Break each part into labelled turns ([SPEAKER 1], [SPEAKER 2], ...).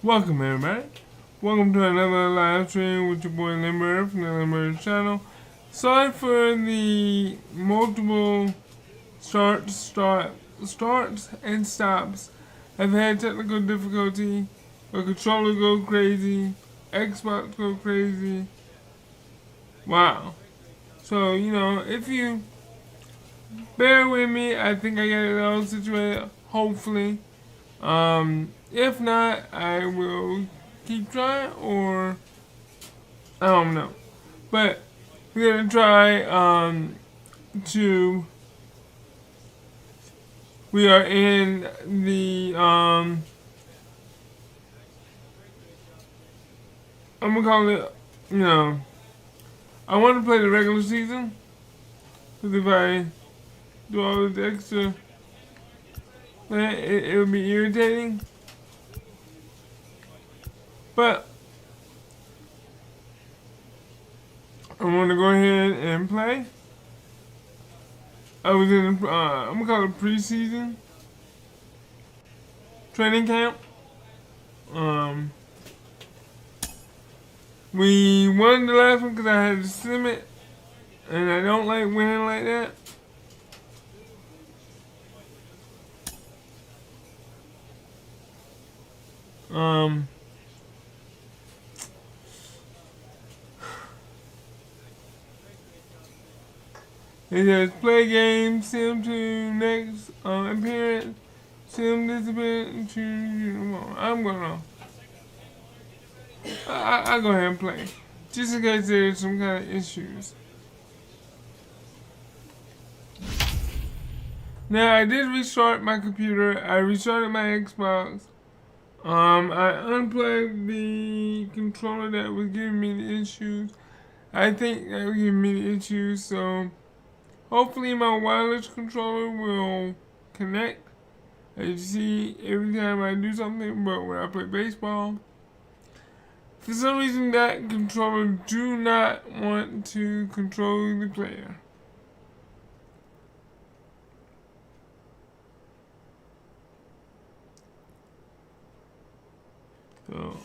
[SPEAKER 1] Welcome everybody. Welcome to another live stream with your boy Limber from the Limber channel. Sorry for the multiple starts and stops. I've had technical difficulty. My controller go crazy. Xbox go crazy. Wow. So, if you bear with me, I think I got it all situated. Hopefully. If not, I will keep trying, or I don't know. But we're gonna try we are in the I'm gonna call it, I want to play the regular season, because if I do all this extra, it would be irritating. But I want to go ahead and play. I was in, I'm gonna call it preseason training camp. We won the last one because I had to sim it, and I don't like winning like that. It says play game, sim to next appearance, sim disappearance to I'm gonna I'll go ahead and play. Just in case there's some kind of issues. Now I did restart my computer, I restarted my Xbox. I unplugged the controller that was giving me the issues. I think that was giving me the issues, so hopefully my wireless controller will connect. As you see, every time I do something, but when I play baseball, for some reason that controller do not want to control the player. So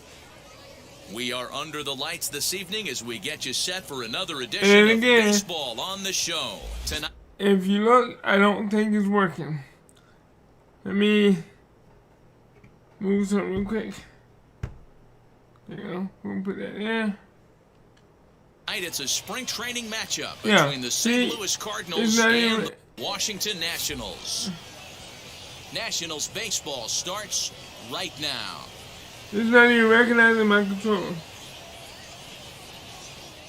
[SPEAKER 2] we are under the lights this evening as we get you set for another edition of Baseball on the Show. Tonight,
[SPEAKER 1] if you look, I don't think it's working. Let me move something real quick. There you go. We'll put that there.
[SPEAKER 2] Tonight it's a spring training matchup between the St. Louis Cardinals and the Washington Nationals. Nationals baseball starts right now.
[SPEAKER 1] It's not even recognizing my controller.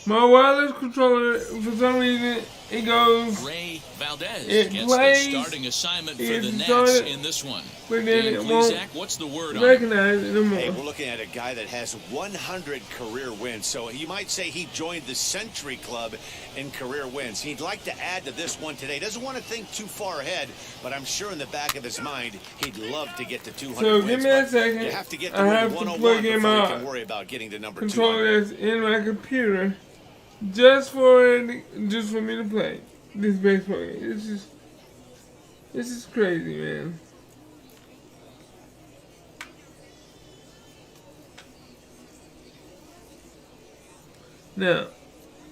[SPEAKER 1] My wireless controller, for some reason, it goes.
[SPEAKER 2] Ray Valdez
[SPEAKER 1] it
[SPEAKER 2] gets
[SPEAKER 1] plays,
[SPEAKER 2] the starting assignment for the Nats in this one.
[SPEAKER 1] But then
[SPEAKER 2] Dan
[SPEAKER 1] it won't
[SPEAKER 2] what's the word
[SPEAKER 1] recognize it anymore.
[SPEAKER 3] Hey, we're looking at a guy that has 100 career wins, so you might say he joined the Century Club in career wins. He'd like to add to this one today. Doesn't want to think too far ahead, but I'm sure in the back of his mind, he'd love to get to 200
[SPEAKER 1] so
[SPEAKER 3] wins.
[SPEAKER 1] Give me a second.
[SPEAKER 3] You have to get to
[SPEAKER 1] I have
[SPEAKER 3] 101
[SPEAKER 1] to plug in
[SPEAKER 3] before you
[SPEAKER 1] my
[SPEAKER 3] can worry about getting to number 200.
[SPEAKER 1] controller that's in my computer just for me to play this baseball game. This is crazy, man. Now,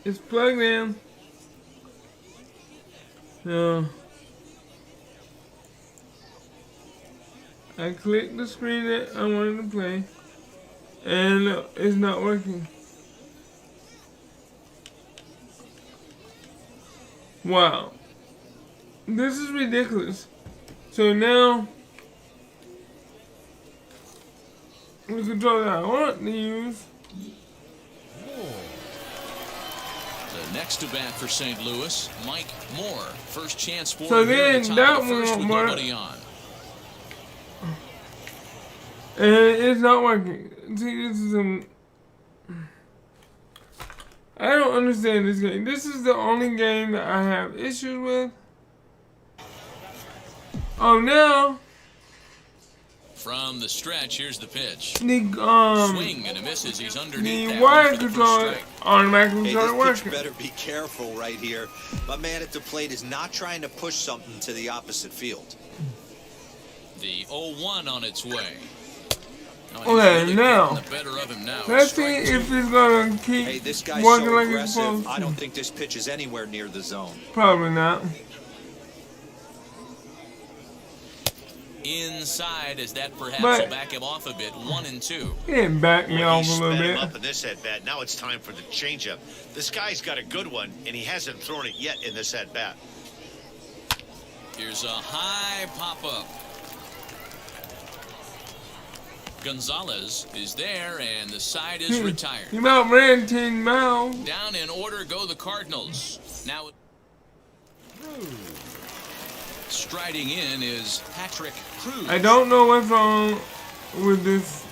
[SPEAKER 1] it's plugged in. Now, I click the screen that I wanted to play, and it's not working. Wow. This is ridiculous. So now, the controller I want to use.
[SPEAKER 2] The next to bat for St. Louis, Mike Moore. First chance for
[SPEAKER 1] so
[SPEAKER 2] him here
[SPEAKER 1] then
[SPEAKER 2] at the top
[SPEAKER 1] that
[SPEAKER 2] of the first
[SPEAKER 1] won't
[SPEAKER 2] with
[SPEAKER 1] work.
[SPEAKER 2] nobody on.
[SPEAKER 1] And it's not working. See, this is I don't understand this game. This is the only game that I have issues with. Oh, now
[SPEAKER 2] from the stretch, here's the pitch.
[SPEAKER 1] The
[SPEAKER 2] swing and a misses. He's underneath
[SPEAKER 1] the
[SPEAKER 2] that
[SPEAKER 1] wire
[SPEAKER 2] one for the
[SPEAKER 1] controller
[SPEAKER 2] first strike.
[SPEAKER 1] automatically
[SPEAKER 4] Hey,
[SPEAKER 1] started
[SPEAKER 4] this
[SPEAKER 1] working.
[SPEAKER 4] pitch better be careful right here. My man at the plate is not trying to push something to the opposite field.
[SPEAKER 2] The 0-1 on its way.
[SPEAKER 1] Okay, now,
[SPEAKER 2] the better of him now.
[SPEAKER 1] let's see if he's gonna keep working like he's supposed to.
[SPEAKER 4] I don't think this pitch is anywhere near the zone.
[SPEAKER 1] Probably not.
[SPEAKER 2] Inside, as that perhaps will back him off a bit. 1-2.
[SPEAKER 1] He didn't back me off a little bit.
[SPEAKER 3] Up in this at bat. Now it's time for the changeup. This guy's got a good one, and he hasn't thrown it yet in this at bat.
[SPEAKER 2] Here's a high pop-up. Gonzalez is there, and the side is retired.
[SPEAKER 1] He about ran 10 miles.
[SPEAKER 2] Down in order go the Cardinals. Now, striding in is Patrick Cruz.
[SPEAKER 1] I don't know what's wrong with this.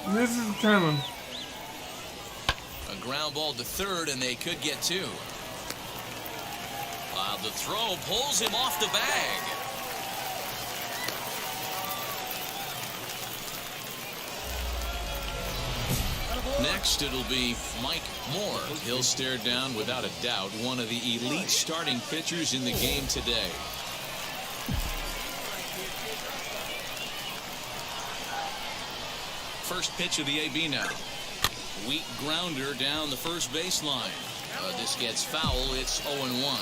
[SPEAKER 1] This is kind of
[SPEAKER 2] a ground ball to third, and they could get two. While the throw pulls him off the bag. Next, it'll be Mike Moore. He'll stare down, without a doubt, one of the elite starting pitchers in the game today. First pitch of the AB now. Weak grounder down the first baseline. This gets foul. It's 0-1.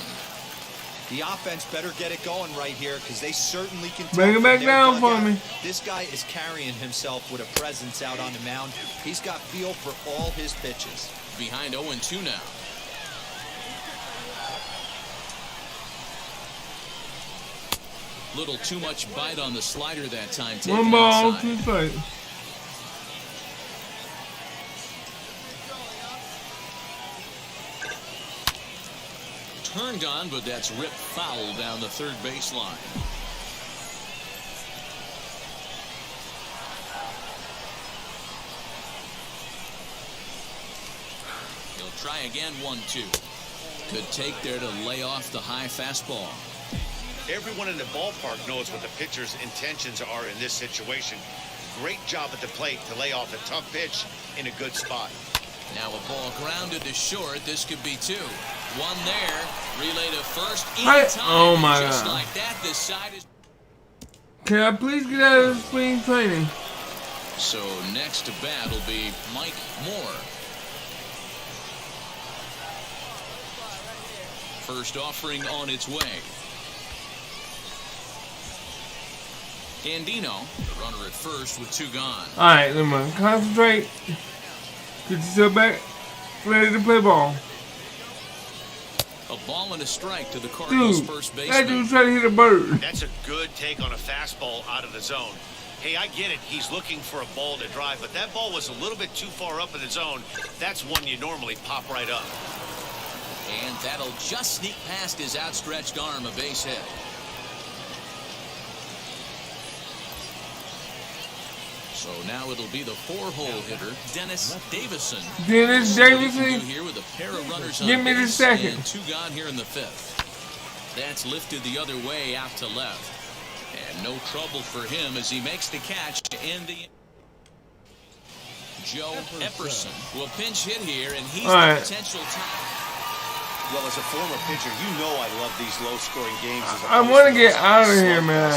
[SPEAKER 4] The offense better get it going right here, because they certainly can
[SPEAKER 1] bring it back down for me.
[SPEAKER 4] This guy is carrying himself with a presence out on the mound. He's got feel for all his pitches.
[SPEAKER 2] Behind 0-2 now. Little too much bite on the slider that time.
[SPEAKER 1] One ball, 2 strikes.
[SPEAKER 2] Turned on, but that's ripped foul down the third baseline. He'll try again, 1-2. Good take there to lay off the high fastball.
[SPEAKER 3] Everyone in the ballpark knows what the pitcher's intentions are in this situation. Great job at the plate to lay off a tough pitch in a good spot.
[SPEAKER 2] Now a ball grounded to short. This could be two. One there. Relay to first.
[SPEAKER 1] Oh my
[SPEAKER 2] Just
[SPEAKER 1] God.
[SPEAKER 2] like that, this side is.
[SPEAKER 1] Can I please get out of spring training?
[SPEAKER 2] So next to bat will be Mike Moore. First offering on its way. Gandino, the runner at first with 2 gone.
[SPEAKER 1] Alright, let me concentrate. Get yourself back. Ready to play ball.
[SPEAKER 2] A ball and a strike to the Cardinals first baseman.
[SPEAKER 1] That dude's trying to hit a bird.
[SPEAKER 3] That's a good take on a fastball out of the zone. Hey, I get it. He's looking for a ball to drive, but that ball was a little bit too far up in the zone. That's one you normally pop right up.
[SPEAKER 2] And that'll just sneak past his outstretched arm, a base hit. So now it'll be the 4-hole hitter, Dennis Davison.
[SPEAKER 1] Dennis Davison.
[SPEAKER 2] Here with a pair of runners on
[SPEAKER 1] Give me the second.
[SPEAKER 2] And 2 gone here in the 5th. That's lifted the other way out to left. And no trouble for him as he makes the catch to end the. Joe Epperson will pinch hit here, and he's the potential top.
[SPEAKER 3] Well, as a former pitcher, you know I love these low-scoring games.
[SPEAKER 1] I want to get out of here, man.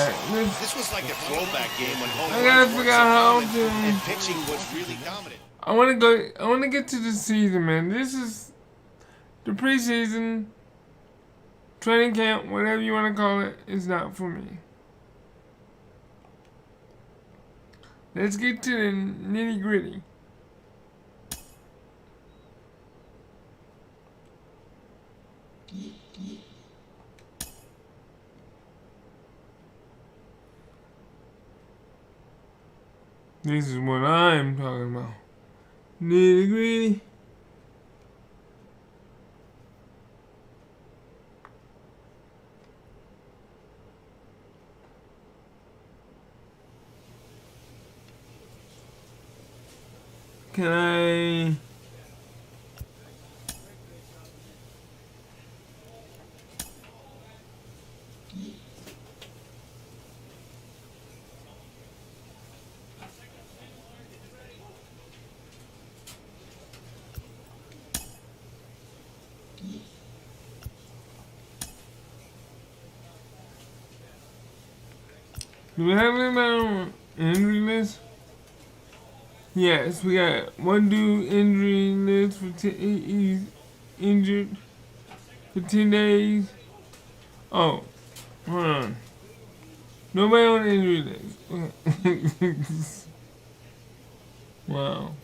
[SPEAKER 3] This was like a throwback game when home
[SPEAKER 1] I gotta figure out how to.
[SPEAKER 3] and pitching was really dominant.
[SPEAKER 1] I want to go. I want to get to the season, man. This is the preseason, training camp, whatever you want to call it. Is not for me. Let's get to the nitty gritty. This is what I'm talking about. Nitty gritty. Can I? Do we have anybody on injury list? Yes, we got one dude injury list for he's injured for 10 days. Oh, hold on. Nobody on the injury list. Wow.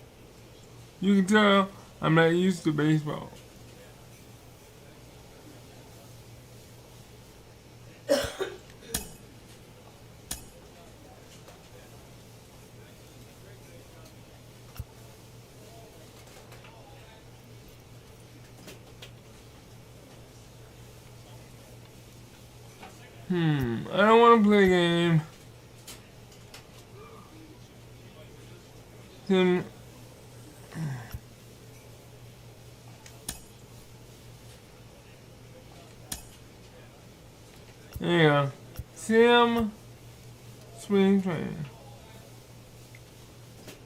[SPEAKER 1] You can tell I'm not used to baseball. I don't want to play a game. Then there you go. Sim Spring Training.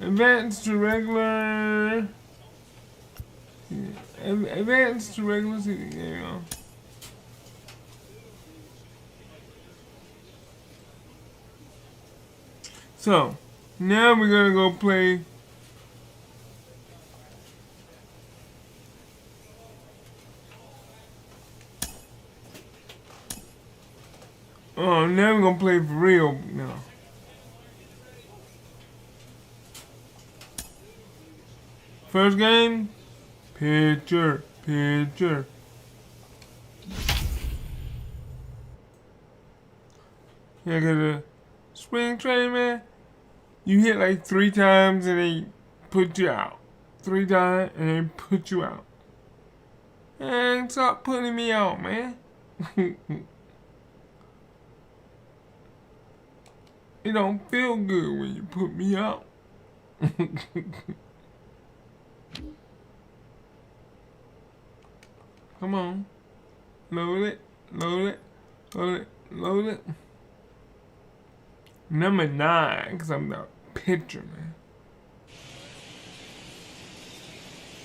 [SPEAKER 1] Advanced to regular. Advanced to regular seating. There you go. So, now we're gonna go play now we're gonna play for real now. First game, pitcher. Yeah, 'cause the spring training, man, you hit like 3 times and they put you out. 3 times and they put you out. And stop putting me out, man. It don't feel good when you put me out. Come on. Load it. Number 9, because I'm the pitcher, man.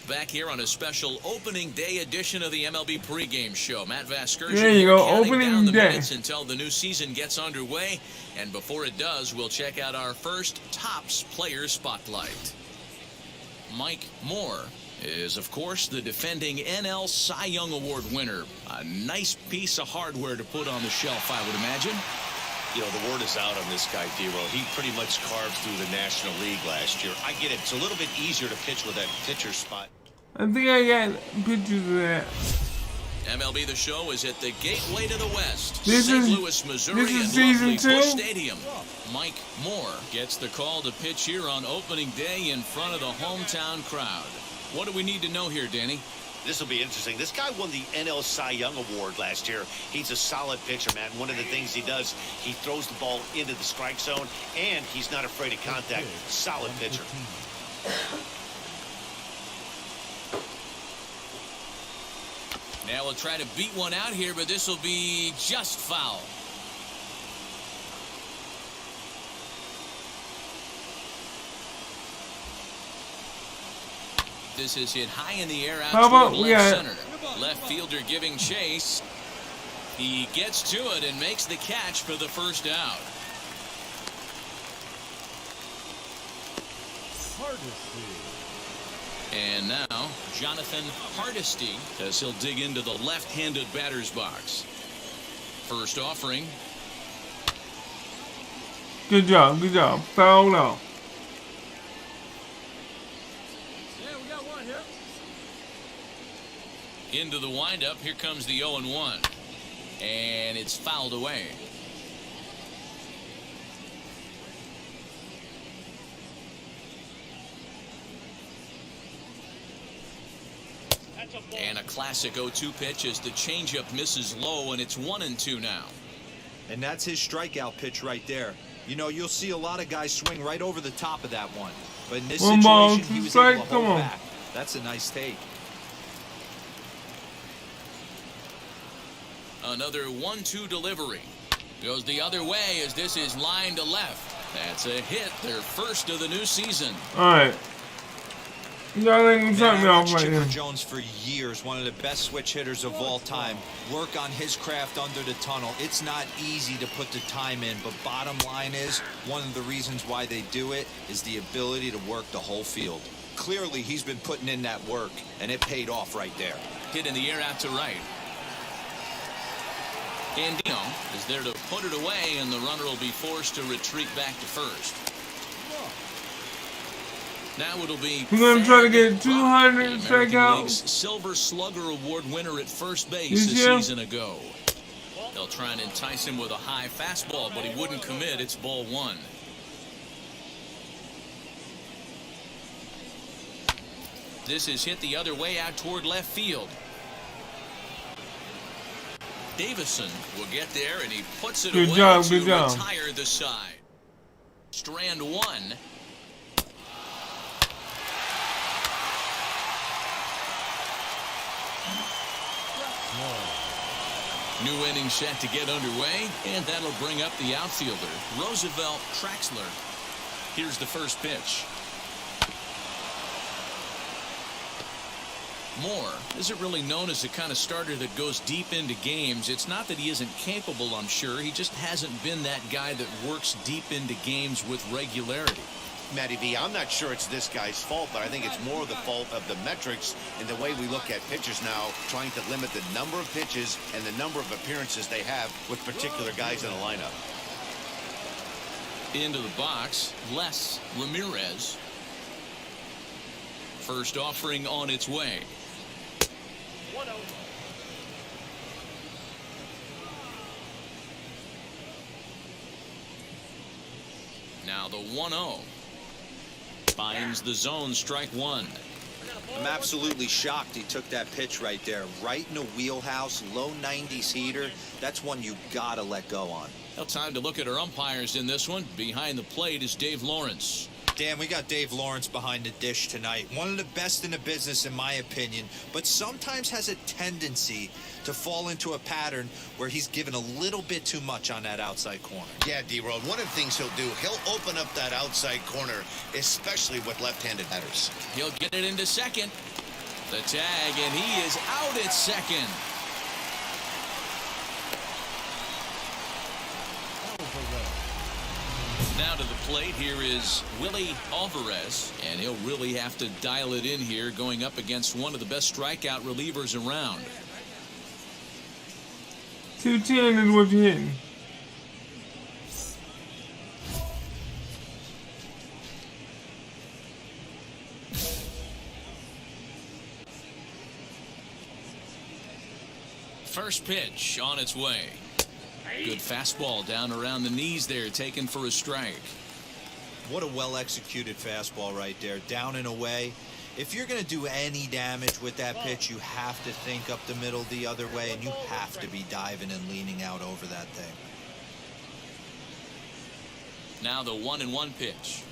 [SPEAKER 2] Back here on a special opening day edition of the MLB pregame show. Matt Vasgersian.
[SPEAKER 1] There you go,
[SPEAKER 2] counting
[SPEAKER 1] opening
[SPEAKER 2] down the
[SPEAKER 1] day.
[SPEAKER 2] minutes until the new season gets underway. And before it does, we'll check out our first Topps Player Spotlight. Mike Moore is, of course, the defending NL Cy Young Award winner. A nice piece of hardware to put on the shelf, I would imagine.
[SPEAKER 3] You know, the word is out on this guy, D-Roll. He pretty much carved through the National League last year. I get it. It's a little bit easier to pitch with that pitcher spot.
[SPEAKER 1] I think I got pictures of that.
[SPEAKER 2] MLB The Show is at the gateway to the West,
[SPEAKER 1] This
[SPEAKER 2] St.
[SPEAKER 1] is-
[SPEAKER 2] Louis, Missouri,
[SPEAKER 1] this is
[SPEAKER 2] at
[SPEAKER 1] season
[SPEAKER 2] lovely
[SPEAKER 1] 2?
[SPEAKER 2] Busch Stadium. Mike Moore gets the call to pitch here on opening day in front of the hometown crowd. What do we need to know here, Danny?
[SPEAKER 3] This will be interesting. This guy won the NL Cy Young Award last year. He's a solid pitcher, man. One of the things he does, he throws the ball into the strike zone, and he's not afraid of contact. Solid pitcher.
[SPEAKER 2] Now we'll try to beat one out here, but this will be just foul. This is hit high in the air out
[SPEAKER 1] How about
[SPEAKER 2] toward
[SPEAKER 1] we
[SPEAKER 2] left
[SPEAKER 1] got-
[SPEAKER 2] center. Left fielder giving chase. He gets to it and makes the catch for the first out. And now Jonathan Hardesty as he'll dig into the left-handed batter's box. First offering.
[SPEAKER 1] Good job. Foul out.
[SPEAKER 2] Into the windup. Here comes the 0-1. And it's fouled away. And a classic 0-2 pitch as the changeup misses low, and it's 1-2 now.
[SPEAKER 4] And that's his strikeout pitch right there. You know, you'll see a lot of guys swing right over the top of that one. But in this
[SPEAKER 1] One ball,
[SPEAKER 4] situation, he
[SPEAKER 1] two
[SPEAKER 4] was
[SPEAKER 1] strike,
[SPEAKER 4] able to
[SPEAKER 1] come
[SPEAKER 4] hold
[SPEAKER 1] on.
[SPEAKER 4] back. That's a nice take.
[SPEAKER 2] Another 1-2 delivery. Goes the other way as this is line to left. That's a hit, their first of the new season.
[SPEAKER 1] All right. Y'all ain't gonna start me off right
[SPEAKER 4] Chipper
[SPEAKER 1] now.
[SPEAKER 4] Jones for years, one of the best switch hitters of all time. Work on his craft under the tunnel. It's not easy to put the time in, but bottom line is, one of the reasons why they do it is the ability to work the whole field. Clearly, he's been putting in that work, and it paid off right there.
[SPEAKER 2] Hit in the air out to right. Andino is there to put it away, and the runner will be forced to retreat back to first. Now it'll be
[SPEAKER 1] We're going to try to get 200 strikeouts.
[SPEAKER 2] Silver Slugger Award winner at first base a season ago. They'll try and entice him with a high fastball, but he wouldn't commit. It's ball one. This is hit the other way out toward left field. Davison will get there, and he puts it away to retire the side. Strand one. New inning set to get underway, and that'll bring up the outfielder, Roosevelt Traxler. Here's the first pitch. Moore isn't really known as the kind of starter that goes deep into games. It's not that he isn't capable, I'm sure. He just hasn't been that guy that works deep into games with regularity.
[SPEAKER 3] Matty V, I'm not sure it's this guy's fault, but I think it's more the fault of the metrics and the way we look at pitchers now, trying to limit the number of pitches and the number of appearances they have with particular guys in the lineup.
[SPEAKER 2] Into the box, Les Ramirez. First offering on its way. Now the 1-0. Finds the zone, strike one.
[SPEAKER 4] I'm absolutely shocked he took that pitch right there. Right in a wheelhouse, low 90s heater. That's one you gotta let go on.
[SPEAKER 2] Well, time to look at our umpires in this one. Behind the plate is Dave Lawrence.
[SPEAKER 4] Dan, we got Dave Lawrence behind the dish tonight. One of the best in the business, in my opinion, but sometimes has a tendency to fall into a pattern where he's given a little bit too much on that outside corner.
[SPEAKER 3] Yeah, D-Road, one of the things he'll do, he'll open up that outside corner, especially with left-handed batters.
[SPEAKER 2] He'll get it into second. The tag, and he is out at second. Now to the plate, here is Willie Alvarez, and he'll really have to dial it in here going up against one of the best strikeout relievers around.
[SPEAKER 1] 210 is what you're hitting.
[SPEAKER 2] First pitch on its way. Good fastball down around the knees there, taken for a strike.
[SPEAKER 4] What a well-executed fastball right there, down and away. If you're going to do any damage with that pitch, you have to think up the middle the other way, and you have to be diving and leaning out over that thing.
[SPEAKER 2] Now the 1-1 pitch.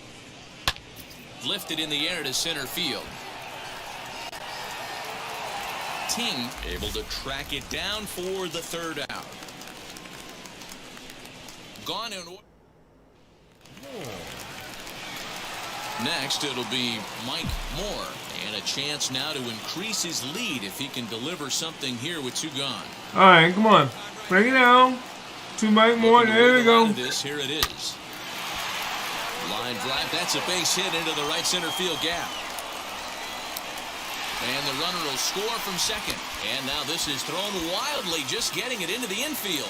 [SPEAKER 2] Lifted in the air to center field. Ting able to track it down for the third out. Gone in. Next, it'll be Mike Moore, and a chance now to increase his lead if he can deliver something here with two gone.
[SPEAKER 1] All right, come on, break it down. To Mike Moore, there we go.
[SPEAKER 2] Here it is. Line drive, that's a base hit into the right center field gap. And the runner will score from second. And now this is thrown wildly, just getting it into the infield.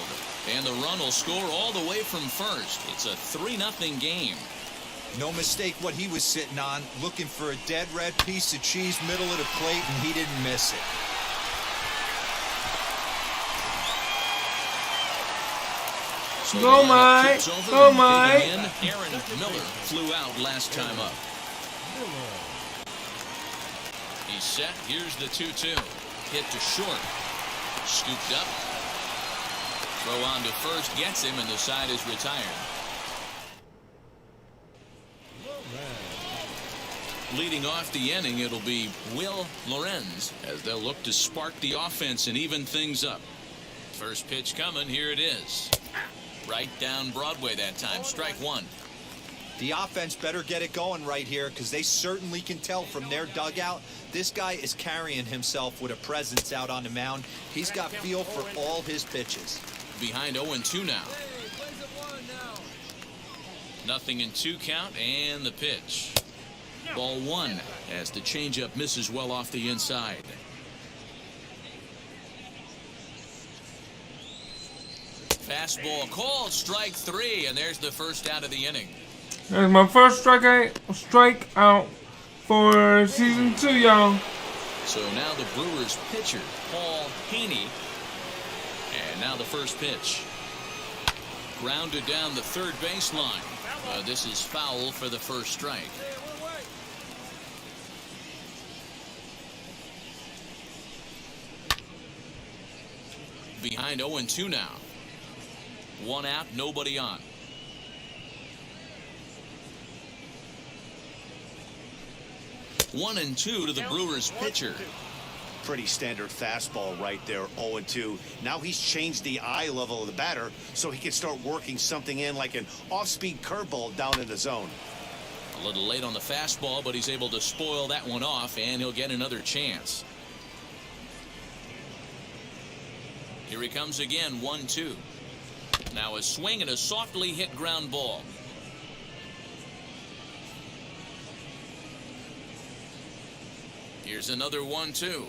[SPEAKER 2] And the run will score all the way from first. It's a 3-0 game.
[SPEAKER 4] No mistake what he was sitting on, looking for a dead red piece of cheese middle of the plate, and he didn't miss it.
[SPEAKER 2] So
[SPEAKER 1] go Mike, go Mike.
[SPEAKER 2] Aaron Miller flew out last time up. He's set. Here's the 2-2. Hit to short. Scooped up. Throw on to first. Gets him, and the side is retired. Leading off the inning, it'll be Will Lorenz as they'll look to spark the offense and even things up. First pitch coming. Here it is. Right down Broadway that time. Strike one.
[SPEAKER 4] The offense better get it going right here because they certainly can tell from their dugout. This guy is carrying himself with a presence out on the mound. He's got feel for all his pitches.
[SPEAKER 2] Behind 0-2 now. Nothing in 2 count and the pitch. Ball 1 as the changeup misses well off the inside. Fastball called, strike 3, and there's the first out of the inning.
[SPEAKER 1] That's my first strikeout for season 2, y'all.
[SPEAKER 2] So now the Brewers pitcher, Paul Haney. And now the first pitch. Grounded down the third baseline. This is foul for the first strike. Behind 0-2 now. 1 out, nobody on. One and two to the Brewers pitcher.
[SPEAKER 3] Pretty standard fastball right there, 0-2. Now he's changed the eye level of the batter so he can start working something in like an off-speed curveball down in the zone.
[SPEAKER 2] A little late on the fastball, but he's able to spoil that one off, and he'll get another chance. Here he comes again, 1-2. Now a swing and a softly hit ground ball. Here's another 1-2.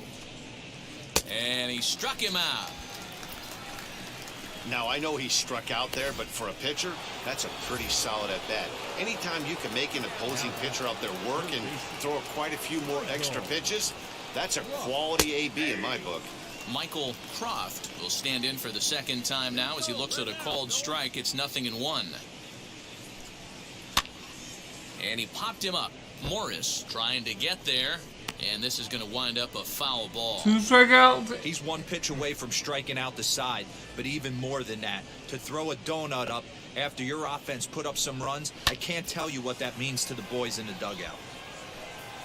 [SPEAKER 2] And he struck him out.
[SPEAKER 3] Now, I know he struck out there, but for a pitcher, that's a pretty solid at bat. Anytime you can make an opposing pitcher out there work and throw quite a few more extra pitches, that's a quality AB in my book.
[SPEAKER 2] Michael Croft will stand in for the second time now as he looks at a called strike. It's 0-1. And he popped him up. Morris trying to get there. And this is going to wind up a foul ball.
[SPEAKER 1] 2 strikeouts.
[SPEAKER 4] He's 1 pitch away from striking out the side, but even more than that, to throw a donut up after your offense put up some runs, I can't tell you what that means to the boys in the dugout.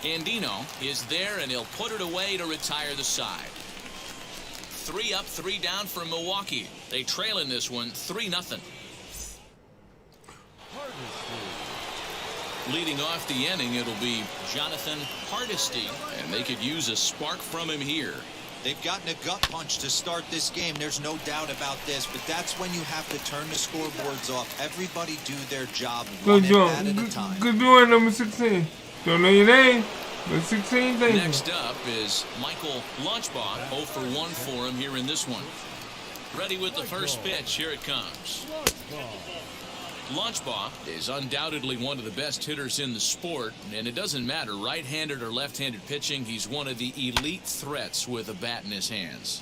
[SPEAKER 2] Andino is there, and he'll put it away to retire the side. 3 up, 3 down for Milwaukee. They trail in this one 3-0. Leading off the inning, it'll be Jonathan Hardesty, and they could use a spark from him here.
[SPEAKER 4] They've gotten a gut punch to start this game. There's no doubt about this, but that's when you have to turn the scoreboards off. Everybody do their job one at a time.
[SPEAKER 1] Good doing, number 16. Don't know your name, but 16, thank you.
[SPEAKER 2] Next up is Michael Lunchbaugh, 0 for 1 for him here in this one. Ready with the first pitch. Here it comes. Lunchbaugh is undoubtedly one of the best hitters in the sport, and it doesn't matter right-handed or left-handed pitching. He's one of the elite threats with a bat in his hands.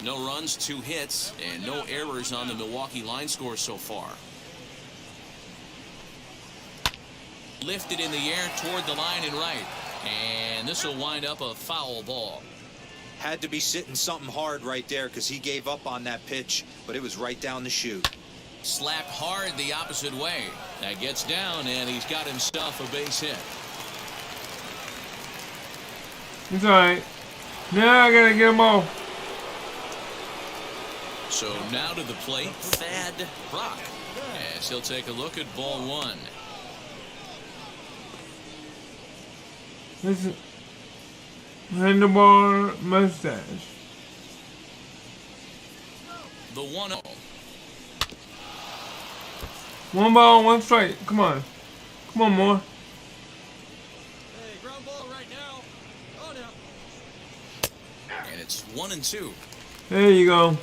[SPEAKER 2] No runs, 2 hits, and no errors on the Milwaukee line score so far. Lifted in the air toward the line and right, and this will wind up a foul ball.
[SPEAKER 4] Had to be sitting something hard right there because he gave up on that pitch, but it was right down the chute.
[SPEAKER 2] Slapped hard the opposite way. That gets down, and he's got himself a base hit.
[SPEAKER 1] It's alright. Now I gotta get him off.
[SPEAKER 2] So now to the plate, Thad Brock, as he'll take a look at ball 1.
[SPEAKER 1] This is handlebar mustache.
[SPEAKER 2] The 1-0.
[SPEAKER 1] 1 ball, 1 strike. Come on. Come on, more.
[SPEAKER 5] Hey, ground ball right now. Oh, no.
[SPEAKER 2] And it's 1-2.
[SPEAKER 1] There you go.
[SPEAKER 5] 1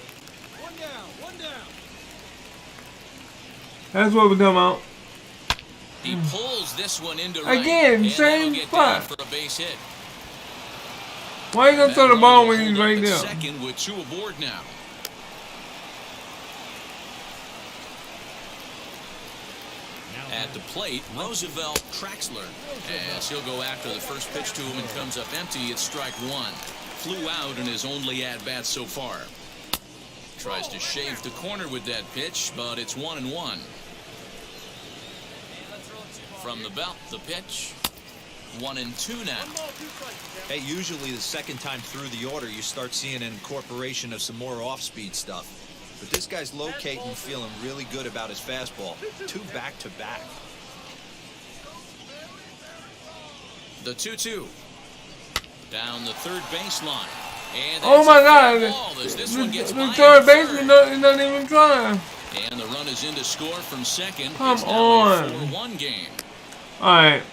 [SPEAKER 5] down, 1 down.
[SPEAKER 1] That's what we're talking about.
[SPEAKER 2] He pulls this one into right.
[SPEAKER 1] Again,
[SPEAKER 2] and
[SPEAKER 1] same
[SPEAKER 2] get down
[SPEAKER 1] spot.
[SPEAKER 2] for a base hit.
[SPEAKER 1] Why you gonna throw the ball when he's right there?
[SPEAKER 2] Second with 2 aboard now. At the plate, Roosevelt Traxler, as he'll go after the first pitch to him and comes up empty. It's strike 1. Flew out in his only at-bat so far. Tries to shave the corner with that pitch, but it's 1-1. From the belt, the pitch. 1-2 now.
[SPEAKER 4] Hey, usually the second time through the order, you start seeing an incorporation of some more off-speed stuff. But this guy's locating, feeling really good about his fastball. 2 back-to-back.
[SPEAKER 2] The 2-2. Down the third baseline. And
[SPEAKER 1] oh my God!
[SPEAKER 2] The
[SPEAKER 1] third baseman is not even trying.
[SPEAKER 2] And the run is in to score from second.
[SPEAKER 1] Come
[SPEAKER 2] it's now
[SPEAKER 1] on.
[SPEAKER 2] a 4-1 game.
[SPEAKER 1] Alright.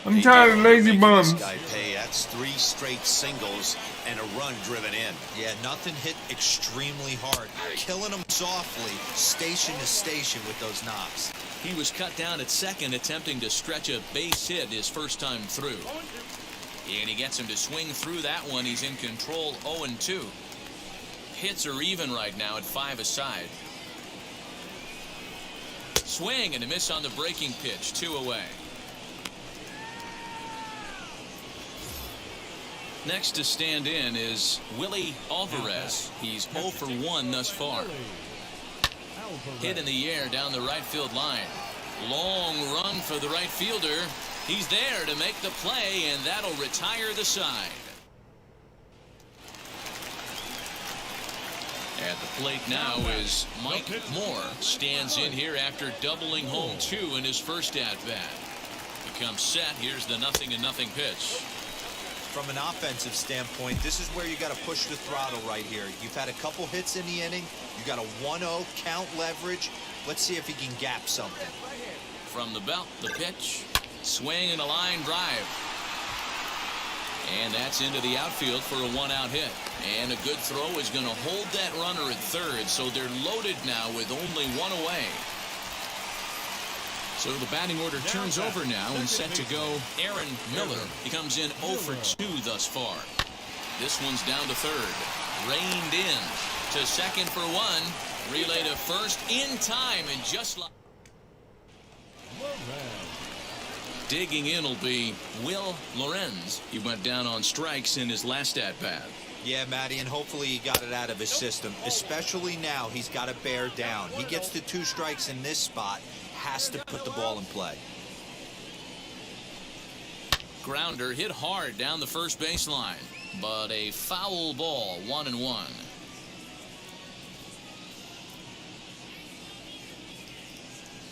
[SPEAKER 1] I'm tired of lazy bums.
[SPEAKER 3] This guy pay. That's 3 straight singles and a run driven in.
[SPEAKER 4] Yeah, nothing hit extremely hard. Killing them softly, station to station with those knocks.
[SPEAKER 2] He was cut down at second, attempting to stretch a base hit his first time through. And he gets him to swing through that one. He's in control, 0-2. Hits are even right now at 5 aside. Swing and a miss on the breaking pitch, 2 away. Next to stand in is Willie Alvarez. He's 0 for 1 thus far. Hit in the air down the right field line. Long run for the right fielder. He's there to make the play, and that'll retire the side. At the plate now is Mike Moore. Stands in here after doubling home 2 in his first at-bat. Becomes set. Here's the 0-0 pitch.
[SPEAKER 4] From an offensive standpoint, this is where you got to push the throttle right here. You've had a couple hits in the inning. You got a 1-0 count leverage. Let's see if he can gap something.
[SPEAKER 2] From the belt, the pitch. Swing and a line drive. And that's into the outfield for a 1-out hit. And a good throw is going to hold that runner at third. So they're loaded now with only 1 away. So the batting order turns over now and set to go. Aaron Miller. He comes in 0 for 2 thus far. This one's down to third. Reined in to second for 1. Relay to first in time, and just like digging in will be Will Lorenz. He went down on strikes in his last at-bat.
[SPEAKER 4] Yeah, Matty, and hopefully he got it out of his system. Especially now, he's got to bear down. He gets the 2 strikes in this spot. Has to put the ball in play.
[SPEAKER 2] Grounder hit hard down the first baseline, but a foul ball, 1-1.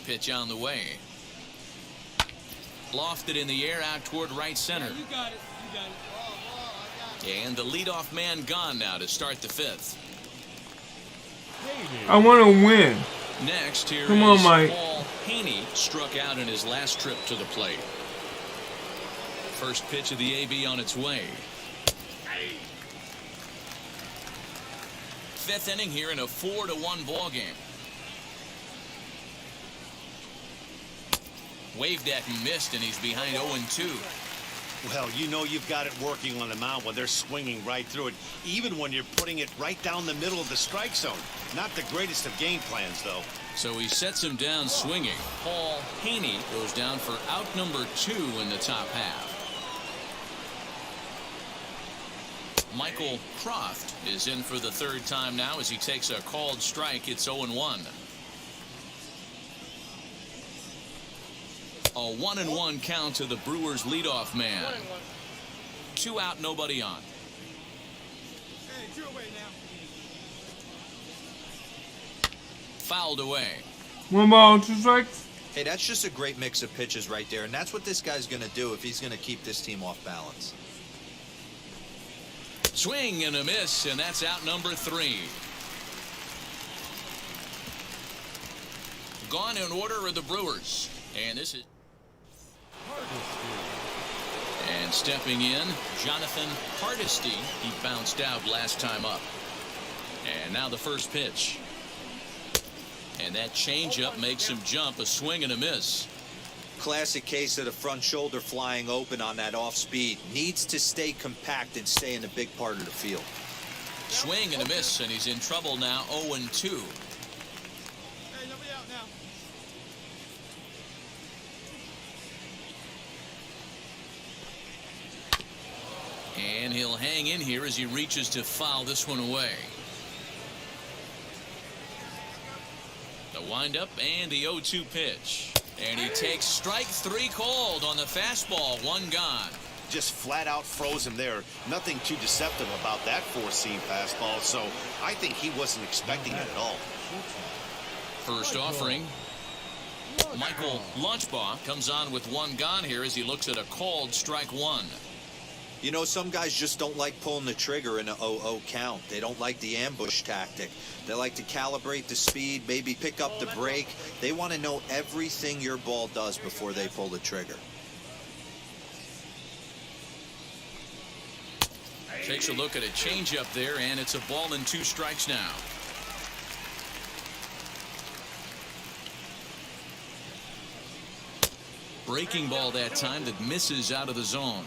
[SPEAKER 2] Pitch on the way. Lofted in the air out toward right center.
[SPEAKER 5] You got it. You got it.
[SPEAKER 2] And the leadoff man gone now to start the 5th.
[SPEAKER 1] I want to win.
[SPEAKER 2] Next, here
[SPEAKER 1] Come on,
[SPEAKER 2] is
[SPEAKER 1] Mike.
[SPEAKER 2] Paul Haney, struck out in his last trip to the plate. First pitch of the AB on its way. 5th inning here in a 4-1 ball game. Waved at and missed, and he's behind 0-2.
[SPEAKER 3] Well, you know you've got it working on the mound when they're swinging right through it, even when you're putting it right down the middle of the strike zone. Not the greatest of game plans, though.
[SPEAKER 2] So he sets him down swinging. Paul Haney goes down for out number 2 in the top half. Michael Croft is in for the 3rd time now as he takes a called strike. It's 0-1. A 1-1 count to the Brewers leadoff man. 2 out, nobody on.
[SPEAKER 5] Hey, 2 away now.
[SPEAKER 2] Fouled away.
[SPEAKER 1] 1 ball, 2 strikes.
[SPEAKER 4] Hey, that's just a great mix of pitches right there, and that's what this guy's going to do if he's going to keep this team off balance.
[SPEAKER 2] Swing and a miss, and that's out number 3. Gone in order are the Brewers. And this is... And stepping in, Jonathan Hardesty. He bounced out last time up. And now the first pitch. And that changeup makes him jump. A swing and a miss.
[SPEAKER 4] Classic case of the front shoulder flying open on that off speed. Needs to stay compact and stay in a big part of the field.
[SPEAKER 2] Swing and a miss, and he's in trouble now. 0-2.
[SPEAKER 5] Hey, nobody out now.
[SPEAKER 2] And he'll hang in here as he reaches to foul this one away. The windup and the 0-2 pitch. And he takes strike 3 called on the fastball. 1 gone.
[SPEAKER 3] Just flat out froze him there. Nothing too deceptive about that 4-seam fastball, so I think he wasn't expecting it at all.
[SPEAKER 2] First offering. Michael Lunchbaugh comes on with one gone here as he looks at a called strike one.
[SPEAKER 4] You know, some guys just don't like pulling the trigger in an 0-0 count. They don't like the ambush tactic. They like to calibrate the speed, maybe pick up the break. They want to know everything your ball does before they pull the trigger.
[SPEAKER 2] Takes a look at a changeup there, and it's a ball and 2 strikes now. Breaking ball that time that misses out of the zone.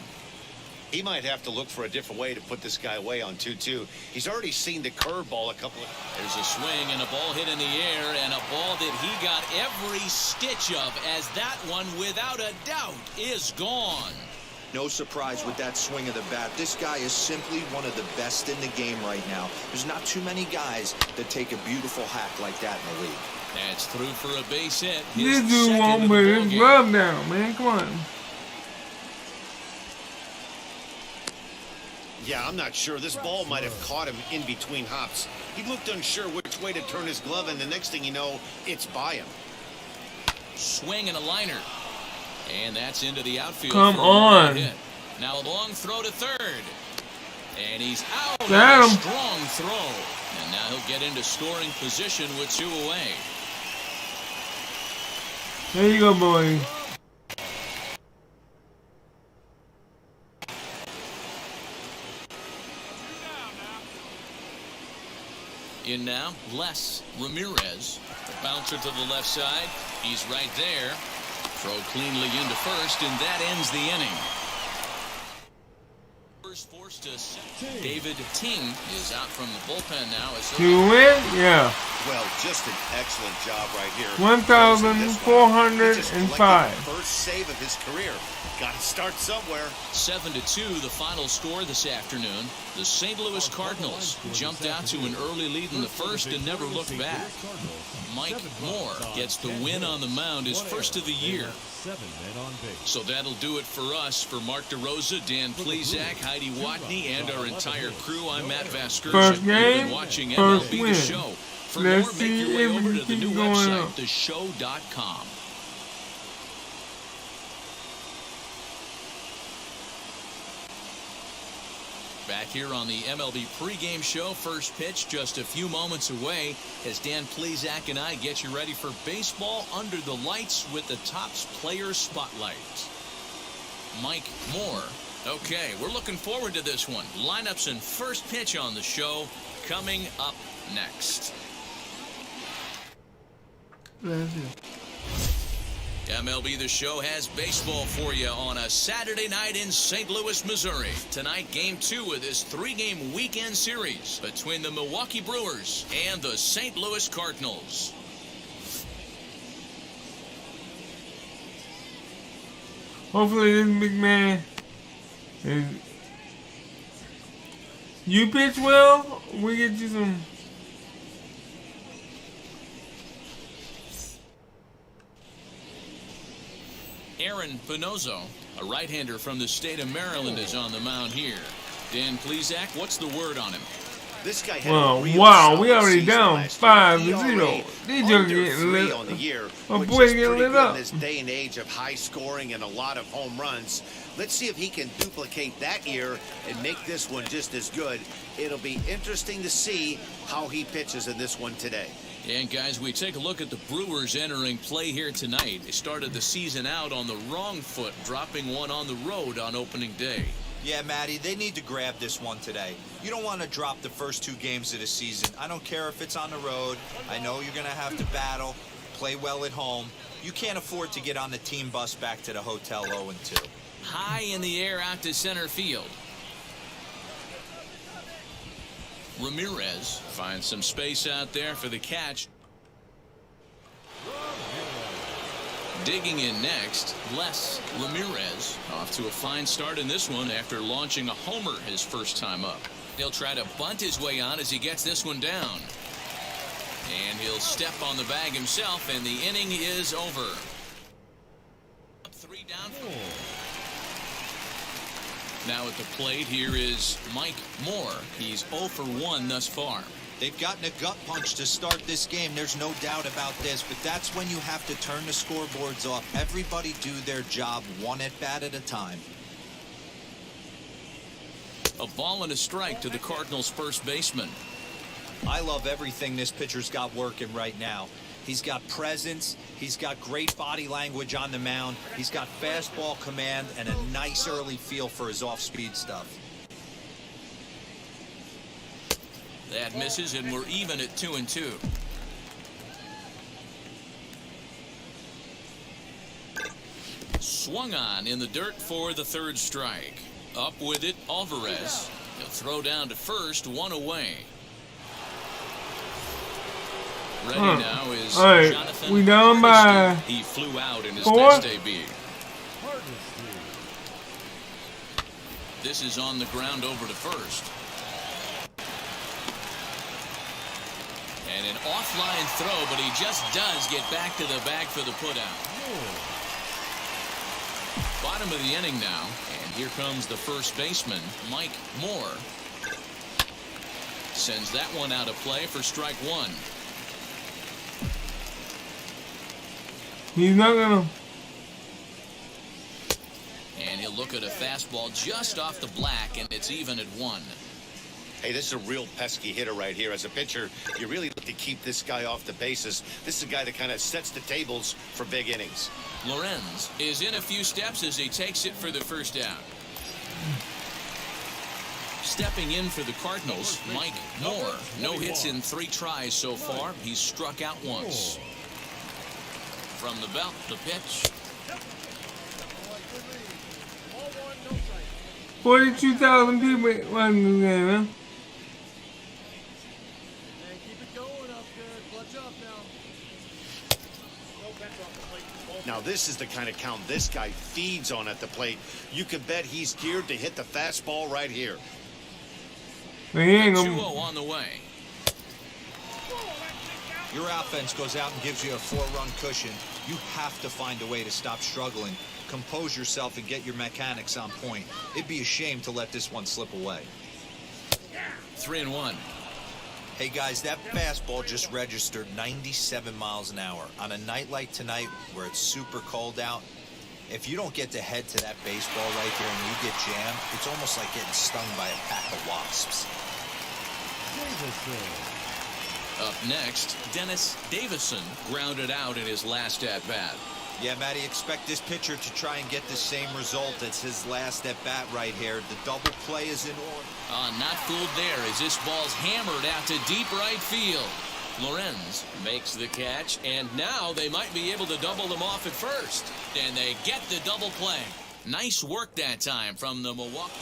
[SPEAKER 3] He might have to look for a different way to put this guy away on 2-2. He's already seen the curveball a couple of...
[SPEAKER 2] There's a swing and a ball hit in the air, and a ball that he got every stitch of, as that one, without a doubt, is gone.
[SPEAKER 4] No surprise with that swing of the bat. This guy is simply one of the best in the game right now. There's not too many guys that take a beautiful hack like that in the league.
[SPEAKER 2] That's through for a base hit.
[SPEAKER 1] This dude won't put his glove down, man. Come on.
[SPEAKER 3] Yeah, I'm not sure. This ball might have caught him in between hops. He looked unsure which way to turn his glove, and the next thing you know, it's by him.
[SPEAKER 2] Swing and a liner. And that's into the outfield.
[SPEAKER 1] Come on.
[SPEAKER 2] Now a long throw to third. And he's out.
[SPEAKER 1] Got him.
[SPEAKER 2] Strong throw. And now he'll get into scoring position with 2 away.
[SPEAKER 1] There you go, boy.
[SPEAKER 2] In now, Les Ramirez. The bouncer to the left side. He's right there. Throw cleanly into first, and that ends the inning. First forced to second. David Ting is out from the bullpen now.
[SPEAKER 1] To win? Yeah.
[SPEAKER 3] Well, just an excellent job right here.
[SPEAKER 1] 1,405.
[SPEAKER 3] First save of his career. Got to start somewhere.
[SPEAKER 2] 7-2, the final score this afternoon. The St. Louis Cardinals jumped out to an early lead in the first and never looked back. Mike Moore gets the win on the mound, his first of the year. So that'll do it for us. For Mark DeRosa, Dan Plesac, Heidi Watney, and our entire crew, I'm Matt Vasquez.
[SPEAKER 1] First game,
[SPEAKER 2] You've been watching
[SPEAKER 1] first
[SPEAKER 2] MLB
[SPEAKER 1] win.
[SPEAKER 2] The Show. For
[SPEAKER 1] Let's
[SPEAKER 2] more,
[SPEAKER 1] see
[SPEAKER 2] make your way
[SPEAKER 1] if
[SPEAKER 2] over
[SPEAKER 1] we
[SPEAKER 2] to the
[SPEAKER 1] keep
[SPEAKER 2] new
[SPEAKER 1] going
[SPEAKER 2] website,
[SPEAKER 1] up.
[SPEAKER 2] theshow.com. Back here on the MLB pregame show. First pitch just a few moments away as Dan Plesac and I get you ready for baseball under the lights with the Topps Player Spotlight. Mike Moore. Okay, we're looking forward to this one. Lineups and first pitch on the show coming up next. MLB The Show has baseball for you on a Saturday night in St. Louis, Missouri. Tonight, Game 2 of this 3-game weekend series between the Milwaukee Brewers and the St. Louis Cardinals.
[SPEAKER 1] Hopefully this big man is... You pitch well, we get you some...
[SPEAKER 2] Aaron Pinozo, a right-hander from the state of Maryland, is on the mound here. Dan Plesac, what's the word on him?
[SPEAKER 3] This guy had
[SPEAKER 1] Well,
[SPEAKER 3] a real
[SPEAKER 1] wow,
[SPEAKER 3] solid
[SPEAKER 1] we already
[SPEAKER 3] season
[SPEAKER 1] down
[SPEAKER 3] last
[SPEAKER 1] 5-0.
[SPEAKER 3] year. ERA
[SPEAKER 1] These jokers
[SPEAKER 3] under
[SPEAKER 1] getting
[SPEAKER 3] 3
[SPEAKER 1] lit
[SPEAKER 3] on the year,
[SPEAKER 1] My
[SPEAKER 3] which
[SPEAKER 1] boy's
[SPEAKER 3] is
[SPEAKER 1] getting
[SPEAKER 3] pretty
[SPEAKER 1] lit
[SPEAKER 3] good
[SPEAKER 1] up.
[SPEAKER 3] in this day and age of high scoring and a lot of home runs. Let's see if he can duplicate that year and make this one just as good. It'll be interesting to see how he pitches in this one today.
[SPEAKER 2] And guys, we take a look at the Brewers entering play here tonight. They started the season out on the wrong foot, dropping one on the road on opening day.
[SPEAKER 4] Yeah, Matty, they need to grab this one today. You don't want to drop the first 2 games of the season. I don't care if it's on the road. I know you're going to have to battle, play well at home. You can't afford to get on the team bus back to the hotel 0-2.
[SPEAKER 2] High in the air out to center field. Ramirez finds some space out there for the catch. Digging in next, Les Ramirez off to a fine start in this one after launching a homer his first time up. He'll try to bunt his way on as he gets this one down. And he'll step on the bag himself, and the inning is over. 3 down. Now at the plate, here is Mike Moore. He's 0 for 1 thus far.
[SPEAKER 4] They've gotten a gut punch to start this game. There's no doubt about this, but that's when you have to turn the scoreboards off. Everybody do their job one at bat at a time.
[SPEAKER 2] A ball and a strike to the Cardinals' first baseman.
[SPEAKER 4] I love everything this pitcher's got working right now. He's got presence. He's got great body language on the mound. He's got fastball command and a nice early feel for his off-speed stuff.
[SPEAKER 2] That misses, and we're even at 2-2. Swung on in the dirt for the third strike. Up with it, Alvarez. He'll throw down to first, one away. Ready now is Jonathan.
[SPEAKER 1] We down by
[SPEAKER 2] he flew out in his
[SPEAKER 1] 4.
[SPEAKER 2] next debut. This is on the ground over to first. And an offline throw, but he just does get back to the bag for the putout. Bottom of the inning now, and here comes the first baseman, Mike Moore. Sends that one out of play for strike one.
[SPEAKER 1] He's not gonna.
[SPEAKER 2] And he'll look at a fastball just off the black, and it's even at 1.
[SPEAKER 3] Hey, this is a real pesky hitter right here. As a pitcher, you really look to keep this guy off the bases. This is a guy that kind of sets the tables for big innings.
[SPEAKER 2] Lorenz is in a few steps as he takes it for the first out. Stepping in for the Cardinals, Mike Moore. No hits in 3 tries so far. He's struck out once. From the belt, the pitch.
[SPEAKER 1] 42,000 people watching this game, man.
[SPEAKER 3] Now, this is the kind of count this guy feeds on at the plate. You can bet he's geared to hit the fastball right here.
[SPEAKER 1] But he ain't
[SPEAKER 2] 2-0
[SPEAKER 1] gonna.
[SPEAKER 2] on the way.
[SPEAKER 4] Your offense goes out and gives you a 4-run cushion. You have to find a way to stop struggling. Compose yourself and get your mechanics on point. It'd be a shame to let this one slip away.
[SPEAKER 2] 3-1.
[SPEAKER 4] Hey guys, that fastball just registered 97 miles an hour. On a night like tonight where it's super cold out, if you don't get to head to that baseball right there and you get jammed, it's almost like getting stung by a pack of wasps.
[SPEAKER 2] Up next, Dennis Davison grounded out in his last at-bat.
[SPEAKER 4] Yeah, Matty, expect this pitcher to try and get the same result as his last at-bat right here. The double play is in order.
[SPEAKER 2] Not fooled there as this ball's hammered out to deep right field. Lorenz makes the catch, and now they might be able to double them off at first. And they get the double play. Nice work that time from the Milwaukee.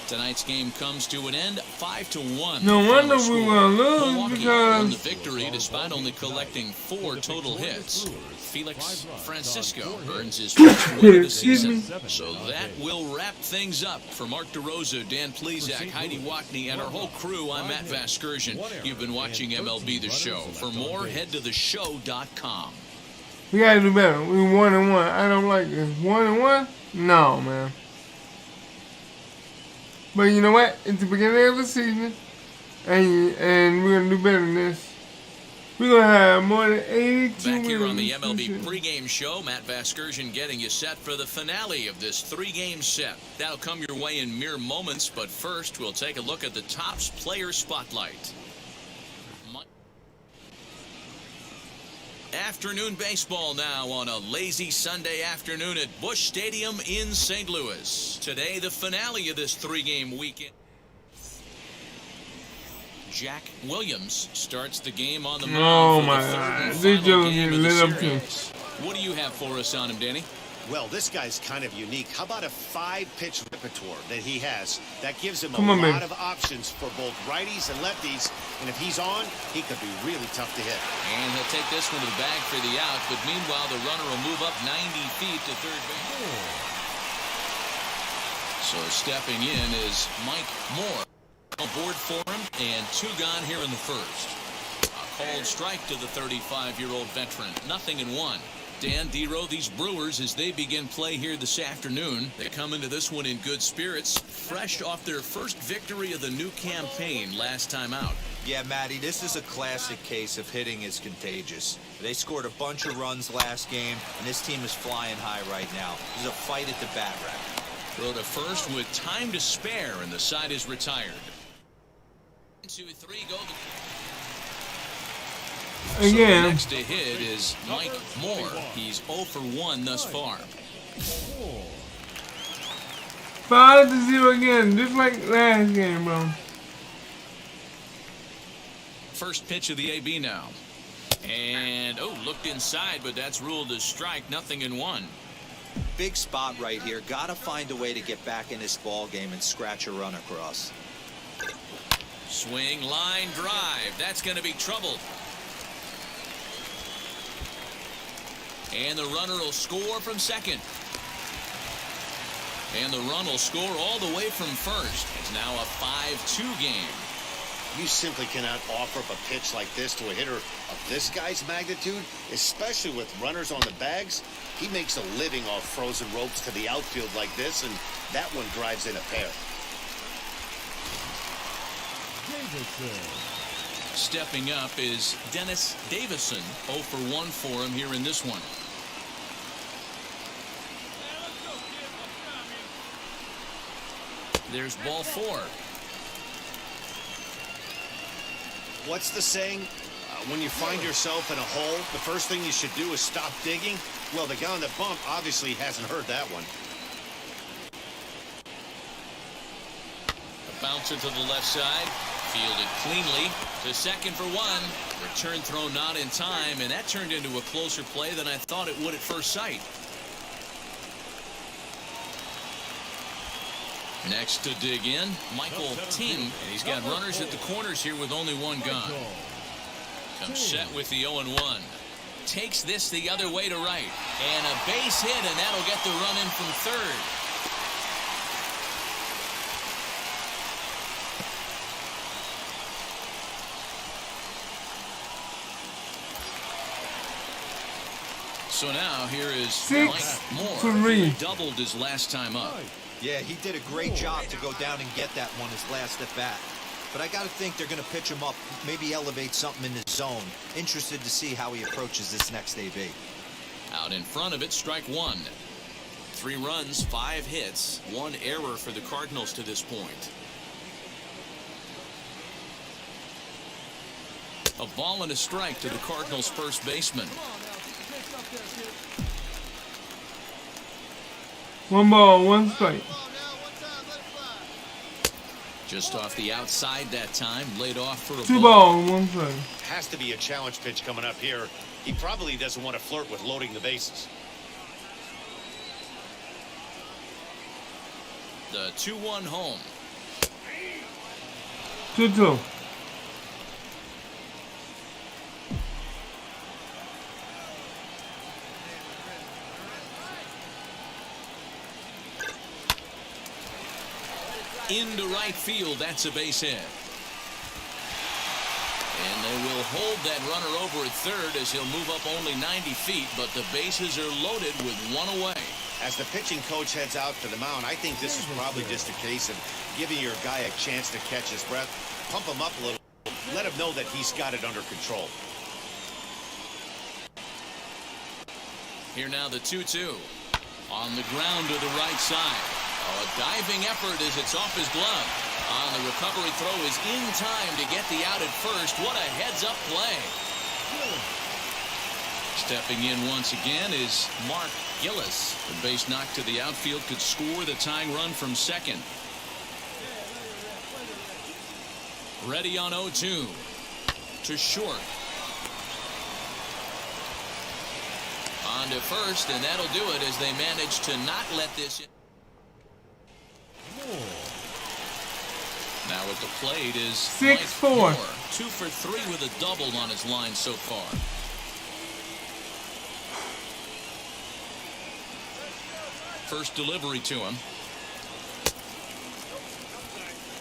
[SPEAKER 2] Tonight's game comes to an end, 5-1.
[SPEAKER 1] No wonder we were lose
[SPEAKER 2] Milwaukee
[SPEAKER 1] because
[SPEAKER 2] won the victory despite only collecting 4 total hits. Felix Francisco earns his first win of the season. So that will wrap things up. For Mark DeRosa, Dan Plesac, Heidi Watney, and our whole crew, I'm Matt Vasgersian. You've been watching MLB The Show. For more, head to theshow.com.
[SPEAKER 1] we gotta do better. We 1-1. I don't like this. 1-1? No, man. But you know what? It's the beginning of the season, and we're gonna do better than this. We're gonna have more than 82
[SPEAKER 2] Back here on the
[SPEAKER 1] wins.
[SPEAKER 2] MLB pregame show, Matt Vasgersian getting you set for the finale of this 3-game set. That'll come your way in mere moments, but first we'll take a look at the Topps Player Spotlight. Afternoon baseball now on a lazy Sunday afternoon at Busch Stadium in St. Louis. Today, the finale of this 3-game weekend. Jack Williams starts the game on the mound for the third and final game of the series. What do you have for us on him, Danny?
[SPEAKER 3] Well, this guy's kind of unique. How about a 5-pitch repertoire that he has? That gives him a lot of options for both righties and lefties. And if he's on, he could be really tough to hit.
[SPEAKER 2] And he'll take this one to the bag for the out. But meanwhile, the runner will move up 90 feet to third base. So stepping in is Mike Moore. Aboard for him, and 2 gone here in the first. A cold strike to the 35-year-old veteran. 0-1. Dan Dero, these Brewers, as they begin play here this afternoon, they come into this one in good spirits, fresh off their first victory of the new campaign last time out.
[SPEAKER 4] Yeah, Matty, this is a classic case of hitting is contagious. They scored a bunch of runs last game, and this team is flying high right now. There's a fight at the bat rack.
[SPEAKER 2] Throw to first with time to spare, and the side is retired. 1, 2, 3, go.
[SPEAKER 1] Again.
[SPEAKER 2] So next to hit is Mike Moore. He's 0 for 1 thus far.
[SPEAKER 1] 5-0 again, just like last game, bro.
[SPEAKER 2] First pitch of the AB now. And, looked inside, but that's ruled as strike. Nothing in 1.
[SPEAKER 4] Big spot right here. Got to find a way to get back in this ball game and scratch a run across.
[SPEAKER 2] Swing, line, drive. That's going to be trouble. And the runner will score from second. And the run will score all the way from first. It's now a 5-2 game.
[SPEAKER 3] You simply cannot offer up a pitch like this to a hitter of this guy's magnitude, especially with runners on the bags. He makes a living off frozen ropes to the outfield like this, and that one drives in a pair.
[SPEAKER 2] Stepping up is Dennis Davison. 0 for 1 for him here in this one. There's ball 4.
[SPEAKER 3] What's the saying? When you find yourself in a hole, the first thing you should do is stop digging. Well, the guy on the bump obviously hasn't heard that one.
[SPEAKER 2] A bouncer to the left side. Fielded cleanly to second for 1. Return throw not in time, and that turned into a closer play than I thought it would at first sight. Next to dig in, Michael Ting, and he's got runners at the corners here with only 1 gone. Comes set with the 0-1. Takes this the other way to right. And a base hit, and that'll get the run in from third. So now here is Mike Moore, who doubled his last time up.
[SPEAKER 4] Yeah, he did a great job to go down and get that one his last at bat. But I got to think they're going to pitch him up, maybe elevate something in his zone. Interested to see how he approaches this next AB.
[SPEAKER 2] Out in front of it, strike 1. 3 runs, 5 hits, 1 error for the Cardinals to this point. A ball and a strike to the Cardinals' first baseman.
[SPEAKER 1] 1 ball, 1 strike.
[SPEAKER 2] Just off the outside that time, laid off for a
[SPEAKER 1] 2
[SPEAKER 2] ball.
[SPEAKER 1] balls, 1 strike.
[SPEAKER 3] Has to be a challenge pitch coming up here. He probably doesn't want to flirt with loading the bases.
[SPEAKER 2] The 2-1 home.
[SPEAKER 1] 2-2.
[SPEAKER 2] Into right field, that's a base hit. And they will hold that runner over at third as he'll move up only 90 feet, but the bases are loaded with 1 away.
[SPEAKER 3] As the pitching coach heads out to the mound, I think this is probably just a case of giving your guy a chance to catch his breath, pump him up a little, let him know that he's got it under control.
[SPEAKER 2] Here now the 2-2. On the ground to the right side. A diving effort as it's off his glove. On the recovery throw is in time to get the out at first. What a heads-up play. Stepping in once again is Mark Gillis. The base knock to the outfield could score the tying run from second. Ready on 0-2. To short. On to first, and that'll do it as they manage to not let this in. Now at the plate is
[SPEAKER 1] 6-4.
[SPEAKER 2] 2 for 3 with a double on his line so far. First delivery to him.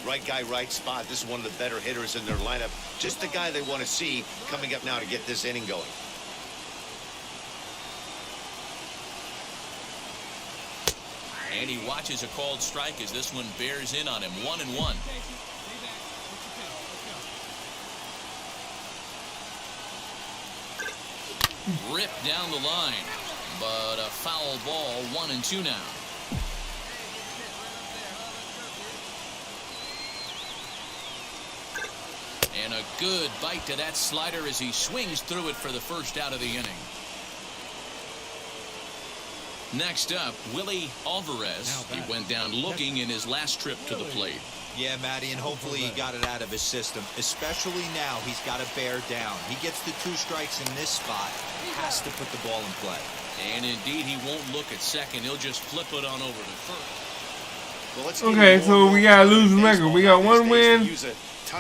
[SPEAKER 3] Right guy, right spot. This is one of the better hitters in their lineup. Just the guy they want to see coming up now to get this inning going.
[SPEAKER 2] And he watches a called strike as this one bears in on him. 1-1. ripped down the line. But a foul ball, 1-2 now. And a good bite to that slider as he swings through it for the first out of the inning. Next up, Willie Alvarez. He went down looking in his last trip to the plate.
[SPEAKER 4] Yeah, Matty, and hopefully he got it out of his system. Especially now, he's got to bear down. He gets the 2 strikes in this spot. He has to put the ball in play.
[SPEAKER 2] And indeed, he won't look at second. He'll just flip it on over to first.
[SPEAKER 3] Well,
[SPEAKER 1] okay, so we got a losing record. We got 1 win,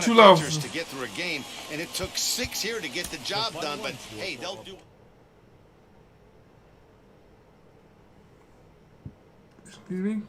[SPEAKER 1] 2 losses
[SPEAKER 3] to get through a game, and it took 6 here to get the job done. But hey, they'll do.
[SPEAKER 1] Excuse me.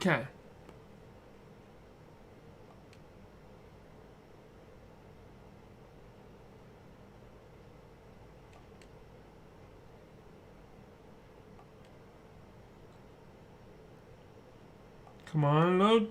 [SPEAKER 1] Okay. Come on, load.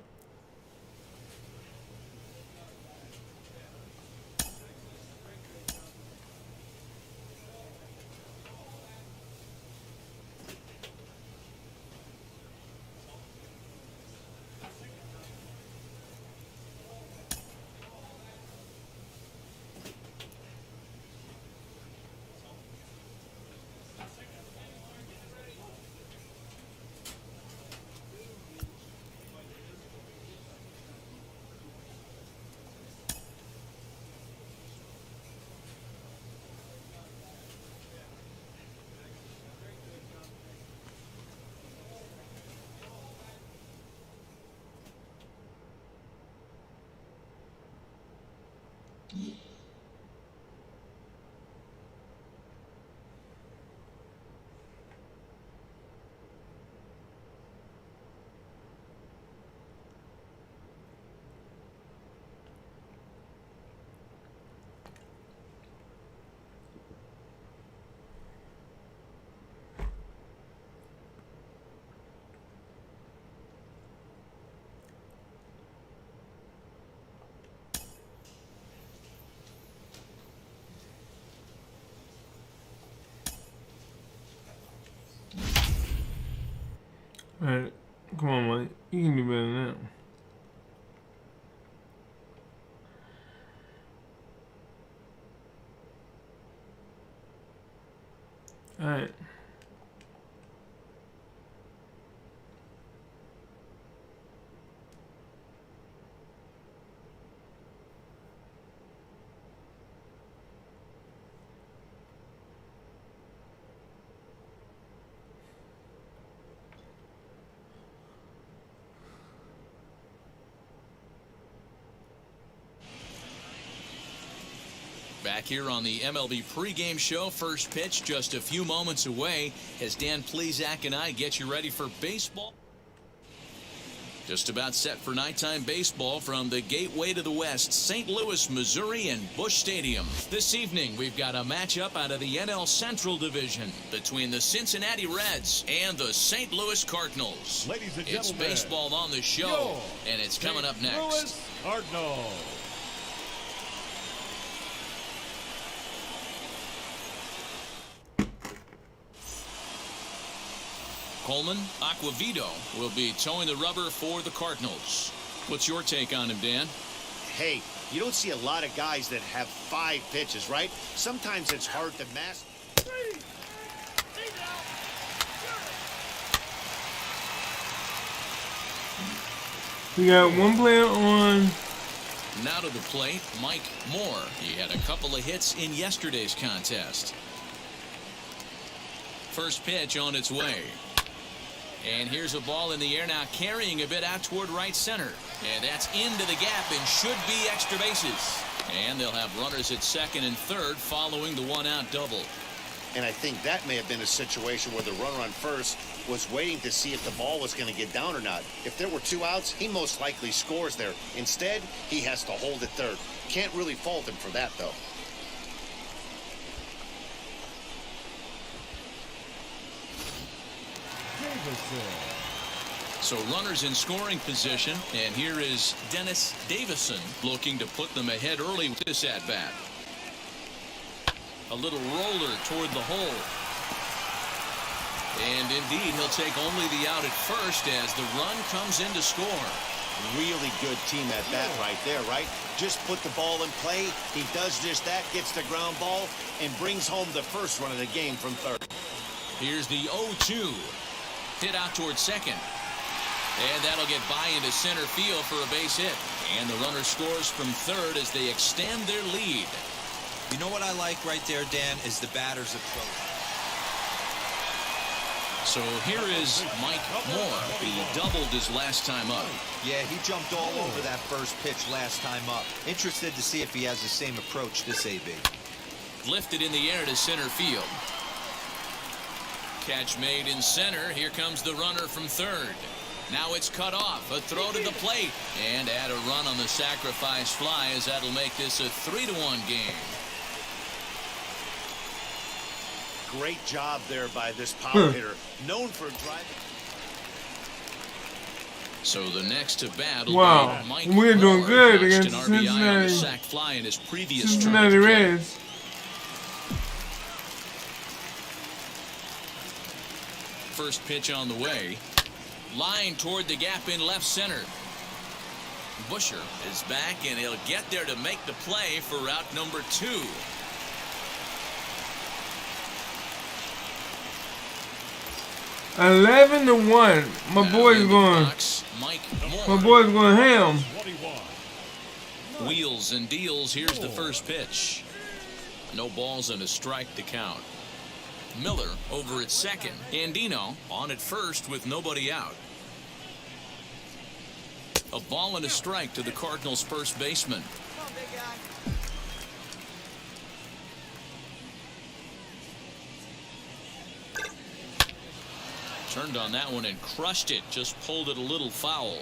[SPEAKER 1] Alright, come on, Mike. You can do better than that. Alright.
[SPEAKER 2] Back here on the MLB pregame show, first pitch just a few moments away as Dan Plesac and I get you ready for baseball. Just about set for nighttime baseball from the gateway to the west, St. Louis, Missouri, and Busch Stadium. This evening, we've got a matchup out of the NL Central Division between the Cincinnati Reds and the St. Louis Cardinals.
[SPEAKER 6] Ladies and
[SPEAKER 2] it's
[SPEAKER 6] gentlemen,
[SPEAKER 2] baseball on the show, and it's coming up next.
[SPEAKER 6] Louis Cardinals.
[SPEAKER 2] Coleman Aquavito will be towing the rubber for the Cardinals. What's your take on him, Dan?
[SPEAKER 3] Hey, you don't see a lot of guys that have 5 pitches, right? Sometimes it's hard to master.
[SPEAKER 1] We got 1 player on.
[SPEAKER 2] Now to the plate, Mike Moore. He had a couple of hits in yesterday's contest. First pitch on its way. And here's a ball in the air now, carrying a bit out toward right center. And that's into the gap and should be extra bases. And they'll have runners at second and third following the 1-out double.
[SPEAKER 3] And I think that may have been a situation where the runner on first was waiting to see if the ball was going to get down or not. If there were 2 outs, he most likely scores there. Instead, he has to hold at third. Can't really fault him for that, though.
[SPEAKER 2] So runners in scoring position, and here is Dennis Davison looking to put them ahead early with this at-bat. A little roller toward the hole. And indeed, he'll take only the out at first as the run comes in to score.
[SPEAKER 3] Really good team at bat right there, right? Just put the ball in play. He does just that, gets the ground ball, and brings home the first run of the game from third.
[SPEAKER 2] Here's the 0-2. Hit out towards second. And that'll get by into center field for a base hit. And the runner scores from third as they extend their lead.
[SPEAKER 4] You know what I like right there, Dan, is the batter's approach.
[SPEAKER 2] So here is Mike Moore. He doubled his last time up.
[SPEAKER 4] Yeah, he jumped all over that first pitch last time up. Interested to see if he has the same approach this AB.
[SPEAKER 2] Lifted in the air to center field. Catch made in center. Here comes the runner from third. Now it's cut off. A throw to the plate. And add a run on the sacrifice fly as that'll make this a 3-1 game.
[SPEAKER 3] Great job there by this power hitter. Known for driving.
[SPEAKER 2] So the next to bat will be Mike
[SPEAKER 1] We're doing
[SPEAKER 2] Moore,
[SPEAKER 1] good
[SPEAKER 2] notched
[SPEAKER 1] against
[SPEAKER 2] an RBI
[SPEAKER 1] Cincinnati.
[SPEAKER 2] on the sac fly in his previous
[SPEAKER 1] Cincinnati
[SPEAKER 2] turn to play.
[SPEAKER 1] Reds.
[SPEAKER 2] First pitch on the way. Line toward the gap in left center. Busher is back, and he'll get there to make the play for route number 2.
[SPEAKER 1] $11 to 1. My boy's going. My boy's going ham.
[SPEAKER 2] Wheels and deals. Here's the first pitch. No balls and a strike to count. Miller over at second. Andino on at first with nobody out. A ball and a strike to the Cardinals' first baseman. Turned on that one and crushed it. Just pulled it a little foul.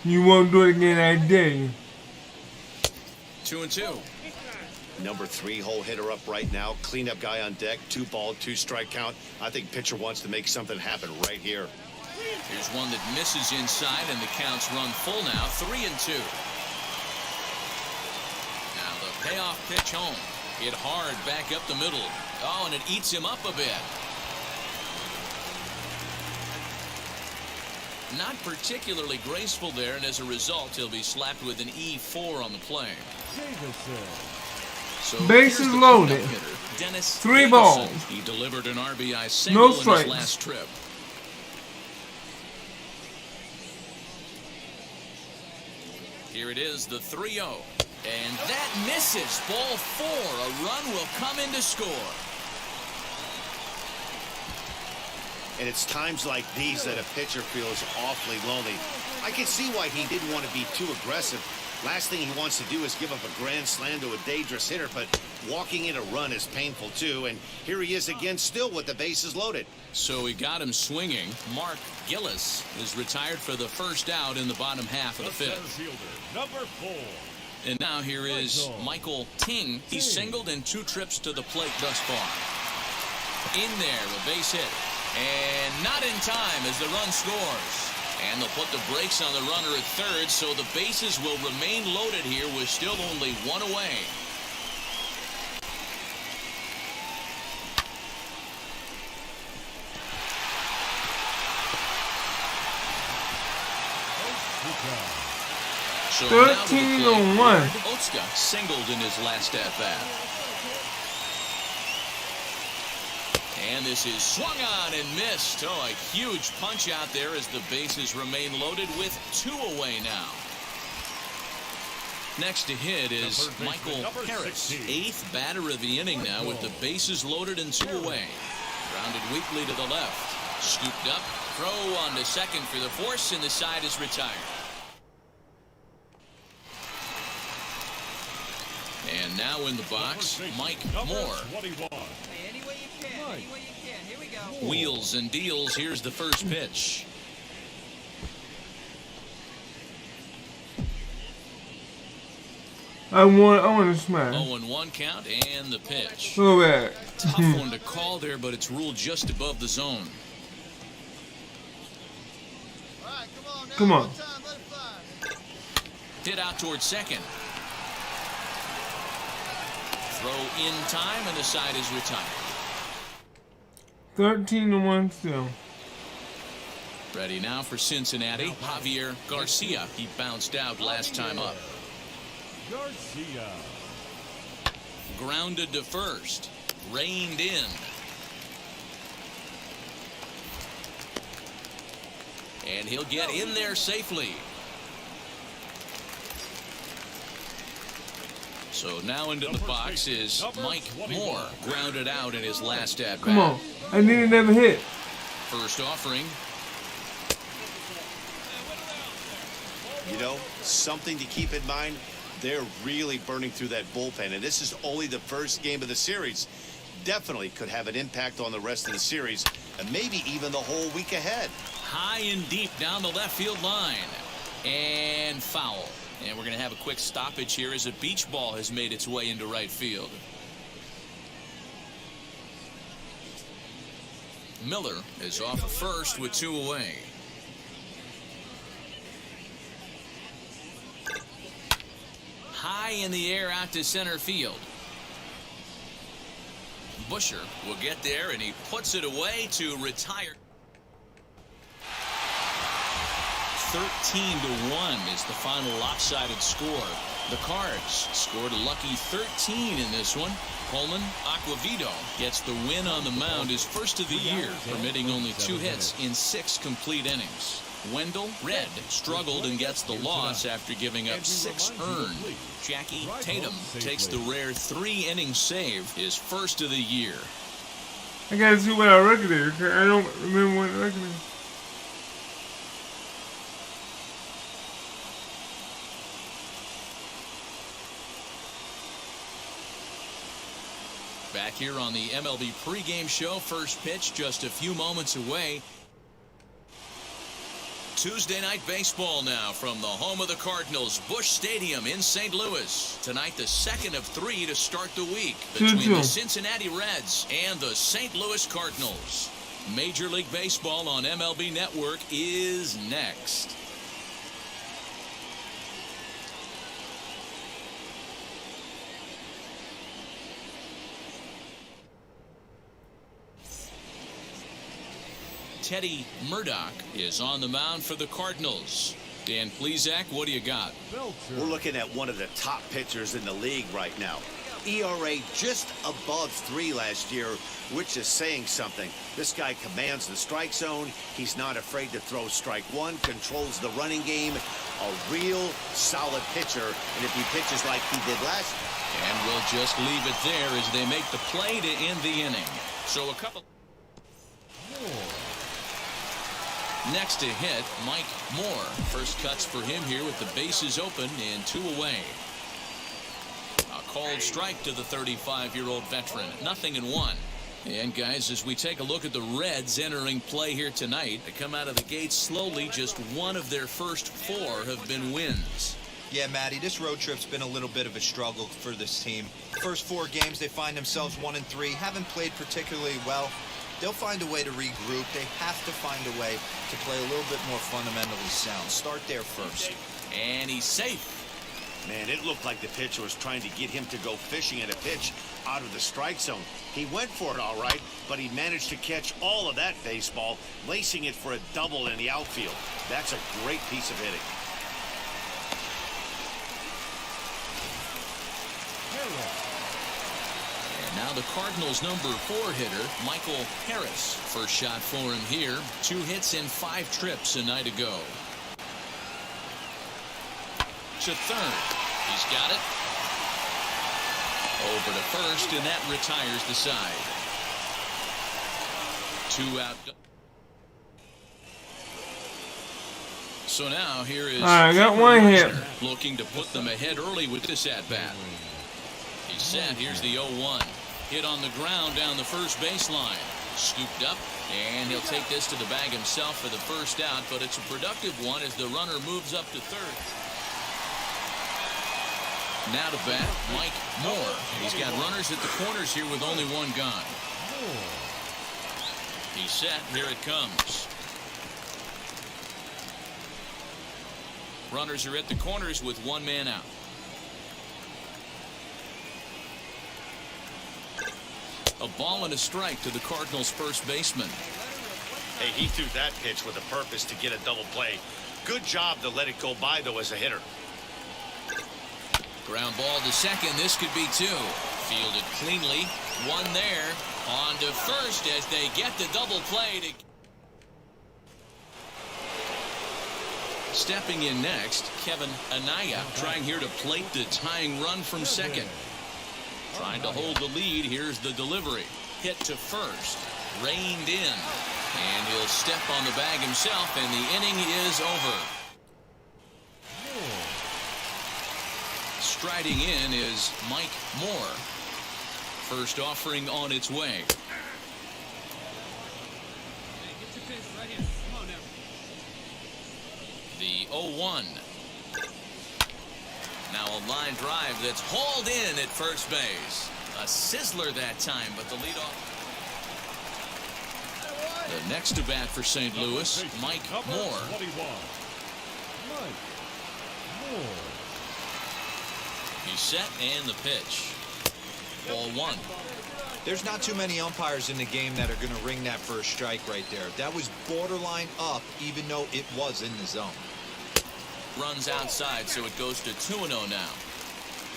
[SPEAKER 1] You won't do it again, I dare you.
[SPEAKER 2] 2-2.
[SPEAKER 3] Number 3 hole hitter up right now. Cleanup guy on deck. 2 ball, 2 strike count. I think pitcher wants to make something happen right here.
[SPEAKER 2] Here's one that misses inside, and the counts run full now. 3-2. Now the payoff pitch home. Hit hard back up the middle. Oh, and it eats him up a bit. Not particularly graceful there, and as a result, he'll be slapped with an E4 on the play. So
[SPEAKER 1] bases loaded.
[SPEAKER 2] Dennis
[SPEAKER 1] 3 balls.
[SPEAKER 2] He delivered an RBI single in his last trip. Here it is, the 3-0. And that misses. Ball 4. A run will come in to score.
[SPEAKER 3] And it's times like these that a pitcher feels awfully lonely. I can see why he didn't want to be too aggressive. Last thing he wants to do is give up a grand slam to a dangerous hitter, but walking in a run is painful too. And here he is again, still with the bases loaded.
[SPEAKER 2] So he got him swinging. Mark Gillis is retired for the first out in the bottom half of the 5th.
[SPEAKER 5] Number 4.
[SPEAKER 2] And now here is Michael Ting. He singled in 2 trips to the plate thus far. In there, a base hit. And not in time as the run scores. And they'll put the brakes on the runner at third, so the bases will remain loaded here with still only 1 away. So
[SPEAKER 1] 13-1.
[SPEAKER 2] Otska singled in his last at-bat. And this is swung on and missed. Oh, a huge punch out there as the bases remain loaded with 2 away now. Next to hit is Michael Harris, 8th batter of the inning now with the bases loaded and 2 away. Grounded weakly to the left. Scooped up, throw on to second for the force, and the side is retired. And now in the box, Mike Moore.
[SPEAKER 6] Any way you can, any way you can. Here we go.
[SPEAKER 2] Wheels and deals. Here's the first pitch.
[SPEAKER 1] I want to smash.
[SPEAKER 2] 0-1 count and the pitch.
[SPEAKER 1] Go back.
[SPEAKER 2] Tough one to call there, but it's ruled just above the zone.
[SPEAKER 5] All right, come on now.
[SPEAKER 1] Come on.
[SPEAKER 5] One time, let it fly.
[SPEAKER 2] Hit out towards second. Throw in time, and the side is retired.
[SPEAKER 1] 13-1 still.
[SPEAKER 2] Ready now for Cincinnati, Javier Garcia. He bounced out last time up.
[SPEAKER 7] Garcia.
[SPEAKER 2] Grounded to first. Reined in. And he'll get in there safely. So now into the box is Mike Moore. Grounded out in his last at bat.
[SPEAKER 1] Come on. I need another hit.
[SPEAKER 2] First offering.
[SPEAKER 3] You know, something to keep in mind, they're really burning through that bullpen, and this is only the first game of the series. Definitely could have an impact on the rest of the series, and maybe even the whole week ahead.
[SPEAKER 2] High and deep down the left field line. And foul. And we're going to have a quick stoppage here as a beach ball has made its way into right field. Miller is off at first with 2 away. High in the air out to center field. Busher will get there, and he puts it away to retire. 13-1 is the final lopsided score. The Cards scored a lucky 13 in this one. Coleman Aquavito gets the win on the mound, his first of the year, permitting only 2 hits in 6 complete innings. Wendell Red struggled and gets the loss after giving up 6 earned. Jackie Tatum takes the rare 3-inning save, his first of the year.
[SPEAKER 1] I gotta see what our record is. I don't remember what the record is.
[SPEAKER 2] Back here on the MLB pregame show, first pitch just a few moments away. Tuesday night baseball now from the home of the Cardinals, Busch Stadium in St. Louis. Tonight, the second of 3 to start the week between the Cincinnati Reds and the St. Louis Cardinals. Major League Baseball on MLB Network is next. Teddy Murdoch is on the mound for the Cardinals. Dan Plesac, what do you got?
[SPEAKER 3] We're looking at one of the top pitchers in the league right now. ERA just above 3 last year, which is saying something. This guy commands the strike zone. He's not afraid to throw strike 1, controls the running game. A real solid pitcher. And if he pitches like he did last year.
[SPEAKER 2] And we'll just leave it there as they make the play to end the inning. So a couple. Next to hit, Mike Moore. First cuts for him here with the bases open and 2 away. A called strike to the 35-year-old veteran. 0-1. And guys, as we take a look at the Reds entering play here tonight, they come out of the gate slowly. Just 1 of their first 4 have been wins.
[SPEAKER 4] Yeah, Matty, this road trip's been a little bit of a struggle for this team. First 4 games, they find themselves 1-3. Haven't played particularly well. They'll find a way to regroup. They have to find a way to play a little bit more fundamentally sound. Start there first.
[SPEAKER 2] And he's safe.
[SPEAKER 3] Man, it looked like the pitcher was trying to get him to go fishing at a pitch out of the strike zone. He went for it all right, but he managed to catch all of that baseball, lacing it for a double in the outfield. That's a great piece of hitting.
[SPEAKER 2] Now the Cardinals' number 4 hitter, Michael Harris. First shot for him here. 2 hits in 5 trips a night ago. To third. He's got it. Over to first, and that retires the side. 2 out. So now here is
[SPEAKER 1] I got 1 hit.
[SPEAKER 2] looking to put them ahead early with this at-bat. He's set. Here's the 0-1. Hit on the ground down the first baseline. Scooped up, and he'll take this to the bag himself for the first out, but it's a productive one as the runner moves up to third. Now to bat, Mike Moore. He's got runners at the corners here with only one gone. He's set. Here it comes. Runners are at the corners with one man out. A ball and a strike to the Cardinals' first baseman.
[SPEAKER 3] Hey, he threw that pitch with a purpose to get a double play. Good job to let it go by, though, as a hitter.
[SPEAKER 2] Ground ball to second. This could be two. Fielded cleanly. One there. On to first as they get the double play. Stepping in next, Kevin Anaya trying here to plate the tying run from second. Trying to hold the lead. Here's the delivery. Hit to first. Reined in. And he'll step on the bag himself, and the inning is over. Striding in is Mike Moore. First offering on its way. The 0-1. Now a line drive that's hauled in at first base. A sizzler that time, but the leadoff. The next to bat for St. Louis, Mike Moore. He's set and the pitch. Ball one.
[SPEAKER 4] There's not too many umpires in the game that are going to ring that first strike right there. That was borderline up, even though it was in the zone.
[SPEAKER 2] Runs outside, so it goes to 2-0 now.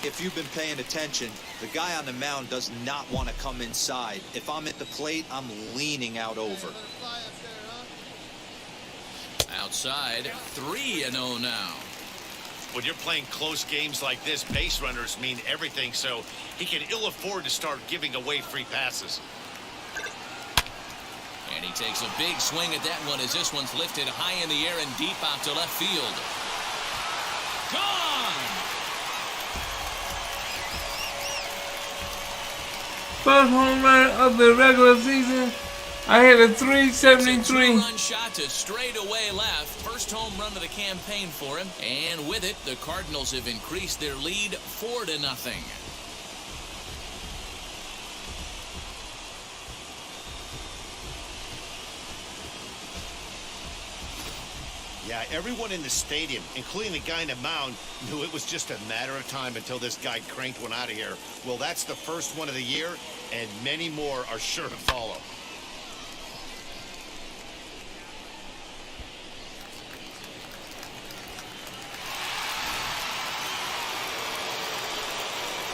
[SPEAKER 4] If you've been paying attention, the guy on the mound does not want to come inside. If I'm at the plate, I'm leaning out over.
[SPEAKER 2] Outside, 3-0 now.
[SPEAKER 3] When you're playing close games like this, base runners mean everything, so he can ill afford to start giving away free passes.
[SPEAKER 2] And he takes a big swing at that one as this one's lifted high in the air and deep out to left field. Gone!
[SPEAKER 1] First home run of the regular season. I hit a 373.
[SPEAKER 2] It's a two-run shot to straightaway left. First home run of the campaign for him. And with it, the Cardinals have increased their lead 4-0.
[SPEAKER 3] Yeah, everyone in the stadium, including the guy in the mound, knew it was just a matter of time until this guy cranked one out of here. Well, that's the first one of the year, and many more are sure to follow.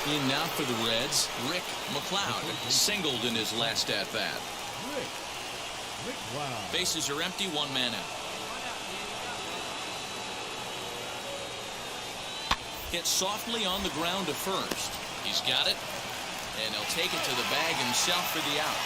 [SPEAKER 2] In now for the Reds, Rick McLeod singled in his last at-bat. Bases are empty, one man out. Hit softly on the ground to first. He's got it, and he'll take it to the bag himself for the out.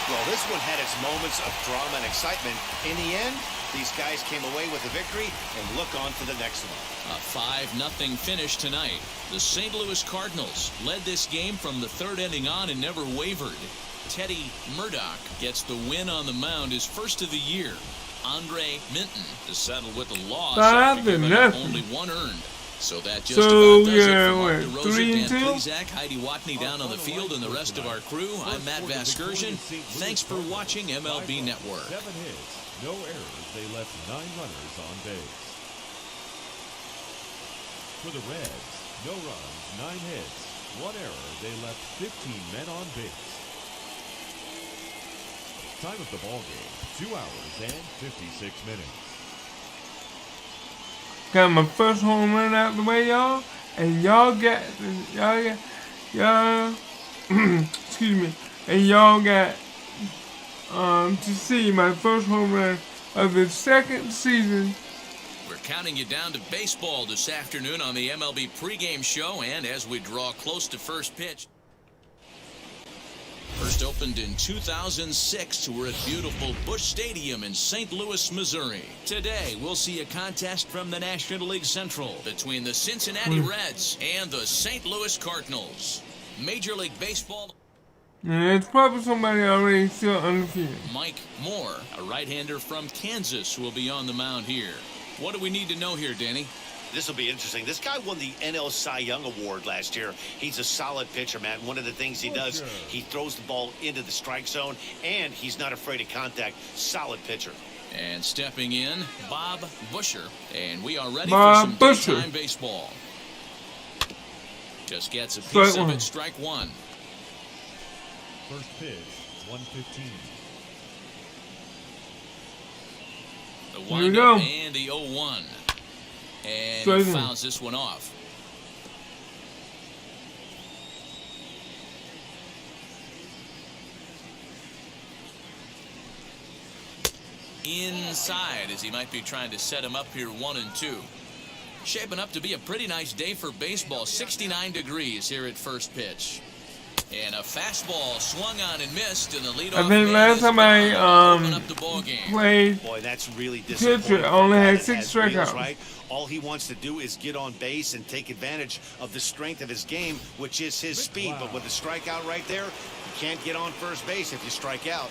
[SPEAKER 3] Well, this one had its moments of drama and excitement. In the end, these guys came away with a victory and look on to the next one.
[SPEAKER 2] A 5-0 finish tonight. The St. Louis Cardinals led this game from the third inning on and never wavered. Teddy Murdoch gets the win on the mound, his first of the year. Andre Minton to settle with a loss after giving up only one earned. So that just about does it for Mark DeRosa, Dan Plezak, Heidi Watney down on the field, and the rest of our crew. I'm Matt Vasgersian. Thanks for watching MLB Network.
[SPEAKER 7] 7 hits, no errors. They left 9 runners on base. For the Reds, no runs, 9 hits, 1 error. They left 15 men on base. Time of the ball game, 2 hours and 56 minutes.
[SPEAKER 1] Got my first home run out the way, y'all, and y'all excuse me, and y'all got to see my first home run of the second season.
[SPEAKER 2] We're counting you down to baseball this afternoon on the MLB pregame show, and as we draw close to first pitch. First First opened in 2006. We're at beautiful Busch Stadium in St. Louis, Missouri. Today, we'll see a contest from the National League Central between the Cincinnati Reds and the St. Louis Cardinals. Major League Baseball.
[SPEAKER 1] Yeah, it's probably somebody already still undefeated.
[SPEAKER 2] Mike Moore, a right-hander from Kansas, will be on the mound here. What do we need to know here, Danny?
[SPEAKER 3] This will be interesting. This guy won the NL Cy Young Award last year. He's a solid pitcher, man. One of the things he does, he throws the ball into the strike zone, and he's not afraid of contact. Solid pitcher.
[SPEAKER 2] And stepping in, Bob Busher. And we are ready for some daytime baseball. Just gets a piece of it. Strike one.
[SPEAKER 7] First pitch, 115.
[SPEAKER 2] The windup and the 0-1. And he fouls this one off. Inside, as he might be trying to set him up here 1-2. Shaping up to be a pretty nice day for baseball. 69 degrees here at first pitch. And a fastball swung on and missed, and the leadoff.
[SPEAKER 1] I think last time I played,
[SPEAKER 3] boy, that's really disappointing.
[SPEAKER 1] Pitcher only had 6 strikeouts.
[SPEAKER 3] Right? All he wants to do is get on base and take advantage of the strength of his game, which is his speed. But with the strikeout right there, you can't get on first base if you strike out.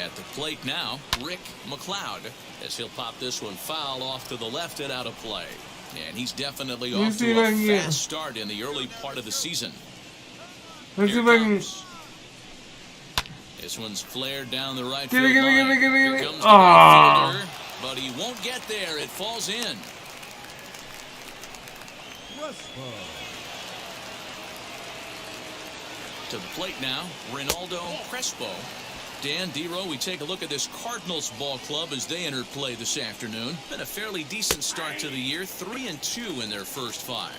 [SPEAKER 2] At the plate now, Rick McLeod, as he'll pop this one foul off to the left and out of play. And he's definitely off to a fast start in the early part of the season.
[SPEAKER 1] Let's see if I can.
[SPEAKER 2] This one's flared down the right field line.
[SPEAKER 1] Here
[SPEAKER 2] comes the right fielder, but he won't get there. It falls in. To the plate now, Ronaldo Crespo. Dan Dero, we take a look at this Cardinals ball club as they enter play this afternoon. Been a fairly decent start to the year, 3-2 in their first 5.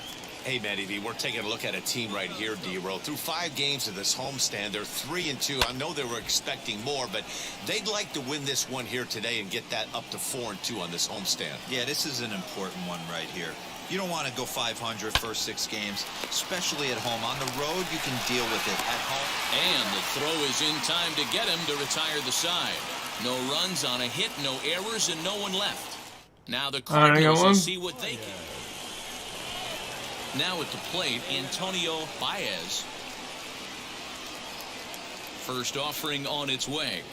[SPEAKER 3] Hey, Matty V, we're taking a look at a team right here, Dero. Through 5 games of this homestand, they're 3-2. I know they were expecting more, but they'd like to win this one here today and get that up to 4-2 on this homestand.
[SPEAKER 4] Yeah, this is an important one right here. You don't want to go 500 first 6 games, especially at home. On the road, you can deal with it. At home.
[SPEAKER 2] And the throw is in time to get him to retire the side. No runs on a hit, no errors, and no one left. Now the Cardinals will see what they can. Now at the plate, Antonio Baez. First offering on its way.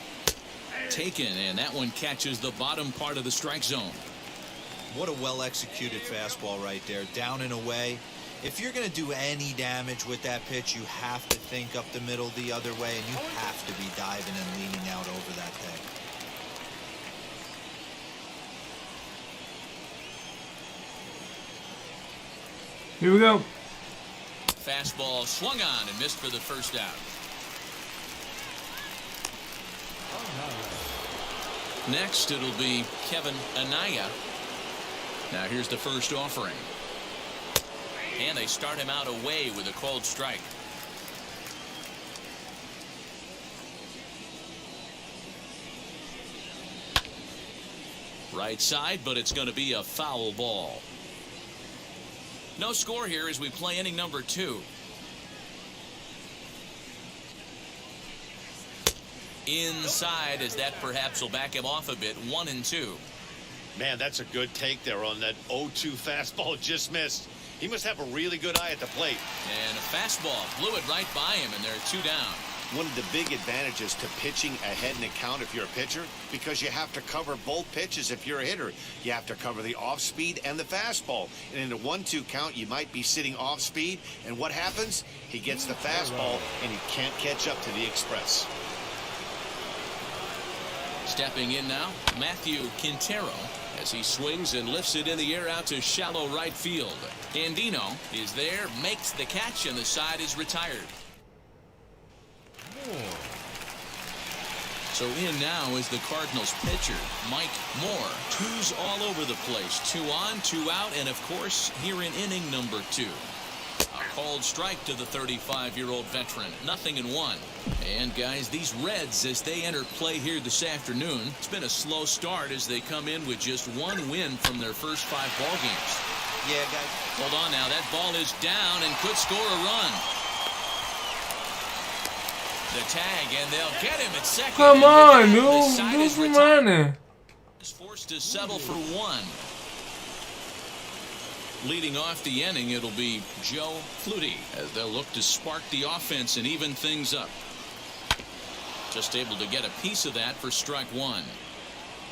[SPEAKER 2] Taken, and that one catches the bottom part of the strike zone.
[SPEAKER 4] What a well-executed fastball right there, down and away. If you're going to do any damage with that pitch, you have to think up the middle the other way, and you have to be diving and leaning out over that thing.
[SPEAKER 1] Here we go.
[SPEAKER 2] Fastball swung on and missed for the first out. Next, it'll be Kevin Anaya. Now here's the first offering. And they start him out away with a called strike. Right side, but it's going to be a foul ball. No score here as we play inning number 2. Inside, as that perhaps will back him off a bit. 1-2.
[SPEAKER 3] Man, that's a good take there on that 0-2 fastball just missed. He must have a really good eye at the plate.
[SPEAKER 2] And a fastball blew it right by him, and they're 2 down.
[SPEAKER 3] One of the big advantages to pitching ahead in a count if you're a pitcher, because you have to cover both pitches if you're a hitter. You have to cover the off speed and the fastball. And in a 1-2 count, you might be sitting off speed. And what happens? He gets the fastball, and he can't catch up to the express.
[SPEAKER 2] Stepping in now, Matthew Quintero, as he swings and lifts it in the air out to shallow right field. Andino is there, makes the catch, and the side is retired. So in now is the Cardinals pitcher, Mike Moore. 2s all over the place. 2 on, 2 out, and of course, here in inning number 2. A called strike to the 35-year-old veteran. 0-1. And guys, these Reds, as they enter play here this afternoon, it's been a slow start as they come in with just 1 win from their first 5 ball games.
[SPEAKER 4] Yeah, guys.
[SPEAKER 2] Hold on now. That ball is down and could score a run. The tag, and they'll get him at second.
[SPEAKER 1] Come on, dude.
[SPEAKER 2] Do
[SPEAKER 1] Do some running.
[SPEAKER 2] Is forced to settle for one. Leading off the inning, it'll be Joe Flutie as they'll look to spark the offense and even things up. Just able to get a piece of that for strike one.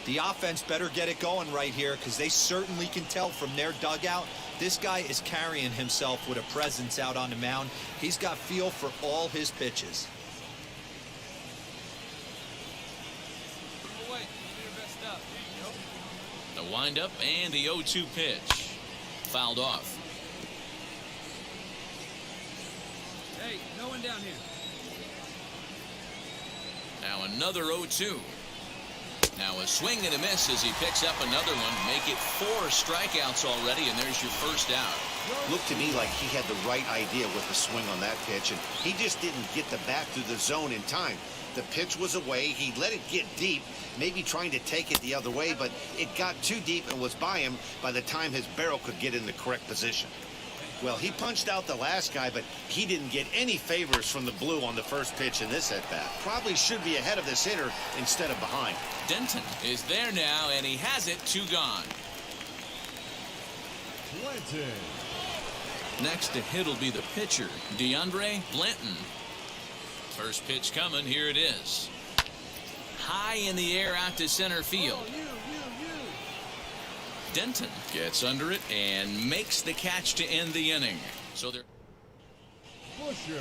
[SPEAKER 4] The offense better get it going right here because they certainly can tell from their dugout this guy is carrying himself with a presence out on the mound. He's got feel for all his pitches.
[SPEAKER 2] The windup and the 0-2 pitch. Fouled off.
[SPEAKER 6] Hey, no one down here.
[SPEAKER 2] Now another 0-2. Now a swing and a miss as he picks up another one. Make it 4 strikeouts already, and there's your first out.
[SPEAKER 3] Looked to me like he had the right idea with the swing on that pitch, and he just didn't get the bat through the zone in time. The pitch was away. He let it get deep, maybe trying to take it the other way, but it got too deep and was by him by the time his barrel could get in the correct position. Well, he punched out the last guy, but he didn't get any favors from the blue on the first pitch in this at-bat. Probably should be ahead of this hitter instead of behind.
[SPEAKER 2] Denton is there now, and he has it. 2 gone.
[SPEAKER 7] Clinton.
[SPEAKER 2] Next to hit will be the pitcher, DeAndre Blanton. First pitch coming. Here it is. High in the air out to center field. Denton gets under it and makes the catch to end the inning. So they're
[SPEAKER 7] Busher.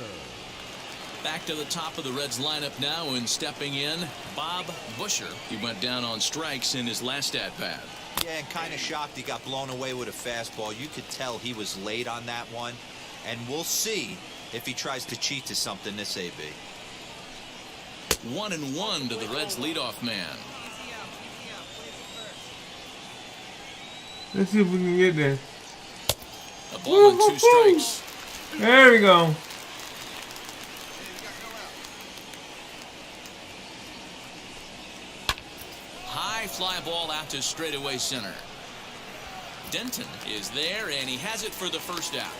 [SPEAKER 2] back to the top of the Reds lineup now, and stepping in, Bob Busher. He went down on strikes in his last at-bat.
[SPEAKER 4] Yeah, and kind of shocked he got blown away with a fastball. You could tell he was late on that one, and we'll see if he tries to cheat to something this AB.
[SPEAKER 2] 1-1 to the Reds leadoff man.
[SPEAKER 1] Let's see if we can get there.
[SPEAKER 2] A ball and 2 strikes.
[SPEAKER 1] There we go.
[SPEAKER 2] High fly ball out to straightaway center. Denton is there, and he has it for the first out.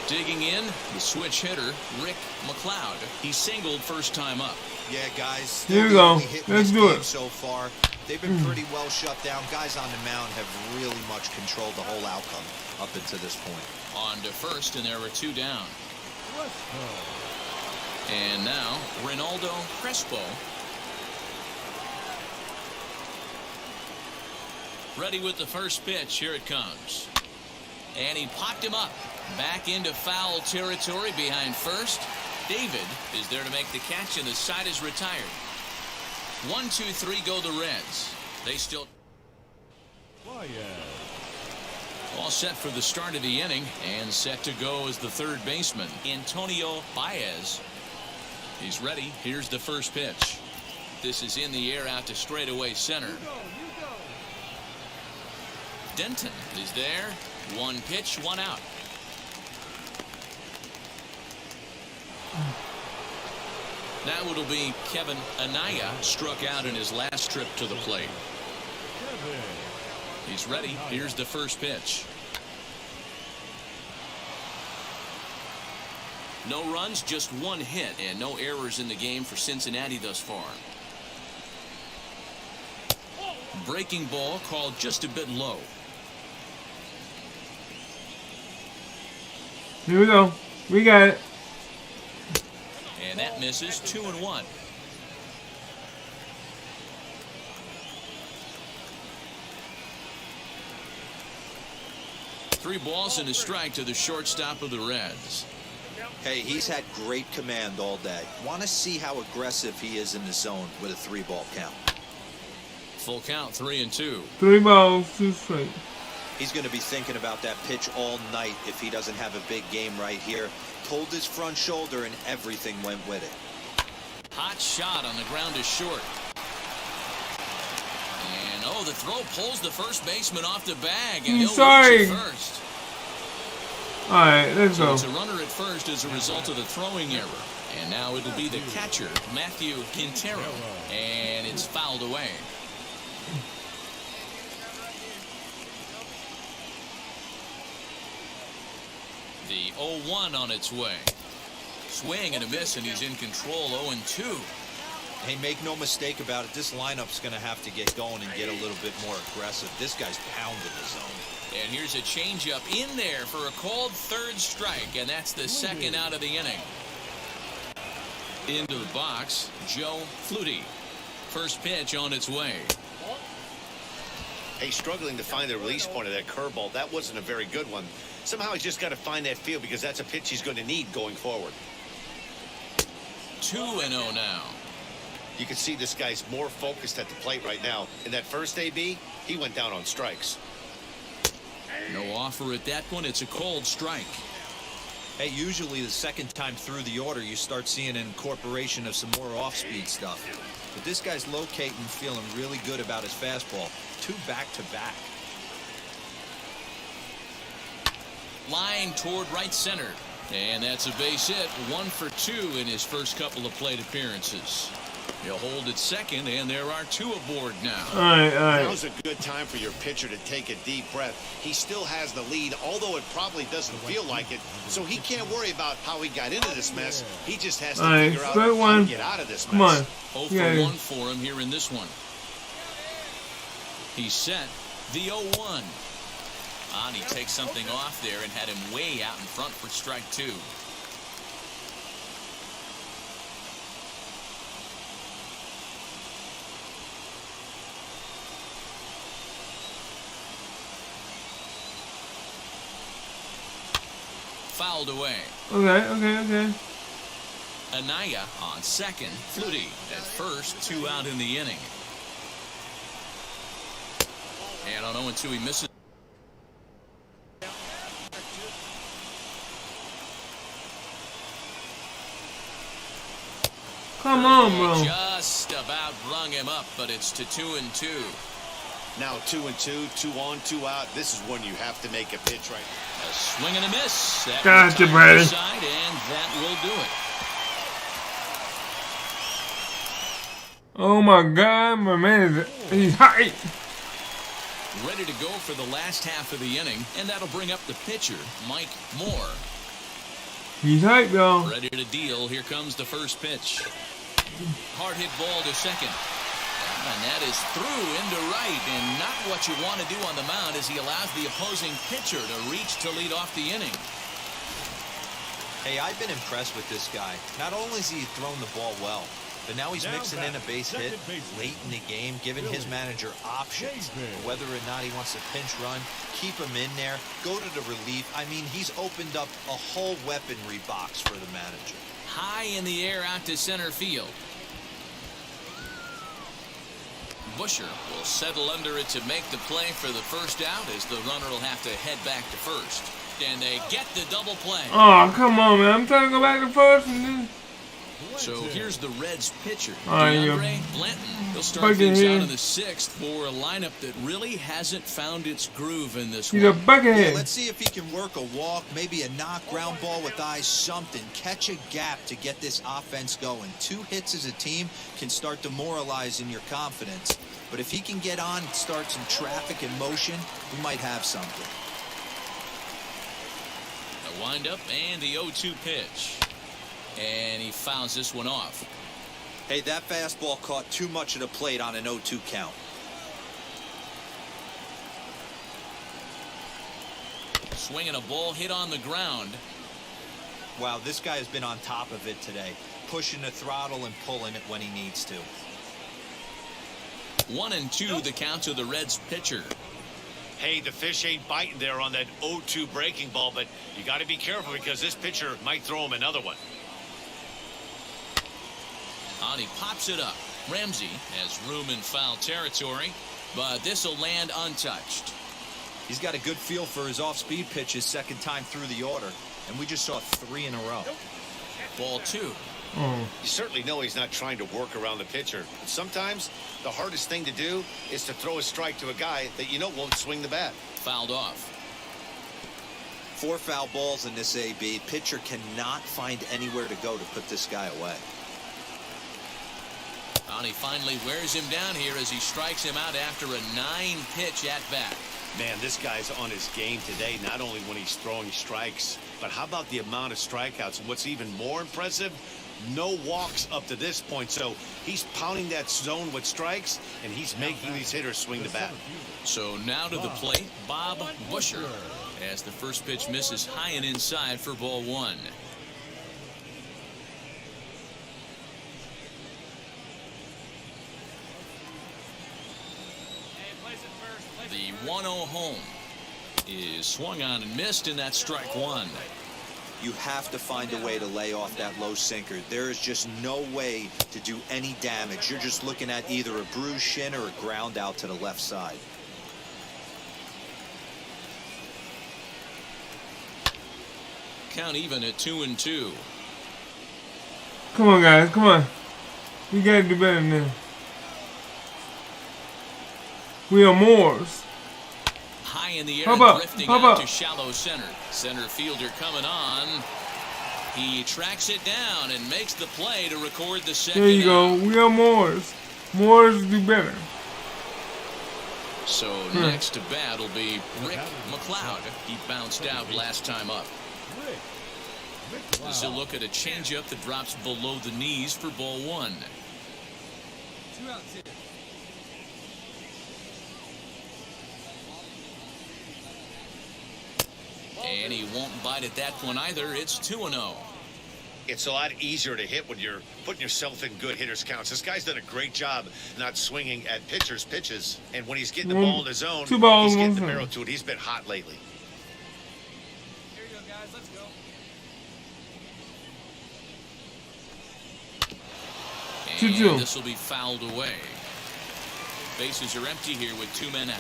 [SPEAKER 2] Digging in, the switch hitter, Rick McLeod. He singled first time up.
[SPEAKER 4] Yeah, guys.
[SPEAKER 1] Here we go. Let's do it.
[SPEAKER 4] So far, they've been pretty well shut down. Guys on the mound have really much controlled the whole outcome up until this point.
[SPEAKER 2] On to first, and there were 2 down. And now, Ronaldo Crespo. Ready with the first pitch. Here it comes. And he popped him up. Back into foul territory behind first. David is there to make the catch, and the side is retired. 1, 2, 3 go the Reds. They still all set for the start of the inning, and set to go as the third baseman, Antonio Baez. He's ready. Here's the first pitch. This is in the air out to straightaway center. Denton is there. 1 pitch, 1 out. Now it'll be Kevin Anaya, struck out in his last trip to the plate. He's ready. Here's the first pitch. No runs, just 1 hit, and no errors in the game for Cincinnati thus far. Breaking ball called just a bit low.
[SPEAKER 1] Here we go. We got it.
[SPEAKER 2] And that misses. 2-1. Three balls and a strike to the shortstop of the Reds.
[SPEAKER 4] Hey, he's had great command all day. Want to see how aggressive he is in the zone with a 3-ball count.
[SPEAKER 2] Full count, 3-2.
[SPEAKER 1] 3 balls, 2 straight.
[SPEAKER 4] He's going to be thinking about that pitch all night if he doesn't have a big game right here. Pulled his front shoulder and everything went with it.
[SPEAKER 2] Hot shot on the ground is short. And oh, the throw pulls the first baseman off the bag, and he'll reach it first.
[SPEAKER 1] All right, let's go.
[SPEAKER 2] It's a runner at first as a result of the throwing error. And now it'll be the catcher, Matthew Quintero, and it's fouled away. The 0-1 on its way. Swing and a miss, and he's in control. 0-2.
[SPEAKER 4] Hey, make no mistake about it. This lineup's going to have to get going and get a little bit more aggressive. This guy's pounding the zone.
[SPEAKER 2] And here's a changeup in there for a called third strike, and that's the second out of the inning. Into the box, Joe Flutie. First pitch on its way.
[SPEAKER 3] Hey, struggling to find the release point of that curveball. That wasn't a very good one. Somehow he's just got to find that feel because that's a pitch he's going to need going forward.
[SPEAKER 2] 2-0 now.
[SPEAKER 3] You can see this guy's more focused at the plate right now. In that first AB, he went down on strikes.
[SPEAKER 2] No offer at that one. It's a cold strike.
[SPEAKER 4] Hey, usually the second time through the order, you start seeing an incorporation of some more off-speed stuff. But this guy's locating, feeling really good about his fastball. 2 back-to-back.
[SPEAKER 2] Line toward right center. And that's a base hit. 1 for 2 in his first couple of plate appearances. He'll hold at second, and there are 2 aboard now.
[SPEAKER 1] All right.
[SPEAKER 3] Now's a good time for your pitcher to take a deep breath. He still has the lead, although it probably doesn't feel like it. So he can't worry about how he got into this mess. He just has to figure out how to get out of this mess.
[SPEAKER 1] Come on.
[SPEAKER 2] 0 for 1 for him here in this one. He's set. The 0-1. And he takes something off there and had him way out in front for strike 2. Fouled away.
[SPEAKER 1] Okay.
[SPEAKER 2] Anaya on second. Flutie at first. 2 out in the inning. And on 0-2 he misses.
[SPEAKER 1] Come on, bro.
[SPEAKER 2] Just about rung him up, but it's to 2-2.
[SPEAKER 3] Now 2-2, 2 on, 2 out. This is when you have to make a pitch right now.
[SPEAKER 2] A swing and a miss. That
[SPEAKER 1] Gotcha,
[SPEAKER 2] will time
[SPEAKER 1] Brady.
[SPEAKER 2] the side, and that will do it.
[SPEAKER 1] Oh my God, my man, he's hot.
[SPEAKER 2] Ready to go for the last half of the inning, and that'll bring up the pitcher, Mike Moore.
[SPEAKER 1] He's hype, y'all.
[SPEAKER 2] Ready to deal. Here comes the first pitch. Hard hit ball to second. And that is through into right, and not what you want to do on the mound as he allows the opposing pitcher to reach to lead off the inning.
[SPEAKER 4] Hey, I've been impressed with this guy. Not only has he thrown the ball well, but now he's mixing in a base hit late in the game, giving his manager options. Whether or not he wants to pinch run, keep him in there, go to the relief. I mean, he's opened up a whole weaponry box for the manager.
[SPEAKER 2] High in the air out to center field. Busher will settle under it to make the play for the first out as the runner will have to head back to first. And they get the double play.
[SPEAKER 1] Oh, come on, man. I'm trying to go back to first and then.
[SPEAKER 2] So here's the Reds pitcher,
[SPEAKER 1] right,
[SPEAKER 2] DeAndre Blanton. He'll start things out in the 6th for a lineup that really hasn't found its groove in this
[SPEAKER 1] He's a
[SPEAKER 2] one.
[SPEAKER 1] buckethead.
[SPEAKER 4] Yeah, let's see if he can work a walk, maybe a knock, ground ball with eyes, something. Catch a gap to get this offense going. 2 hits as a team can start demoralizing your confidence. But if he can get on and start some traffic in motion, we might have something.
[SPEAKER 2] A windup and the 0-2 pitch. And he fouls this one off.
[SPEAKER 4] Hey, that fastball caught too much of the plate on an 0-2 count.
[SPEAKER 2] Swinging a ball hit on the ground.
[SPEAKER 4] Wow, this guy has been on top of it today, pushing the throttle and pulling it when he needs to.
[SPEAKER 2] 1-2 the count to the Reds pitcher.
[SPEAKER 3] Hey, the fish ain't biting there on that 0-2 breaking ball, but you got to be careful because this pitcher might throw him another one.
[SPEAKER 2] And he pops it up. Ramsey has room in foul territory, but this will land untouched.
[SPEAKER 4] He's got a good feel for his off-speed pitches second time through the order, and we just saw 3 in a row.
[SPEAKER 2] Ball 2.
[SPEAKER 3] You certainly know he's not trying to work around the pitcher. But sometimes the hardest thing to do is to throw a strike to a guy that you know won't swing the bat.
[SPEAKER 2] Fouled off.
[SPEAKER 4] 4 foul balls in this AB. Pitcher cannot find anywhere to go to put this guy away.
[SPEAKER 2] And he finally wears him down here as he strikes him out after a 9-pitch at bat.
[SPEAKER 3] Man, this guy's on his game today, not only when he's throwing strikes, but how about the amount of strikeouts? And what's even more impressive, no walks up to this point. So he's pounding that zone with strikes, and he's making these hitters swing the bat.
[SPEAKER 2] So now to the plate, Bob Busher, as the first pitch misses high and inside for ball one. The 1-0 home is swung on and missed, and that's strike one.
[SPEAKER 4] You have to find a way to lay off that low sinker. There is just no way to do any damage. You're just looking at either a bruised shin or a ground out to the left side.
[SPEAKER 2] Count even at 2-2.
[SPEAKER 1] Come on, guys. Come on. We got to do better than this. We are Moors.
[SPEAKER 2] High in the air, drifting out to shallow center. Center fielder coming on. He tracks it down and makes the play to record the second.
[SPEAKER 1] There you go. We are Moors. Moors do better.
[SPEAKER 2] So next to bat will be Rick McLeod. He bounced out last time up. This is a look at a changeup that drops below the knees for ball one.
[SPEAKER 6] 2 outs.
[SPEAKER 2] And he won't bite at that one either. It's 2-0.
[SPEAKER 3] It's a lot easier to hit when you're putting yourself in good hitters' counts. This guy's done a great job not swinging at pitchers' pitches. And when he's getting the ball in his zone, he's getting the barrel to it. He's been hot lately.
[SPEAKER 6] Here you go, guys. Let's go.
[SPEAKER 2] And this will be fouled away. Bases are empty here with 2 men out.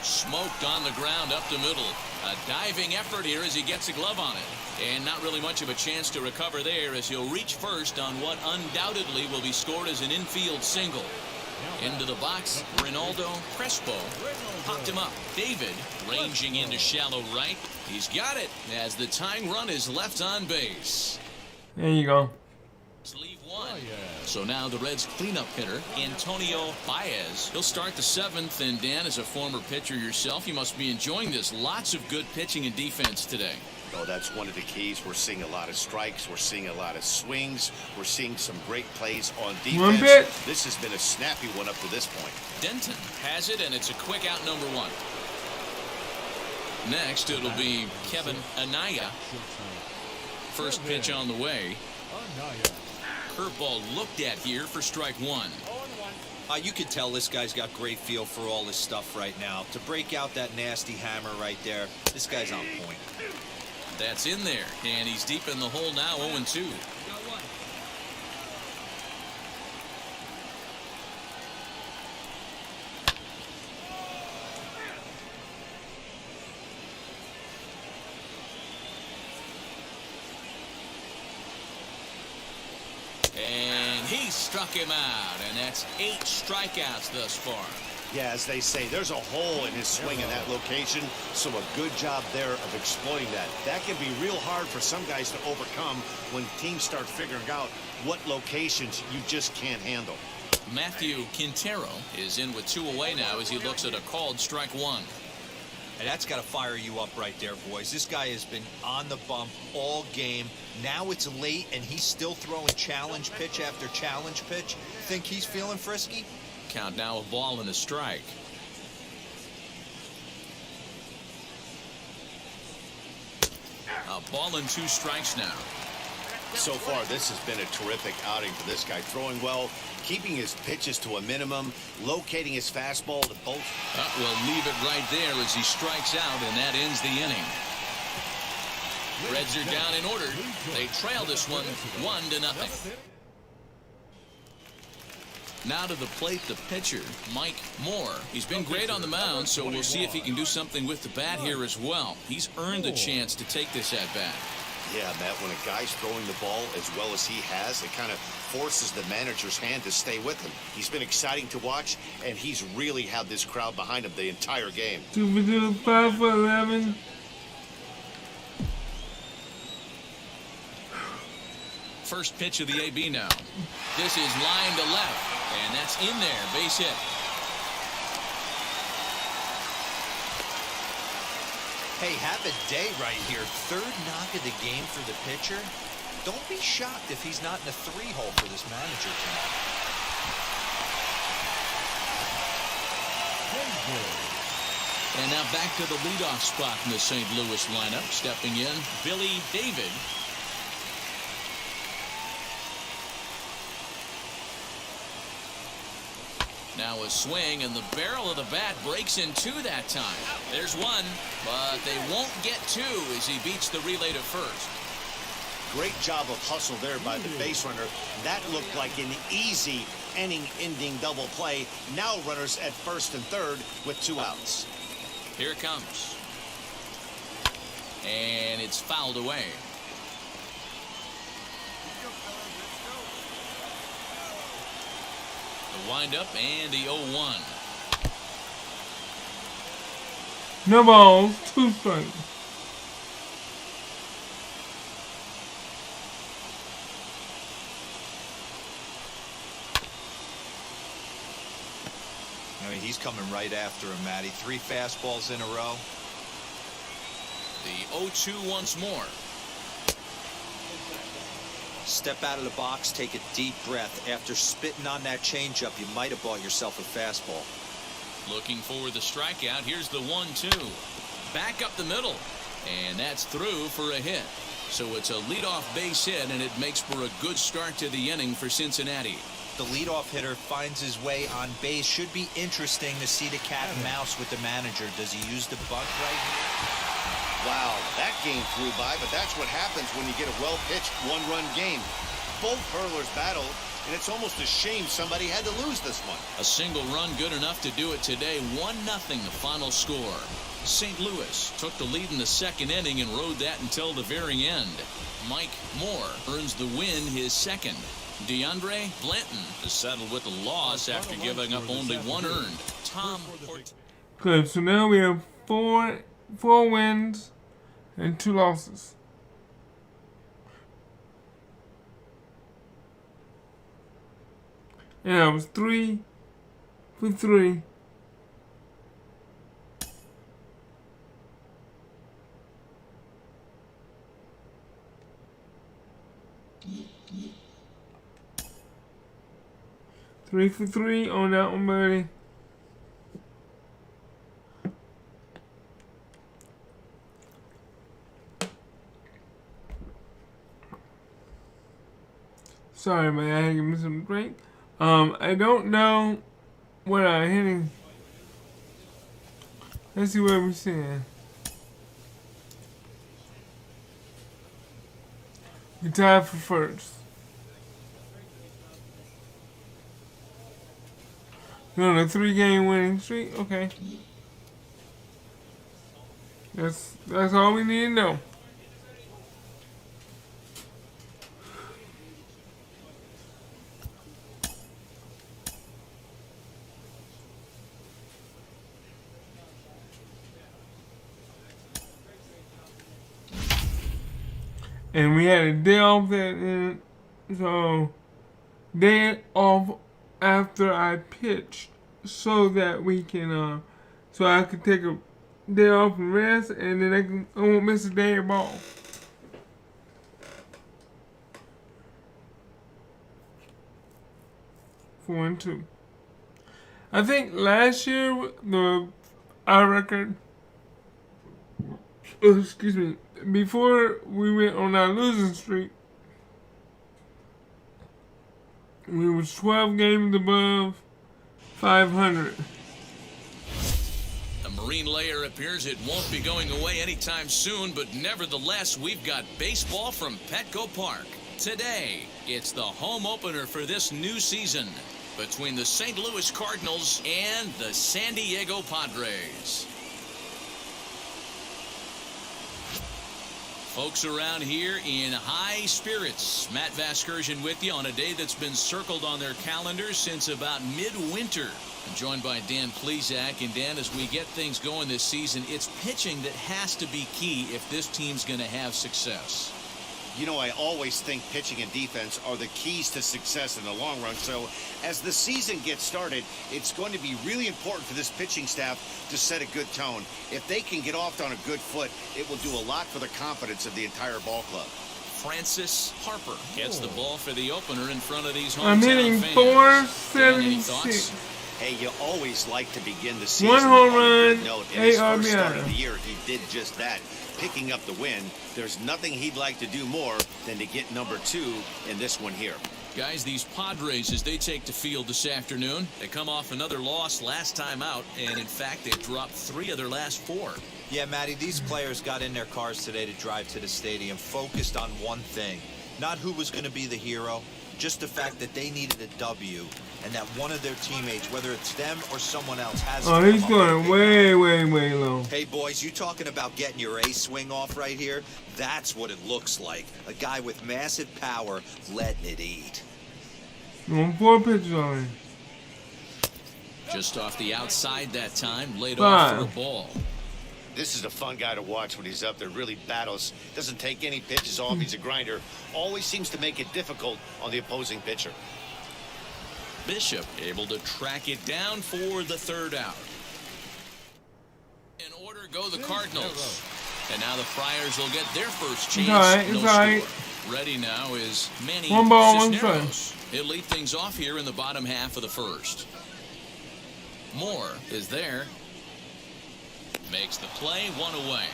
[SPEAKER 2] Smoked on the ground up the middle. A diving effort here as he gets a glove on it. And not really much of a chance to recover there as he'll reach first on what undoubtedly will be scored as an infield single. Into the box, Ronaldo Crespo popped him up. David ranging into shallow right. He's got it as the tying run is left on base.
[SPEAKER 1] There you go.
[SPEAKER 2] Leave one. So now the Reds cleanup hitter, Antonio Baez. He'll start the 7th, and Dan, as a former pitcher yourself, you must be enjoying this. Lots of good pitching and defense today.
[SPEAKER 3] Oh, that's one of the keys. We're seeing a lot of strikes. We're seeing a lot of swings. We're seeing some great plays on defense. This has been a snappy one up to this point.
[SPEAKER 2] Denton has it, and it's a quick out, number 1. Next, it'll be Kevin Anaya. First pitch on the way. Curveball looked at here for strike 1.
[SPEAKER 4] You can tell this guy's got great feel for all this stuff right now. To break out that nasty hammer right there, this guy's on point.
[SPEAKER 2] That's in there, and he's deep in the hole now, 0-2. And he struck him out, and that's 8 strikeouts thus far.
[SPEAKER 3] Yeah, as they say, there's a hole in his swing in that location, so a good job there of exploiting that. That can be real hard for some guys to overcome when teams start figuring out what locations you just can't handle.
[SPEAKER 2] Matthew Quintero is in with 2 away now as he looks at a called strike 1.
[SPEAKER 4] And that's got to fire you up right there, boys. This guy has been on the bump all game. Now it's late, and he's still throwing challenge pitch after challenge pitch. Think he's feeling frisky?
[SPEAKER 2] Count now, a ball and a strike. A ball and 2 strikes now.
[SPEAKER 3] So far, this has been a terrific outing for this guy. Throwing well, keeping his pitches to a minimum, locating his fastball to both.
[SPEAKER 2] We'll leave it right there as he strikes out, and that ends the inning. Reds are down in order. They trail this one 1-0. Now to the plate, the pitcher, Mike Moore. He's been great on the mound, so we'll see if he can do something with the bat here as well. He's earned the chance to take this at bat.
[SPEAKER 3] Yeah, Matt, when a guy's throwing the ball as well as he has, it kind of forces the manager's hand to stay with him. He's been exciting to watch, and he's really had this crowd behind him the entire game.
[SPEAKER 1] 2 for 5 for 11.
[SPEAKER 2] First pitch of the AB now. This is line to left, and that's in there. Base hit.
[SPEAKER 4] Hey, have a day right here. Third knock of the game for the pitcher. Don't be shocked if he's not in the 3-hole for this manager tonight.
[SPEAKER 2] And now back to the leadoff spot in the St. Louis lineup. Stepping in, Billy David. Now a swing, and the barrel of the bat breaks in two that time. There's one, but they won't get two as he beats the relay to first.
[SPEAKER 3] Great job of hustle there by the base runner. That looked like an easy inning-ending double play. Now runners at first and third with 2 outs.
[SPEAKER 2] Here it comes. And it's fouled away. The windup and the 0-1.
[SPEAKER 1] No balls, 2 strikes.
[SPEAKER 4] I mean, he's coming right after him, Matty. 3 fastballs in a row.
[SPEAKER 2] The 0-2 once more.
[SPEAKER 4] Step out of the box, take a deep breath. After spitting on that changeup, you might have bought yourself a fastball.
[SPEAKER 2] Looking for the strikeout. Here's the 1-2. Back up the middle. And that's through for a hit. So it's a leadoff base hit, and it makes for a good start to the inning for Cincinnati.
[SPEAKER 4] The leadoff hitter finds his way on base. Should be interesting to see the cat and mouse with the manager. Does he use the bunt right here?
[SPEAKER 3] Wow, that game flew by, but that's what happens when you get a well-pitched one-run game. Both hurlers battled, and it's almost a shame somebody had to lose this one.
[SPEAKER 2] A single run good enough to do it today. 1-0 the final score. St. Louis took the lead in the second inning and rode that until the very end. Mike Moore earns the win, his second. DeAndre Blanton is settled with the loss after giving up only 1 earned. Tom Horton.
[SPEAKER 1] Good, so now we have four wins and 2 losses. And I was 3 for 3. Three for 3 on that one, buddy. Sorry, man. I had to give me some drink. I don't know what I'm hitting. Let's see where we're seeing. We tied for first. You're on a 3-game winning streak? Okay. That's all we need to know. And we had a day off so day off after I pitched so that we can so I could take a day off and rest, and then I won't miss a day of ball. Four and 2. I think last year our record, excuse me, before we went on our losing streak, we were 12 games above 500.
[SPEAKER 2] The marine layer appears it won't be going away anytime soon, but nevertheless, we've got baseball from Petco Park. Today, it's the home opener for this new season between the St. Louis Cardinals and the San Diego Padres. Folks around here in high spirits. Matt Vasgersian with you on a day that's been circled on their calendars since about midwinter. I'm joined by Dan Plesac. And Dan, as we get things going this season, it's pitching that has to be key if this team's going to have success.
[SPEAKER 3] You know, I always think pitching and defense are the keys to success in the long run. So as the season gets started, it's going to be really important for this pitching staff to set a good tone. If they can get off on a good foot, it will do a lot for the confidence of the entire ball club.
[SPEAKER 2] Francis Harper gets the ball for the opener in front of these
[SPEAKER 1] I'm hitting
[SPEAKER 2] fans.
[SPEAKER 1] 476.
[SPEAKER 3] Hey, you always like to begin the season
[SPEAKER 1] 1 home
[SPEAKER 3] on a good
[SPEAKER 1] run,
[SPEAKER 3] note. In
[SPEAKER 1] 8
[SPEAKER 3] his first start
[SPEAKER 1] RBI.
[SPEAKER 3] of the year, he did just that, picking up the win. There's nothing he'd like to do more than to get number 2 in this one here.
[SPEAKER 2] Guys, these Padres, as they take the field this afternoon, they come off another loss last time out, and in fact, they've dropped 3 of their last 4.
[SPEAKER 4] Yeah, Matty, these players got in their cars today to drive to the stadium focused on one thing. Not who was going to be the hero, just the fact that they needed a W and that one of their teammates, whether it's them or someone else, has
[SPEAKER 1] Oh, he's going way, way, way low.
[SPEAKER 4] Hey, boys, you talking about getting your ace swing off right here? That's what it looks like. A guy with massive power letting it eat.
[SPEAKER 1] On 4 pitches already.
[SPEAKER 2] Just off the outside that time, laid off for a ball.
[SPEAKER 3] This is a fun guy to watch when he's up there. Really battles. Doesn't take any pitches off. He's a grinder. Always seems to make it difficult on the opposing pitcher.
[SPEAKER 2] Bishop able to track it down for the 3rd out. In order go the Cardinals. And now the Friars will get their first chance.
[SPEAKER 1] It's all right.
[SPEAKER 2] Ready now is Manny
[SPEAKER 1] 1 ball, 1
[SPEAKER 2] Cisneros.
[SPEAKER 1] strike.
[SPEAKER 2] He'll lead things off here in the bottom half of the 1st. Moore is there. Makes the play, 1 away.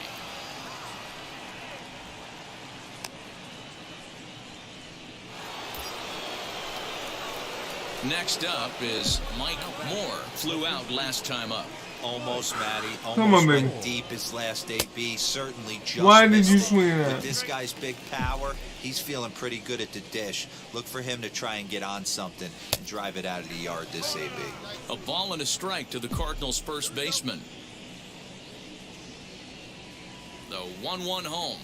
[SPEAKER 2] Next up is Mike Moore. Flew out last time up.
[SPEAKER 4] Almost, Matty.
[SPEAKER 1] Come on, baby.
[SPEAKER 4] Went deep his last AB. Certainly just
[SPEAKER 1] Why did you
[SPEAKER 4] missed it.
[SPEAKER 1] swing that?
[SPEAKER 4] With this guy's big power, he's feeling pretty good at the dish. Look for him to try and get on something and drive it out of the yard this AB.
[SPEAKER 2] A ball and a strike to the Cardinals' first baseman. The 1-1 home.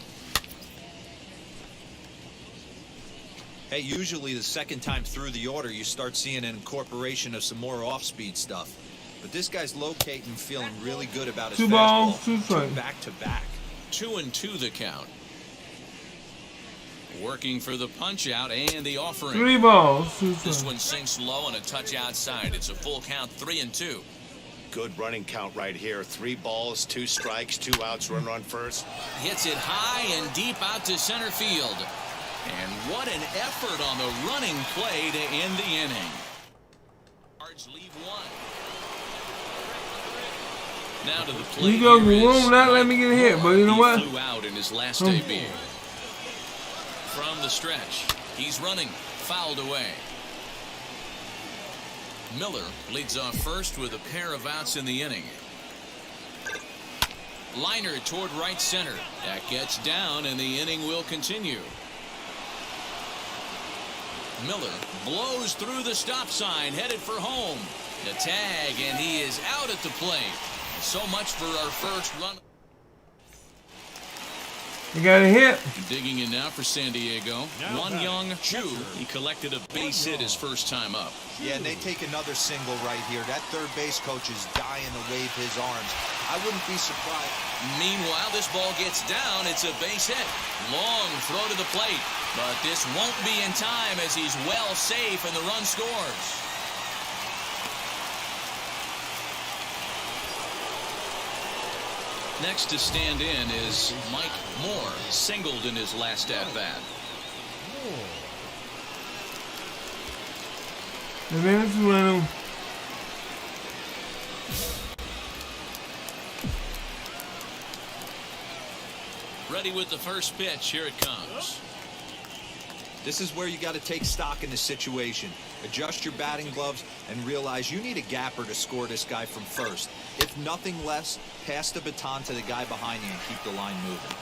[SPEAKER 4] Hey, usually the second time through the order, you start seeing an incorporation of some more off-speed stuff. But this guy's locating, feeling really good about his
[SPEAKER 1] 2
[SPEAKER 4] fastball.
[SPEAKER 1] balls, 2 strikes.
[SPEAKER 4] Back-to-back.
[SPEAKER 2] 2-2 the count. Working for the punch-out and the offering.
[SPEAKER 1] 3 balls, 2
[SPEAKER 2] This
[SPEAKER 1] strikes.
[SPEAKER 2] one sinks low and a touch outside. It's a full count, 3-2.
[SPEAKER 3] Good running count right here. 3 balls, 2 strikes, 2 outs, runner on first.
[SPEAKER 2] Hits it high and deep out to center field. And what an effort on the running play to end the inning. Cards leave 1. Now to the plate.
[SPEAKER 1] You go,
[SPEAKER 2] here
[SPEAKER 1] you
[SPEAKER 2] is
[SPEAKER 1] won't not let me get hit, but you know what?
[SPEAKER 2] He flew out in his last debut. From the stretch, he's running, fouled away. Miller leads off first with a pair of outs in the inning. Liner toward right center. That gets down, and the inning will continue. Miller blows through the stop sign, headed for home. The tag, and he is out at the plate. So much for our first run.
[SPEAKER 1] You got a hit.
[SPEAKER 2] Digging in now for San Diego. Won Young Chu. He collected a base hit his first time up.
[SPEAKER 4] Yeah, and they take another single right here. That third base coach is dying to wave his arms. I wouldn't be surprised.
[SPEAKER 2] Meanwhile, this ball gets down. It's a base hit. Long throw to the plate. But this won't be in time as he's well safe and the run scores. Next to stand in is Mike Moore, singled in his last at-bat.
[SPEAKER 1] And then it's running.
[SPEAKER 2] Ready with the first pitch. Here it comes.
[SPEAKER 4] This is where you got to take stock in the situation. Adjust your batting gloves and realize you need a gapper to score this guy from first. If nothing less, pass the baton to the guy behind you and keep the line moving.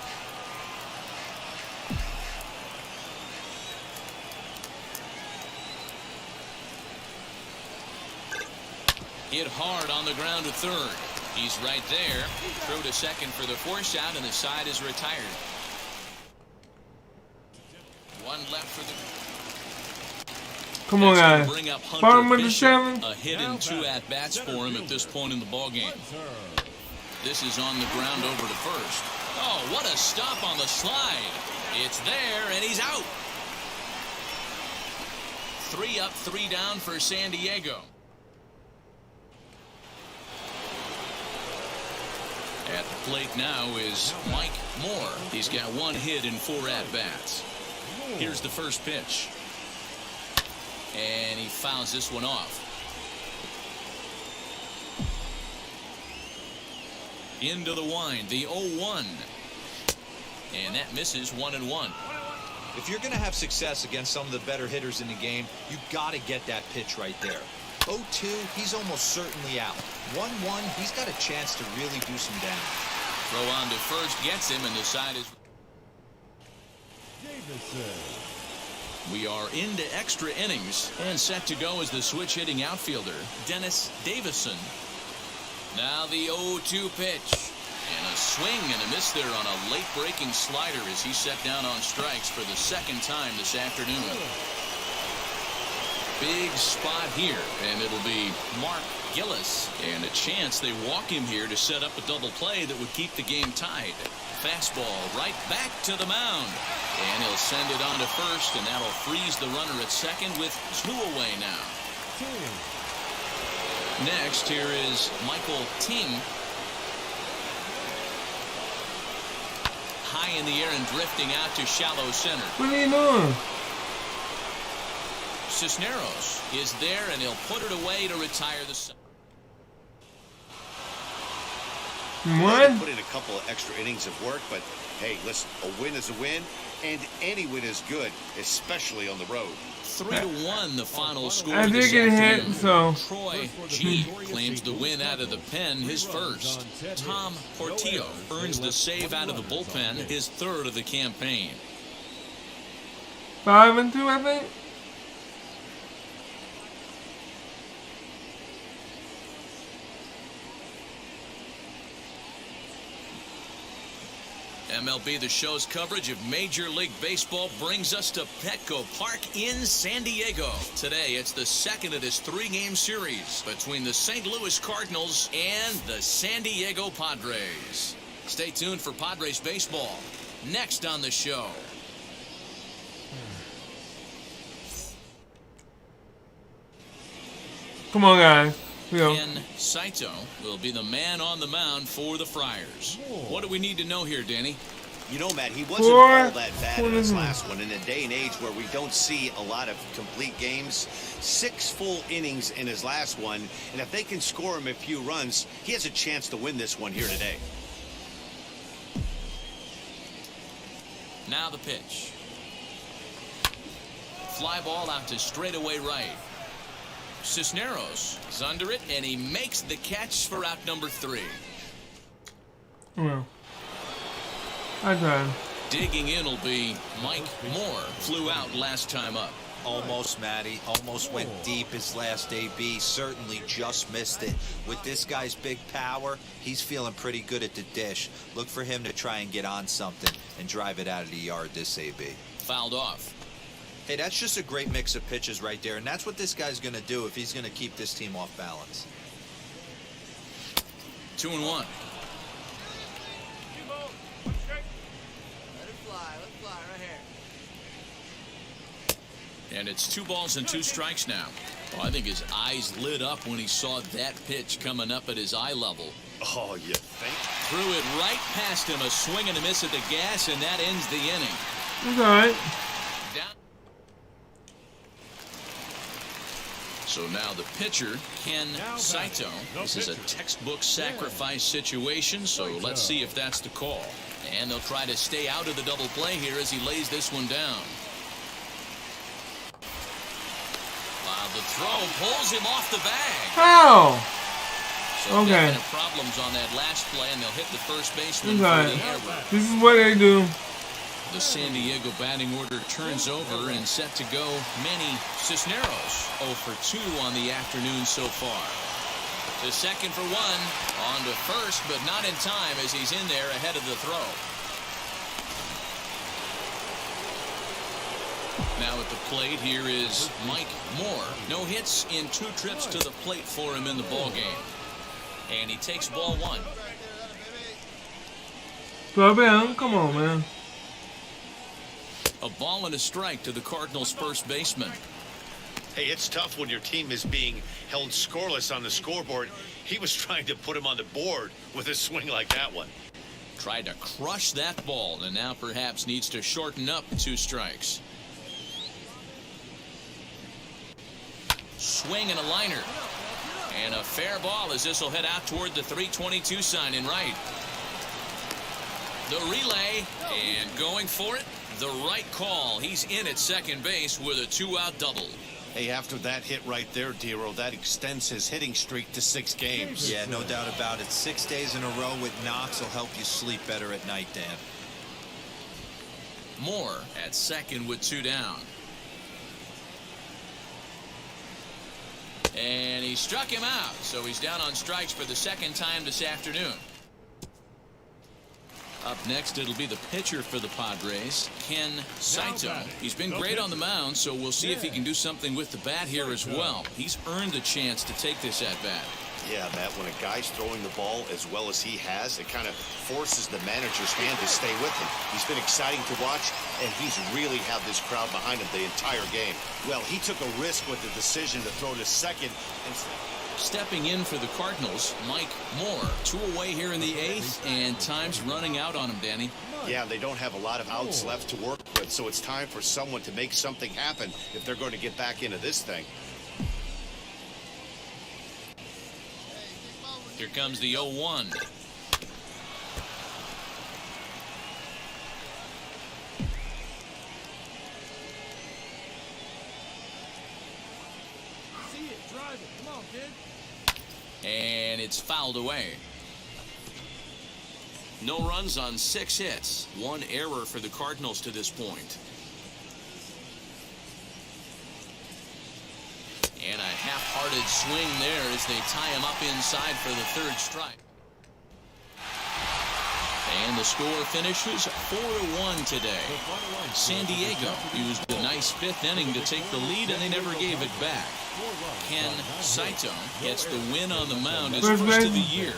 [SPEAKER 2] Hit hard on the ground to third. He's right there. Throw to second for the force out, and the side is retired. One left for the...
[SPEAKER 1] Come on, guys.
[SPEAKER 2] Bring up Hunter
[SPEAKER 1] Bottom of the
[SPEAKER 2] Bishop.
[SPEAKER 1] 7th.
[SPEAKER 2] A hit and 2 at-bats for him at this point in the ballgame. This is on the ground over to first. Oh, what a stop on the slide. It's there, and he's out. 3 up, 3 down for San Diego. At the plate now is Mike Moore. He's got 1 hit in 4 at-bats. Here's the first pitch. And he fouls this one off. Into the wind, the 0-1. And that misses 1-1.
[SPEAKER 4] If you're going to have success against some of the better hitters in the game, you got to get that pitch right there. 0-2, he's almost certainly out. 1-1, he's got a chance to really do some damage.
[SPEAKER 2] Throw on to first gets him, and the side is... We are into extra innings, and set to go as the switch-hitting outfielder, Dennis Davison. Now the 0-2 pitch. And a swing and a miss there on a late-breaking slider as he set down on strikes for the 2nd time this afternoon. Big spot here, and it'll be Mark Gillis. And a chance they walk him here to set up a double play that would keep the game tied. Fastball right back to the mound. And he'll send it on to first, and that'll freeze the runner at second with 2 away now. Next, here is Michael Ting. High in the air and drifting out to shallow center.
[SPEAKER 1] What are you doing?
[SPEAKER 2] Cisneros is there, and he'll put it away to retire the...
[SPEAKER 1] What?
[SPEAKER 3] Put in a couple of extra innings of work, but hey, listen, a win is a win, and any win is good, especially on the road.
[SPEAKER 2] 3-1 the final score.
[SPEAKER 1] I did get hit, so
[SPEAKER 2] Troy G claims the win out of the pen, his first. Tom Portillo earns the save out of the bullpen, his 3rd of the campaign.
[SPEAKER 1] 5-2, I think.
[SPEAKER 2] MLB The Show's coverage of Major League Baseball brings us to Petco Park in San Diego. Today, it's the 2nd of this 3-game series between the St. Louis Cardinals and the San Diego Padres. Stay tuned for Padres baseball next on the show.
[SPEAKER 1] Come on, guys.
[SPEAKER 2] Ken Saito will be the man on the mound for the Friars. What do we need to know here, Danny?
[SPEAKER 3] You know, Matt, he wasn't all that bad in his last one. In a day and age where we don't see a lot of complete games, 6 full innings in his last one, and if they can score him a few runs, he has a chance to win this one here today.
[SPEAKER 2] Now the pitch. Fly ball out to straightaway right. Cisneros is under it, and he makes the catch for out number 3.
[SPEAKER 1] Well, I tried.
[SPEAKER 2] Digging in will be Mike Moore. Flew out last time up.
[SPEAKER 4] Almost, Matty. Almost went deep his last AB. Certainly just missed it. With this guy's big power, he's feeling pretty good at the dish. Look for him to try and get on something and drive it out of the yard this AB.
[SPEAKER 2] Fouled off.
[SPEAKER 4] Hey, that's just a great mix of pitches right there, and that's what this guy's going to do if he's going to keep this team off balance.
[SPEAKER 2] 2-1.
[SPEAKER 6] Let it fly right here.
[SPEAKER 2] And it's 2 balls and 2 strikes now. Oh, I think his eyes lit up when he saw that pitch coming up at his eye level.
[SPEAKER 3] Oh, you think?
[SPEAKER 2] Threw it right past him, a swing and a miss at the gas, and that ends the inning.
[SPEAKER 1] It's all right.
[SPEAKER 2] Down. So now the pitcher, Ken Saito. This is a textbook sacrifice situation, so let's see if that's the call. And they'll try to stay out of the double play here as he lays this one down. Wow, the throw pulls him off the bag.
[SPEAKER 1] How?
[SPEAKER 2] So
[SPEAKER 1] Okay.
[SPEAKER 2] definite problems on that last play, and they'll hit the first baseman for the error.
[SPEAKER 1] This is what they do.
[SPEAKER 2] The San Diego batting order turns over and set to go Manny Cisneros. 0 for 2 on the afternoon so far. To second for 1. On to first, but not in time as he's in there ahead of the throw. Now at the plate, here is Mike Moore. No hits in 2 trips to the plate for him in the ballgame. And he takes ball 1.
[SPEAKER 1] Slow down. Come on, man.
[SPEAKER 2] A ball and a strike to the Cardinals' first baseman.
[SPEAKER 3] Hey, it's tough when your team is being held scoreless on the scoreboard. He was trying to put him on the board with a swing like that one.
[SPEAKER 2] Tried to crush that ball, and now perhaps needs to shorten up 2 strikes. Swing and a liner. And a fair ball as this will head out toward the 322 sign in right. The relay, and going for it, the right call. He's in at second base with a 2-out double.
[SPEAKER 3] Hey, after that hit right there, Dero, that extends his hitting streak to 6 games.
[SPEAKER 4] Yeah, no doubt about it. 6 days in a row with knocks will help you sleep better at night, Dan.
[SPEAKER 2] Moore at second with 2 down. And he struck him out, so he's down on strikes for the second time this afternoon. Up next, it'll be the pitcher for the Padres, Ken Saito. He's been great on the mound, so we'll see if he can do something with the bat here as well. He's earned the chance to take this at bat.
[SPEAKER 3] Yeah, Matt, when a guy's throwing the ball as well as he has, it kind of forces the manager's hand to stay with him. He's been exciting to watch, and he's really had this crowd behind him the entire game. Well, he took a risk with the decision to throw to second.
[SPEAKER 2] Stepping in for the Cardinals, Mike Moore. 2 away here in the 8th, and time's running out on him, Danny.
[SPEAKER 3] Yeah, they don't have a lot of outs left to work with, so it's time for someone to make something happen if they're going to get back into this thing.
[SPEAKER 2] Here comes the 0-1.
[SPEAKER 5] See it, drive it. Come on, kid.
[SPEAKER 2] And it's fouled away. No runs on 6 hits. 1 error for the Cardinals to this point. And a half-hearted swing there as they tie him up inside for the 3rd strike. And the score finishes 4-1 today. San Diego used a nice 5th inning to take the lead, and they never gave it back. Ken Saito gets the win on the mound, his first of the year.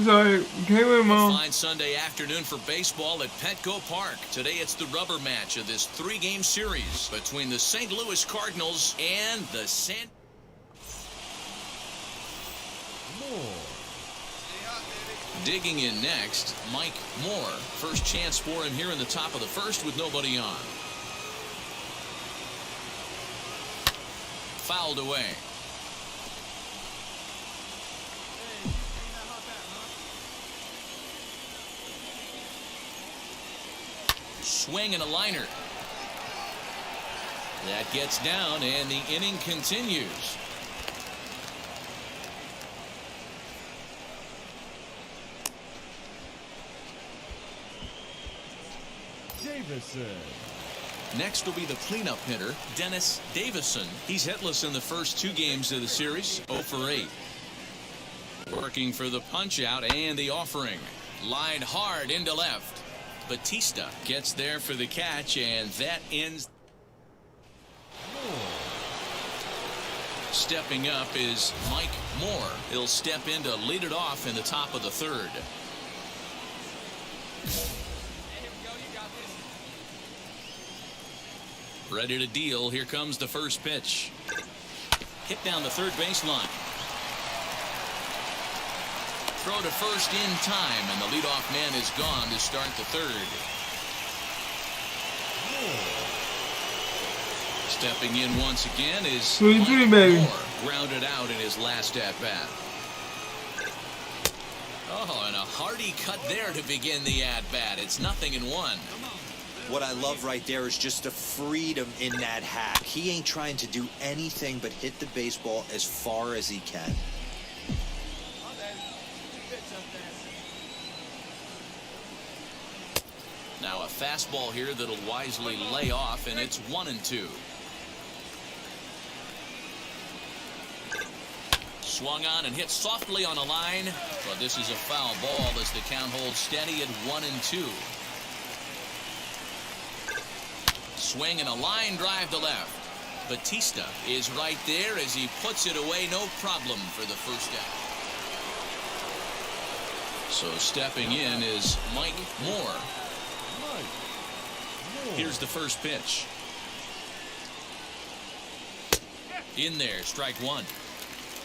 [SPEAKER 1] Sorry, Caleb, Mom.
[SPEAKER 2] Fine Sunday afternoon for baseball at Petco Park. Today it's the rubber match of this 3-game series between the St. Louis Cardinals and the Digging in next, Mike Moore. First chance for him here in the top of the 1st with nobody on. Fouled away. Swing and a liner. That gets down, and the inning continues.
[SPEAKER 7] Davison.
[SPEAKER 2] Next will be the cleanup hitter, Dennis Davison. He's hitless in the first 2 games of the series, 0 for 8. Working for the punch-out and the offering. Lined hard into left. Batista gets there for the catch, and that ends. Stepping up is Mike Moore. He'll step in to lead it off in the top of the 3rd. Ready to deal. Here comes the first pitch. Hit down the 3rd baseline. Throw to first in time, and the leadoff man is gone to start the 3rd. Stepping in once again is Mike Moore, grounded out in his last at-bat. Oh, and a hearty cut there to begin the at-bat. It's 0-1.
[SPEAKER 4] What I love right there is just the freedom in that hack. He ain't trying to do anything but hit the baseball as far as he can.
[SPEAKER 2] Now a fastball here that'll wisely lay off, and it's 1-2. Swung on and hit softly on a line, but this is a foul ball as the count holds steady at 1-2. swing and a line drive to left. Batista is right there as he puts it away, no problem for the first out. So stepping in is Mike Moore. Here's the first pitch. In there, strike one.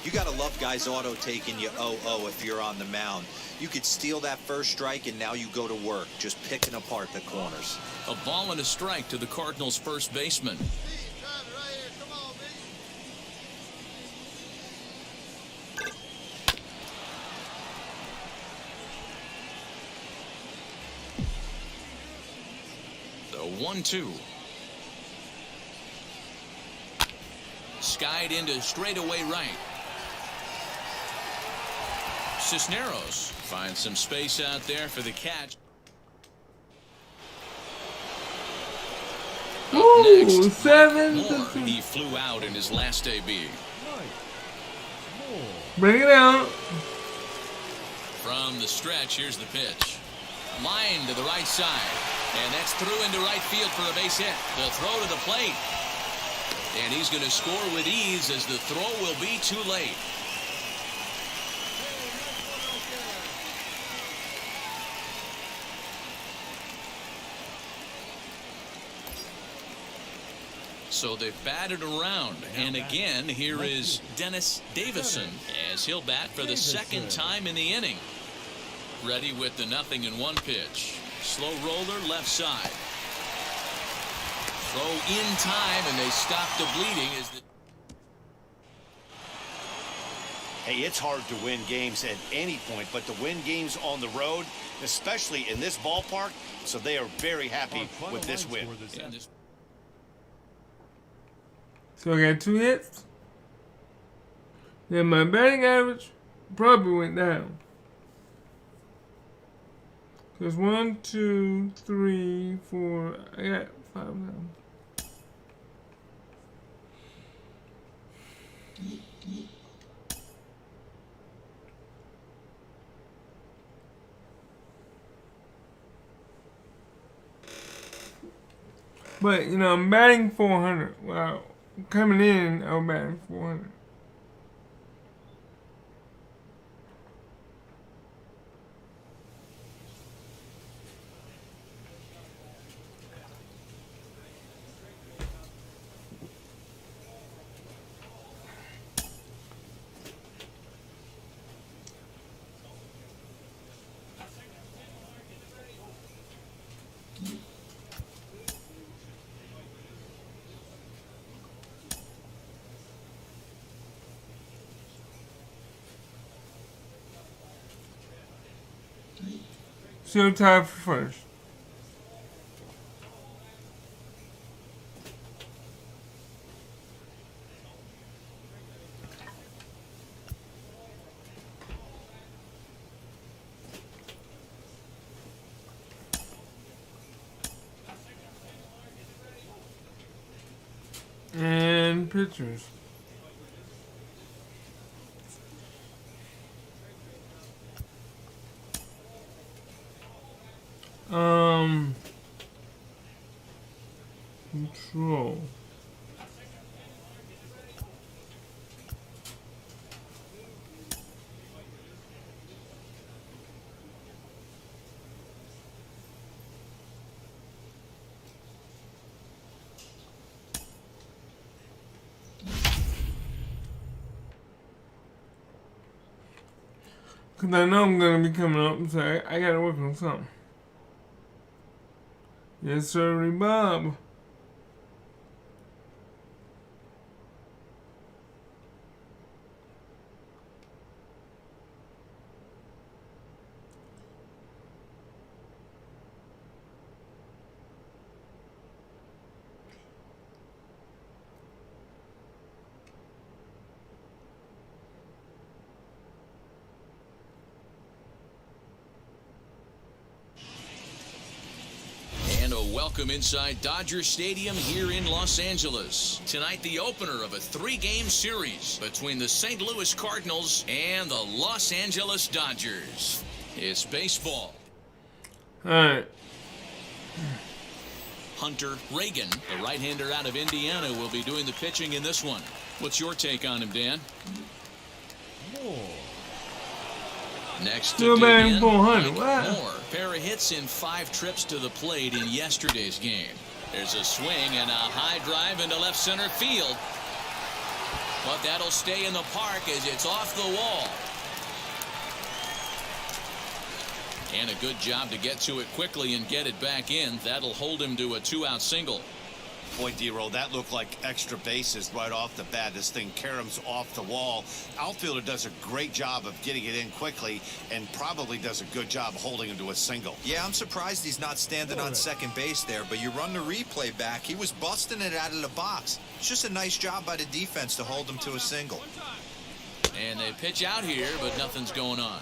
[SPEAKER 4] You got to love guys auto taking you 0-0 if you're on the mound. You could steal that first strike and now you go to work just picking apart the corners.
[SPEAKER 2] A ball and a strike to the Cardinals' first baseman. The 1-2. Skied into straightaway right. Cisneros finds some space out there for the catch.
[SPEAKER 1] Ooh,
[SPEAKER 2] Next,
[SPEAKER 1] 7
[SPEAKER 2] Moore. He flew out in his last AB.
[SPEAKER 1] Bring it out.
[SPEAKER 2] From the stretch, here's the pitch. Line to the right side. And that's through into right field for a base hit. The throw to the plate. And he's going to score with ease as the throw will be too late. So they've batted around. And again, here is Dennis Davison as he'll bat for the second time in the inning. Ready with the 0-1 pitch. Slow roller left side. Throw in time, and they stop the bleeding.
[SPEAKER 3] Hey, it's hard to win games at any point, but to win games on the road, especially in this ballpark, so they are very happy with this win.
[SPEAKER 1] So I got 2 hits. Then my batting average probably went down. Because 1, 2, 3, 4, I got 5 now. But, you know, I'm batting 400. Wow. Coming in, I was batting 400. Still tied for first. And pitchers. Control. Because I know I'm going to be coming up, so I got to work on something. Yes, sir, Bob.
[SPEAKER 2] Welcome inside Dodger Stadium here in Los Angeles. Tonight, the opener of a 3-game series between the St. Louis Cardinals and the Los Angeles Dodgers. It's baseball.
[SPEAKER 1] All right.
[SPEAKER 2] Hunter Reagan, the right-hander out of Indiana, will be doing the pitching in this one. What's your take on him, Dan? Next to begin, Mike Moore. Pair of hits in 5 trips to the plate in yesterday's game. There's a swing and a high drive into left center field. But that'll stay in the park as it's off the wall. And a good job to get to it quickly and get it back in. That'll hold him to a 2-out single.
[SPEAKER 3] Boy, D-Roll, that looked like extra bases right off the bat. This thing caroms off the wall. Outfielder does a great job of getting it in quickly and probably does a good job holding him to a single.
[SPEAKER 4] Yeah, I'm surprised he's not standing on second base there, but you run the replay back. He was busting it out of the box. It's just a nice job by the defense to hold him to a single.
[SPEAKER 2] And they pitch out here, but nothing's going on.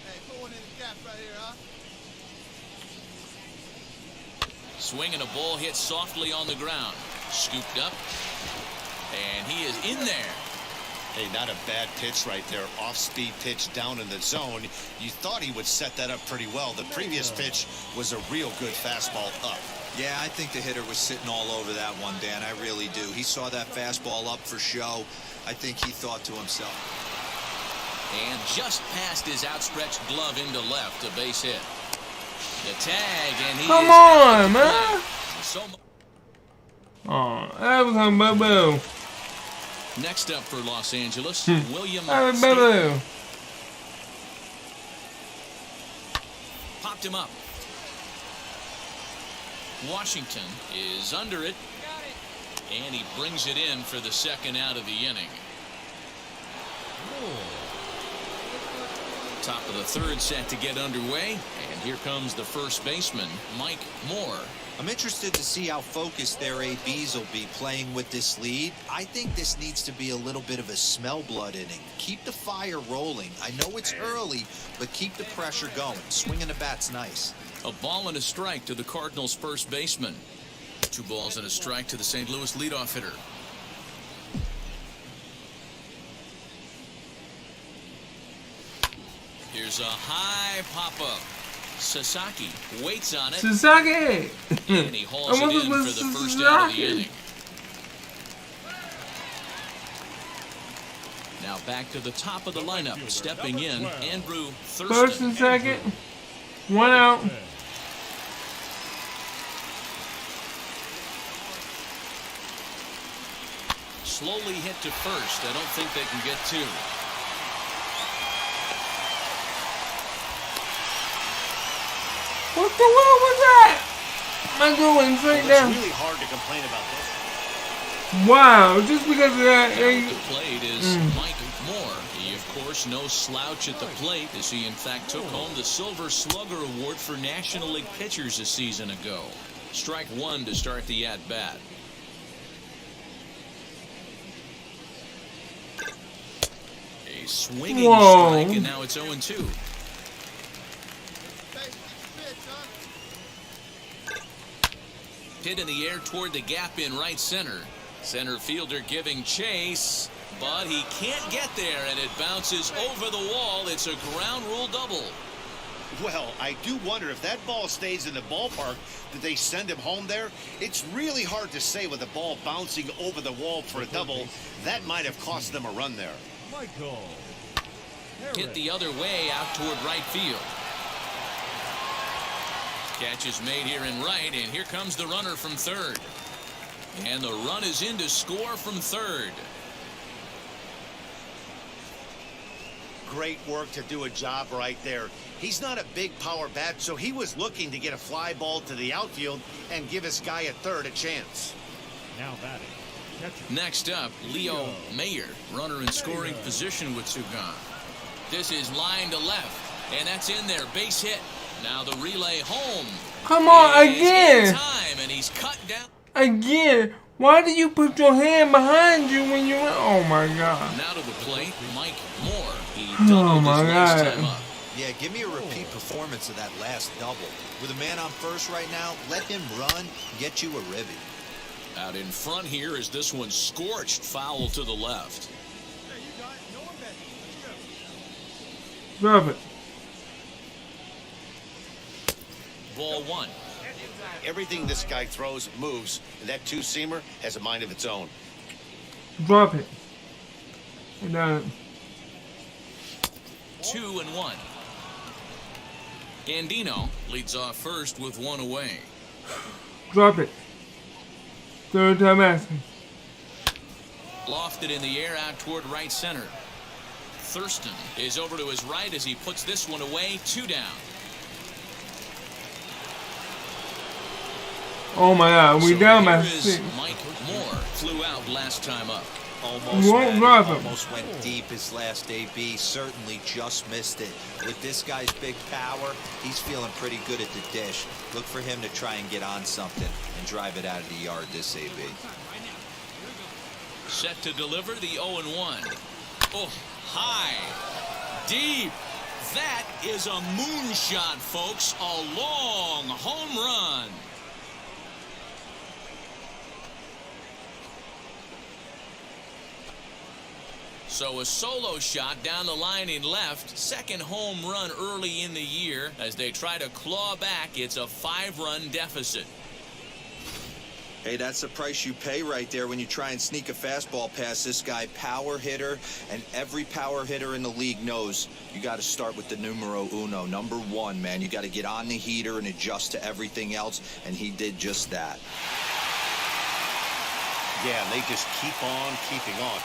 [SPEAKER 5] Hey, put one in the gap right here, huh?
[SPEAKER 2] Swing and a ball hit softly on the ground. Scooped up. And he is in there.
[SPEAKER 3] Hey, not a bad pitch right there. Off-speed pitch down in the zone. You thought he would set that up pretty well. The previous pitch was a real good fastball up.
[SPEAKER 4] Yeah, I think the hitter was sitting all over that one, Dan. I really do. He saw that fastball up for show. I think he thought to himself.
[SPEAKER 2] And just past his outstretched glove into left, a base hit. The tag, and he
[SPEAKER 1] Come
[SPEAKER 2] is
[SPEAKER 1] on, man.
[SPEAKER 2] So
[SPEAKER 1] Oh, that was a boo-boo.
[SPEAKER 2] next up for Los Angeles, William
[SPEAKER 1] That was boo-boo.
[SPEAKER 2] popped him up. Washington is under it, and he brings it in for the second out of the inning. Top of the third set to get underway, and here comes the first baseman, Mike Moore.
[SPEAKER 4] I'm interested to see how focused their ABs will be playing with this lead. I think this needs to be a little bit of a smell blood inning. Keep the fire rolling. I know it's early, but keep the pressure going. Swinging the bat's nice.
[SPEAKER 2] A ball and a strike to the Cardinals' first baseman. 2 balls and a strike to the St. Louis leadoff hitter. Here's a high pop-up. Sasaki waits on it.
[SPEAKER 1] Sasaki!
[SPEAKER 2] And he hauls it in for the first out of the inning. Now back to the top of the lineup. Stepping in, Andrew Thurston.
[SPEAKER 1] First and second. 1 out.
[SPEAKER 2] Slowly hit to first. I don't think they can get 2.
[SPEAKER 1] What the world was that? I'm going straight down.
[SPEAKER 3] It's really hard to complain about this.
[SPEAKER 1] Wow, just because of that.
[SPEAKER 2] The plate is Mike Moore. He, of course, no slouch at the plate, as he, in fact, took home the Silver Slugger Award for National League pitchers a season ago. Strike 1 to start the at-bat. A swinging strike, and now it's 0-2. Hit in the air toward the gap in right center. Center fielder giving chase, but he can't get there, and it bounces over the wall. It's a ground rule double.
[SPEAKER 3] Well, I do wonder if that ball stays in the ballpark, did they send him home there? It's really hard to say with the ball bouncing over the wall for a double. That might have cost them a run there.
[SPEAKER 7] Michael.
[SPEAKER 2] Hit the other way out toward right field. Catch is made here in right, and here comes the runner from third. And the run is in to score from third.
[SPEAKER 3] Great work to do a job right there. He's not a big power bat, so he was looking to get a fly ball to the outfield and give his guy at third a chance.
[SPEAKER 7] Now batting. Catcher.
[SPEAKER 2] Next up, Leo Mayer, runner in scoring position with 2 gone. This is line to left, and that's in there, base hit. Now the relay home.
[SPEAKER 1] Come on, again.
[SPEAKER 2] Time, and he's cut down.
[SPEAKER 1] Again. Why do you put your hand behind you when you run? Oh my God.
[SPEAKER 2] Now to the plate, Mike Moore. He doubled his last time up.
[SPEAKER 4] Yeah, give me a repeat performance of that last double. With a man on first right now, let him run, get you a ribby.
[SPEAKER 2] Out in front here is this one scorched foul to the left.
[SPEAKER 5] Hey, you got it. No one bet. Let's go.
[SPEAKER 1] Drop it.
[SPEAKER 2] Ball one.
[SPEAKER 3] Everything this guy throws moves, and that two-seamer has a mind of its own.
[SPEAKER 1] Drop it. And
[SPEAKER 2] 2-1. Gandino leads off first with one away.
[SPEAKER 1] drop it. Third time asking.
[SPEAKER 2] Lofted in the air out toward right center. Thurston is over to his right as he puts this one away. 2 down.
[SPEAKER 1] Oh my God, we
[SPEAKER 2] So
[SPEAKER 1] down by
[SPEAKER 2] here is
[SPEAKER 1] 6.
[SPEAKER 2] Mike Moore flew out last time up.
[SPEAKER 4] Almost,
[SPEAKER 1] Won't
[SPEAKER 4] man,
[SPEAKER 1] drop him.
[SPEAKER 4] almost went deep his last AB. Certainly just missed it. With this guy's big power, he's feeling pretty good at the dish. Look for him to try and get on something and drive it out of the yard this AB.
[SPEAKER 2] Set to deliver the 0-1. Oh, high, deep. That is a moonshot, folks. A long home run. So a solo shot down the line in left. Second home run early in the year. As they try to claw back, it's a 5-run deficit.
[SPEAKER 4] Hey, that's the price you pay right there when you try and sneak a fastball past this guy. Power hitter, and every power hitter in the league knows you got to start with the numero uno, number 1, man. You got to get on the heater and adjust to everything else, and he did just that.
[SPEAKER 3] Yeah, they just keep on keeping on.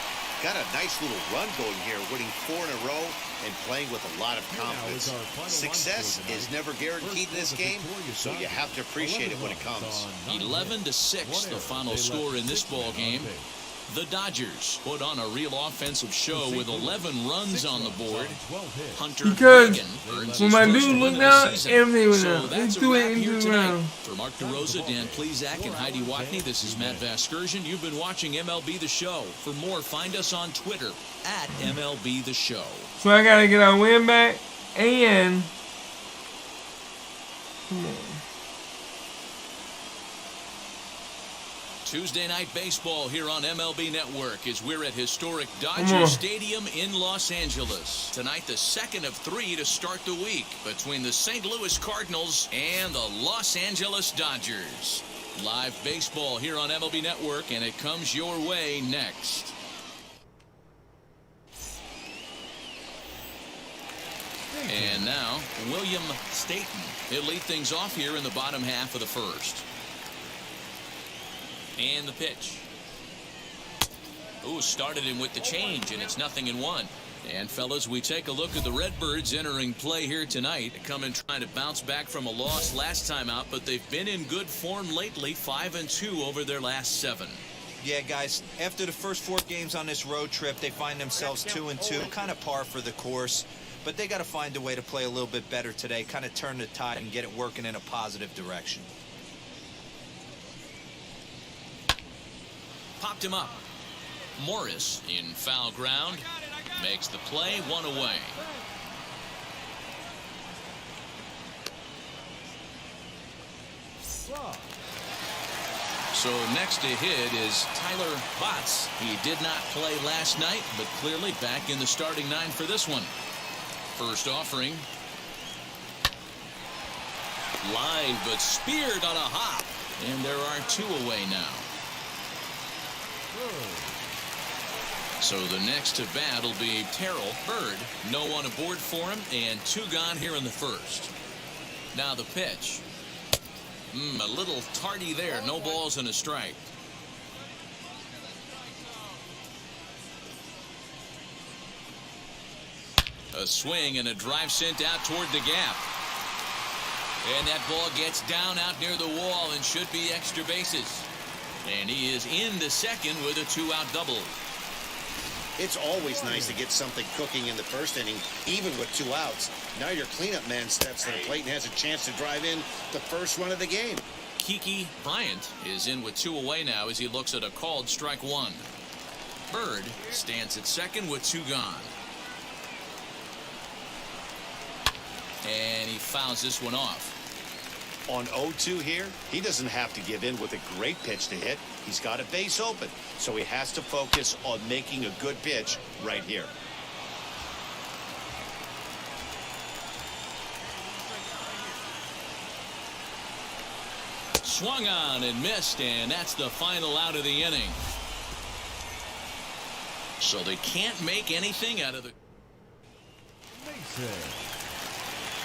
[SPEAKER 3] Got a nice little run going here, winning 4 in a row and playing with a lot of confidence. Success is never guaranteed in this game, so you have to appreciate it when it comes.
[SPEAKER 2] 11-6, the final score in this ball game. The Dodgers put on a real offensive show with 11 runs on the board. Hunter
[SPEAKER 1] Because
[SPEAKER 2] Reagan earns
[SPEAKER 1] when
[SPEAKER 2] his
[SPEAKER 1] my
[SPEAKER 2] first
[SPEAKER 1] dude
[SPEAKER 2] win
[SPEAKER 1] looked
[SPEAKER 2] of the
[SPEAKER 1] out,
[SPEAKER 2] season.
[SPEAKER 1] everything was
[SPEAKER 2] So
[SPEAKER 1] out. They
[SPEAKER 2] that's a
[SPEAKER 1] threw it
[SPEAKER 2] wrap
[SPEAKER 1] into
[SPEAKER 2] here
[SPEAKER 1] the
[SPEAKER 2] tonight.
[SPEAKER 1] ground.
[SPEAKER 2] For Mark DeRosa, Dan Plezak, and Heidi Watney, this is Matt Vasgersian. You've been watching MLB The Show. For more, find us on Twitter at MLB The Show.
[SPEAKER 1] So I gotta get our win back and come on.
[SPEAKER 2] Tuesday night baseball here on MLB Network as we're at historic
[SPEAKER 1] Come
[SPEAKER 2] Dodger
[SPEAKER 1] on.
[SPEAKER 2] Stadium in Los Angeles. Tonight, the second of 3 to start the week between the St. Louis Cardinals and the Los Angeles Dodgers. Live baseball here on MLB Network, and it comes your way next. And now, William Staton. He'll lead things off here in the bottom half of the first. And the pitch. Ooh, started him with the change, and it's 0-1. And fellas, we take a look at the Redbirds entering play here tonight. They come in trying to bounce back from a loss last time out, but they've been in good form lately, 5-2 over their last 7.
[SPEAKER 4] Yeah, guys, after the first 4 games on this road trip, they find themselves 2-2, kind of par for the course. But they got to find a way to play a little bit better today, kind of turn the tide and get it working in a positive direction.
[SPEAKER 2] Popped him up. Morris in foul ground makes the play, 1 away. So next to hit is Tyler Botts. He did not play last night, but clearly back in the starting 9 for this one. First offering. Line, but speared on a hop. And there are 2 away now. So the next to bat will be Terrell Bird. No one aboard for him, and 2 gone here in the first. Now the pitch. A little tardy there. No balls and a strike. A swing and a drive sent out toward the gap. And that ball gets down out near the wall and should be extra bases. And he is into second with a 2-out double.
[SPEAKER 3] It's always nice to get something cooking in the first inning, even with 2 outs. Now your cleanup man steps to the plate and has a chance to drive in the first run of the game.
[SPEAKER 2] Kiki Bryant is in with 2 away now as he looks at a called strike 1. Bird stands at second with 2 gone. And he fouls this one off.
[SPEAKER 3] On 0-2 here, he doesn't have to give in with a great pitch to hit. He's got a base open, so he has to focus on making a good pitch right here.
[SPEAKER 2] Swung on and missed, and that's the final out of the inning. So they can't make anything out of the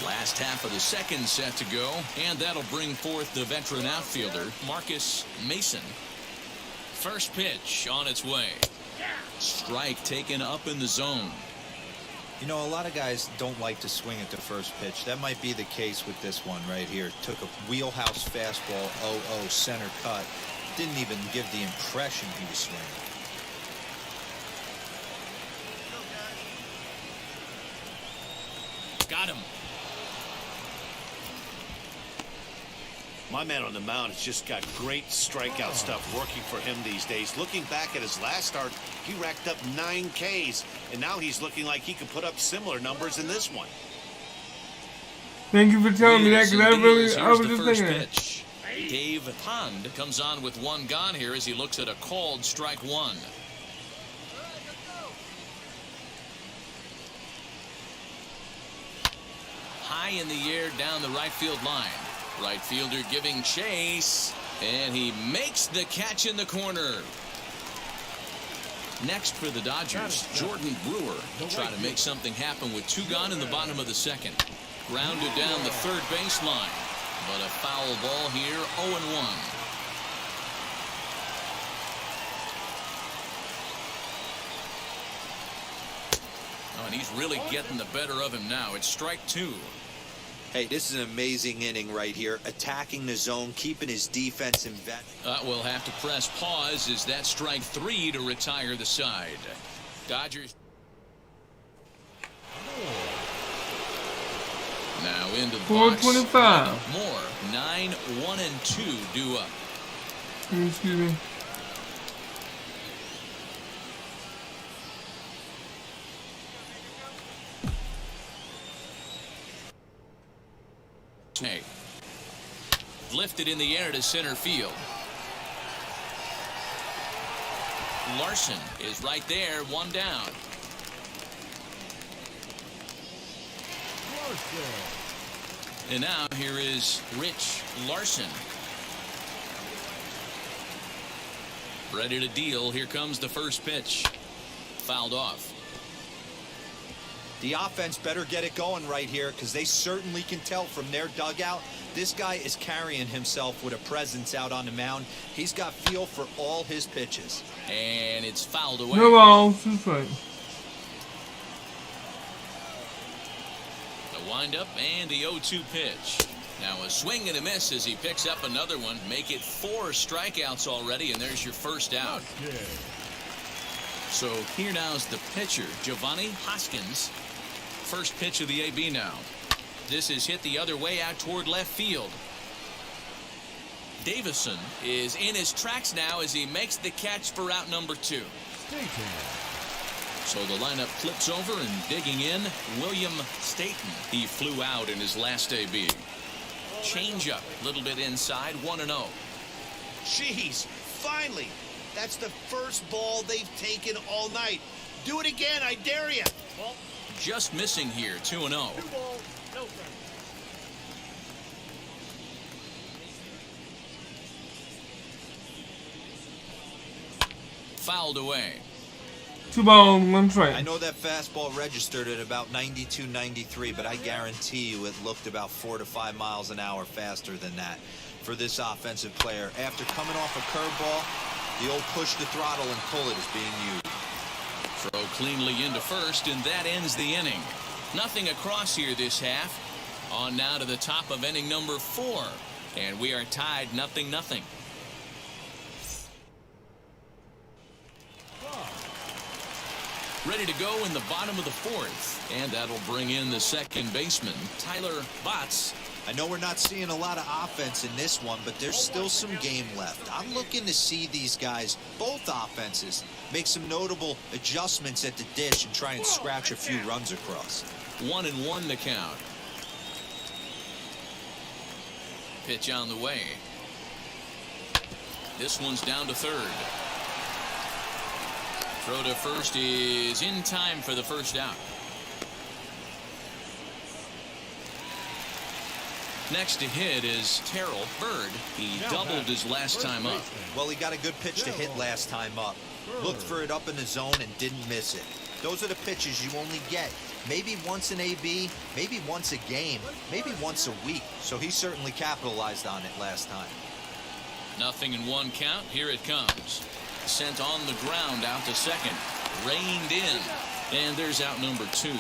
[SPEAKER 2] last half of the second set to go, and that'll bring forth the veteran outfielder, Marcus Mason. First pitch on its way. Strike taken up in the zone.
[SPEAKER 4] You know, a lot of guys don't like to swing at the first pitch. That might be the case with this one right here. Took a wheelhouse fastball, 0-0 center cut. Didn't even give the impression he was swinging.
[SPEAKER 2] Got him.
[SPEAKER 3] My man on the mound has just got great strikeout stuff working for him these days. Looking back at his last start, he racked up 9 Ks, and now he's looking like he could put up similar numbers in this one.
[SPEAKER 1] Thank you for telling me that, because I was
[SPEAKER 2] the
[SPEAKER 1] just
[SPEAKER 2] first
[SPEAKER 1] thinking that.
[SPEAKER 2] pitch. Dave Pond comes on with one gone here as he looks at a called strike one. High in the air down the right field line. Right fielder giving chase, and he makes the catch in the corner. Next for the Dodgers, Jordan Brewer trying to make something happen with 2 gone in the bottom of the second. Grounded down the third baseline, but a foul ball here, 0-1. Oh, and he's really getting the better of him now. It's strike 2.
[SPEAKER 4] Hey, this is an amazing inning right here. Attacking the zone, keeping his defense in vet.
[SPEAKER 2] We'll have to press pause as that strike 3 to retire the side. Dodgers. Now into the box.
[SPEAKER 1] 425.
[SPEAKER 2] More. 9-1-2 due up.
[SPEAKER 1] Excuse me.
[SPEAKER 2] Lifted in the air to center field. Larson is right there, 1 down. And now here is Rich Larson. Ready to deal. Here comes the first pitch. Fouled off.
[SPEAKER 4] The offense better get it going right here, because they certainly can tell from their dugout this guy is carrying himself with a presence out on the mound. He's got feel for all his pitches.
[SPEAKER 2] And it's fouled away.
[SPEAKER 1] No balls. That's right.
[SPEAKER 2] The windup and the 0-2 pitch. Now a swing and a miss as he picks up another one. Make it 4 strikeouts already, and there's your first out. So here now is the pitcher, Giovanni Hoskins. First pitch of the AB now. This is hit the other way out toward left field. Davison is in his tracks now as he makes the catch for out number 2. So the lineup flips over, and digging in, William Staton. He flew out in his last AB. Changeup, a little bit inside, 1-0.
[SPEAKER 3] Jeez, finally. That's the first ball they've taken all night. Do it again, I dare you.
[SPEAKER 2] Just missing here, 2-0.
[SPEAKER 5] 2 balls, no strike.
[SPEAKER 2] Fouled away.
[SPEAKER 1] 2 balls, 1 strike.
[SPEAKER 4] I know that fastball registered at about 92, 93, but I guarantee you it looked about 4 to 5 miles an hour faster than that for this offensive player. After coming off a curveball, the old push the throttle and pull it is being used.
[SPEAKER 2] Throw cleanly into first, and that ends the inning. Nothing across here this half. On now to the top of inning number 4. And we are tied 0-0. Ready to go in the bottom of the 4th. And that'll bring in the second baseman, Tyler Botts.
[SPEAKER 4] I know we're not seeing a lot of offense in this one, but there's still some game left. I'm looking to see these guys, both offenses, make some notable adjustments at the dish and try and scratch a few runs across.
[SPEAKER 2] 1-1 to count. Pitch on the way. This one's down to third. Throw to first is in time for the first out. Next to hit is Terrell Bird. He doubled his last time up.
[SPEAKER 4] Well, he got a good pitch to hit last time up. Looked for it up in the zone and didn't miss it. Those are the pitches you only get. Maybe once an AB, maybe once a game, maybe once a week. So he certainly capitalized on it last time.
[SPEAKER 2] 0-1 count. Here it comes. Sent on the ground out to second. Reined in. And there's out number 2.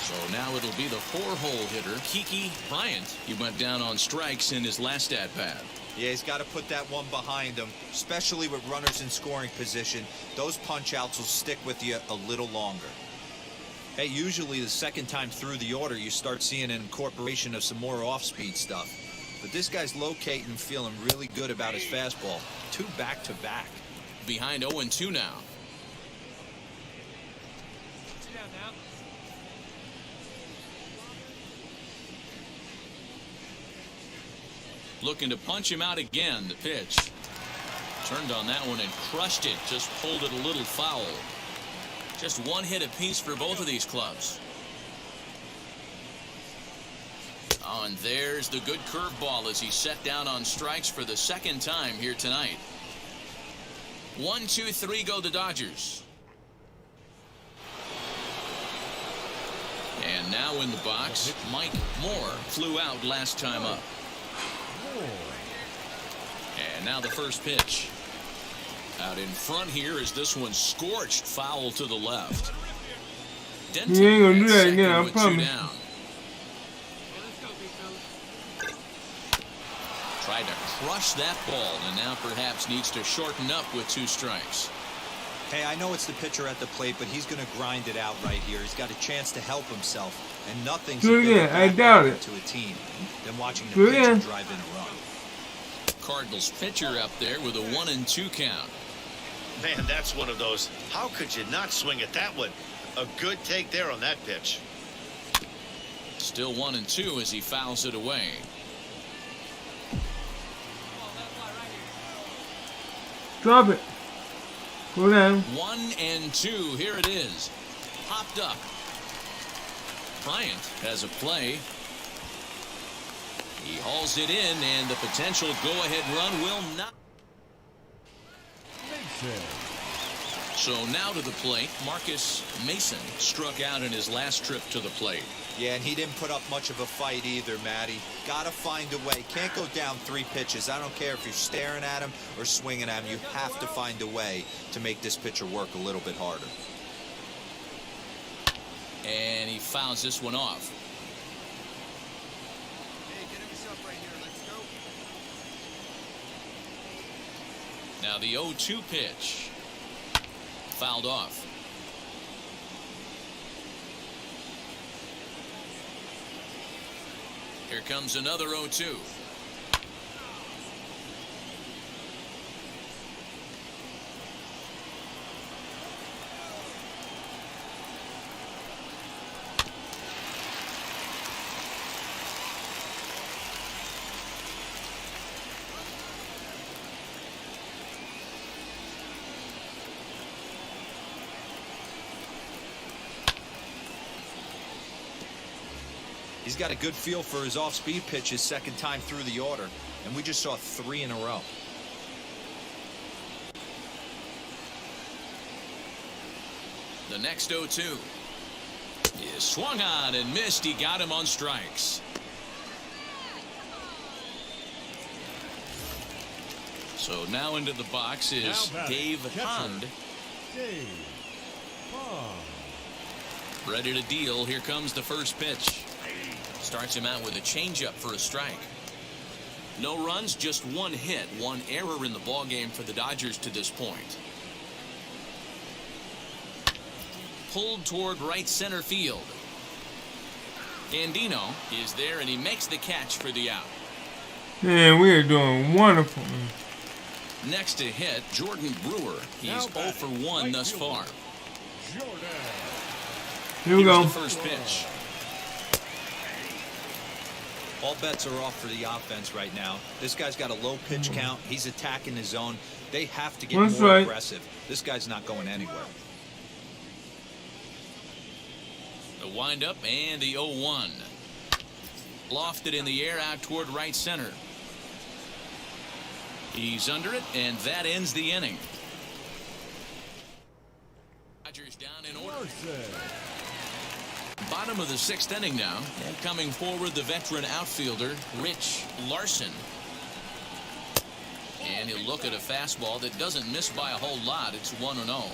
[SPEAKER 2] So now it'll be the 4-hole hitter, Kiki Bryant. He went down on strikes in his last at-bat.
[SPEAKER 4] Yeah, he's got to put that one behind him, especially with runners in scoring position. Those punch-outs will stick with you a little longer. Hey, usually the second time through the order, you start seeing an incorporation of some more off-speed stuff. But this guy's locating, feeling really good about his fastball. 2 back-to-back.
[SPEAKER 2] Behind 0-2 now. Looking to punch him out again. The pitch. Turned on that one and crushed it. Just pulled it a little foul. Just 1 hit apiece for both of these clubs. Oh, and there's the good curveball as he set down on strikes for the second time here tonight. 1, 2, 3 go the Dodgers. And now in the box, Mike Moore flew out last time up. And now the first pitch. Out in front here is this one scorched foul to the left. Denton
[SPEAKER 1] You ain't gonna do that
[SPEAKER 2] second
[SPEAKER 1] again, I
[SPEAKER 2] with 2
[SPEAKER 1] promise.
[SPEAKER 2] down. Tried to crush that ball and now perhaps needs to shorten up with 2 strikes.
[SPEAKER 4] Hey, I know it's the pitcher at the plate, but he's going to grind it out right here. He's got a chance to help himself, and nothing's
[SPEAKER 1] Do it again. I doubt it.
[SPEAKER 4] to a team than watching the
[SPEAKER 1] Do it
[SPEAKER 4] pitcher
[SPEAKER 1] again.
[SPEAKER 4] drive in a run.
[SPEAKER 2] Cardinals pitcher up there with a 1-2 count.
[SPEAKER 3] Man, that's one of those. How could you not swing at that one? A good take there on that pitch.
[SPEAKER 2] Still 1-2 as he fouls it away.
[SPEAKER 1] Drop it. Go down.
[SPEAKER 2] 1-2. Here it is. Popped up. Bryant has a play. He hauls it in, and the potential go-ahead run will not. So now to the plate, Marcus Mason struck out in his last trip to the plate.
[SPEAKER 4] Yeah, and he didn't put up much of a fight either, Matty. Got to find a way. Can't go down 3 pitches. I don't care if you're staring at him or swinging at him. You have to find a way to make this pitcher work a little bit harder.
[SPEAKER 2] And he fouls this one off.
[SPEAKER 5] Hey, get him yourself right here. Let's go.
[SPEAKER 2] Now the 0-2 pitch. Fouled off. Here comes another 0-2.
[SPEAKER 4] He's got a good feel for his off-speed pitches second time through the order, and we just saw 3 in a row.
[SPEAKER 2] The next 0-2 is swung on and missed. He got him on strikes. So now into the box is Dave Hond. Ready to deal. Here comes the first pitch. Starts him out with a changeup for a strike. No runs, just 1 hit, 1 error in the ballgame for the Dodgers to this point. Pulled toward right center field. Andino is there and he makes the catch for the out.
[SPEAKER 1] Man, we are doing wonderful.
[SPEAKER 2] Next to hit, Jordan Brewer. He's 0 for 1 thus far.
[SPEAKER 1] Here we
[SPEAKER 2] Here's
[SPEAKER 1] go.
[SPEAKER 2] the first pitch.
[SPEAKER 4] All bets are off for the offense right now. This guy's got a low pitch count. He's attacking his zone. They have to get
[SPEAKER 1] That's
[SPEAKER 4] more
[SPEAKER 1] right.
[SPEAKER 4] aggressive. This guy's not going anywhere.
[SPEAKER 2] The windup and the 0-1. Lofted in the air out toward right center. He's under it, and that ends the inning. Dodgers down in order. Bottom of the 6th inning now, and coming forward the veteran outfielder Rich Larson. And he'll look at a fastball that doesn't miss by a whole lot. It's 1-0.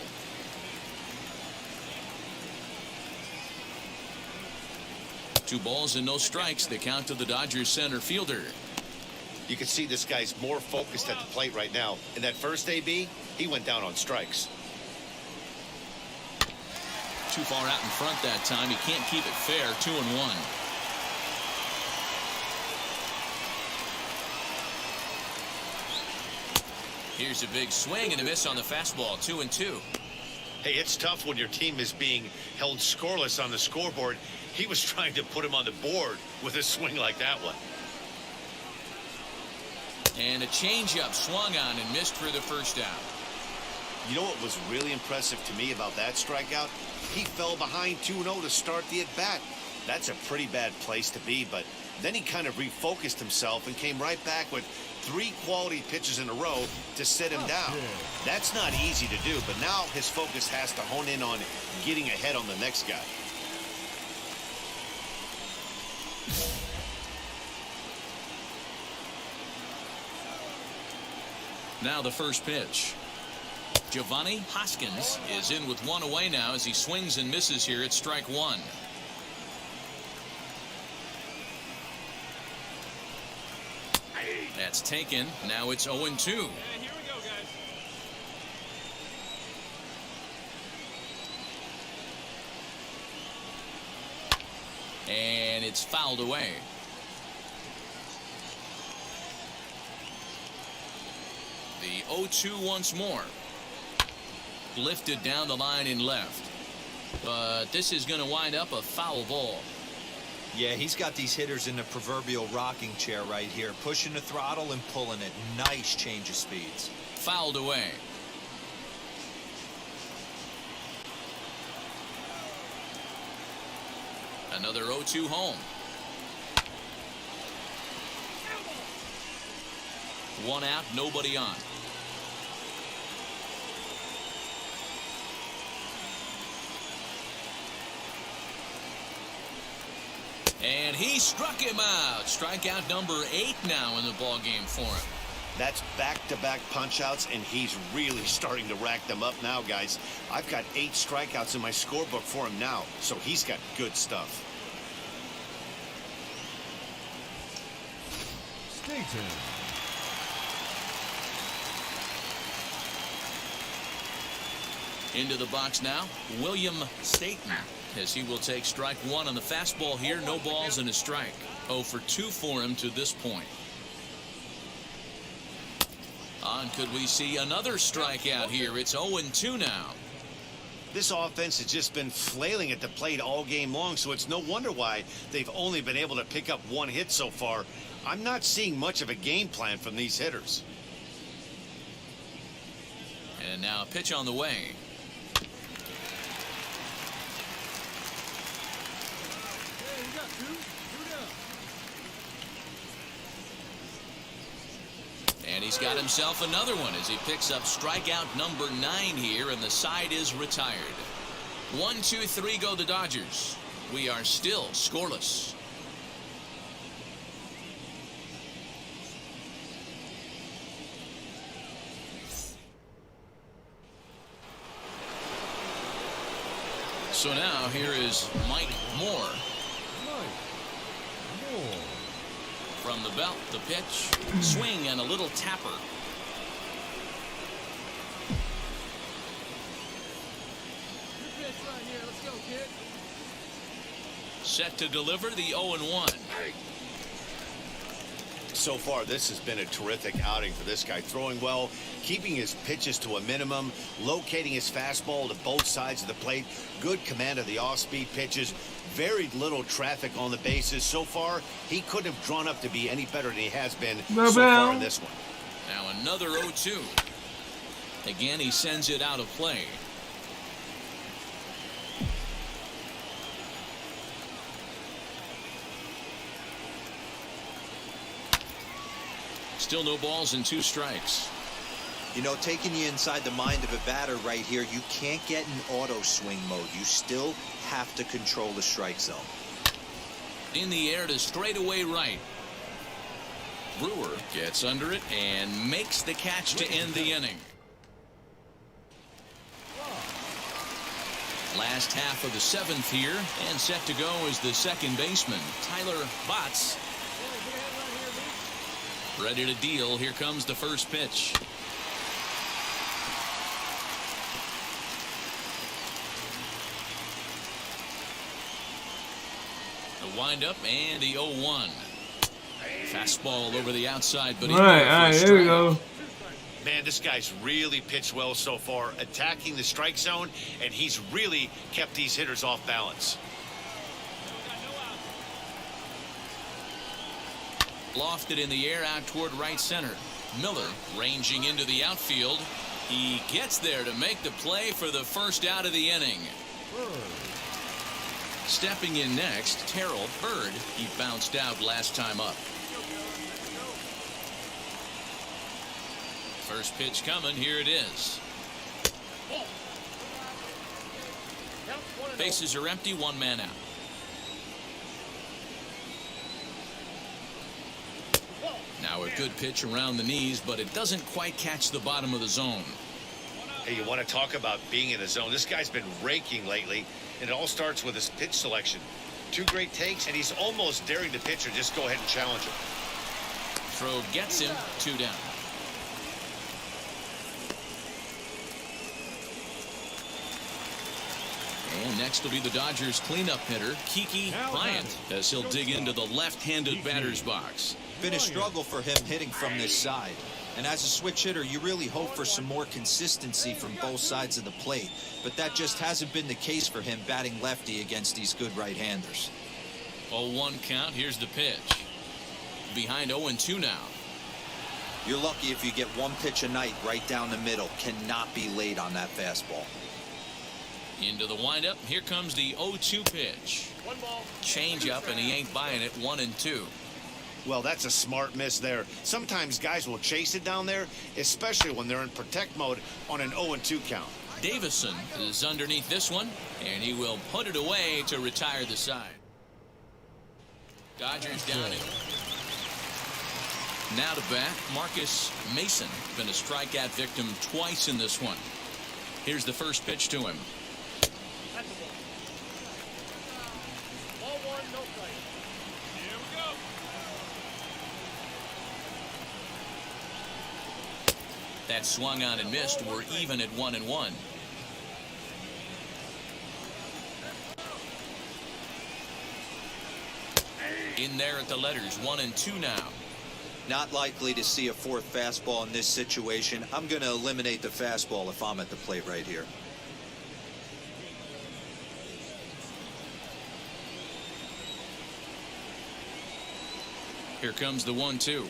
[SPEAKER 2] Two balls and no strikes. The count to the Dodgers center fielder.
[SPEAKER 3] You can see this guy's more focused at the plate right now. In that first AB, he went down on strikes.
[SPEAKER 2] Too far out in front that time. He can't keep it fair. 2-1. Here's a big swing and a miss on the fastball. 2-2.
[SPEAKER 3] Hey, it's tough when your team is being held scoreless on the scoreboard. He was trying to put him on the board with a swing like that one.
[SPEAKER 2] And a changeup swung on and missed for the first out.
[SPEAKER 3] You know what was really impressive to me about that strikeout? He fell behind 2-0 to start the at-bat. That's a pretty bad place to be, but then he kind of refocused himself and came right back with 3 quality pitches in a row to sit him down. That's not easy to do, but now his focus has to hone in on getting ahead on the next guy.
[SPEAKER 2] Now the first pitch. Giovanni Hoskins is in with 1 away now as he swings and misses here at strike 1. That's taken. Now it's 0-2.
[SPEAKER 1] Hey, here we go, guys.
[SPEAKER 2] And it's fouled away. The 0-2 once more. Lifted down the line in left. But this is going to wind up a foul ball.
[SPEAKER 4] Yeah, he's got these hitters in the proverbial rocking chair right here, pushing the throttle and pulling it. Nice change of speeds.
[SPEAKER 2] Fouled away. Another 0-2 home. One out, nobody on. And he struck him out. Strikeout number 8 now in the ball game for him.
[SPEAKER 3] That's back-to-back punch-outs, and he's really starting to rack them up now, guys. I've got 8 strikeouts in my scorebook for him now, so he's got good stuff.
[SPEAKER 7] Staten.
[SPEAKER 2] Into the box now, William Staten, as he will take strike 1 on the fastball here. No balls and a strike. 0 for 2 for him to this point. Could we see another strikeout here? It's 0-2 now.
[SPEAKER 3] This offense has just been flailing at the plate all game long, so it's no wonder why they've only been able to pick up 1 hit so far. I'm not seeing much of a game plan from these hitters.
[SPEAKER 2] And now a pitch on the way. And he's got himself another one as he picks up strikeout number 9 here, and the side is retired. 1, 2, 3 go the Dodgers. We are still scoreless. So now here is Mike Moore. From the belt, the pitch, swing, and a little tapper.
[SPEAKER 5] Good pitch right here. Let's go, kid.
[SPEAKER 2] Set to deliver the 0-1.
[SPEAKER 3] So far, this has been a terrific outing for this guy. Throwing well, keeping his pitches to a minimum, locating his fastball to both sides of the plate, good command of the off-speed pitches, very little traffic on the bases. So far, he couldn't have drawn up to be any better than he has been so far in this one.
[SPEAKER 2] Now another 0-2. Again, he sends it out of play. Still no balls and 2 strikes.
[SPEAKER 4] You know, taking you inside the mind of a batter right here, you can't get in auto swing mode. You still have to control the strike zone.
[SPEAKER 2] In the air to straightaway right. Brewer gets under it and makes the catch to end the inning. Last half of the 7th here, and set to go is the second baseman, Tyler Botts. Ready to deal. Here comes the first pitch. The windup and the 0-1. Fastball over the outside, but
[SPEAKER 1] all right, there we go.
[SPEAKER 3] Man, this guy's really pitched well so far, attacking the strike zone, and he's really kept these hitters off balance.
[SPEAKER 2] Lofted in the air out toward right center. Miller ranging into the outfield. He gets there to make the play for the first out of the inning. Stepping in next, Terrell Bird. He bounced out last time up. First pitch coming. Here it is. Bases are empty. 1 man out. Now a good pitch around the knees, but it doesn't quite catch the bottom of the zone.
[SPEAKER 3] Hey, you want to talk about being in the zone? This guy's been raking lately, and it all starts with his pitch selection. 2 great takes, and he's almost daring the pitcher just go ahead and challenge him.
[SPEAKER 2] Throw gets him. 2 down. And next will be the Dodgers cleanup hitter, Kiki Bryant, as he'll dig into the left-handed batter's box.
[SPEAKER 4] Been a struggle for him hitting from this side. And as a switch hitter, you really hope for some more consistency from both sides of the plate. But that just hasn't been the case for him batting lefty against these good right-handers.
[SPEAKER 2] 0-1 count. Here's the pitch. Behind 0-2 now.
[SPEAKER 4] You're lucky if you get 1 pitch a night right down the middle. Cannot be late on that fastball.
[SPEAKER 2] Into the windup. Here comes the 0-2 pitch. Change up, and he ain't buying it. 1-2.
[SPEAKER 3] Well, that's a smart miss there. Sometimes guys will chase it down there, especially when they're in protect mode on an 0-2 count.
[SPEAKER 2] Davison is underneath this one, and he will put it away to retire the side. Dodgers down it. Now to bat, Marcus Mason. Been a strikeout victim twice in this one. Here's the first pitch to him. That swung on and missed. We're even at 1-1. In there at the letters. 1-2 now.
[SPEAKER 4] Not likely to see a 4th fastball in this situation. I'm going to eliminate the fastball if I'm at the plate right here.
[SPEAKER 2] Here comes the 1-2.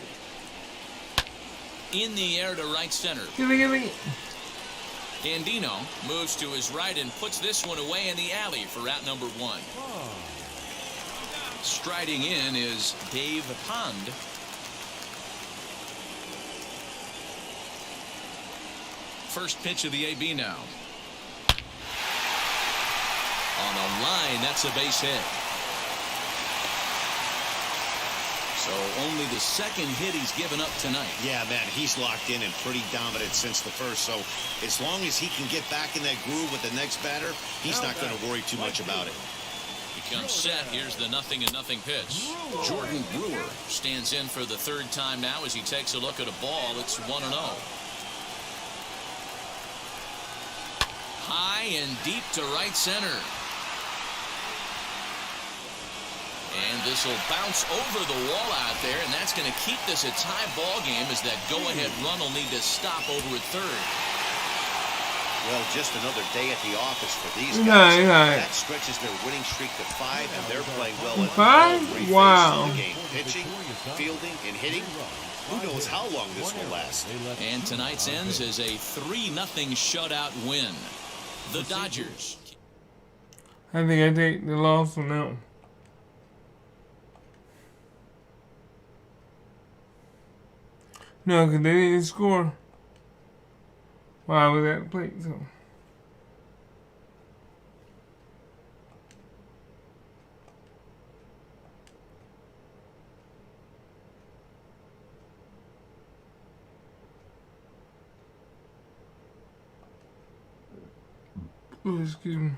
[SPEAKER 2] In the air to right center.
[SPEAKER 1] Give me.
[SPEAKER 2] Andino moves to his right and puts this one away in the alley for out number 1. Striding in is Dave Pond. First pitch of the AB now. On a line, that's a base hit. So only the second hit he's given up tonight.
[SPEAKER 3] Yeah, man, he's locked in and pretty dominant since the first. So as long as he can get back in that groove with the next batter, he's not going to worry too much about it.
[SPEAKER 2] He comes set. Here's the 0-0 pitch. Jordan Brewer stands in for the 3rd time now as he takes a look at a ball. It's 1-0. High and deep to right center. And this will bounce over the wall out there, and that's going to keep this a tie ball game as that go-ahead run will need to stop over at 3rd.
[SPEAKER 3] Well, just another day at the office for these guys. That stretches their winning streak to 5, and they're playing well at
[SPEAKER 1] 5? Wow.
[SPEAKER 3] the game. Pitching, fielding, and hitting. Who knows how long this will last?
[SPEAKER 2] And tonight's ends is a 3-0 shutout win. The Dodgers.
[SPEAKER 1] I think I take the loss on that one. No, because they didn't score while I was at the plate, so. Oh, excuse me.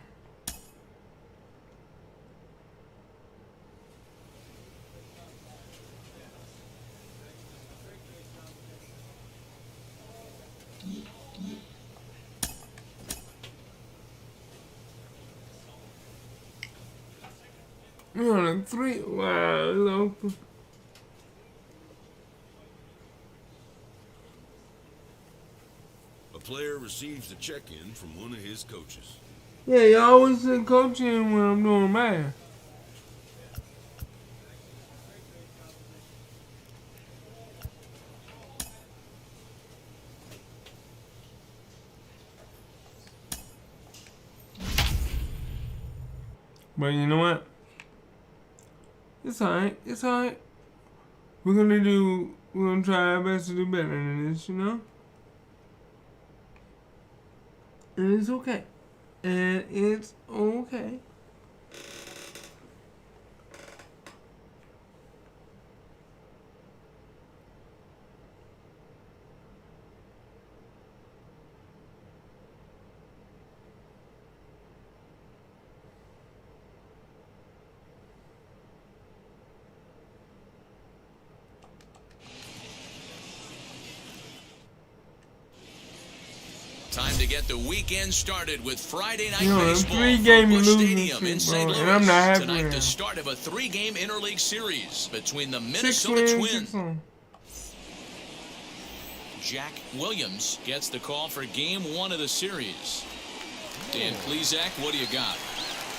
[SPEAKER 1] You're on a 3. Wow, it's open.
[SPEAKER 8] A player receives a check-in from one of his coaches.
[SPEAKER 1] Yeah, you always send coaching when I'm doing math. But you know what? It's alright. It's alright. We're gonna try our best to do better than this, you know? And it's okay. And it's okay.
[SPEAKER 2] Time to get the weekend started with Friday Night
[SPEAKER 1] You know,
[SPEAKER 2] Baseball
[SPEAKER 1] three-game
[SPEAKER 2] from Busch
[SPEAKER 1] losing
[SPEAKER 2] Stadium in
[SPEAKER 1] streak,
[SPEAKER 2] St.
[SPEAKER 1] bro,
[SPEAKER 2] Louis.
[SPEAKER 1] and I'm not happy
[SPEAKER 2] Tonight,
[SPEAKER 1] with
[SPEAKER 2] the
[SPEAKER 1] it.
[SPEAKER 2] start of a 3-game interleague series between the
[SPEAKER 1] 6
[SPEAKER 2] Minnesota
[SPEAKER 1] wins,
[SPEAKER 2] Twins.
[SPEAKER 1] 6 on.
[SPEAKER 2] Jack Williams gets the call for Game 1 of the series. Dan Klezak, what do you got?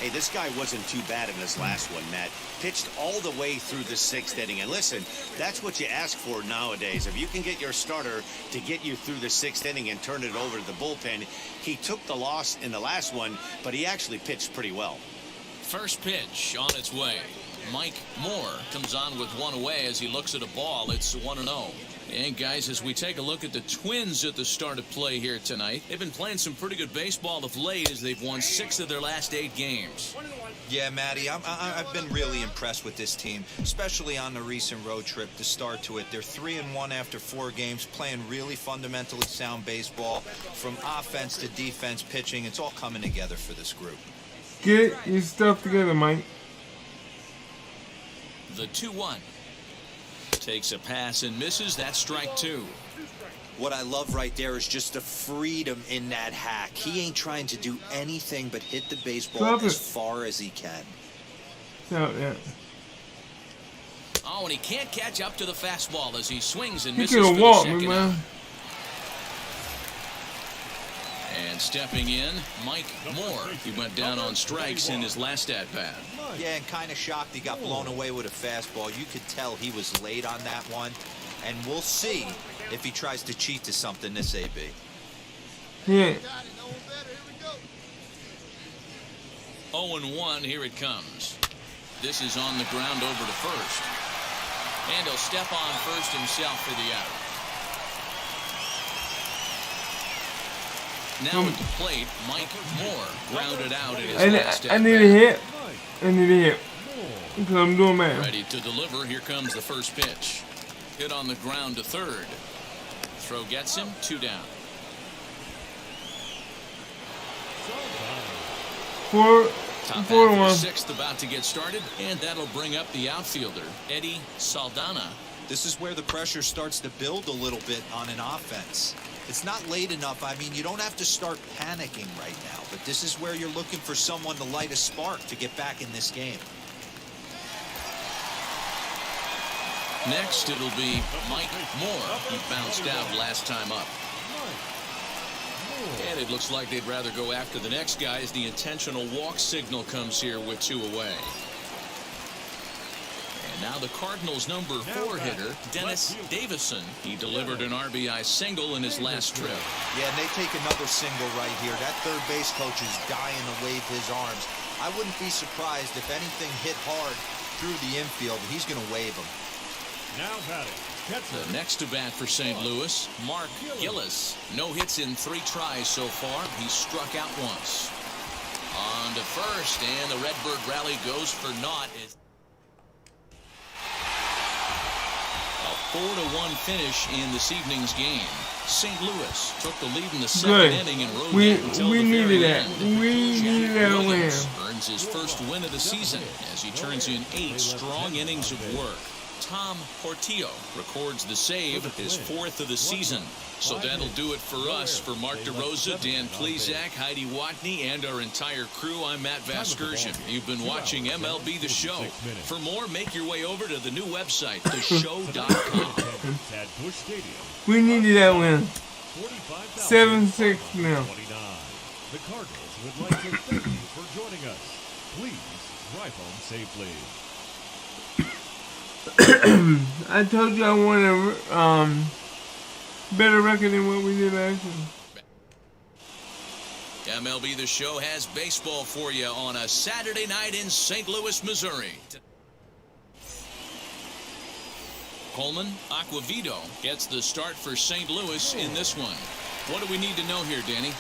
[SPEAKER 3] Hey, this guy wasn't too bad in this last one, Matt. Pitched all the way through the 6th inning. And listen, that's what you ask for nowadays. If you can get your starter to get you through the 6th inning and turn it over to the bullpen, he took the loss in the last one, but he actually pitched pretty well.
[SPEAKER 2] First pitch on its way. Mike Moore comes on with one away as he looks at a ball. It's 1-0. And guys, as we take a look at the Twins at the start of play here tonight, they've been playing some pretty good baseball of late as they've won 6 of their last 8 games.
[SPEAKER 4] Yeah, Matty, I've been really impressed with this team, especially on the recent road trip to start to it. They're 3-1 after 4 games, playing really fundamentally sound baseball. From offense to defense, pitching, it's all coming together for this group.
[SPEAKER 1] Get your stuff together, Mike.
[SPEAKER 2] The 2-1. Takes a pass and misses. That's strike 2.
[SPEAKER 4] What I love right there is just the freedom in that hack. He ain't trying to do anything but hit the baseball as far as he can.
[SPEAKER 1] So, yeah.
[SPEAKER 2] Oh, and he can't catch up to the fastball as he swings and
[SPEAKER 1] He
[SPEAKER 2] misses
[SPEAKER 1] could
[SPEAKER 2] for
[SPEAKER 1] have
[SPEAKER 2] the
[SPEAKER 1] walked
[SPEAKER 2] second
[SPEAKER 1] me,
[SPEAKER 2] out.
[SPEAKER 1] man.
[SPEAKER 2] And stepping in, Mike Moore. He went down on strikes in his last at-bat.
[SPEAKER 4] Yeah, and kind of shocked he got blown away with a fastball. You could tell he was late on that one. And we'll see if he tries to cheat to something this AB.
[SPEAKER 1] Yeah.
[SPEAKER 2] 0-1, here it comes. This is on the ground over to first. And he'll step on first himself for the out. Now at the plate, Mike Moore grounded out in his last
[SPEAKER 1] I need a hit. I need a hit. Because I'm doing man.
[SPEAKER 2] Ready to deliver. Here comes the first pitch. Hit on the ground to third. Throw gets him. 2 down.
[SPEAKER 1] 4-1.
[SPEAKER 2] Top half of the 6th about to get started, and that'll bring up the outfielder, Eddie Saldana.
[SPEAKER 4] This is where the pressure starts to build a little bit on an offense. It's not late enough. I mean, you don't have to start panicking right now, but this is where you're looking for someone to light a spark to get back in this game.
[SPEAKER 2] Next, it'll be Mike Moore. He bounced out last time up. And it looks like they'd rather go after the next guy as the intentional walk signal comes here with 2 away. And now the Cardinals' number 4 hitter, Dennis Davison. He delivered an RBI single in his last trip.
[SPEAKER 4] Yeah, and they take another single right here. That third base coach is dying to wave his arms. I wouldn't be surprised if anything hit hard through the infield. He's going to wave them.
[SPEAKER 7] Now batting,
[SPEAKER 2] The next to bat for St. Louis, Mark Gillis. No hits in 3 tries so far. He struck out once. On to first, and the Redbird rally goes for naught. A 4-1 finish in this evening's game. St. Louis took the lead in the second inning and rode that until the very end.
[SPEAKER 1] We needed that win.
[SPEAKER 2] Earns his first win of the season as he turns in 8 strong innings of work. Tom Portillo records the save, his 4th of the season. So that'll do it for us. For Mark DeRosa, Dan Plezak, Heidi Watney, and our entire crew, I'm Matt Vasgersian. You've been watching MLB The Show. For more, make your way over to the new website, theshow.com.
[SPEAKER 1] We needed that win. 7-6 now.
[SPEAKER 7] The Cardinals would like to thank you for joining us. Please drive home safely.
[SPEAKER 1] I told you I wanted a better record than what we did last year.
[SPEAKER 2] MLB The Show has baseball for you on a Saturday night in St. Louis, Missouri. Coleman Aquavito gets the start for St. Louis in this one. What do we need to know here, Danny?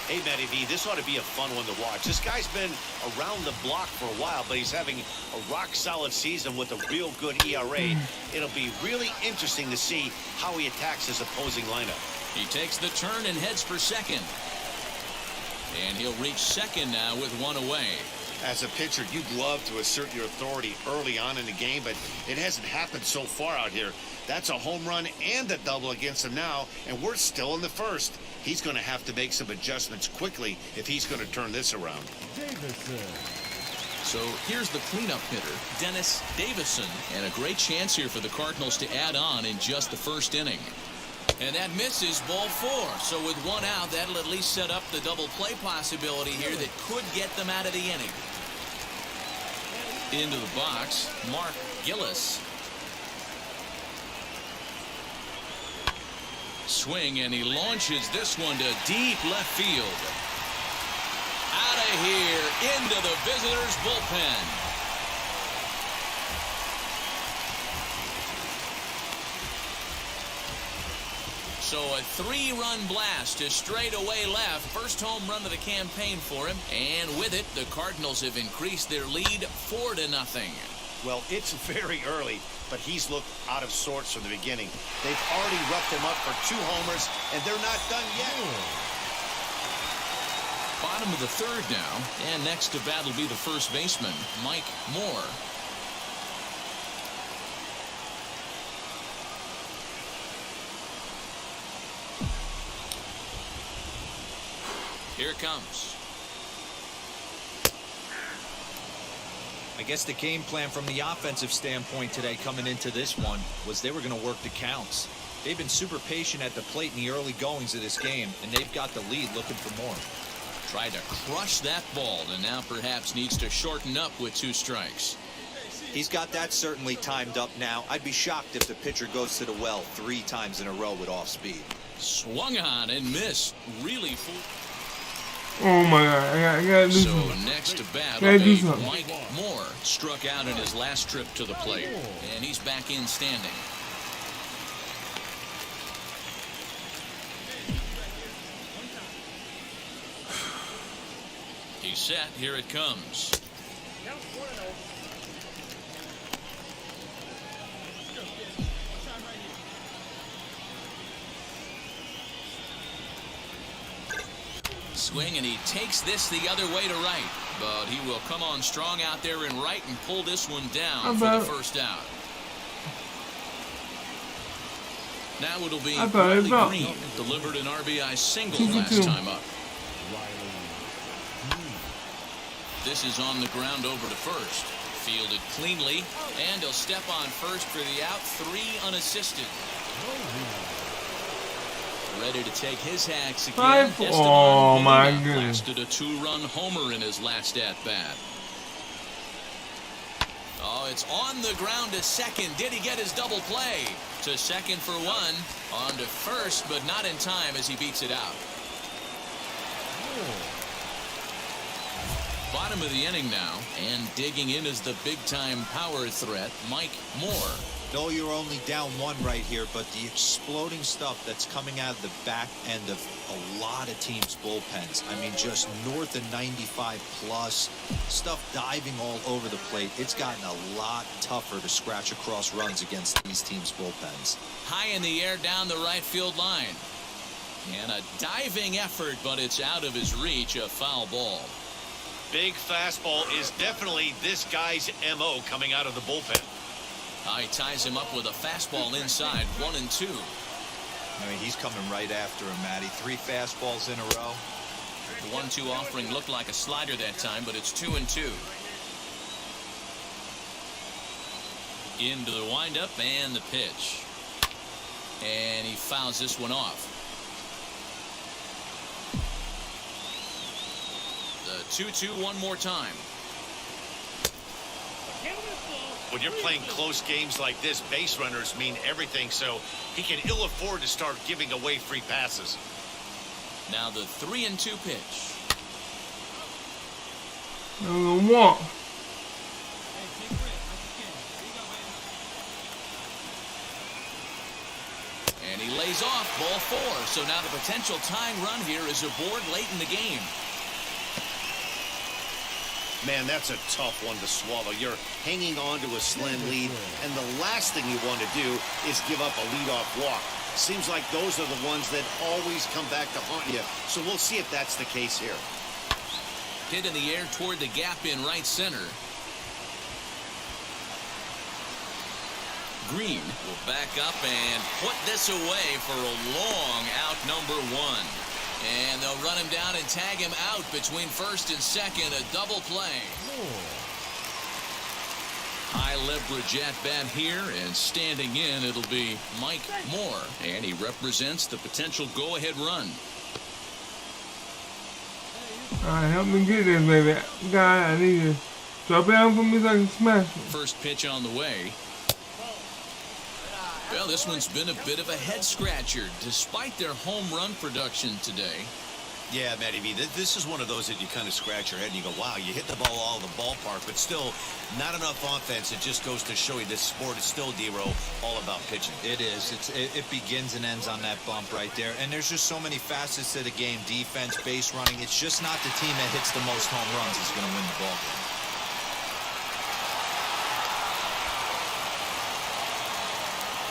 [SPEAKER 3] Hey, Matty V, this ought to be a fun one to watch. This guy's been around the block for a while, but he's having a rock-solid season with a real good ERA. It'll be really interesting to see how he attacks his opposing lineup.
[SPEAKER 2] He takes the turn and heads for second. And he'll reach second now with 1 away.
[SPEAKER 3] As a pitcher, you'd love to assert your authority early on in the game, but it hasn't happened so far out here. That's a home run and a double against him now, and we're still in the first. He's going to have to make some adjustments quickly if he's going to turn this around.
[SPEAKER 2] So here's the cleanup hitter, Dennis Davison, and a great chance here for the Cardinals to add on in just the first inning. And that misses, ball 4. So with 1 out, that'll at least set up the double play possibility here that could get them out of the inning. Into the box, Mark Gillis. Swing, and he launches this one to deep left field. Out of here, into the visitors' bullpen. So a 3-run blast to straightaway left. First home run of the campaign for him. And with it, the Cardinals have increased their lead 4-0.
[SPEAKER 3] Well, it's very early, but he's looked out of sorts from the beginning. They've already roughed him up for 2 homers, and they're not done yet.
[SPEAKER 2] Bottom of the 3rd now, and next to bat will be the first baseman, Mike Moore. Here it comes.
[SPEAKER 4] I guess the game plan from the offensive standpoint today coming into this one was they were going to work the counts. They've been super patient at the plate in the early goings of this game, and they've got the lead looking for more.
[SPEAKER 2] Tried to crush that ball, and now perhaps needs to shorten up with 2 strikes.
[SPEAKER 4] He's got that certainly timed up now. I'd be shocked if the pitcher goes to the well 3 times in a row with off speed.
[SPEAKER 2] Swung on and missed. Really full.
[SPEAKER 1] Oh my God, I gotta do
[SPEAKER 2] so
[SPEAKER 1] something.
[SPEAKER 2] Next to bat, Mike Moore struck out in his last trip to the plate, and he's back in standing. He's set. Here it comes. Swing, and he takes this the other way to right, but he will come on strong out there in right and pull this one down for the first out. Now it'll be Riley Green, delivered an RBI single last time up. This is on the ground over to first, fielded cleanly, and he'll step on first for the out. 3 unassisted. Ready to take his hacks again.
[SPEAKER 1] Oh my goodness.
[SPEAKER 2] Blasted a 2-run homer in his last at-bat. Oh, it's on the ground to second. Did he get his double play? To second for 1. On to first, but not in time as he beats it out. Bottom of the inning now, and digging in is the big-time power threat, Mike Moore.
[SPEAKER 4] No, you're only down 1 right here, but the exploding stuff that's coming out of the back end of a lot of teams' bullpens. I mean, just north of 95 plus, stuff diving all over the plate. It's gotten a lot tougher to scratch across runs against these teams' bullpens.
[SPEAKER 2] High in the air down the right field line. And a diving effort, but it's out of his reach, a foul ball.
[SPEAKER 3] Big fastball is definitely this guy's MO coming out of the bullpen.
[SPEAKER 2] He ties him up with a fastball inside, 1-2.
[SPEAKER 4] I mean, he's coming right after him, Matty. 3 fastballs in a row.
[SPEAKER 2] The 1-2 offering looked like a slider that time, but it's 2-2. Into the windup and the pitch. And he fouls this one off. The 2-2 one more time.
[SPEAKER 3] When you're playing close games like this, base runners mean everything, so he can ill afford to start giving away free passes.
[SPEAKER 2] Now the 3-2 pitch.
[SPEAKER 1] Walk.
[SPEAKER 2] And he lays off, ball 4. So now the potential tying run here is aboard late in the game.
[SPEAKER 3] Man, that's a tough one to swallow. You're hanging on to a slim lead, and the last thing you want to do is give up a leadoff walk. Seems like those are the ones that always come back to haunt you. So we'll see if that's the case here.
[SPEAKER 2] Hit in the air toward the gap in right center. Green will back up and put this away for a long out, number 1. And they'll run him down and tag him out between first and second. A double play. High leverage at bat here, and standing in, it'll be Mike Moore. And he represents the potential go-ahead run.
[SPEAKER 1] Alright, help me get this, baby. God, I need to drop it down for me so I can smash it.
[SPEAKER 2] First pitch on the way. Well, this one's been a bit of a head-scratcher, despite their home run production today.
[SPEAKER 3] Yeah, Matty B, this is one of those that you kind of scratch your head and you go, wow, you hit the ball all over the ballpark, but still not enough offense. It just goes to show you this sport is still, D-Row, all about pitching.
[SPEAKER 4] It is. It begins and ends on that bump right there. And there's just so many facets to the game. Defense, base running. It's just not the team that hits the most home runs is going to win the ball game.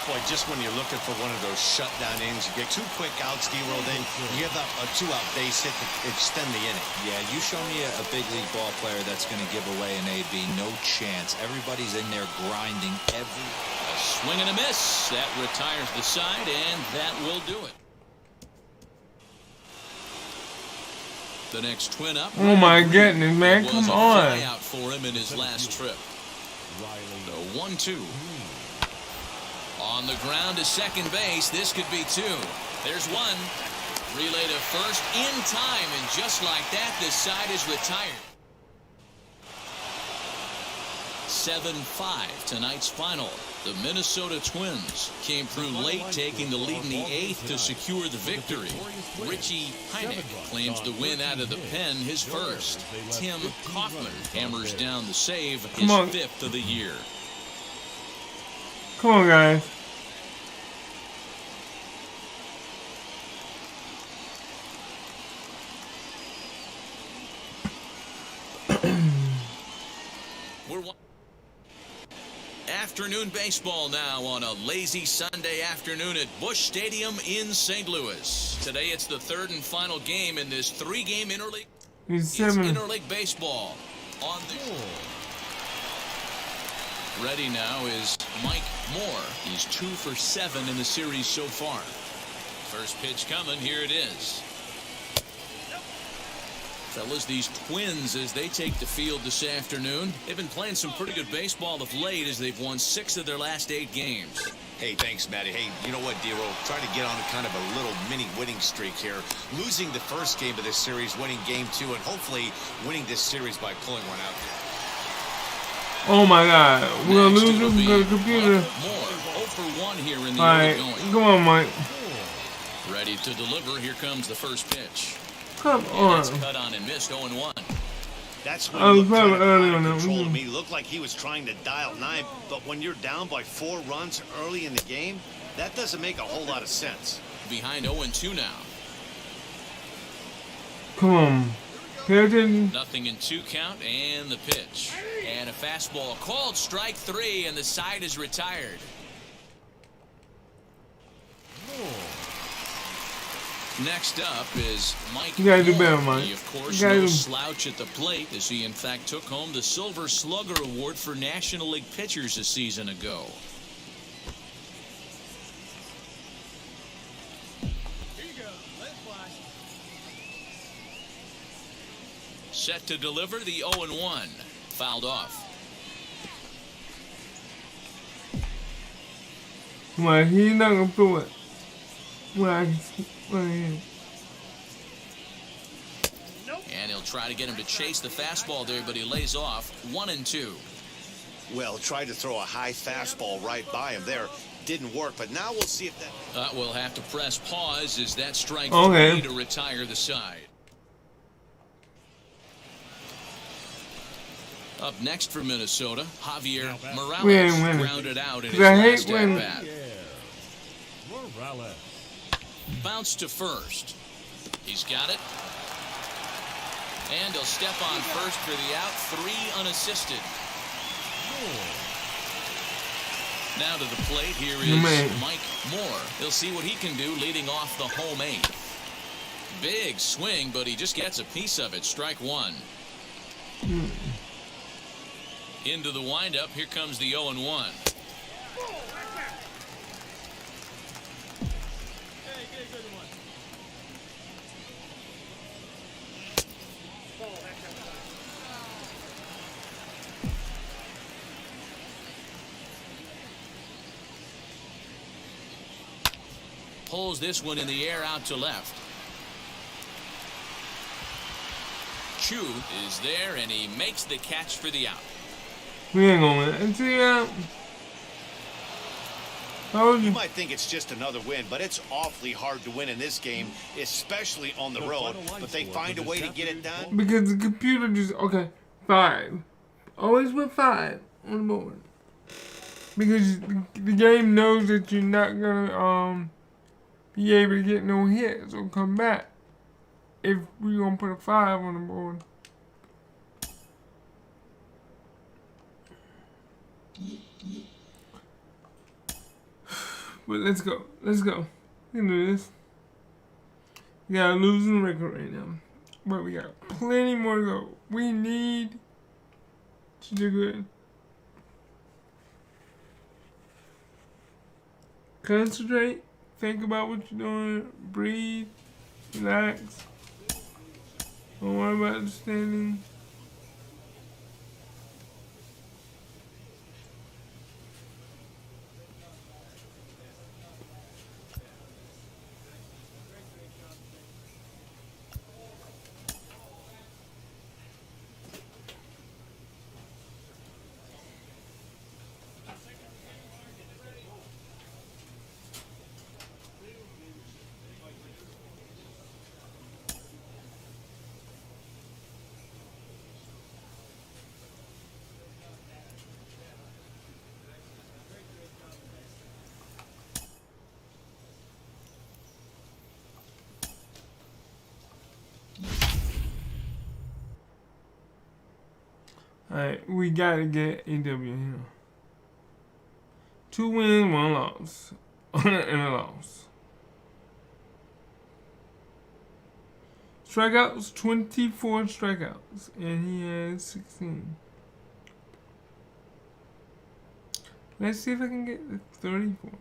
[SPEAKER 3] Boy, just when you're looking for one of those shutdown innings, you get 2 quick outs, D-Roll, then you have a 2-out base hit to extend the inning.
[SPEAKER 4] Yeah, you show me a big league ball player that's going to give away an AB. No chance. Everybody's in there grinding every...
[SPEAKER 2] A swing and a miss. That retires the side, and that will do it. The next twin up.
[SPEAKER 1] Oh my goodness, man. Come on.
[SPEAKER 2] Out for him in his last trip. The 1-2. On the ground to second base. This could be 2. There's 1. Relay to first in time, and just like that, this side is retired. 7-5 tonight's final. The Minnesota Twins came through late, taking the lead in the 8th to secure the victory. Richie Heineck claims the win out of the pen, his first. Tim Kaufman hammers down the save, his 5th of the year.
[SPEAKER 1] Come on, guys.
[SPEAKER 2] We're afternoon baseball now on a lazy Sunday afternoon at Busch Stadium in St. Louis. Today it's the 3rd and final game in this 3-game interleague. It's interleague baseball on the... Ready now is Mike Moore. He's 2 for 7 in the series so far. First pitch coming. Here it is. Fellas, these Twins, as they take the field this afternoon, they've been playing some pretty good baseball of late as they've won 6 of their last 8 games.
[SPEAKER 3] Hey, thanks, Matty. Hey, you know what, D-Roll? Try to get on kind of a little mini winning streak here. Losing the first game of this series, winning game 2, and hopefully winning this series by pulling one out.
[SPEAKER 1] Oh my God, we're gonna lose this because the computer.
[SPEAKER 2] More 0 for 1 here in the
[SPEAKER 1] early going. Come on, Mike.
[SPEAKER 2] Ready to deliver. Here comes the first pitch.
[SPEAKER 1] Come on.
[SPEAKER 2] It's cut on and missed. 0-1.
[SPEAKER 3] That's when
[SPEAKER 1] I
[SPEAKER 3] he
[SPEAKER 1] was
[SPEAKER 3] looked kind
[SPEAKER 1] probably
[SPEAKER 3] of
[SPEAKER 1] early
[SPEAKER 3] out
[SPEAKER 1] on
[SPEAKER 3] of
[SPEAKER 1] that
[SPEAKER 3] control to
[SPEAKER 1] one.
[SPEAKER 3] me. He looked like he was trying to dial 9, but when you're down by 4 runs early in the game, that doesn't make a whole lot of sense.
[SPEAKER 2] Behind 0-2 now.
[SPEAKER 1] Come on. Pay attention.
[SPEAKER 2] Nothing in 2 count and the pitch. And a fastball called strike 3 and the side is retired. Next up is Mike
[SPEAKER 1] You gotta do
[SPEAKER 2] Moore.
[SPEAKER 1] better, Mike.
[SPEAKER 2] He, of course,
[SPEAKER 1] You gotta
[SPEAKER 2] no
[SPEAKER 1] do-
[SPEAKER 2] slouch at the plate as he, in fact, took home the Silver Slugger Award for National League pitchers a season ago.
[SPEAKER 5] Here you go. Let it fly.
[SPEAKER 2] Set to deliver the 0-1. Fouled off.
[SPEAKER 1] Come on, he's not gonna throw it. Well,
[SPEAKER 2] And he'll try to get him to chase the fastball there, but he lays off. 1-2.
[SPEAKER 3] Well, tried to throw a high fastball right by him there. Didn't work, but now we'll see if that...
[SPEAKER 2] We'll have to press pause as that strike
[SPEAKER 1] Okay.
[SPEAKER 2] 3 to retire the side. Up next for Minnesota, Javier
[SPEAKER 1] We ain't
[SPEAKER 2] Morales
[SPEAKER 1] winning.
[SPEAKER 2] grounded out in his
[SPEAKER 1] 'Cause I hate
[SPEAKER 2] last
[SPEAKER 1] when-
[SPEAKER 2] at-bat.
[SPEAKER 7] Morales.
[SPEAKER 2] Bounce to first. He's got it. And he'll step on first for the out. 3 unassisted. Now to the plate. Here is
[SPEAKER 1] Man.
[SPEAKER 2] Mike Moore. He'll see what he can do leading off the home 8. Big swing, but he just gets a piece of it. Strike 1. Into the windup. Here comes the 0-1. Pulls this one in the air out to left. Chu is there, and he makes the catch for the out.
[SPEAKER 1] we ain't gonna win. And see,
[SPEAKER 3] You might think it's just another win, but it's awfully hard to win in this game, especially on the road. But they find a way to get it done.
[SPEAKER 1] because the computer just, okay, 5. Always put 5 on the board. Because the game knows that you're not gonna, be able to get no hits or come back if we're gonna put a 5 on the board. But let's go. Let's go. We can do this. We got a losing record right now. But we got plenty more to go. We need to do good. Concentrate. Think about what you're doing. Breathe. Relax. Don't worry about the standing. Alright, we gotta get a W here. 2 wins, 1 loss. And a loss. Strikeouts, 24 strikeouts. And he has 16. Let's see if I can get the 34.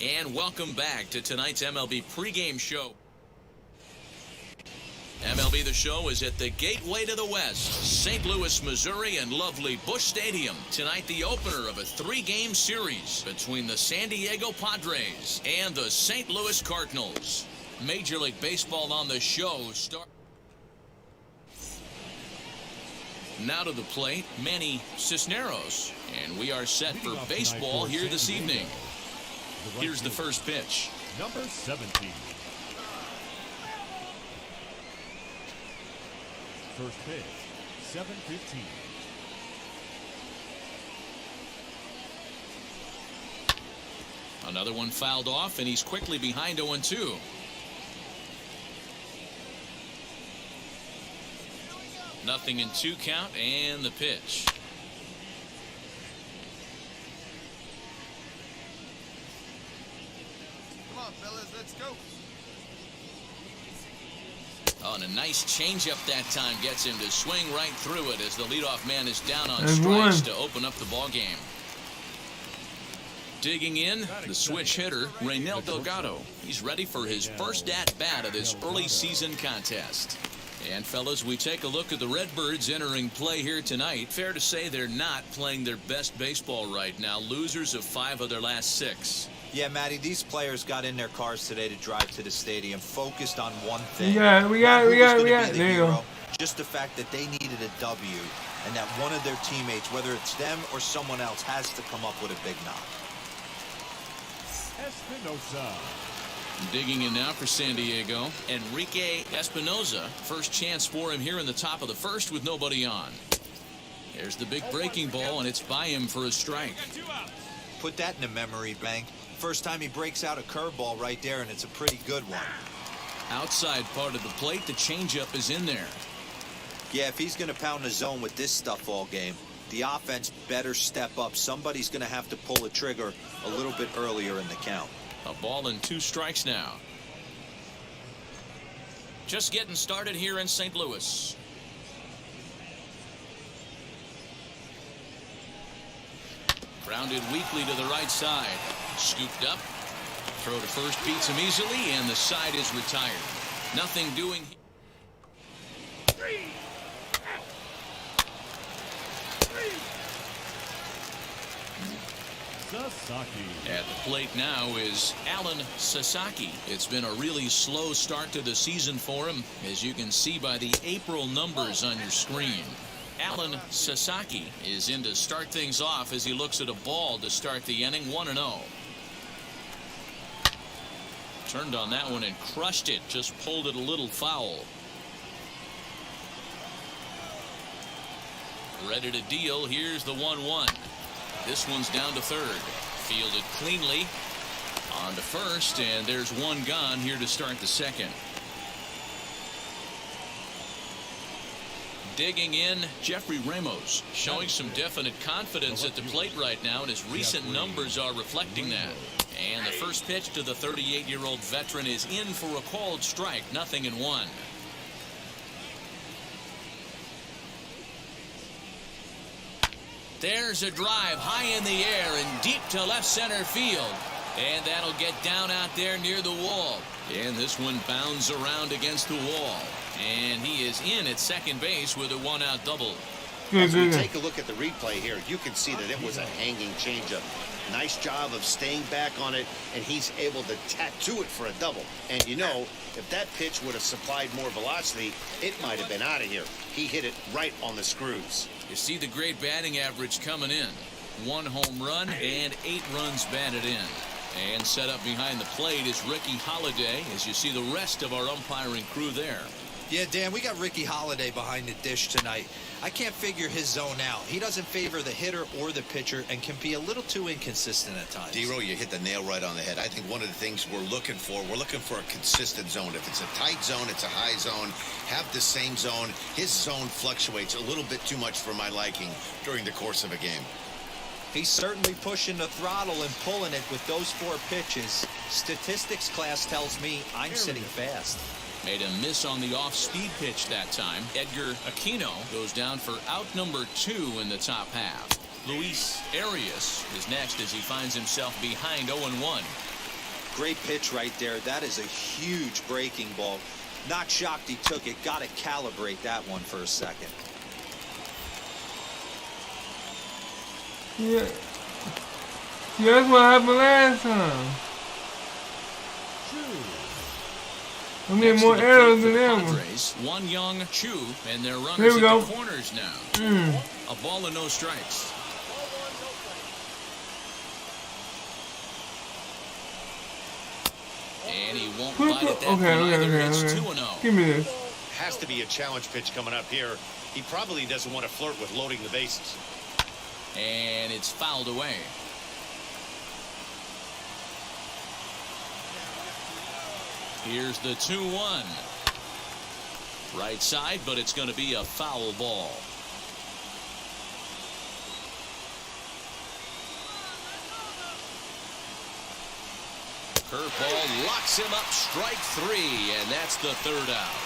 [SPEAKER 2] And welcome back to tonight's MLB pregame show. MLB The Show is at the gateway to the West, St. Louis, Missouri, and lovely Busch Stadium. Tonight, the opener of a 3-game series between the San Diego Padres and the St. Louis Cardinals. Major League Baseball on the show Now to the plate, Manny Cisneros. And we are set for baseball here this evening. Here's the first pitch.
[SPEAKER 7] Number 17. First pitch, 7:15.
[SPEAKER 2] Another one fouled off, and he's quickly behind 0-2. Nothing in 2 count, and the pitch.
[SPEAKER 5] Come on, fellas, let's go.
[SPEAKER 2] Oh, and a nice changeup that time gets him to swing right through it as the leadoff man is down on
[SPEAKER 1] And
[SPEAKER 2] strikes
[SPEAKER 1] one.
[SPEAKER 2] to open up the ball game. Digging in, the switch hitter, Reynel Delgado. He's ready for his first at-bat of this early season contest. And, fellas, we take a look at the Redbirds entering play here tonight. Fair to say they're not playing their best baseball right now. Losers of 5 of their last 6.
[SPEAKER 4] Yeah, Matty, these players got in their cars today to drive to the stadium, focused on one thing.
[SPEAKER 1] We got it. There you go.
[SPEAKER 4] Just the fact that they needed a W, and that one of their teammates, whether it's them or someone else, has to come up with a big knock.
[SPEAKER 7] Espinosa.
[SPEAKER 2] Digging in now for San Diego, Enrique Espinosa. First chance for him here in the top of the first with nobody on. There's the big breaking ball, and it's by him for a strike.
[SPEAKER 4] Put that in a memory bank. First time he breaks out a curveball right there, and it's a pretty good one.
[SPEAKER 2] Outside part of the plate, the changeup is in there.
[SPEAKER 4] Yeah, if he's going to pound the zone with this stuff all game, the offense better step up. Somebody's going to have to pull the trigger a little bit earlier in the count.
[SPEAKER 2] A ball and 2 strikes now. Just getting started here in St. Louis. Grounded weakly to the right side. Scooped up. Throw to first beats him easily, and the side is retired. Nothing doing.
[SPEAKER 7] Sasaki.
[SPEAKER 2] At the plate now is Alan Sasaki. It's been a really slow start to the season for him, as you can see by the April numbers on your screen. Alan Sasaki is in to start things off as he looks at a ball to start the inning, 1-0. Turned on that one and crushed it, just pulled it a little foul. Ready to deal, here's the 1-1. This one's down to third. Fielded cleanly. On to first, and there's one gone here to start the second. Digging in, Jeffrey Ramos, showing some definite confidence at the plate right now, and his recent numbers are reflecting that. And the first pitch to the 38-year-old veteran is in for a called strike, 0-1. There's a drive high in the air and deep to left center field. And that'll get down out there near the wall. And this one bounds around against the wall. And he is in at second base with a 1-out double.
[SPEAKER 3] As we take a look at the replay here, you can see that it was a hanging changeup. Nice job of staying back on it, and he's able to tattoo it for a double. And you know, if that pitch would have supplied more velocity, it might have been out of here. He hit it right on the screws.
[SPEAKER 2] You see the great batting average coming in. 1 home run and 8 runs batted in. And set up behind the plate is Ricky Holiday, as you see the rest of our umpiring crew there.
[SPEAKER 4] Yeah, Dan, we got Ricky Holiday behind the dish tonight. I can't figure his zone out. He doesn't favor the hitter or the pitcher and can be a little too inconsistent at times.
[SPEAKER 3] D-Row, you hit the nail right on the head. I think one of the things we're looking for a consistent zone. If it's a tight zone, it's a high zone. Have the same zone. His zone fluctuates a little bit too much for my liking during the course of a game.
[SPEAKER 4] He's certainly pushing the throttle and pulling it with those 4 pitches. Statistics class tells me I'm sitting fast.
[SPEAKER 2] Made a miss on the off-speed pitch that time. Edgar Aquino goes down for out number 2 in the top half. Luis Arias is next as he finds himself behind 0-1.
[SPEAKER 4] Great pitch right there. That is a huge breaking ball. Not shocked he took it. Got to calibrate that one for a second.
[SPEAKER 1] Yeah. That's what happened last time. I'm getting more arrows than ever.
[SPEAKER 2] One young Chu, and they're runners
[SPEAKER 1] Here we go.
[SPEAKER 2] at the corners now. A ball and no strikes. And he won't bite at that point either. It's 2-0.
[SPEAKER 1] Give me this.
[SPEAKER 3] Has to be a challenge pitch coming up here. He probably doesn't want to flirt with loading the bases.
[SPEAKER 2] And it's fouled away. Here's the 2-1. Right side, but it's going to be a foul ball. Curveball locks him up, strike 3, and that's the 3rd out.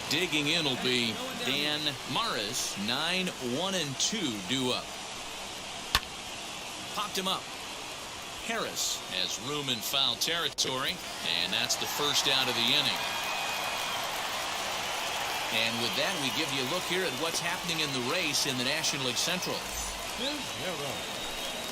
[SPEAKER 2] Digging in will be Dan Morris, 9-1-2 due up. Popped him up. Harris has room in foul territory, and that's the first out of the inning. And with that, we give you a look here at what's happening in the race in the National League Central.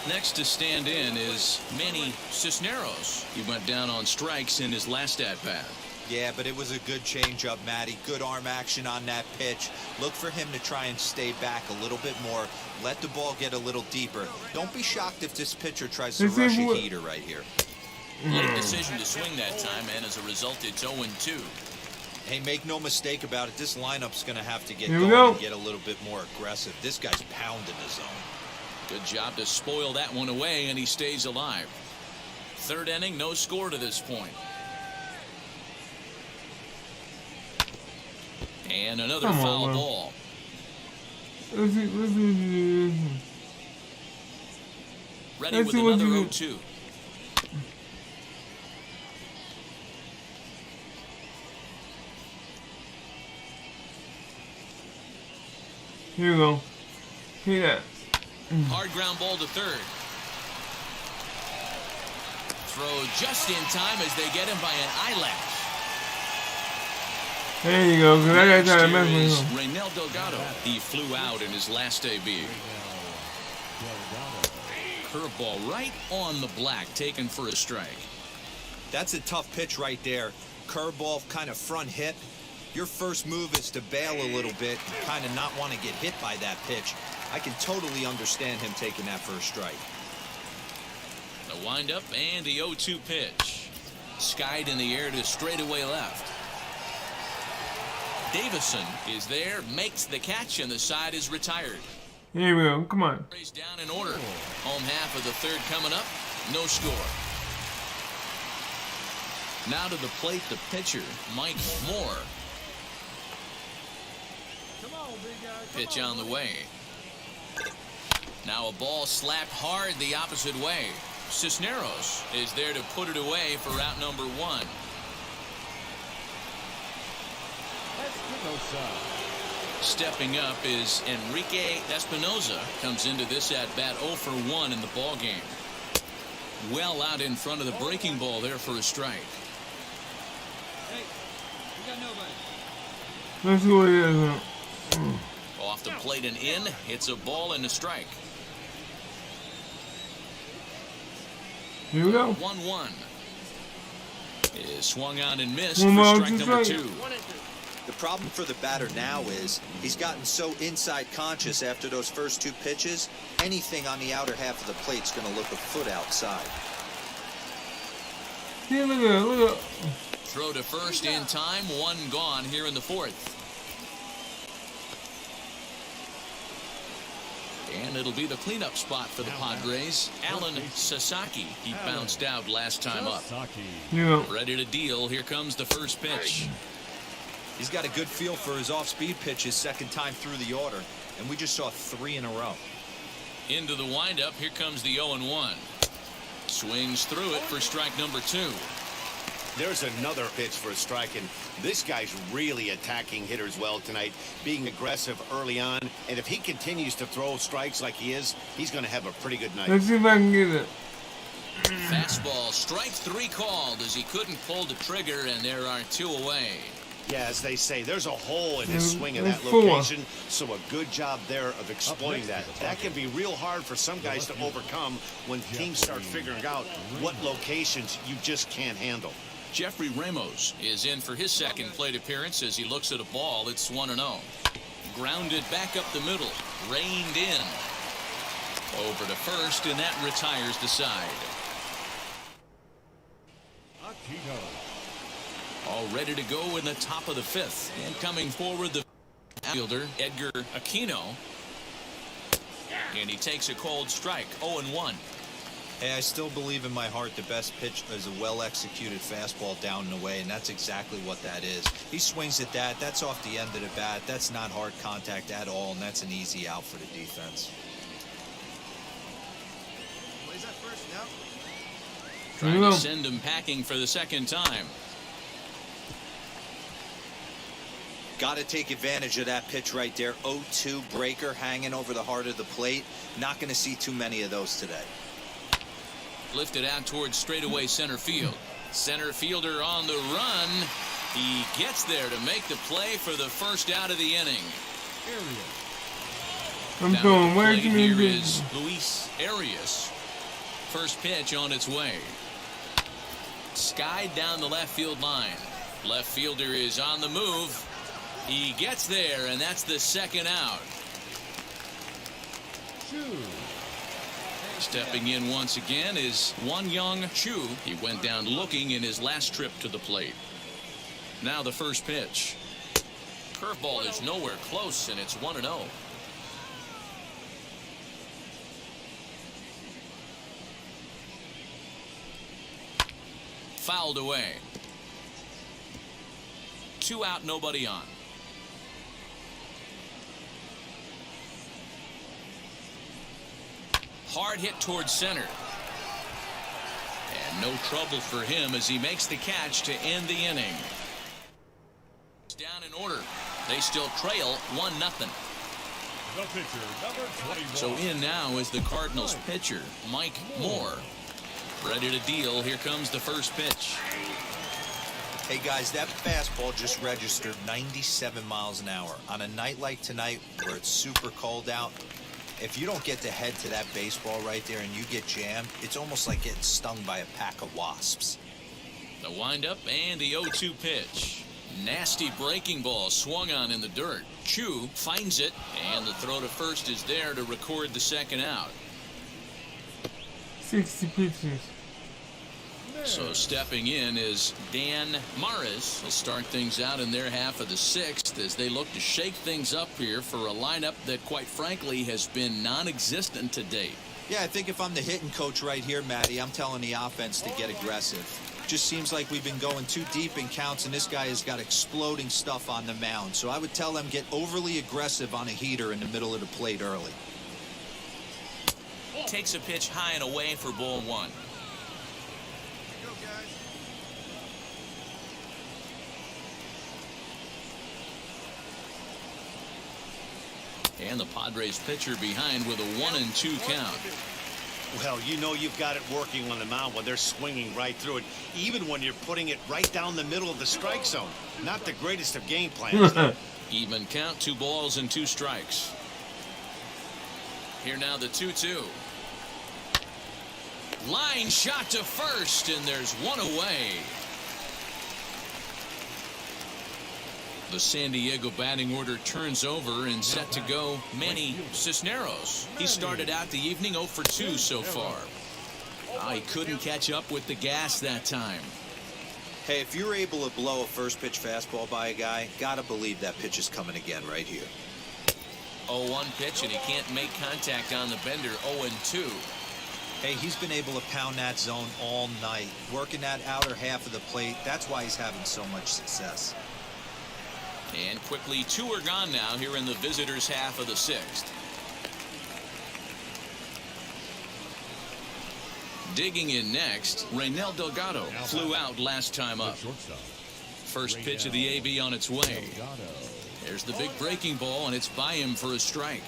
[SPEAKER 2] Next to stand in is Manny Cisneros. He went down on strikes in his last at-bat.
[SPEAKER 4] Yeah, but it was a good changeup, Matty. Good arm action on that pitch. Look for him to try and stay back a little bit more. Let the ball get a little deeper. Don't be shocked if this pitcher tries to rush a heater right here.
[SPEAKER 2] Late decision to swing that time, and as a result, it's 0-2.
[SPEAKER 4] Hey, make no mistake about it. This lineup's going to have to get going and get a little bit more aggressive. This guy's pounding the zone.
[SPEAKER 2] Good job to spoil that one away, and he stays alive. 3rd inning, no score to this point. And another foul ball.
[SPEAKER 1] Let's see.
[SPEAKER 2] Ready with another 0-2.
[SPEAKER 1] Here we go. Hear that.
[SPEAKER 2] Hard ground ball to 3rd. Throw just in time as they get him by an eyelash.
[SPEAKER 1] There you go, because I got to mess with him.
[SPEAKER 2] Reynel Delgado. He flew out in his last debut. Curveball right on the black, taken for a strike.
[SPEAKER 4] That's a tough pitch right there. Curveball, kind of front hit. Your first move is to bail a little bit and kind of not want to get hit by that pitch. I can totally understand him taking that for a strike.
[SPEAKER 2] The windup and the 0-2 pitch. Skied in the air to straightaway left. Davison is there, makes the catch, and the side is retired.
[SPEAKER 1] Here we go. Come on.
[SPEAKER 2] He's down in order. Home half of the 3rd coming up. No score. Now to the plate, the pitcher, Mike Moore. Pitch on the way. Now a ball slapped hard the opposite way. Cisneros is there to put it away for out number 1. Stepping up is Enrique Espinoza. Comes into this at-bat 0 for 1 in the ball game. Well out in front of the breaking ball there for a strike.
[SPEAKER 6] Hey, we got nobody.
[SPEAKER 1] Let's see what it is.
[SPEAKER 2] Off the plate and in. It's a ball and a strike.
[SPEAKER 1] Here we go.
[SPEAKER 2] 1-1. Is swung on and missed for strike number 2.
[SPEAKER 4] The problem for the batter now is he's gotten so inside conscious after those first 2 pitches, anything on the outer half of the plate's going to look a foot outside.
[SPEAKER 1] Here, look at.
[SPEAKER 2] Throw to first in time, 1 gone here in the 4th. And it'll be the cleanup spot for the Padres. Alan Sasaki, he bounced out last time up.
[SPEAKER 1] Yeah.
[SPEAKER 2] Ready to deal. Here comes the first pitch.
[SPEAKER 4] He's got a good feel for his off-speed pitches 2nd time through the order, and we just saw 3 in a row.
[SPEAKER 2] Into the windup. Here comes the 0-1. Swings through it for strike number 2.
[SPEAKER 3] There's another pitch for a strike, and this guy's really attacking hitters well tonight, being aggressive early on. And if he continues to throw strikes like he is, he's going to have a pretty good night.
[SPEAKER 1] Let's see if I can get it.
[SPEAKER 2] Fastball, strike 3 called as he couldn't pull the trigger, and there are 2 away.
[SPEAKER 3] Yeah, as they say, there's a hole in his swing in that
[SPEAKER 1] 4.
[SPEAKER 3] location, so a good job there of exploiting that. That can be real hard for some guys to overcome when teams start figuring out what locations you just can't handle.
[SPEAKER 2] Jeffrey Ramos is in for his second plate appearance as he looks at a ball. It's 1-0. Grounded back up the middle, reined in. Over to first, and that retires the side. All ready to go in the top of the 5th. And coming forward, the fielder, Edgar Aquino. And he takes a cold strike, 0-1.
[SPEAKER 4] Hey, I still believe in my heart the best pitch is a well-executed fastball down and away, and that's exactly what that is. He swings at that. That's off the end of the bat. That's not hard contact at all, and that's an easy out for the defense.
[SPEAKER 5] Plays that first now.
[SPEAKER 2] Trying to send him packing for the second time.
[SPEAKER 4] Got to take advantage of that pitch right there. 0-2 breaker hanging over the heart of the plate. Not going to see too many of those today.
[SPEAKER 2] Lifted out towards straightaway center field. Center fielder on the run. He gets there to make the play for the first out of the inning.
[SPEAKER 1] I'm going way too many
[SPEAKER 2] here
[SPEAKER 1] pitches.
[SPEAKER 2] is Luis Arias. First pitch on its way. Skied down the left field line. Left fielder is on the move. He gets there, and that's the second out. Stepping in once again is Won-Young Chu. He went down looking in his last trip to the plate. Now the first pitch. Curveball is nowhere close, and it's 1-0. Fouled away. 2 out, nobody on. Hard hit towards center. And no trouble for him as he makes the catch to end the inning. Down in order. They still trail 1-0.
[SPEAKER 7] The pitcher, number 21.
[SPEAKER 2] So in now is the Cardinals pitcher, Mike Moore. Ready to deal. Here comes the first pitch.
[SPEAKER 4] Hey guys, that fastball just registered 97 miles an hour. On a night like tonight where it's super cold out, if you don't get the head to that baseball right there and you get jammed, it's almost like getting stung by a pack of wasps.
[SPEAKER 2] The windup and the 0-2 pitch. Nasty breaking ball swung on in the dirt. Chu finds it, and the throw to first is there to record the second out.
[SPEAKER 1] 60 pitches.
[SPEAKER 2] So stepping in is Dan Maris. Will start things out in their half of the 6th as they look to shake things up here for a lineup that, quite frankly, has been non-existent to date.
[SPEAKER 4] Yeah, I think if I'm the hitting coach right here, Matty, I'm telling the offense to get aggressive. Just seems like we've been going too deep in counts, and this guy has got exploding stuff on the mound. So I would tell them get overly aggressive on a heater in the middle of the plate early.
[SPEAKER 2] Takes a pitch high and away for ball 1.
[SPEAKER 5] Go, guys.
[SPEAKER 2] And the Padres pitcher behind with a 1-2 count.
[SPEAKER 3] Well, you know you've got it working on the mound when they're swinging right through it, even when you're putting it right down the middle of the strike zone. Not the greatest of game plans, though.
[SPEAKER 2] Even count, 2 balls and 2 strikes. Here now the 2-2. Line shot to first, and there's one away. The San Diego batting order turns over and set to go Manny Cisneros. He started out the evening 0 for 2 so far. He couldn't catch up with the gas that time.
[SPEAKER 4] Hey, if you're able to blow a first pitch fastball by a guy, gotta believe that pitch is coming again right here.
[SPEAKER 2] 0-1 pitch, and he can't make contact on the bender. 0-2.
[SPEAKER 4] Hey, he's been able to pound that zone all night, working that outer half of the plate. That's why he's having so much success.
[SPEAKER 2] And quickly 2 are gone now here in the visitors' half of the 6th. Digging in next, Raynel Delgado flew out last time up. First pitch of the AB on its way. There's the big breaking ball, and it's by him for a strike.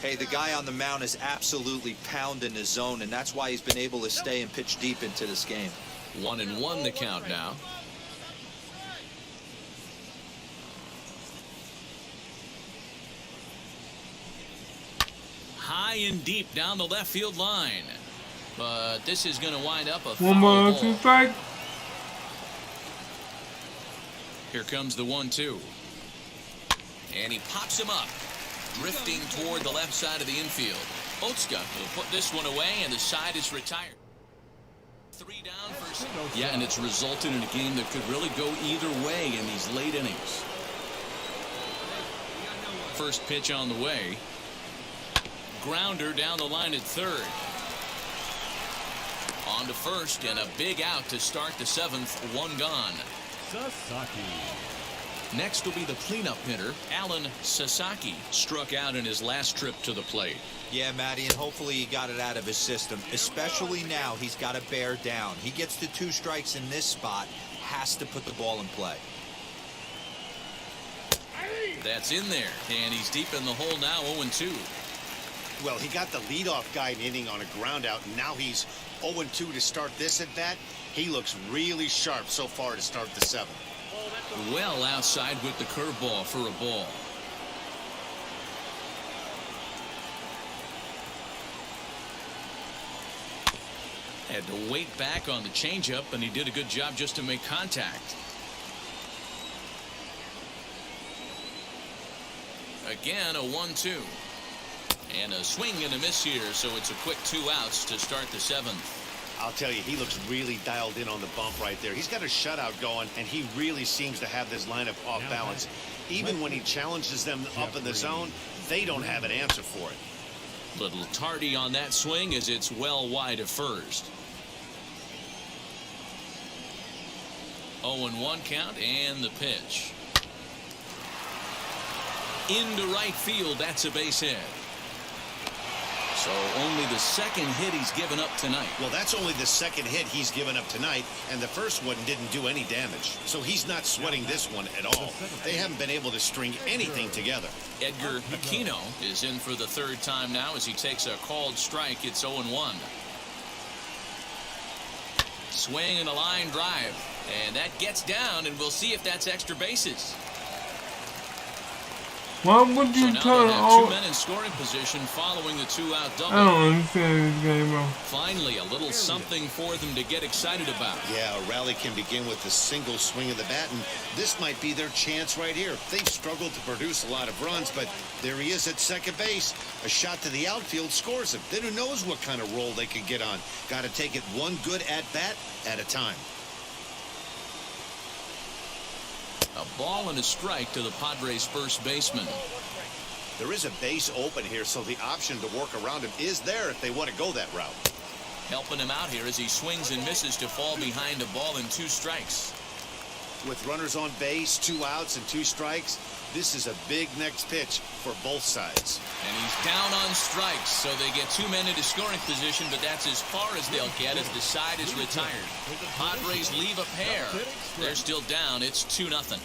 [SPEAKER 4] Hey, the guy on the mound is absolutely pounding his zone, and that's why he's been able to stay and pitch deep into this game.
[SPEAKER 2] 1-1 the count now. high and deep down the left field line. But this is going to wind up a
[SPEAKER 1] One
[SPEAKER 2] foul
[SPEAKER 1] ball,
[SPEAKER 2] ball.
[SPEAKER 1] 2 strikes.
[SPEAKER 2] Here comes the 1-2. And he pops him up, drifting toward the left side of the infield. Otska will put this one away, and the side is retired. 3 down for... Yeah, and it's resulted in a game that could really go either way in these late innings. First pitch on the way. Grounder down the line at third. On to first, and a big out to start the 7th. 1 gone.
[SPEAKER 7] Sasaki.
[SPEAKER 2] Next will be the cleanup hitter, Alan Sasaki, struck out in his last trip to the plate.
[SPEAKER 4] Yeah, Matty, and hopefully he got it out of his system, especially now he's got to bear down. He gets the 2 strikes in this spot, has to put the ball in play.
[SPEAKER 2] That's in there, and he's deep in the hole now, 0-2.
[SPEAKER 3] Well, he got the leadoff guy in inning on a ground out, and now he's 0-2 to start this at bat. He looks really sharp so far to start the 7th.
[SPEAKER 2] Well outside with the curveball for a ball. Had to wait back on the changeup, and he did a good job just to make contact. Again, a 1-2. And a swing and a miss here, so it's a quick 2 outs to start the 7th.
[SPEAKER 3] I'll tell you, he looks really dialed in on the bump right there. He's got a shutout going, and he really seems to have this lineup off balance. Even when he challenges them up in the zone, they don't have an answer for it.
[SPEAKER 2] Little tardy on that swing as it's well wide of first. 0-1 count, and the pitch. Into right field, that's a base hit. So only the 2nd hit he's given up tonight.
[SPEAKER 3] Well, that's only the 2nd hit he's given up tonight, and the first one didn't do any damage. So he's not sweating this one at all. They haven't been able to string anything together.
[SPEAKER 2] Edgar Aquino is in for the 3rd time now as he takes a called strike. It's 0-1. Swing and a line drive, and that gets down, and we'll see if that's extra bases.
[SPEAKER 1] Why would you
[SPEAKER 2] so
[SPEAKER 1] turn
[SPEAKER 2] now 2
[SPEAKER 1] off?
[SPEAKER 2] men in scoring position following the 2-out double.
[SPEAKER 1] I don't understand this game, bro.
[SPEAKER 2] Finally, a little something for them to get excited about.
[SPEAKER 3] Yeah, a rally can begin with a single swing of the bat, and this might be their chance right here. They've struggled to produce a lot of runs, but there he is at second base. A shot to the outfield scores him. Then who knows what kind of roll they could get on. Got to take it one good at-bat at a time.
[SPEAKER 2] A ball and a strike to the Padres' first baseman.
[SPEAKER 3] There is a base open here, so the option to work around him is there if they want to go that route.
[SPEAKER 2] Helping him out here as he swings and misses to fall behind a ball and 2 strikes.
[SPEAKER 3] With runners on base, 2 outs and 2 strikes, this is a big next pitch for both sides.
[SPEAKER 2] And he's down on strikes, so they get 2 men into scoring position, but that's as far as they'll get as the side is retired. Padres leave a pair. They're still down. It's 2-0.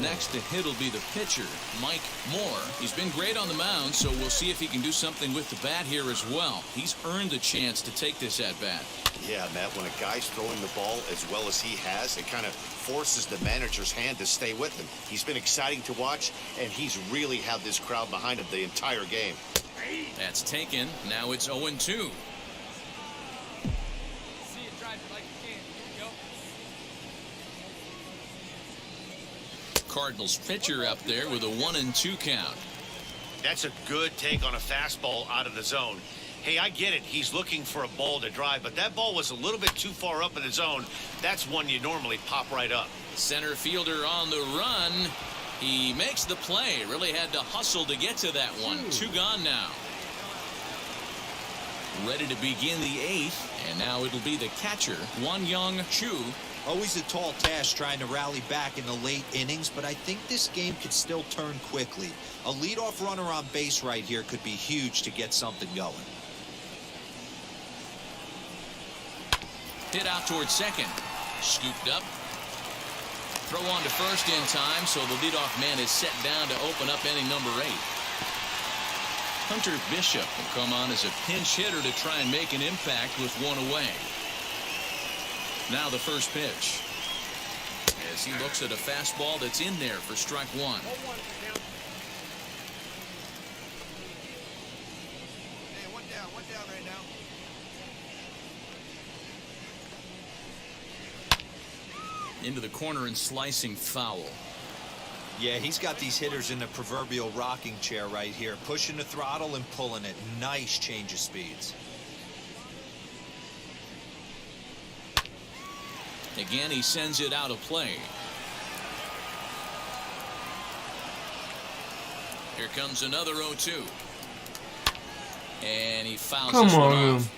[SPEAKER 2] Next to hit will be the pitcher, Mike Moore. He's been great on the mound, so we'll see if he can do something with the bat here as well. He's earned the chance to take this at bat.
[SPEAKER 3] Yeah, Matt, when a guy's throwing the ball as well as he has, it kind of forces the manager's hand to stay with him. He's been exciting to watch, and he's really had this crowd behind him the entire game.
[SPEAKER 2] That's taken. Now it's 0-2. Cardinals pitcher up there with a 1-2 count.
[SPEAKER 3] That's a good take on a fastball out of the zone. Hey, I get it. He's looking for a ball to drive, but that ball was a little bit too far up in the zone. That's one you normally pop right up.
[SPEAKER 2] Center fielder on the run. He makes the play. Really had to hustle to get to that one. 2 gone now. Ready to begin the 8th, and now it'll be the catcher, Won-Young Chu.
[SPEAKER 4] Always a tall task trying to rally back in the late innings, but I think this game could still turn quickly. A leadoff runner on base right here could be huge to get something going.
[SPEAKER 2] Hit out towards second. Scooped up. Throw on to first in time, so the leadoff man is set down to open up inning number 8. Hunter Bishop will come on as a pinch hitter to try and make an impact with 1 away. Now the first pitch. as he looks at a fastball that's in there for strike one.
[SPEAKER 5] Hey, one down right now.
[SPEAKER 2] Into the corner and slicing foul.
[SPEAKER 4] Yeah, he's got these hitters in the proverbial rocking chair right here, pushing the throttle and pulling it. Nice change of speeds.
[SPEAKER 2] Again, he sends it out of play. Here comes another 0-2. And he fouls this one off.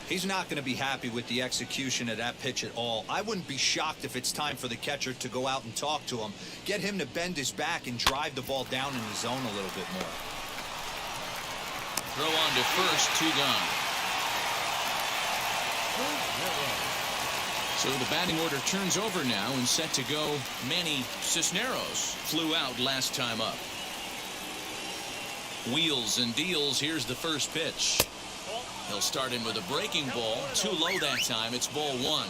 [SPEAKER 4] He's not going to be happy with the execution of that pitch at all. I wouldn't be shocked if it's time for the catcher to go out and talk to him. Get him to bend his back and drive the ball down in the zone a little bit more.
[SPEAKER 2] Throw on to first, 2 gone. So the batting order turns over now and set to go. Manny Cisneros flew out last time up. Wheels and deals. Here's the first pitch. He'll start in with a breaking ball. Too low that time. It's ball 1.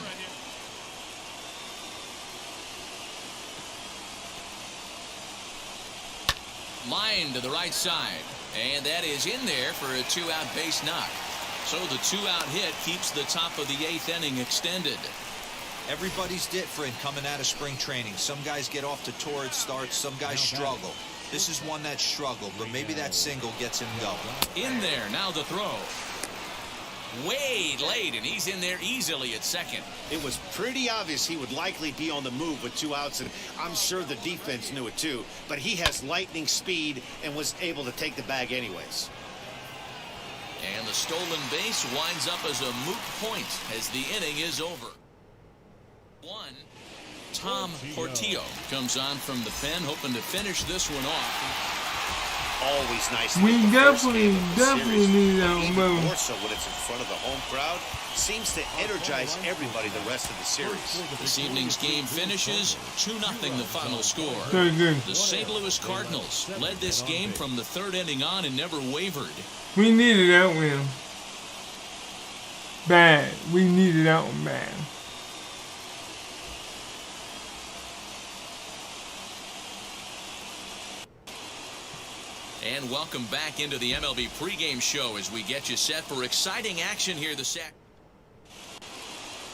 [SPEAKER 2] Line to the right side. And that is in there for a 2-out base knock. So the 2-out hit keeps the top of the 8th inning extended.
[SPEAKER 4] Everybody's different coming out of spring training. Some guys get off to torrid starts. Some guys struggle. This is one that struggled, but maybe that single gets him going.
[SPEAKER 2] In there. Now the throw. Way late, and he's in there easily at second.
[SPEAKER 3] It was pretty obvious he would likely be on the move with 2 outs, and I'm sure the defense knew it too. But he has lightning speed and was able to take the bag anyways.
[SPEAKER 2] And the stolen base winds up as a moot point as the inning is over. Tom Portillo comes on from the pen, hoping to finish this one off.
[SPEAKER 3] Always nice to
[SPEAKER 1] We
[SPEAKER 3] get the
[SPEAKER 1] definitely
[SPEAKER 3] series.
[SPEAKER 1] need that
[SPEAKER 3] Even
[SPEAKER 1] move.
[SPEAKER 3] more so when it's in front of the home crowd. Seems to energize everybody the rest of the series.
[SPEAKER 2] This evening's game finishes 2-0 the final score.
[SPEAKER 1] Very good.
[SPEAKER 2] The St. Louis Cardinals led this game from the 3rd inning on and never wavered.
[SPEAKER 1] We needed that win. Bad. We needed that one bad.
[SPEAKER 2] And welcome back into the MLB pregame show as we get you set for exciting action here this afternoon.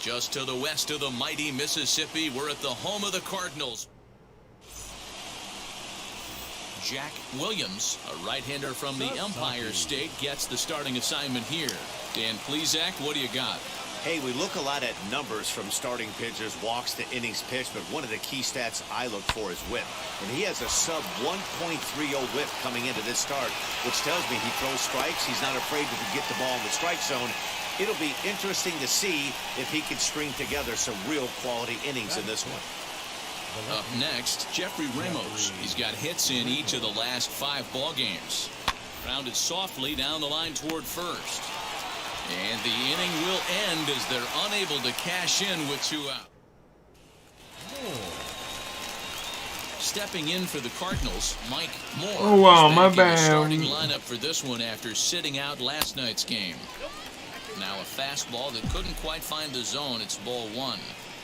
[SPEAKER 2] Just to the west of the mighty Mississippi, we're at the home of the Cardinals. Jack Williams, a right-hander from the Empire State, gets the starting assignment here. Dan Plesac, what do you got?
[SPEAKER 3] Hey, we look a lot at numbers from starting pitchers, walks to innings pitched, but one of the key stats I look for is whip. And he has a sub 1.30 whip coming into this start, which tells me he throws strikes. He's not afraid to get the ball in the strike zone. It'll be interesting to see if he can string together some real quality innings in this one.
[SPEAKER 2] Up next, Jeffrey Ramos. He's got hits in each of the last 5 ball games. Grounded softly down the line toward first. And the inning will end as they're unable to cash in with 2 out. Stepping in for the Cardinals, Mike Moore.
[SPEAKER 1] Oh, wow,
[SPEAKER 2] is
[SPEAKER 1] my
[SPEAKER 2] back in the
[SPEAKER 1] bad.
[SPEAKER 2] starting lineup for this one after sitting out last night's game. Now a fastball that couldn't quite find the zone. It's ball 1.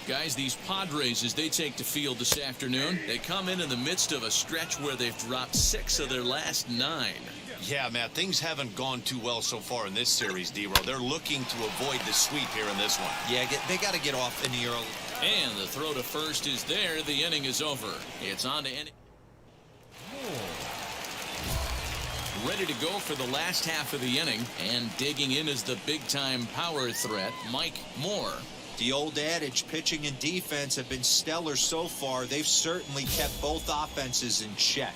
[SPEAKER 2] Guys, these Padres, as they take the field this afternoon, they come in the midst of a stretch where they've dropped 6 of their last 9.
[SPEAKER 3] Yeah, Matt, things haven't gone too well so far in this series, D-Row. They're looking to avoid the sweep here in this one.
[SPEAKER 4] Yeah, they got to get off in the early.
[SPEAKER 2] And the throw to first is there. The inning is over. It's on to inning. Ready to go for the last half of the inning, and digging in is the big-time power threat, Mike Moore.
[SPEAKER 4] The old adage, pitching and defense have been stellar so far. They've certainly kept both offenses in check.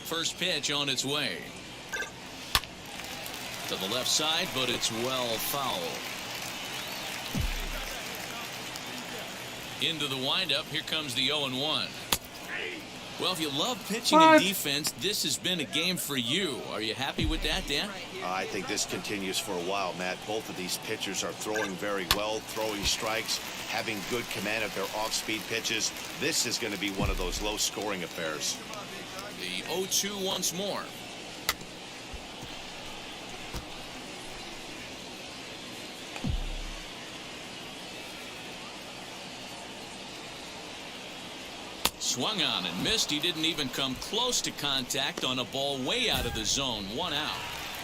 [SPEAKER 2] First pitch on its way. To the left side, but it's well foul. Into the windup. Here comes the 0-1. Well, if you love pitching and defense, this has been a game for you. Are you happy with that, Dan?
[SPEAKER 3] I think this continues for a while, Matt. Both of these pitchers are throwing very well, throwing strikes, having good command of their off-speed pitches. This is going to be one of those low-scoring affairs.
[SPEAKER 2] The 0-2 once more. swung on and missed. He didn't even come close to contact on a ball way out of the zone. 1 out.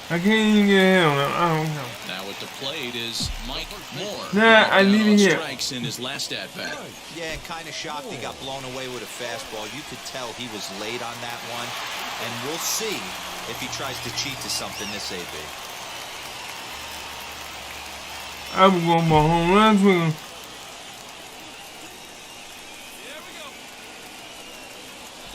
[SPEAKER 1] I can't even get a hit on him. I don't know.
[SPEAKER 2] Now at the plate is Mike Moore.
[SPEAKER 1] Yeah, I need to hit.
[SPEAKER 2] Strikes in his last at bat.
[SPEAKER 4] Yeah, kind of shocked he got blown away with a fastball. You could tell he was late on that one. And we'll see if he tries to cheat to something this AB.
[SPEAKER 1] I was going for home runs with him.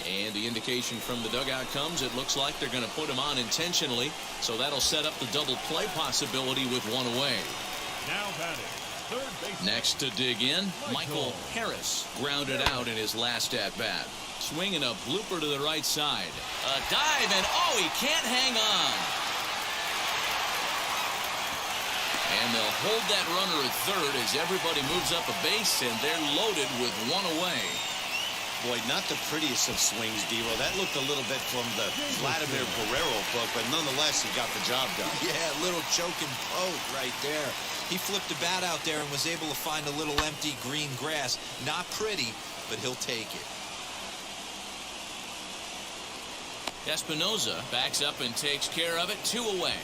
[SPEAKER 2] And the indication from the dugout comes, it looks like they're going to put him on intentionally. So that'll set up the double play possibility with 1 away.
[SPEAKER 7] Now batting, third base.
[SPEAKER 2] Next to dig in, Michael Harris grounded out in his last at-bat. Swinging a blooper to the right side. A dive, and oh, he can't hang on. And they'll hold that runner at third as everybody moves up a base, and they're loaded with 1 away.
[SPEAKER 3] Boy, not the prettiest of swings, D-Roll. That looked a little bit from the Vladimir Guerrero book, but nonetheless, he got the job done.
[SPEAKER 4] Yeah, a little choking poke right there. He flipped the bat out there and was able to find a little empty green grass. Not pretty, but he'll take it.
[SPEAKER 2] Espinoza backs up and takes care of it. 2 away.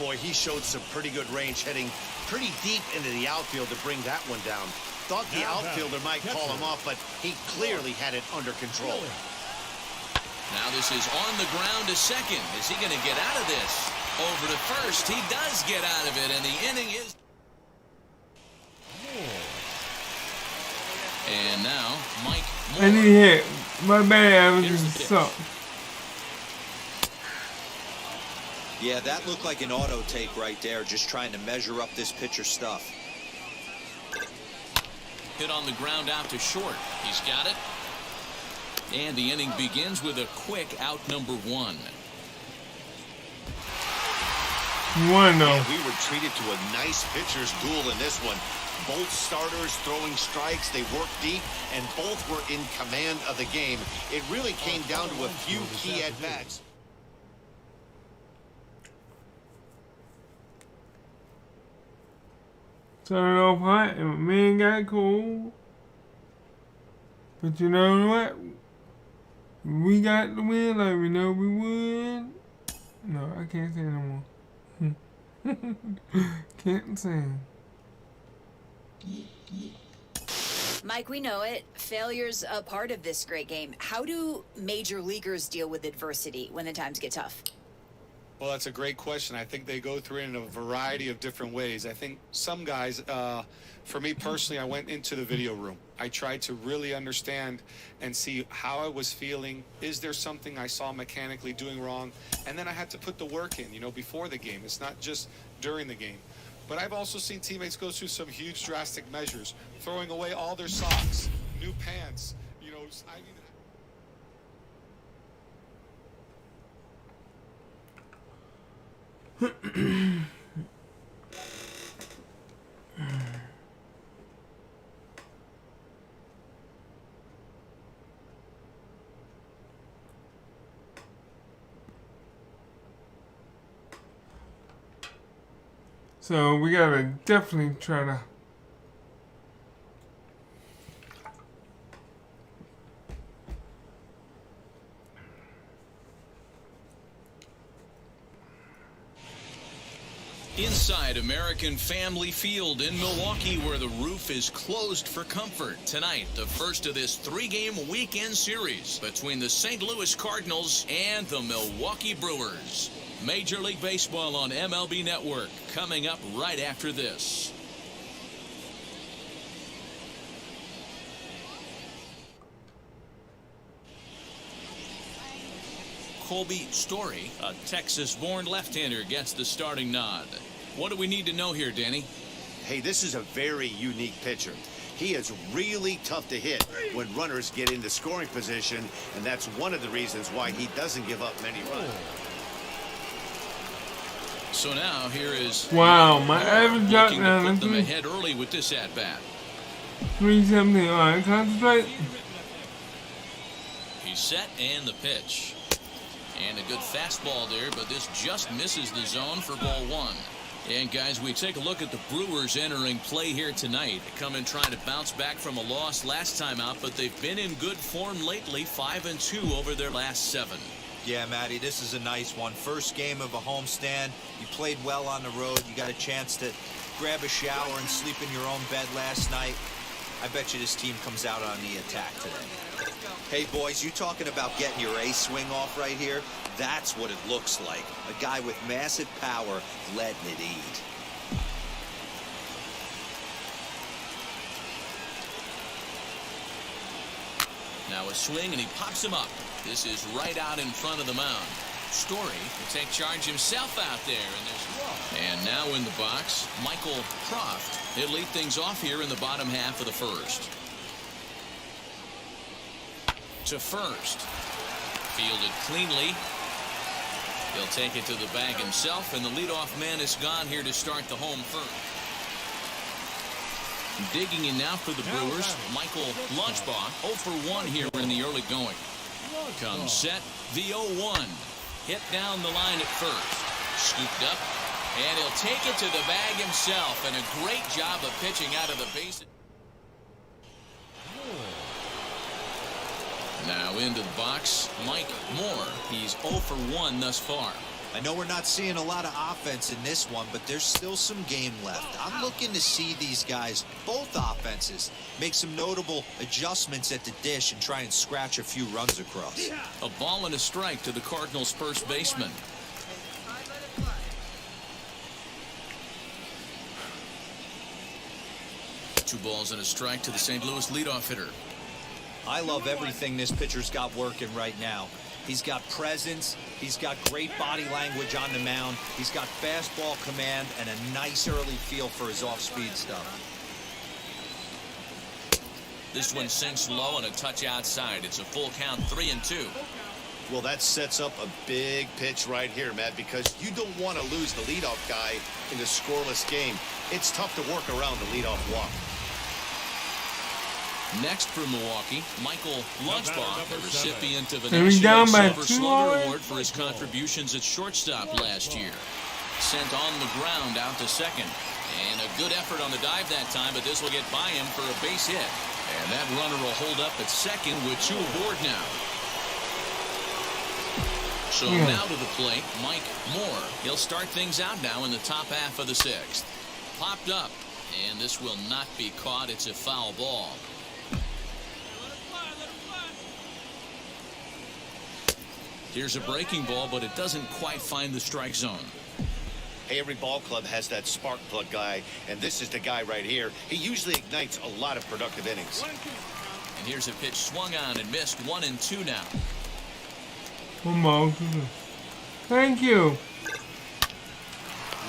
[SPEAKER 3] Boy, he showed some pretty good range, heading pretty deep into the outfield to bring that one down. Thought the outfielder might call him off, but he clearly had it under control.
[SPEAKER 2] Now this is on the ground to second. Is he going to get out of this? Over to first. He does get out of it, and the inning is... And now, Mike Moore.
[SPEAKER 1] I need a hit. My bad, I was just suck.
[SPEAKER 4] Yeah, that looked like an auto take right there, just trying to measure up this pitcher's stuff.
[SPEAKER 2] Hit on the ground out to short. He's got it. And the inning begins with a quick out number 1.
[SPEAKER 1] One though.
[SPEAKER 3] Yeah, we were treated to a nice pitcher's duel in this one. Both starters throwing strikes. They worked deep, and both were in command of the game. It really came down to a few key at-bats.
[SPEAKER 1] Started off hot and my man got cold. But you know what? We got the win like we know we would. No, I can't say no more. Can't sing.
[SPEAKER 9] Mike, we know it. Failure's a part of this great game. How do major leaguers deal with adversity when the times get tough?
[SPEAKER 10] Well, that's a great question. I think they go through it in a variety of different ways. I think some guys, for me personally, I went into the video room. I tried to really understand and see how I was feeling. Is there something I saw mechanically doing wrong? And then I had to put the work in, before the game. It's not just during the game. But I've also seen teammates go through some huge drastic measures, throwing away all their socks, new pants,
[SPEAKER 1] So we gotta definitely try to
[SPEAKER 2] inside American Family Field in Milwaukee, where the roof is closed for comfort. Tonight, the first of this 3-game weekend series between the St. Louis Cardinals and the Milwaukee Brewers. Major League Baseball on MLB Network coming up right after this. Colby Story, a Texas-born left-hander, gets the starting nod. What do we need to know here, Danny?
[SPEAKER 3] Hey, this is a very unique pitcher. He is really tough to hit when runners get into scoring position, and that's one of the reasons why he doesn't give up many runs.
[SPEAKER 2] So now here is
[SPEAKER 1] wow, my average drop
[SPEAKER 2] looking
[SPEAKER 1] down
[SPEAKER 2] to
[SPEAKER 1] to
[SPEAKER 2] put them ahead early with this at bat.
[SPEAKER 1] 317. All right, concentrate.
[SPEAKER 2] He's set and the pitch. And a good fastball there, but this just misses the zone for ball 1. And guys, we take a look at the Brewers entering play here tonight. They come in trying to bounce back from a loss last time out, but they've been in good form lately, 5-2 over their last 7.
[SPEAKER 4] Yeah, Matty, this is a nice one. First game of a homestand. You played well on the road. You got a chance to grab a shower and sleep in your own bed last night. I bet you this team comes out on the attack today. Hey, boys, you talking about getting your A swing off right here? That's what it looks like. A guy with massive power letting it eat.
[SPEAKER 2] Now a swing, and he pops him up. This is right out in front of the mound. Story will take charge himself out there. And now in the box, Michael Croft. He'll lead things off here in the bottom half of the first. To first. Fielded cleanly. He'll take it to the bag himself, and the leadoff man is gone here to start the home first. Digging in now for the Brewers, Michael Lunchbaugh, 0 for 1 here in the early going. Comes set, the 0-1. Hit down the line at first. Scooped up, and he'll take it to the bag himself, and a great job of pitching out of the base. Now into the box, Mike Moore. He's 0 for 1 thus far.
[SPEAKER 4] I know we're not seeing a lot of offense in this one, but there's still some game left. I'm looking to see these guys, both offenses, make some notable adjustments at the dish and try and scratch a few runs across.
[SPEAKER 2] A ball and a strike to the Cardinals' first baseman. Two balls and a strike to the St. Louis leadoff hitter.
[SPEAKER 4] I love everything this pitcher's got working right now. He's got presence. He's got great body language on the mound. He's got fastball command and a nice early feel for his off-speed stuff.
[SPEAKER 2] This one sinks low and a touch outside. It's a full count, 3-2.
[SPEAKER 3] Well, that sets up a big pitch right here, Matt, because you don't want to lose the leadoff guy in a scoreless game. It's tough to work around the leadoff walk.
[SPEAKER 2] Next for Milwaukee, Michael Lunchbaugh, the recipient of a
[SPEAKER 1] National
[SPEAKER 2] Silver Slugger Award for his contributions at shortstop last year. Sent on the ground out to second. And a good effort on the dive that time, but this will get by him for a base hit. And that runner will hold up at second with 2 aboard now. So now to the plate, Mike Moore. He'll start things out now in the top half of the 6th. Popped up, and this will not be caught. It's a foul ball. Here's a breaking ball, but it doesn't quite find the strike zone.
[SPEAKER 3] Hey, every ball club has that spark plug guy, and this is the guy right here. He usually ignites a lot of productive innings.
[SPEAKER 2] And here's a pitch swung on and missed, 1-2 now.
[SPEAKER 1] One ball. Thank you.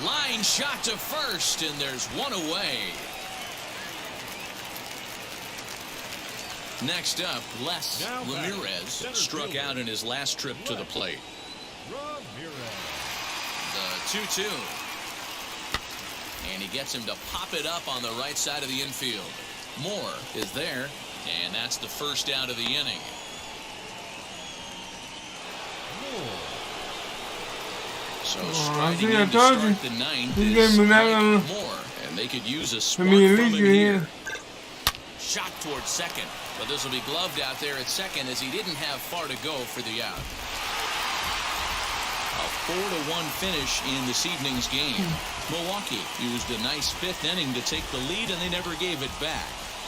[SPEAKER 2] Line shot to first, and there's one away. Next up, Les Ramirez struck out in his last trip to the plate. The 2-2. And he gets him to pop it up on the right side of the infield. Moore is there, and that's the first out of the inning. So striding in to start the 9th is Mike Moore, and they could use a spark from him here. Shot towards second, but this will be gloved out there at second as he didn't have far to go for the out. A 4-1 finish in this evening's game. Milwaukee used a nice 5th inning to take the lead, and they never gave it back.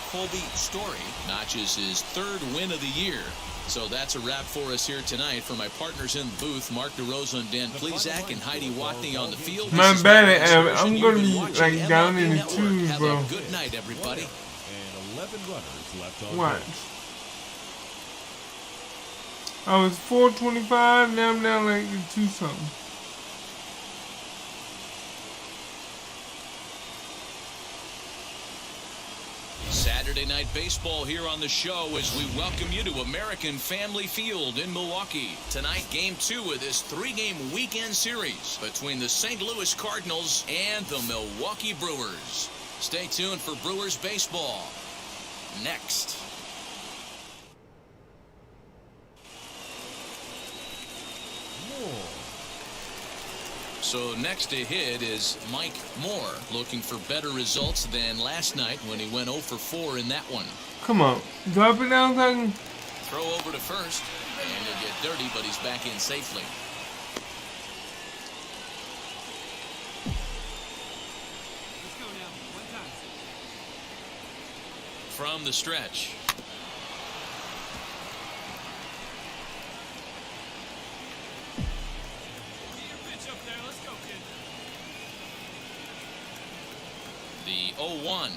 [SPEAKER 2] Colby Story notches his 3rd win of the year. So that's a wrap for us here tonight. For my partners in the booth, Mark DeRosa and Dan Plezak and Heidi Watney on the field.
[SPEAKER 1] My bad, I'm going to be like down in the 2s, bro.
[SPEAKER 2] Have a good night, everybody.
[SPEAKER 7] And 11 runners left on
[SPEAKER 1] Watch. I was 425, now I'm down like 2-something.
[SPEAKER 2] Saturday Night Baseball here on the show as we welcome you to American Family Field in Milwaukee. Tonight, Game 2 of this 3-game weekend series between the St. Louis Cardinals and the Milwaukee Brewers. Stay tuned for Brewers baseball next. So next to hit is Mike Moore, looking for better results than last night when he went 0 for 4 in that one.
[SPEAKER 1] Come on, drop it down, second.
[SPEAKER 2] Throw over to first, and he'll get dirty, but he's back in safely.
[SPEAKER 6] Let's go now. One time.
[SPEAKER 2] From the stretch. The 0-1.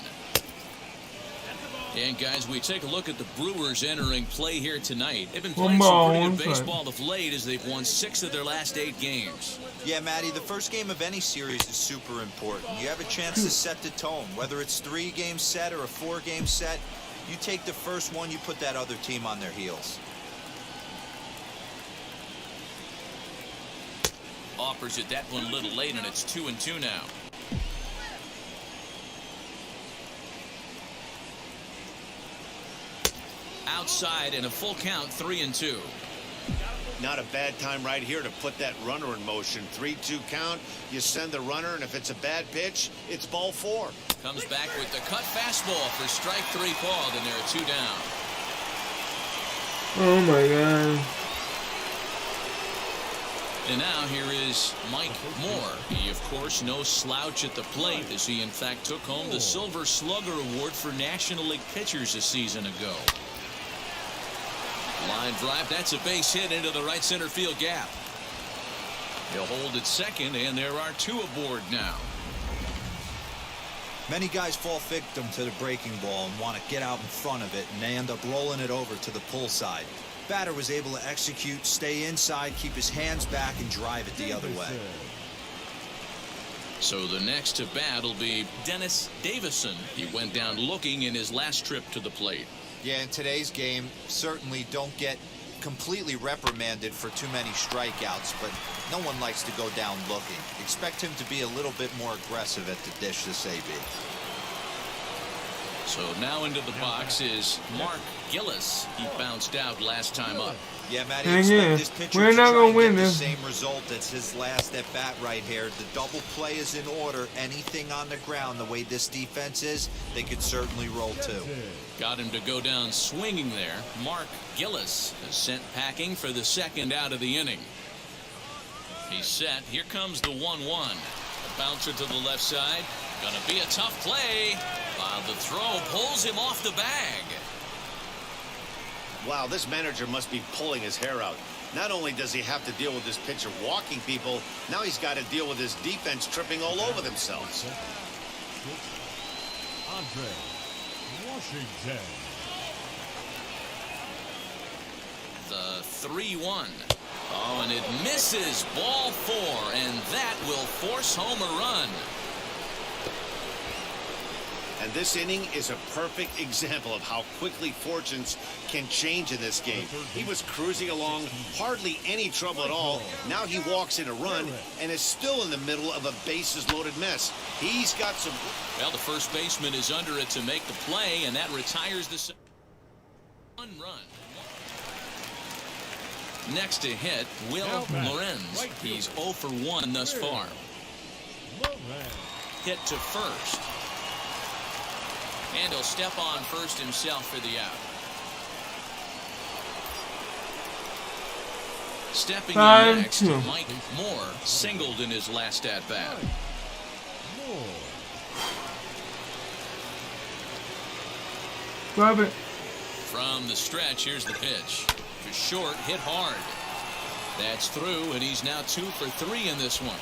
[SPEAKER 2] And guys, we take a look at the Brewers entering play here tonight. They've been playing some pretty good baseball of late as they've won 6 of their last 8 games.
[SPEAKER 4] Yeah, Matty, the first game of any series is super important. You have a chance to set the tone. Whether it's 3-game set or a 4-game set, you take the first one, you put that other team on their heels.
[SPEAKER 2] Offers it that one a little late, and it's 2-2 now. Outside and a full count, 3-2.
[SPEAKER 3] Not a bad time right here to put that runner in motion. 3-2 count. You send the runner, and if it's a bad pitch, it's ball 4.
[SPEAKER 2] Comes back with the cut fastball for strike 3 called, and there are 2 down.
[SPEAKER 1] Oh my God.
[SPEAKER 2] And now here is Mike Moore. He, of course, no slouch at the plate as he, in fact, took home the Silver Slugger Award for National League pitchers a season ago. Line drive, that's a base hit into the right center field gap. He'll hold at second, and there are 2 aboard now.
[SPEAKER 4] Many guys fall victim to the breaking ball and want to get out in front of it, and they end up rolling it over to the pull side. Batter was able to execute, stay inside, keep his hands back, and drive it the other way.
[SPEAKER 2] So the next to bat will be Dennis Davison. He went down looking in his last trip to the plate.
[SPEAKER 4] Yeah, in today's game, certainly don't get completely reprimanded for too many strikeouts, but no one likes to go down looking. Expect him to be a little bit more aggressive at the dish this AB.
[SPEAKER 2] So now into the box is Mark Gillis. He bounced out last time up.
[SPEAKER 4] Yeah, Matty, expect this pitcher
[SPEAKER 1] we're not gonna win
[SPEAKER 4] the
[SPEAKER 1] this.
[SPEAKER 4] same result as his last at bat right here. The double play is in order. Anything on the ground, the way this defense is, they could certainly roll too.
[SPEAKER 2] Got him to go down swinging there. Mark Gillis is sent packing for the second out of the inning. He's set. Here comes the 1-1. A bouncer to the left side. Gonna be a tough play. While the throw pulls him off the bag.
[SPEAKER 3] Wow, this manager must be pulling his hair out. Not only does he have to deal with this pitcher walking people, now he's got to deal with his defense tripping all over themselves.
[SPEAKER 7] Andre Washington.
[SPEAKER 2] The 3-1. Oh, and it misses. Ball 4, and that will force home a run.
[SPEAKER 3] And this inning is a perfect example of how quickly fortunes can change in this game. He was cruising along, hardly any trouble at all. Now he walks in a run and is still in the middle of a bases-loaded mess. He's got some...
[SPEAKER 2] Well, the first baseman is under it to make the play, and that retires the 1 run. Next to hit, Will Lorenz. He's 0 for 1 thus far. Hit to first. And he'll step on first himself for the out. Stepping in next, Mike Moore singled in his last at-bat.
[SPEAKER 1] Grab it.
[SPEAKER 2] From the stretch, here's the pitch. To short, hit hard. That's through, and he's now 2 for 3 in this one.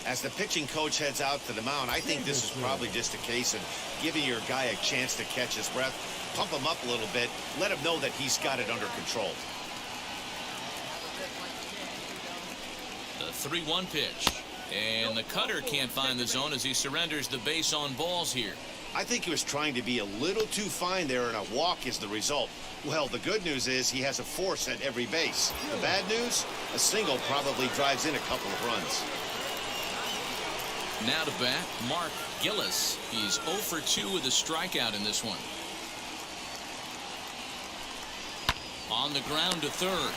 [SPEAKER 3] As the pitching coach heads out to the mound, I think this is probably just a case of giving your guy a chance to catch his breath, pump him up a little bit, let him know that he's got it under control.
[SPEAKER 2] The 3-1 pitch. And the cutter can't find the zone as he surrenders the base on balls here.
[SPEAKER 3] I think he was trying to be a little too fine there, and a walk is the result. Well, the good news is he has a force at every base. The bad news, a single probably drives in a couple of runs.
[SPEAKER 2] Now to bat, Mark Gillis. He's 0 for 2 with a strikeout in this one. On the ground to third.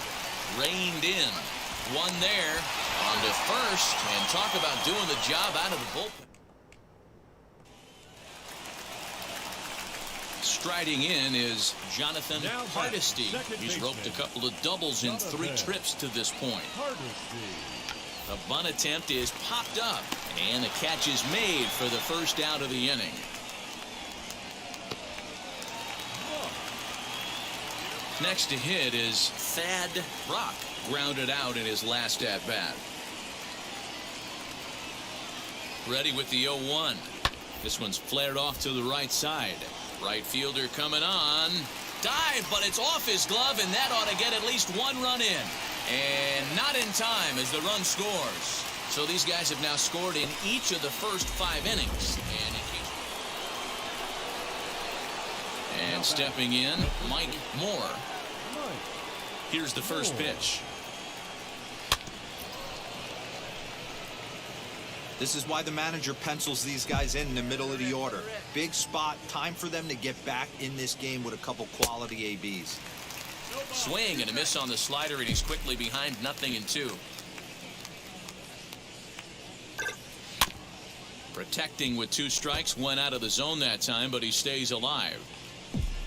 [SPEAKER 2] Reined in. One there. On to first. And talk about doing the job out of the bullpen. Striding in is Jonathan Hardesty. He's roped a couple of doubles in 3 trips to this point. A bunt attempt is popped up, and the catch is made for the first out of the inning. Next to hit is Thad Brock, grounded out in his last at-bat. Ready with the 0-1. This one's flared off to the right side. Right fielder coming on. Dive, but it's off his glove, and that ought to get at least 1 run in. And not in time as the run scores. So these guys have now scored in each of the first 5 innings. And stepping in, Mike Moore. Here's the first pitch.
[SPEAKER 4] This is why the manager pencils these guys in the middle of the order. Big spot, time for them to get back in this game with a couple quality ABs.
[SPEAKER 2] Swing and a miss on the slider, and he's quickly behind 0-2. Protecting with 2 strikes, went out of the zone that time, but he stays alive.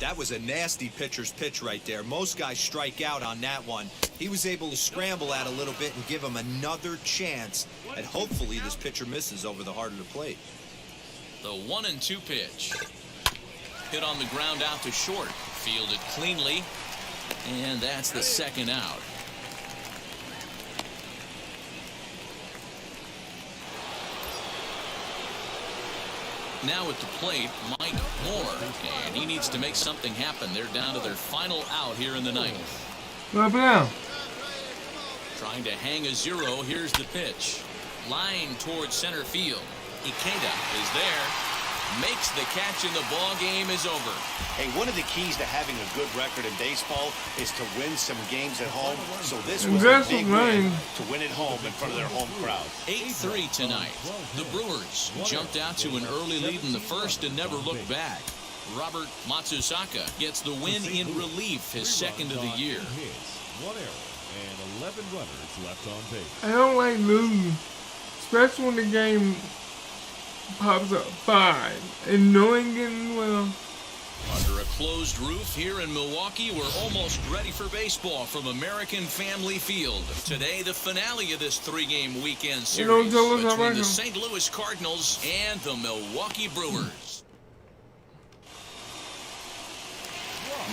[SPEAKER 4] That was a nasty pitcher's pitch right there. Most guys strike out on that one. He was able to scramble out a little bit and give him another chance. And hopefully this pitcher misses over the heart of the plate.
[SPEAKER 2] The 1-2 pitch. Hit on the ground out to short. Fielded cleanly. And that's the second out. Now at the plate, Mike Moore, and he needs to make something happen. They're down to their final out here in the 9th.
[SPEAKER 1] Up now.
[SPEAKER 2] Trying to hang a 0. Here's the pitch. Line towards center field. Ikeda is there. Makes the catch, and the ball game is over.
[SPEAKER 3] Hey, one of the keys to having a good record in baseball is to win some games at home. So this was a big win to win at home in front of their home crowd.
[SPEAKER 2] 8-3 tonight. The Brewers jumped out to an early lead in the first and never looked back. Robert Matsusaka gets the win in relief, his second of the year.
[SPEAKER 7] 1 error and 11 runners left on base.
[SPEAKER 1] I don't like losing, especially when the game pops up 5 and knowing getting well.
[SPEAKER 2] Under a closed roof here in Milwaukee, we're almost ready for baseball from American Family Field. Today, the finale of this 3-game weekend series between the St. Louis Cardinals and the Milwaukee Brewers.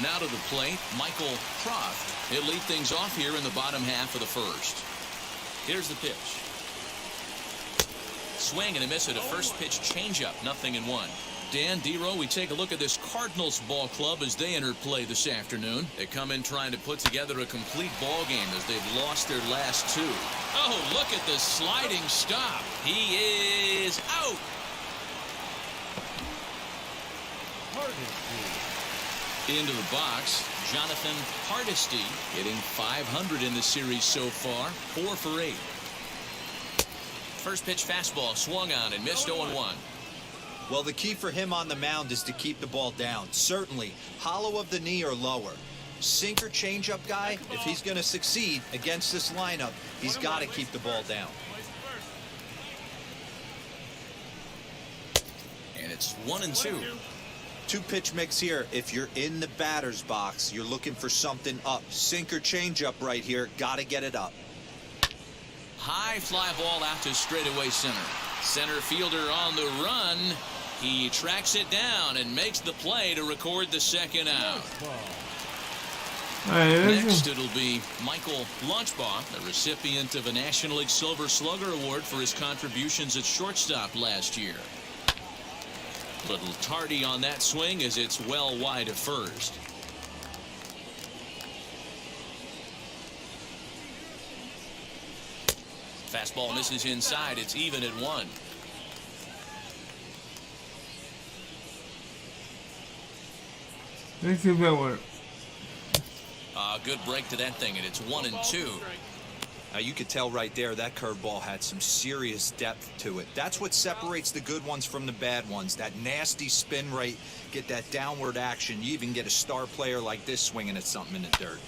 [SPEAKER 2] Now to the plate, Michael Croft. He'll lead things off here in the bottom half of the first. Here's the pitch. Swing and a miss at a first pitch changeup, 0-1. Dan Dero, we take a look at this Cardinals ball club as they enter play this afternoon. They come in trying to put together a complete ball game as they've lost their last 2. Oh, look at the sliding stop. He is out. Into the box, Jonathan Hardesty hitting .500 in the series so far, 4 for 8. First pitch fastball swung on and missed 0-1.
[SPEAKER 4] Well, the key for him on the mound is to keep the ball down. Certainly, hollow of the knee or lower. Sinker changeup guy, if he's going to succeed against this lineup, he's got to keep the ball down.
[SPEAKER 2] And it's 1-2.
[SPEAKER 4] 2-pitch mix here. If you're in the batter's box, you're looking for something up. Sinker changeup right here, got to get it up.
[SPEAKER 2] High fly ball out to straightaway center. Center fielder on the run. He tracks it down and makes the play to record the second out. Next, it'll be Michael Lunchbaugh, the recipient of a National League Silver Slugger Award for his contributions at shortstop last year. Little tardy on that swing as it's well wide of first. Fastball misses inside. It's even at 1.
[SPEAKER 1] Let's see if that works.
[SPEAKER 2] Good break to that thing, and it's 1-2.
[SPEAKER 4] Now you could tell right there that curveball had some serious depth to it. That's what separates the good ones from the bad ones. That nasty spin rate, get that downward action. You even get a star player like this swinging at something in the dirt.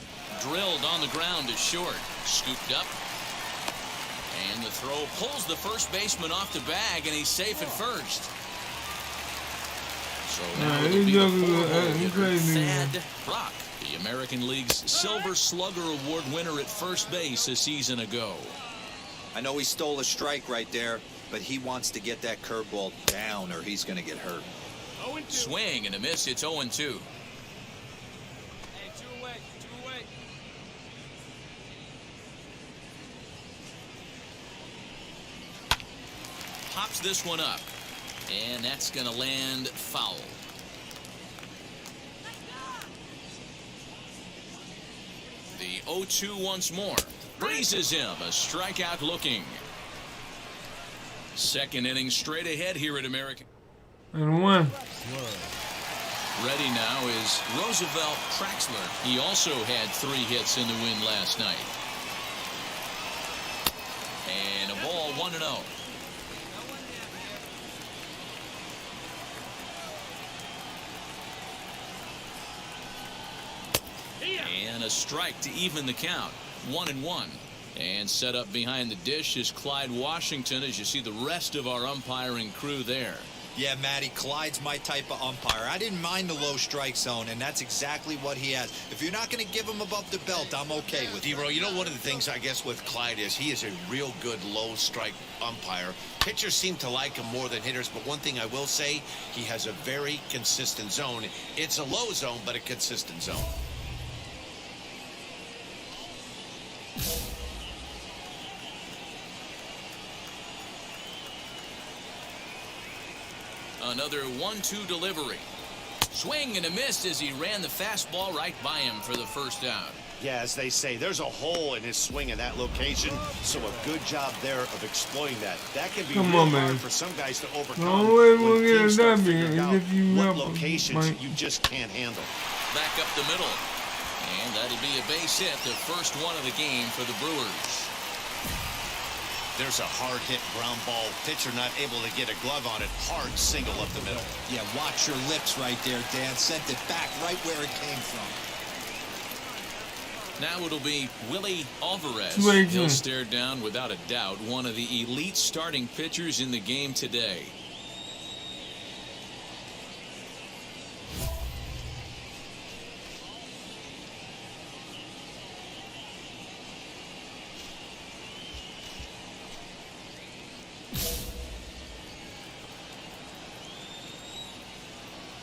[SPEAKER 2] Drilled on the ground to short. Scooped up. And the throw pulls the first baseman off the bag, and he's safe at first. So now it'll be the Thad Rock, the American League's Silver Slugger Award winner at first base a season ago.
[SPEAKER 4] I know he stole a strike right there, but he wants to get that curveball down or he's going to get hurt.
[SPEAKER 2] Swing and a miss. It's 0-2.
[SPEAKER 6] Hey, two away.
[SPEAKER 2] Pops this one up, and that's going to land foul. The 0-2 once more. Breezes him. A strikeout looking. Second inning straight ahead here at American.
[SPEAKER 1] And 1.
[SPEAKER 2] Ready now is Roosevelt Traxler. He also had 3 hits in the win last night. And a ball 1-0. And a strike to even the count. 1-1. And set up behind the dish is Clyde Washington, as you see the rest of our umpiring crew there.
[SPEAKER 4] Yeah, Matty, Clyde's my type of umpire. I didn't mind the low strike zone, and that's exactly what he has. If you're not going to give him above the belt, I'm okay with it.
[SPEAKER 3] D-Row, you know, one of the things I guess with Clyde is he is a real good low strike umpire. Pitchers seem to like him more than hitters, but one thing I will say, he has a very consistent zone. It's a low zone, but a consistent zone.
[SPEAKER 2] Another 1-2 delivery. Swing and a miss as he ran the fastball right by him for the first out.
[SPEAKER 3] Yeah, as they say, there's a hole in his swing in that location, so a good job there of exploiting that. That can be real hard for some guys to overcome when teams start figuring out what locations you just can't handle.
[SPEAKER 2] Back up the middle. And that'll be a base hit, the first one of the game for the Brewers.
[SPEAKER 3] There's a hard hit ground ball. Pitcher not able to get a glove on it. Hard single up the middle.
[SPEAKER 4] Yeah, watch your lips right there, Dan. Sent it back right where it came from.
[SPEAKER 2] Now it'll be Willie Alvarez. He'll stare down without a doubt one of the elite starting pitchers in the game today.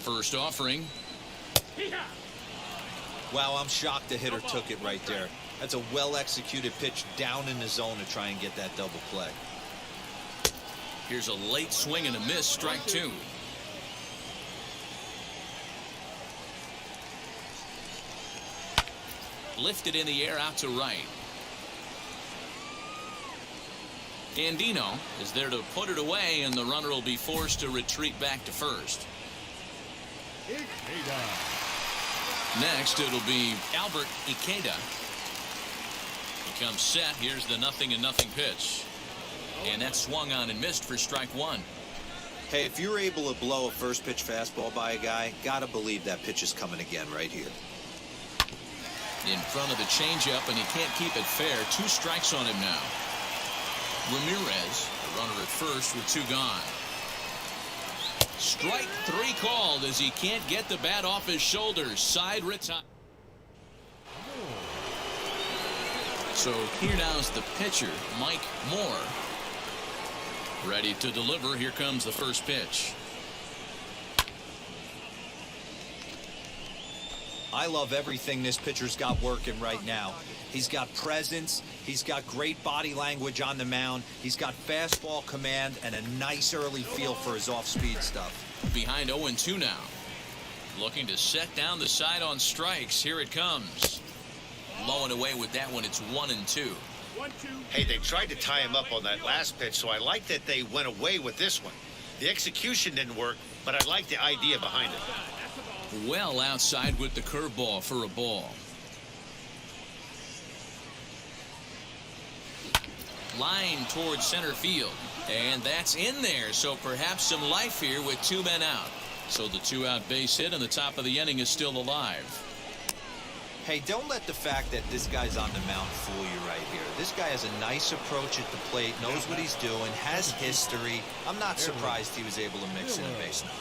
[SPEAKER 2] First offering.
[SPEAKER 4] Wow, I'm shocked the hitter took it right there. That's a well-executed pitch down in the zone to try and get that double play.
[SPEAKER 2] Here's a late swing and a miss, strike 2. Lifted in the air out to right. Andino is there to put it away, and the runner will be forced to retreat back to first. Next, it'll be Albert Ikeda. He comes set. Here's the 0-0 pitch. And that's swung on and missed for strike 1.
[SPEAKER 4] Hey, if you're able to blow a first pitch fastball by a guy, gotta believe that pitch is coming again right here.
[SPEAKER 2] In front of the changeup, and he can't keep it fair. 2 strikes on him now. Ramirez, the runner at first with 2 gone. Strike 3 called as he can't get the bat off his shoulders. Side retire. So here now's the pitcher, Mike Moore. Ready to deliver. Here comes the first pitch.
[SPEAKER 4] I love everything this pitcher's got working right now. He's got presence. He's got great body language on the mound. He's got fastball command and a nice early feel for his off-speed stuff.
[SPEAKER 2] Behind 0-2 now. Looking to set down the side on strikes. Here it comes. Low and away with that one. It's 1-2.
[SPEAKER 3] Hey, they tried to tie him up on that last pitch, so I like that they went away with this one. The execution didn't work, but I like the idea behind it.
[SPEAKER 2] Well outside with the curveball for a ball. line towards center field. And that's in there, so perhaps some life here with 2 men out. So the 2-out base hit and the top of the inning is still alive.
[SPEAKER 4] Hey, don't let the fact that this guy's on the mound fool you right here. This guy has a nice approach at the plate, knows what he's doing, has history. I'm not surprised he was able to mix in a base knock.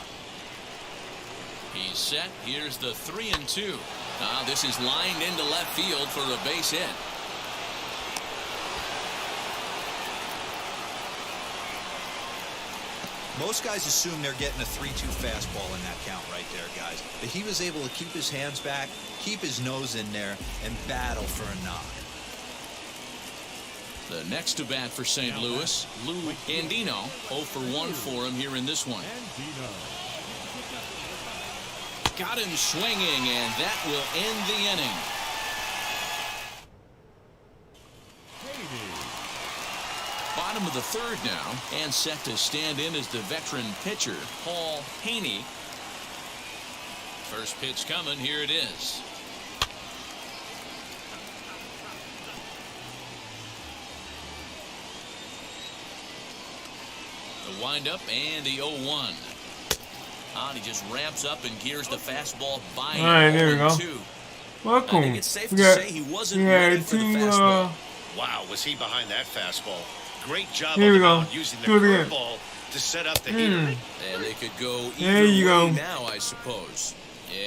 [SPEAKER 2] He's set. Here's the 3-2. Now this is lined into left field for a base hit.
[SPEAKER 4] Most guys assume they're getting a 3-2 fastball in that count right there, guys. But he was able to keep his hands back, keep his nose in there, and battle for a knock.
[SPEAKER 2] The next to bat for St. Louis, Lou Andino. 0 for 1 for him here in this one. Got him swinging, and that will end the inning. Bottom of the third now, and set to stand in as the veteran pitcher, Paul Haney. First pitch coming, here it is. The windup and the 0-1. He just ramps up and gears the fastball by.
[SPEAKER 1] All right, there we go. Welcome.
[SPEAKER 2] I think it's safe to say he wasn't ready for the fastball.
[SPEAKER 3] Wow, was he behind that fastball? Great job
[SPEAKER 1] Here we
[SPEAKER 3] on
[SPEAKER 1] go.
[SPEAKER 3] using the
[SPEAKER 1] Do it again.
[SPEAKER 3] curveball to set up the hitter.
[SPEAKER 2] And they could go
[SPEAKER 1] There
[SPEAKER 2] either
[SPEAKER 1] you go.
[SPEAKER 2] way now, I suppose.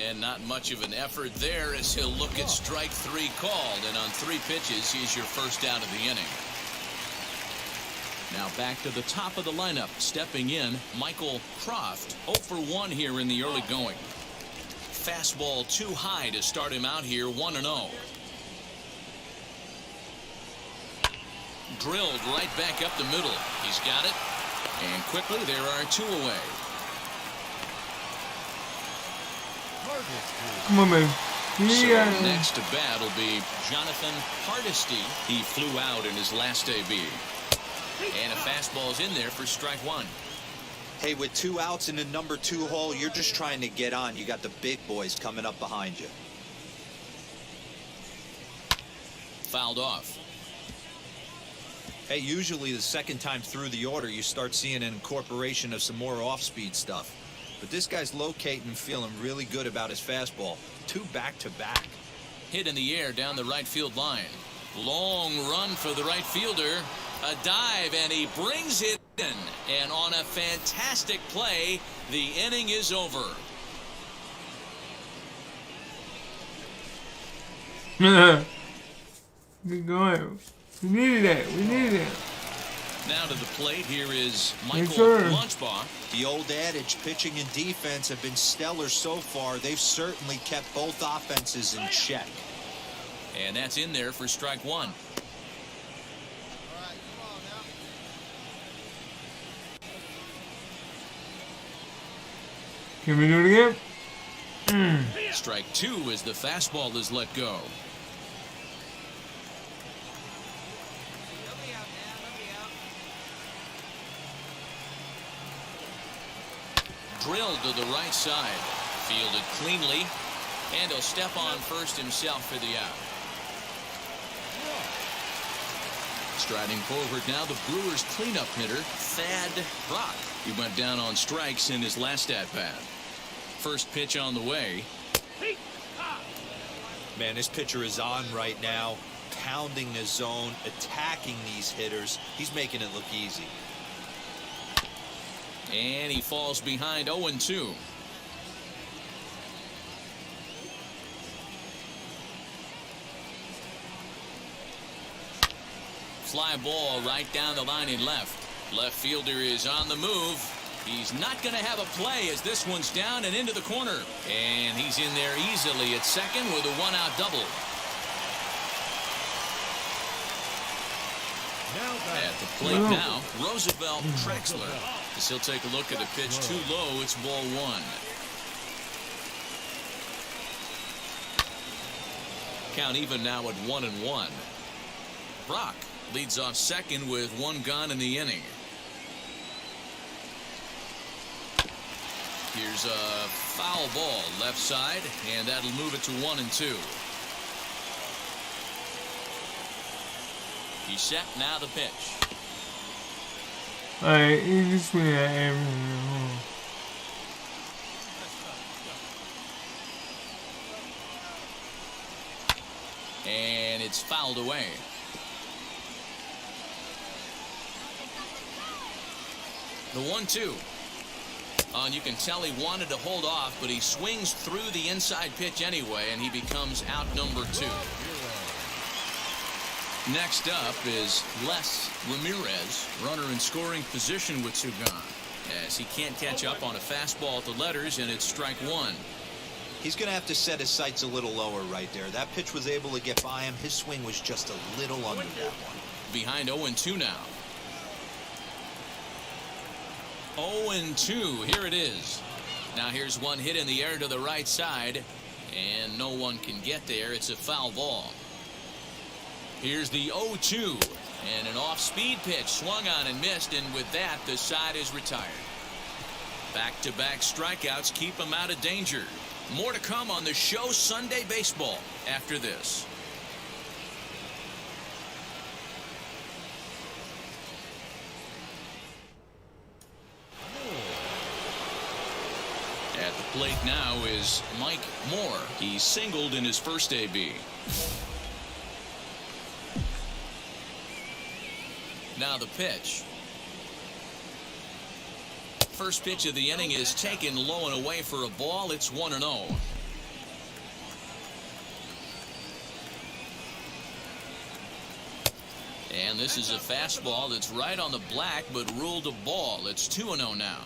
[SPEAKER 2] And not much of an effort there as he'll look at strike 3 called. And on 3 pitches, he's your first out of the inning. Now back to the top of the lineup. Stepping in, Michael Croft. 0 for 1 here in the early going. Fastball too high to start him out here, 1-0. Drilled right back up the middle. He's got it. And quickly there are 2 away.
[SPEAKER 1] Come on, man.
[SPEAKER 2] So next to bat will be Jonathan Hardesty. He flew out in his last AB. And a fastball's in there for strike 1.
[SPEAKER 4] Hey, with 2 outs in the number 2 hole, you're just trying to get on. You got the big boys coming up behind you.
[SPEAKER 2] Fouled off.
[SPEAKER 4] Hey, usually the second time through the order, you start seeing an incorporation of some more off-speed stuff. But this guy's locating and feeling really good about his fastball. 2 back-to-back.
[SPEAKER 2] Hit in the air down the right field line. Long run for the right fielder. A dive, and he brings it in. And on a fantastic play, the inning is over.
[SPEAKER 1] Good going. We needed that. We needed that.
[SPEAKER 2] Now to the plate, here is Michael Lunchbaugh.
[SPEAKER 4] The old adage, pitching and defense have been stellar so far. They've certainly kept both offenses in check.
[SPEAKER 2] And that's in there for strike 1.
[SPEAKER 1] Can we do it again?
[SPEAKER 2] Strike 2 as the fastball is let go. Drilled to the right side. Fielded cleanly. And he'll step on first himself for the out. Striding forward now, the Brewers cleanup hitter, Thad Brock. He went down on strikes in his last at-bat. First pitch on the way.
[SPEAKER 4] Man, this pitcher is on right now, pounding the zone, attacking these hitters. He's making it look easy.
[SPEAKER 2] And he falls behind 0-2. Fly ball right down the line in left. Left fielder is on the move. He's not going to have a play as this one's down and into the corner. And he's in there easily at second with a 1-out double. At the plate now, Roosevelt Traxler. As he'll take a look at a pitch too low, it's ball 1. Count even now at 1-1. Brock leads off second with 1 gone in the inning. Here's a foul ball left side, and that'll move it to 1-2. He's set, now the pitch.
[SPEAKER 1] Alright, you just swing at everything.
[SPEAKER 2] And it's fouled away. The 1-2. And you can tell he wanted to hold off, but he swings through the inside pitch anyway, and he becomes out number 2. Next up is Les Ramirez, runner in scoring position with Sugan, as he can't catch up on a fastball at the letters, and it's strike 1.
[SPEAKER 4] He's going to have to set his sights a little lower right there. That pitch was able to get by him. His swing was just a little under that one.
[SPEAKER 2] Behind 0-2 now. 0-2, here it is. Now here's one hit in the air to the right side, and no one can get there. It's a foul ball. Here's the 0-2, and an off-speed pitch swung on and missed, and with that, the side is retired. Back-to-back strikeouts keep him out of danger. More to come on the show Sunday Baseball after this. At the plate now is Mike Moore. He singled in his first AB. Now the pitch. First pitch of the inning is taken low and away for a ball. It's 1-0. And this is a fastball that's right on the black, but ruled a ball. It's 2-0 now.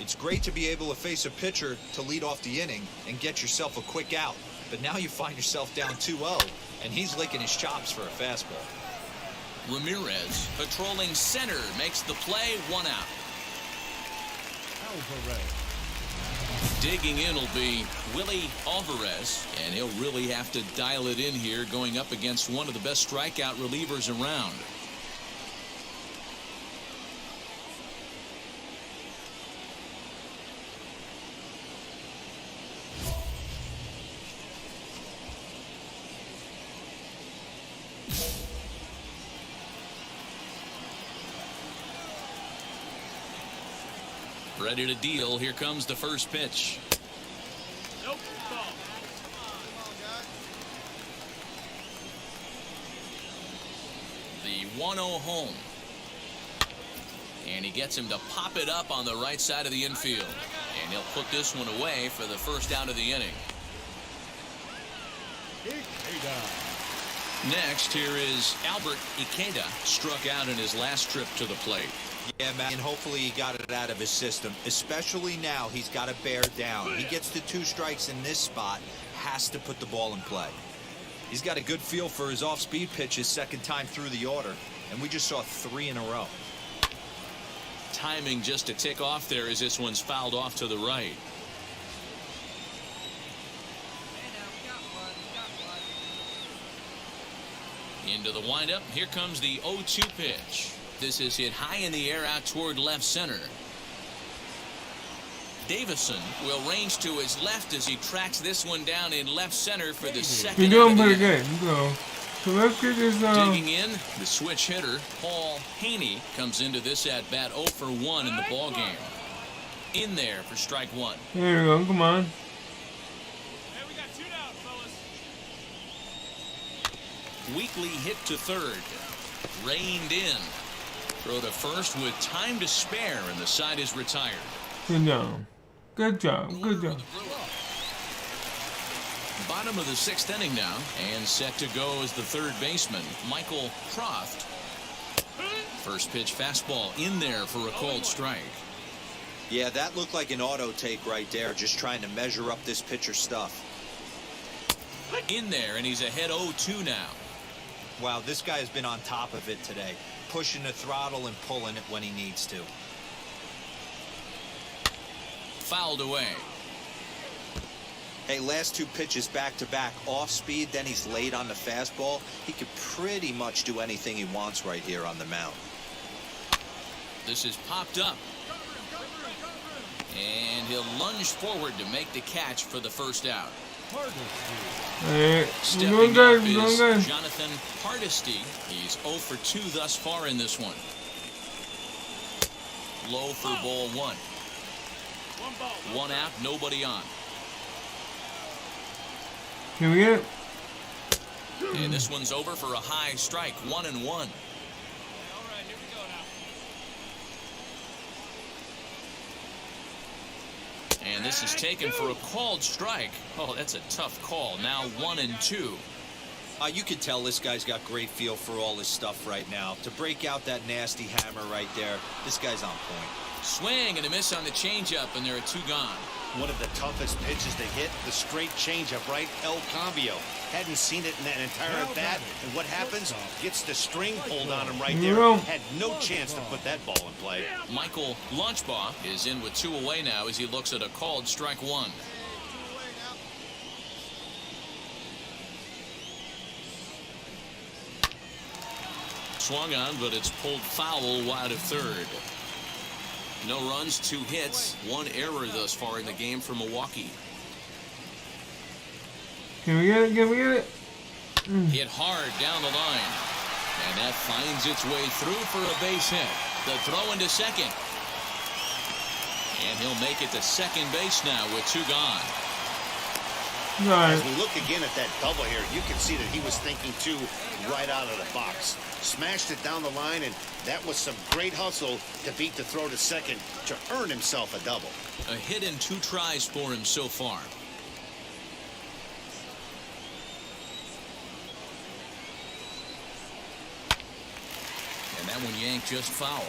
[SPEAKER 4] It's great to be able to face a pitcher to lead off the inning and get yourself a quick out. But now you find yourself down 2-0, and he's licking his chops for a fastball.
[SPEAKER 2] Ramirez, patrolling center, makes the play, 1 out.
[SPEAKER 7] Alvarez.
[SPEAKER 2] Digging in will be Willie Alvarez, and he'll really have to dial it in here going up against one of the best strikeout relievers around. Ready to deal. Here comes the first pitch.
[SPEAKER 5] Nope. Ball.
[SPEAKER 2] The 1-0 home. And he gets him to pop it up on the right side of the infield. And he'll put this one away for the first out of the inning. Next, here is Albert Ikeda, struck out in his last trip to the plate.
[SPEAKER 4] Yeah, man, and hopefully he got it out of his system, especially now he's got to bear down. He gets to 2 strikes in this spot, has to put the ball in play. He's got a good feel for his off-speed pitch his second time through the order, and we just saw 3 in a row.
[SPEAKER 2] Timing just to tick off there as this one's fouled off to the right. Into the windup. Here comes the 0-2 pitch. This is hit high in the air out toward left center. Davison will range to his left as he tracks this one down in left center for the second.
[SPEAKER 1] You're doing pretty good. So let's get this.
[SPEAKER 2] Digging in, the switch hitter Paul Haney comes into this at bat 0 for 1 in the ball game. In there for strike 1.
[SPEAKER 1] There you go. Come on.
[SPEAKER 5] Hey, we got 2 down, fellas.
[SPEAKER 2] Weekly hit to third. Reined in. Throw to first with time to spare, and the side is retired.
[SPEAKER 1] Good job. Good job. Good job.
[SPEAKER 2] Bottom of the 6th inning now, and set to go is the third baseman, Michael Croft. First pitch fastball in there for a called strike.
[SPEAKER 4] Yeah, that looked like an auto take right there, just trying to measure up this pitcher's stuff.
[SPEAKER 2] In there, and he's ahead 0-2 now.
[SPEAKER 4] Wow, this guy has been on top of it today, pushing the throttle and pulling it when he needs to.
[SPEAKER 2] Fouled away.
[SPEAKER 4] Hey, last 2 pitches back-to-back off speed, then he's late on the fastball. He could pretty much do anything he wants right here on the mound.
[SPEAKER 2] This is popped up. And he'll lunge forward to make the catch for the first out.
[SPEAKER 1] Alright,
[SPEAKER 2] Stepping
[SPEAKER 1] going
[SPEAKER 2] up
[SPEAKER 1] good,
[SPEAKER 2] is
[SPEAKER 1] going good.
[SPEAKER 2] Jonathan Hardesty. He's 0 for 2 thus far in this one. Low for ball one. One out, nobody on.
[SPEAKER 1] Can we get it?
[SPEAKER 2] And this one's over for a high strike, 1-1. And this is taken for a called strike. Oh, that's a tough call. Now 1-2.
[SPEAKER 4] You can tell this guy's got great feel for all his stuff right now. To break out that nasty hammer right there, this guy's on point.
[SPEAKER 2] Swing and a miss on the changeup, and there are 2 gone.
[SPEAKER 3] One of the toughest pitches to hit, the straight changeup, right? El Cambio. Hadn't seen it in that entire at bat. And what happens? Gets the string pulled on him right there. Had no chance to put that ball in play.
[SPEAKER 2] Michael Lunchbaugh is in with 2 away now as he looks at a called strike 1. Swung on, but it's pulled foul wide of third. No runs, 2 hits, 1 error thus far in the game for Milwaukee.
[SPEAKER 1] Can we get it? Can we get it?
[SPEAKER 2] Hit hard down the line. And that finds its way through for a base hit. The throw into second. And he'll make it to second base now with 2 gone.
[SPEAKER 3] As we look again at that double here, you can see that he was thinking too right out of the box. Smashed it down the line, and that was some great hustle to beat the throw to second to earn himself a double.
[SPEAKER 2] A hit in 2 tries for him so far. And that one yanked just foul.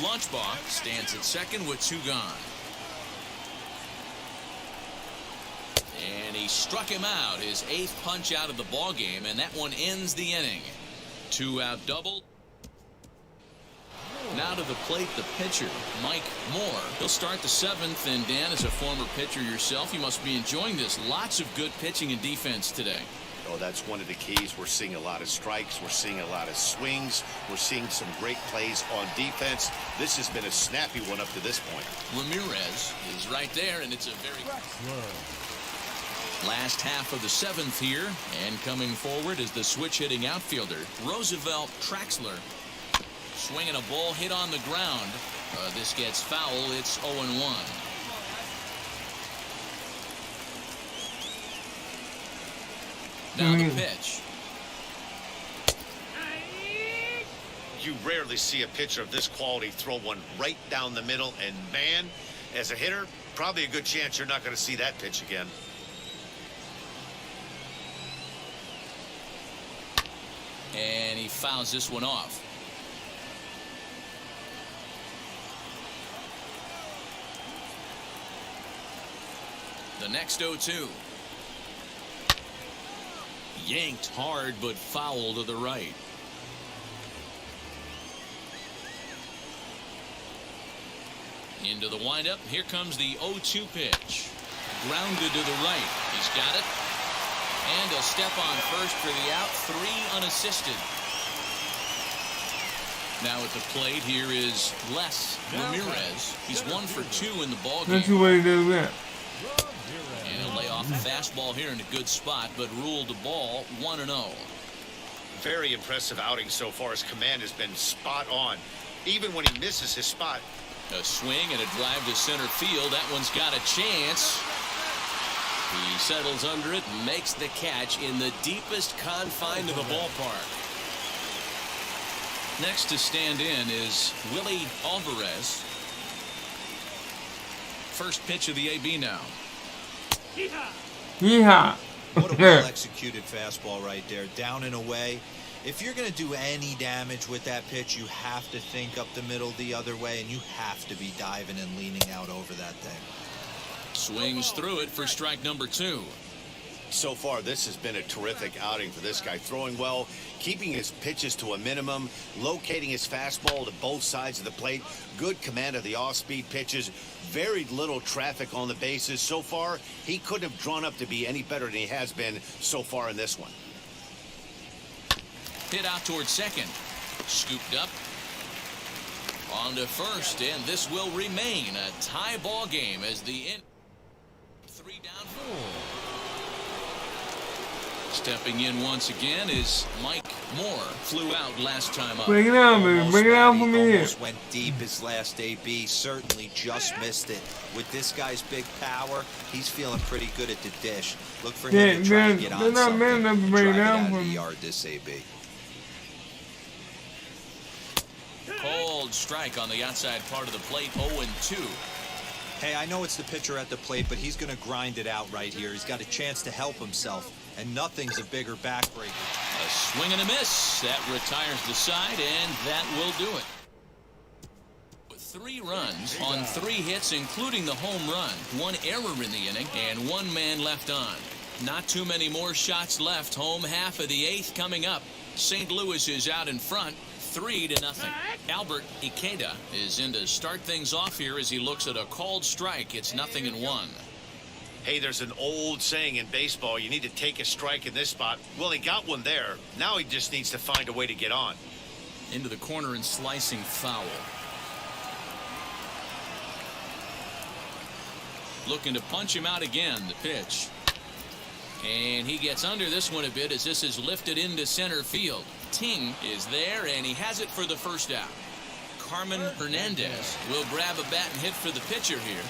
[SPEAKER 2] Lunchbaugh stands at second with 2 gone. And he struck him out, his 8th punch out of the ball game, and that one ends the inning. 2 out double. Now to the plate, the pitcher, Mike Moore. He'll start the 7th, and Dan, as a former pitcher yourself, you must be enjoying this. Lots of good pitching and defense today.
[SPEAKER 3] Oh, that's one of the keys. We're seeing a lot of strikes. We're seeing a lot of swings. We're seeing some great plays on defense. This has been a snappy one up to this point.
[SPEAKER 2] Ramirez is right there, and it's a very... Last half of the 7th here, and coming forward is the switch-hitting outfielder, Roosevelt Traxler. Swinging a ball hit on the ground. This gets foul. It's 0-1. Now the pitch.
[SPEAKER 3] You rarely see a pitcher of this quality throw one right down the middle, and man, as a hitter, probably a good chance you're not going to see that pitch again.
[SPEAKER 2] And he fouls this one off. The next 0-2. Yanked hard, but foul to the right. Into the windup. Here comes the 0-2 pitch. Grounded to the right. He's got it. And a step on first for the out. 3 unassisted. Now at the plate, here is Les Ramirez. He's 1 for 2 in the ballgame.
[SPEAKER 1] That's the way to do that.
[SPEAKER 2] And he'll lay off a fastball here in a good spot, but ruled the ball 1-0.
[SPEAKER 3] Very impressive outing so far. His command has been spot on. Even when he misses his spot.
[SPEAKER 2] A swing and a drive to center field. That one's got a chance. He settles under it and makes the catch in the deepest confine of the ballpark. Next to stand in is Willie Alvarez. First pitch of the AB now.
[SPEAKER 1] Yeehaw.
[SPEAKER 4] What a well-executed fastball right there. Down and away. If you're going to do any damage with that pitch, you have to think up the middle the other way, and you have to be diving and leaning out over that thing.
[SPEAKER 2] Swings through it for strike number 2.
[SPEAKER 3] So far, this has been a terrific outing for this guy. Throwing well, keeping his pitches to a minimum, locating his fastball to both sides of the plate. Good command of the off-speed pitches. Very little traffic on the bases. So far, he couldn't have drawn up to be any better than he has been so far in this one.
[SPEAKER 2] Hit out towards second. Scooped up. On to first, and this will remain a tie ball game as the 3 down 4. Stepping in once again is Mike Moore. Flew out last time up.
[SPEAKER 1] Bring it down, baby. Bring it down for me.
[SPEAKER 4] Almost went deep his last AB. Certainly just missed it. With this guy's big power, he's feeling pretty good at the dish. Look for him to try and get on something.
[SPEAKER 1] They're not men to bring it down for
[SPEAKER 4] the
[SPEAKER 1] me.
[SPEAKER 4] yard this AB.
[SPEAKER 2] Cold strike on the outside part of the plate. 0-2.
[SPEAKER 4] Hey, I know it's the pitcher at the plate, but he's going to grind it out right here. He's got a chance to help himself, and nothing's a bigger backbreaker.
[SPEAKER 2] A swing and a miss. That retires the side, and that will do it. With 3 runs on 3 hits, including the home run, 1 error in the inning, and 1 man left on. Not too many more shots left. Home half of the 8th coming up. St. Louis is out in front. 3-0. Albert Ikeda is in to start things off here as he looks at a called strike. It's 0-1.
[SPEAKER 3] Hey, there's an old saying in baseball, you need to take a strike in this spot. Well, he got one there. Now he just needs to find a way to get on.
[SPEAKER 2] Into the corner and slicing foul. Looking to punch him out again. The pitch. And he gets under this one a bit as this is lifted into center field. Ting is there, and he has it for the first out. Carmen Hernandez will grab a bat and hit for the pitcher here.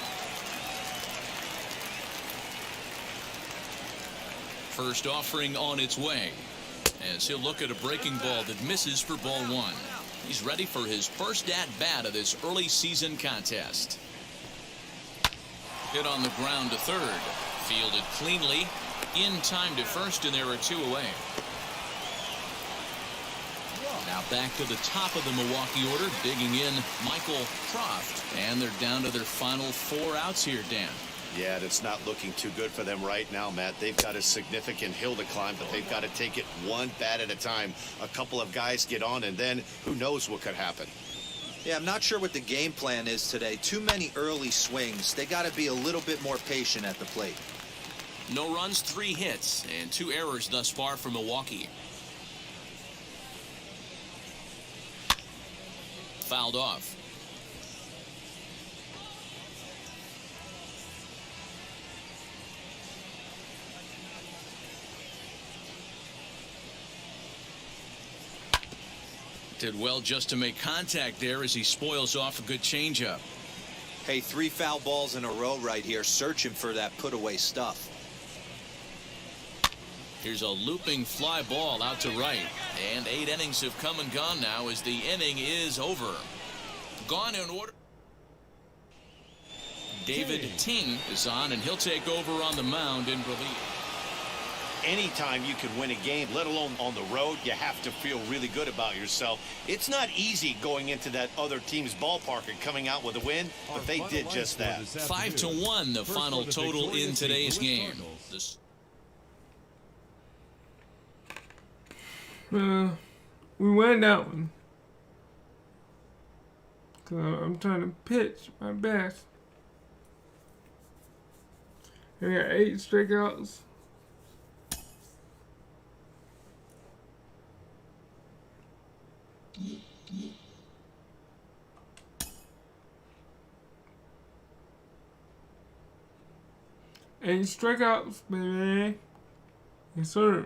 [SPEAKER 2] First offering on its way as he'll look at a breaking ball that misses for ball 1. He's ready for his first at-bat of this early season contest. Hit on the ground to third. Fielded cleanly. In time to first, and there are 2 away. Now back to the top of the Milwaukee order, digging in Michael Croft. And they're down to their final 4 outs here, Dan.
[SPEAKER 3] Yeah, it's not looking too good for them right now, Matt. They've got a significant hill to climb, but they've got to take it one bat at a time. A couple of guys get on, and then who knows what could happen.
[SPEAKER 4] Yeah, I'm not sure what the game plan is today. Too many early swings. They got to be a little bit more patient at the plate.
[SPEAKER 2] No runs, 3 hits, and 2 errors thus far for Milwaukee. Fouled off. Did well just to make contact there as he spoils off a good changeup.
[SPEAKER 4] Hey, 3 foul balls in a row right here, searching for that put-away stuff.
[SPEAKER 2] Here's a looping fly ball out to right. And 8 innings have come and gone now as the inning is over. Gone in order. David Ting is on, and he'll take over on the mound in relief.
[SPEAKER 3] Anytime you can win a game, let alone on the road, you have to feel really good about yourself. It's not easy going into that other team's ballpark and coming out with a win, but they did just that.
[SPEAKER 2] 5-1 the final total in today's game.
[SPEAKER 1] We won that one. Cause I'm trying to pitch my best. I got 8 strikeouts. Eight strikeouts, baby. Yes, sir.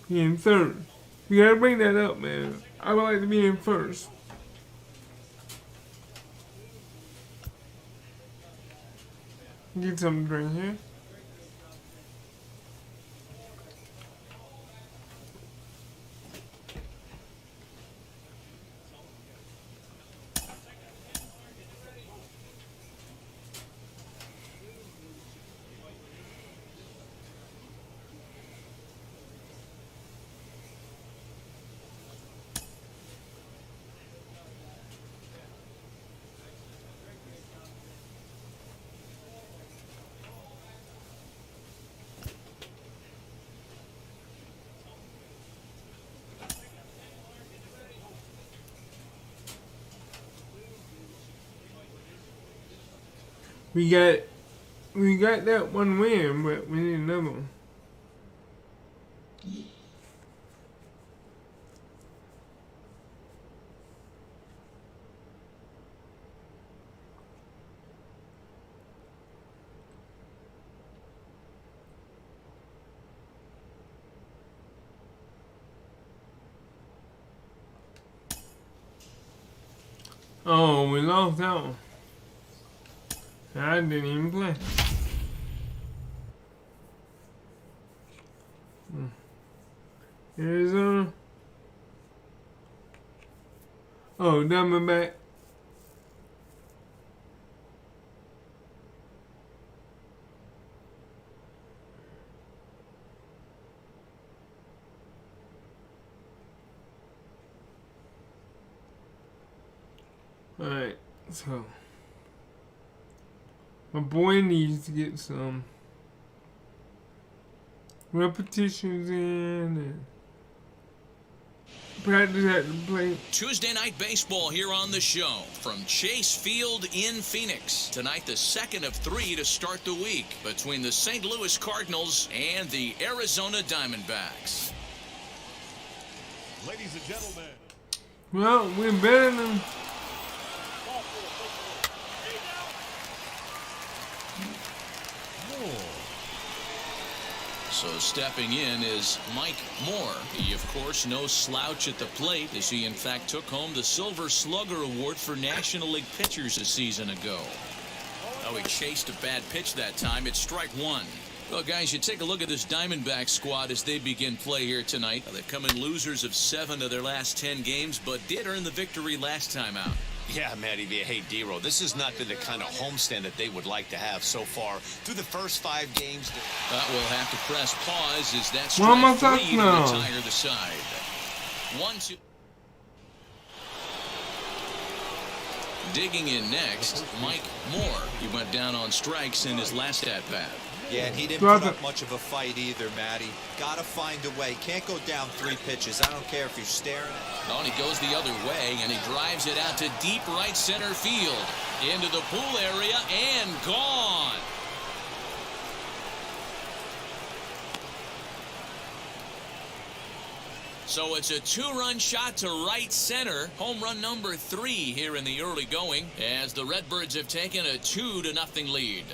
[SPEAKER 1] He in third. You gotta bring that up, man. I would like to be in first. Get something to drink here. We got that one win, but we need another one. Oh, we lost that one. I didn't even play. Arizona. Oh, Diamondback. Alright, so my boy needs to get some repetitions in and practice at the plate.
[SPEAKER 2] Tuesday night baseball here on the show from Chase Field in Phoenix. Tonight, the second of 3 to start the week between the St. Louis Cardinals and the Arizona Diamondbacks.
[SPEAKER 7] Ladies and gentlemen.
[SPEAKER 1] Well, we're better than...
[SPEAKER 2] So stepping in is Mike Moore. He, of course, no slouch at the plate, as he, in fact, took home the Silver Slugger Award for National League pitchers a season ago. Oh, he chased a bad pitch that time. It's strike one. Well, guys, you take a look at this Diamondback squad as they begin play here tonight. They've come in losers of 7 of their last 10 games, but did earn the victory last time out.
[SPEAKER 3] Yeah, Matty V. Hey, D-Row, this has not been the kind of homestand that they would like to have so far through the first 5 games.
[SPEAKER 2] We'll have to press pause as that strike 3 to retire the side. 1-2. Digging in next, Mike Moore. He went down on strikes in his last at-bat.
[SPEAKER 4] Yeah, and he didn't put up much of a fight either, Matty. Gotta find a way. Can't go down 3 pitches. I don't care if you're staring at it.
[SPEAKER 2] Oh, and he goes the other way, and he drives it out to deep right center field. Into the pool area, and gone. So it's a 2-run shot to right center. Home run number 3 here in the early going, as the Redbirds have taken a 2-0 lead.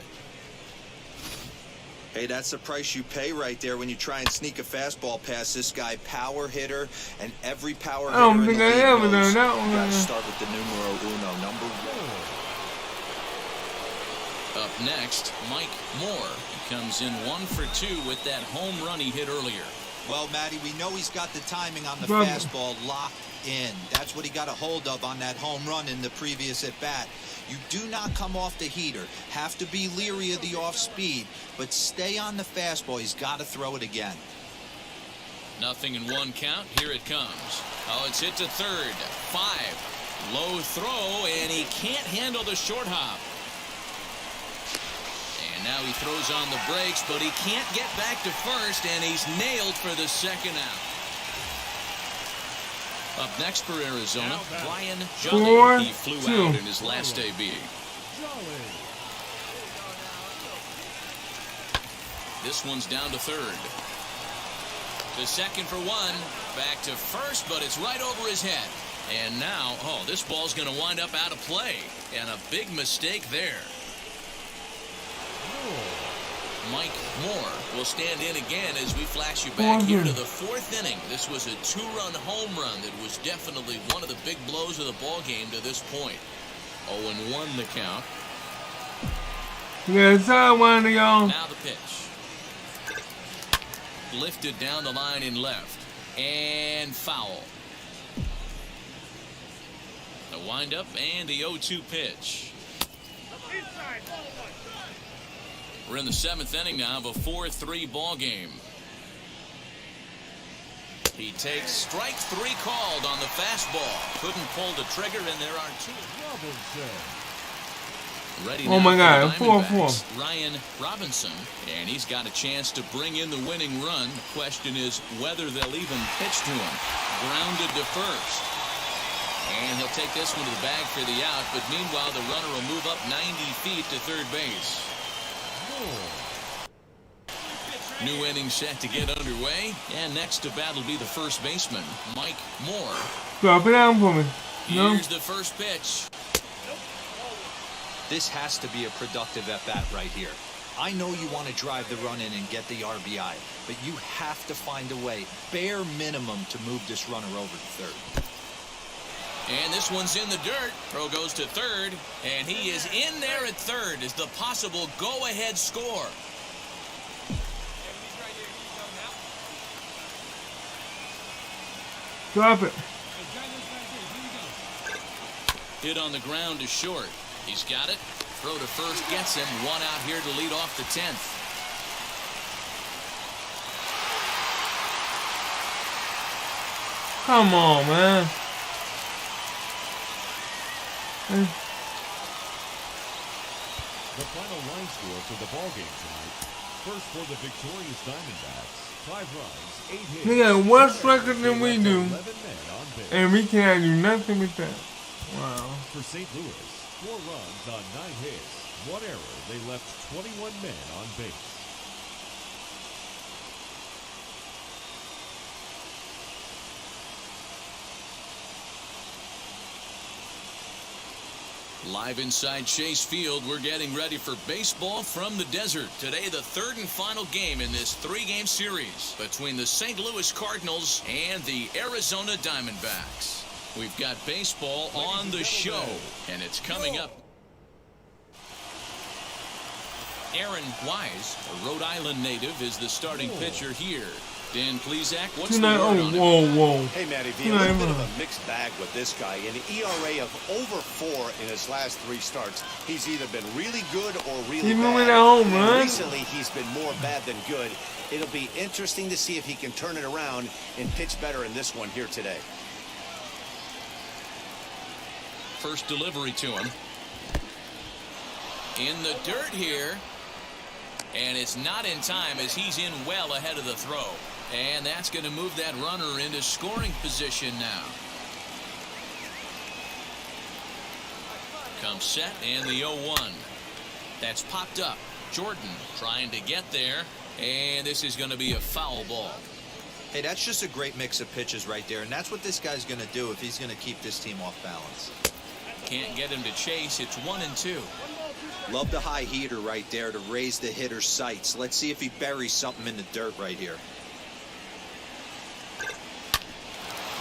[SPEAKER 4] Hey, that's the price you pay right there when you try and sneak a fastball past this guy. Power hitter, and every power hitter in the league knows you gotta start with the numero uno, number 1.
[SPEAKER 2] Up next, Mike Moore. He comes in 1 for 2 with that home run he hit earlier.
[SPEAKER 4] Well, Matty, we know he's got the timing on the fastball locked in. That's what he got a hold of on that home run in the previous at-bat. You do not come off the heater. Have to be leery of the off-speed, but stay on the fastball. He's got to throw it again.
[SPEAKER 2] 0-1 count. Here it comes. Oh, it's hit to third. 5. Low throw, and he can't handle the short hop. And now he throws on the brakes, but he can't get back to first, and he's nailed for the second out. Up next for Arizona, Brian Jolly. He flew out in his last AB. This one's down to third. To second for 1. Back to first, but it's right over his head. And now, oh, this ball's going to wind up out of play. And a big mistake there. Mike Moore will stand in again as we flash you back here to the 4th inning. This was a 2-run home run that was definitely one of the big blows of the ball game to this point. 0-1 the count.
[SPEAKER 1] Yes, I want to go.
[SPEAKER 2] Now the pitch. Lifted down the line in left. And foul. The windup and the 0-2 pitch. We're in the 7th inning now of a 4-3 ball game. He takes strike 3 called on the fastball. Couldn't pull the trigger, and there are 2. Ready now,
[SPEAKER 1] oh my God,
[SPEAKER 2] 4-4. Ryan Robinson, and he's got a chance to bring in the winning run. The question is whether they'll even pitch to him. Grounded to first. And he'll take this one to the bag for the out, but meanwhile the runner will move up 90 feet to third base. New inning set to get underway, and next to bat will be the first baseman, Mike Moore.
[SPEAKER 1] Drop it down for me. No.
[SPEAKER 2] Here's the first pitch.
[SPEAKER 4] This has to be a productive at-bat right here. I know you want to drive the run in and get the RBI, but you have to find a way, bare minimum, to move this runner over to third.
[SPEAKER 2] And this one's in the dirt. Throw goes to third, and he is in there at third as the possible go-ahead score.
[SPEAKER 1] Drop it.
[SPEAKER 2] Hit on the ground to short. He's got it. Throw to first gets him. One out here to lead off the 10th.
[SPEAKER 1] Come on, man.
[SPEAKER 7] The final line score for the ballgame tonight. First for the victorious Diamondbacks. 5 runs, 8 hits.
[SPEAKER 1] He got a worse record than we do.
[SPEAKER 7] 11 men on base.
[SPEAKER 1] And we cannot do nothing with that. Wow.
[SPEAKER 7] For St. Louis, 4 runs on 9 hits. 1 error. They left 21 men on base.
[SPEAKER 2] Live inside Chase Field, we're getting ready for baseball from the desert. Today, the third and final game in this 3-game series between the St. Louis Cardinals and the Arizona Diamondbacks. We've got baseball on the show, and it's coming up. Aaron Wise, a Rhode Island native, is the starting pitcher here. Dan Plesac, what's the word on it?
[SPEAKER 1] Whoa.
[SPEAKER 3] Hey, Matty V, a little bit of a mixed bag with this guy. An ERA of over 4 in his last 3 starts. He's either been really good or really bad.
[SPEAKER 1] Home, right?
[SPEAKER 3] Recently, he's been more bad than good. It'll be interesting to see if he can turn it around and pitch better in this one here today.
[SPEAKER 2] First delivery to him. In the dirt here. And it's not in time as he's in well ahead of the throw. And that's going to move that runner into scoring position now. Comes set and the 0-1. That's popped up. Jordan trying to get there. And this is going to be a foul ball.
[SPEAKER 4] Hey, that's just a great mix of pitches right there. And that's what this guy's going to do if he's going to keep this team off balance.
[SPEAKER 2] Can't get him to chase. It's 1-2.
[SPEAKER 4] Love the high heater right there to raise the hitter's sights. Let's see if he buries something in the dirt right here.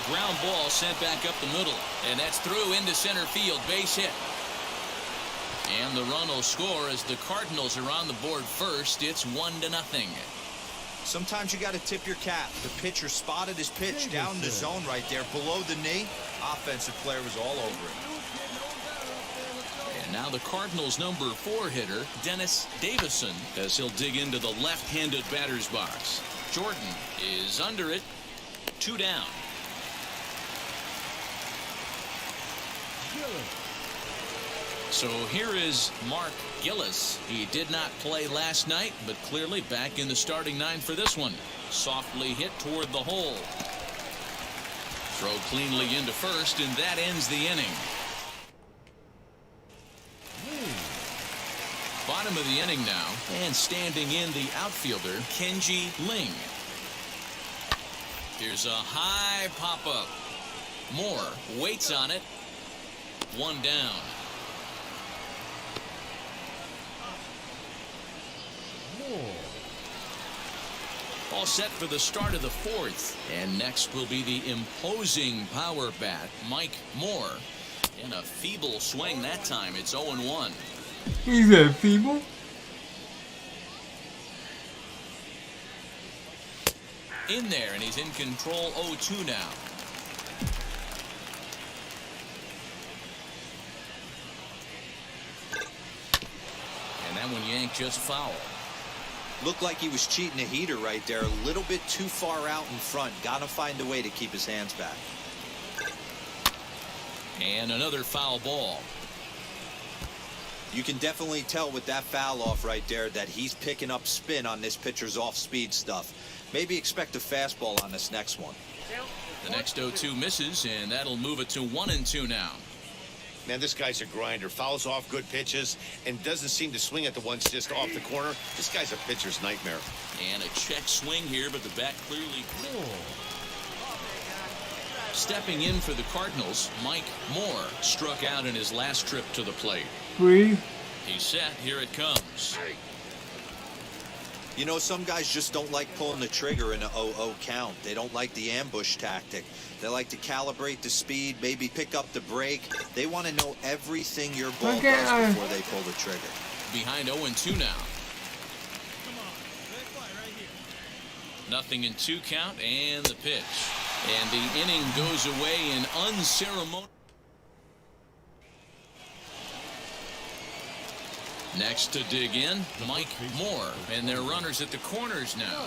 [SPEAKER 2] Ground ball sent back up the middle, and that's through into center field. Base hit. And the run will score as the Cardinals are on the board first. It's 1-0.
[SPEAKER 4] Sometimes you got to tip your cap. The pitcher spotted his pitch down the zone right there below the knee. Offensive player was all over it.
[SPEAKER 2] And now the Cardinals' number 4 hitter, Dennis Davison, as he'll dig into the left-handed batter's box. Jordan is under it. 2 down. So here is Mark Gillis. He did not play last night, but clearly back in the starting 9 for this one. Softly hit toward the hole. Throw cleanly into first, and that ends the inning. Bottom of the inning now, and standing in the outfielder, Kenji Ling. Here's a high pop-up. Moore waits on it. 1 down. All set for the start of the 4th. And next will be the imposing power bat, Mike Moore. In a feeble swing that time. It's 0-1.
[SPEAKER 1] He's that feeble?
[SPEAKER 2] In there, and he's in control. 0-2 now. And that one yanked just foul.
[SPEAKER 4] Looked like he was cheating a heater right there. A little bit too far out in front. Got to find a way to keep his hands back.
[SPEAKER 2] And another foul ball.
[SPEAKER 4] You can definitely tell with that foul off right there that he's picking up spin on this pitcher's off-speed stuff. Maybe expect a fastball on this next one.
[SPEAKER 2] The next 0-2 misses, and that'll move it to 1-2 now.
[SPEAKER 3] Man, this guy's a grinder. Fouls off good pitches and doesn't seem to swing at the ones just off the corner. This guy's a pitcher's nightmare.
[SPEAKER 2] And a check swing here, but the bat clearly. Stepping in for the Cardinals, Mike Moore struck out in his last trip to the plate.
[SPEAKER 1] Breathe.
[SPEAKER 2] He's set. Here it comes.
[SPEAKER 4] You know, some guys just don't like pulling the trigger in a 0-0 count. They don't like the ambush tactic. They like to calibrate the speed, maybe pick up the brake. They want to know everything your ball does before they pull the trigger.
[SPEAKER 2] Behind 0-2 now. Nothing in 2 count, and the pitch. And the inning goes away in unceremonious. Next to dig in, Mike Moore, and their runners at the corners now.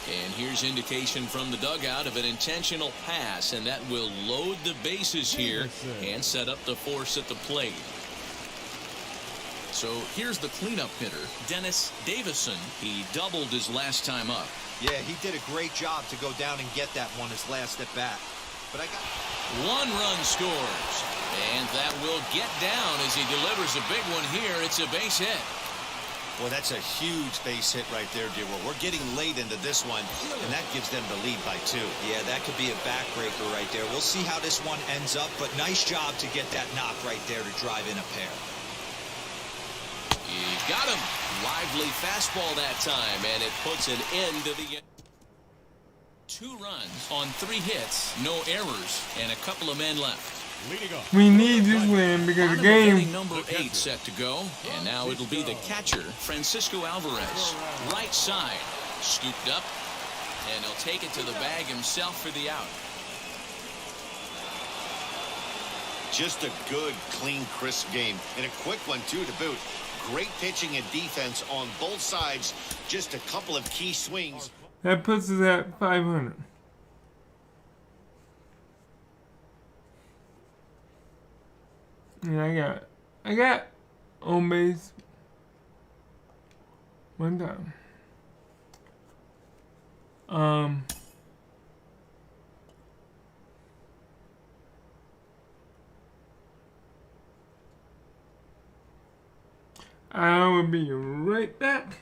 [SPEAKER 2] And here's indication from the dugout of an intentional pass, and that will load the bases here and set up the force at the plate. So here's the cleanup hitter, Dennis Davison. He doubled his last time up.
[SPEAKER 4] Yeah, he did a great job to go down and get that one his last at bat. But
[SPEAKER 2] 1 run scores, and that will get down as he delivers a big one here. It's a base hit.
[SPEAKER 3] Well, that's a huge base hit right there, D. We're getting late into this one, and that gives them the lead by 2.
[SPEAKER 4] Yeah, that could be a backbreaker right there. We'll see how this one ends up, but nice job to get that knock right there to drive in a pair.
[SPEAKER 2] He got him. Lively fastball that time, and it puts an end to the 2 runs on 3 hits, no errors, and a couple of men left.
[SPEAKER 1] We need this win because the game.
[SPEAKER 2] Number 8 set to go, and now it'll be the catcher, Francisco Alvarez. Right side, scooped up, and he'll take it to the bag himself for the out.
[SPEAKER 3] Just a good, clean, crisp game, and a quick one, too, to boot. Great pitching and defense on both sides. Just a couple of key swings.
[SPEAKER 1] That puts us at 500. And I got on base 1 time. I will be right back.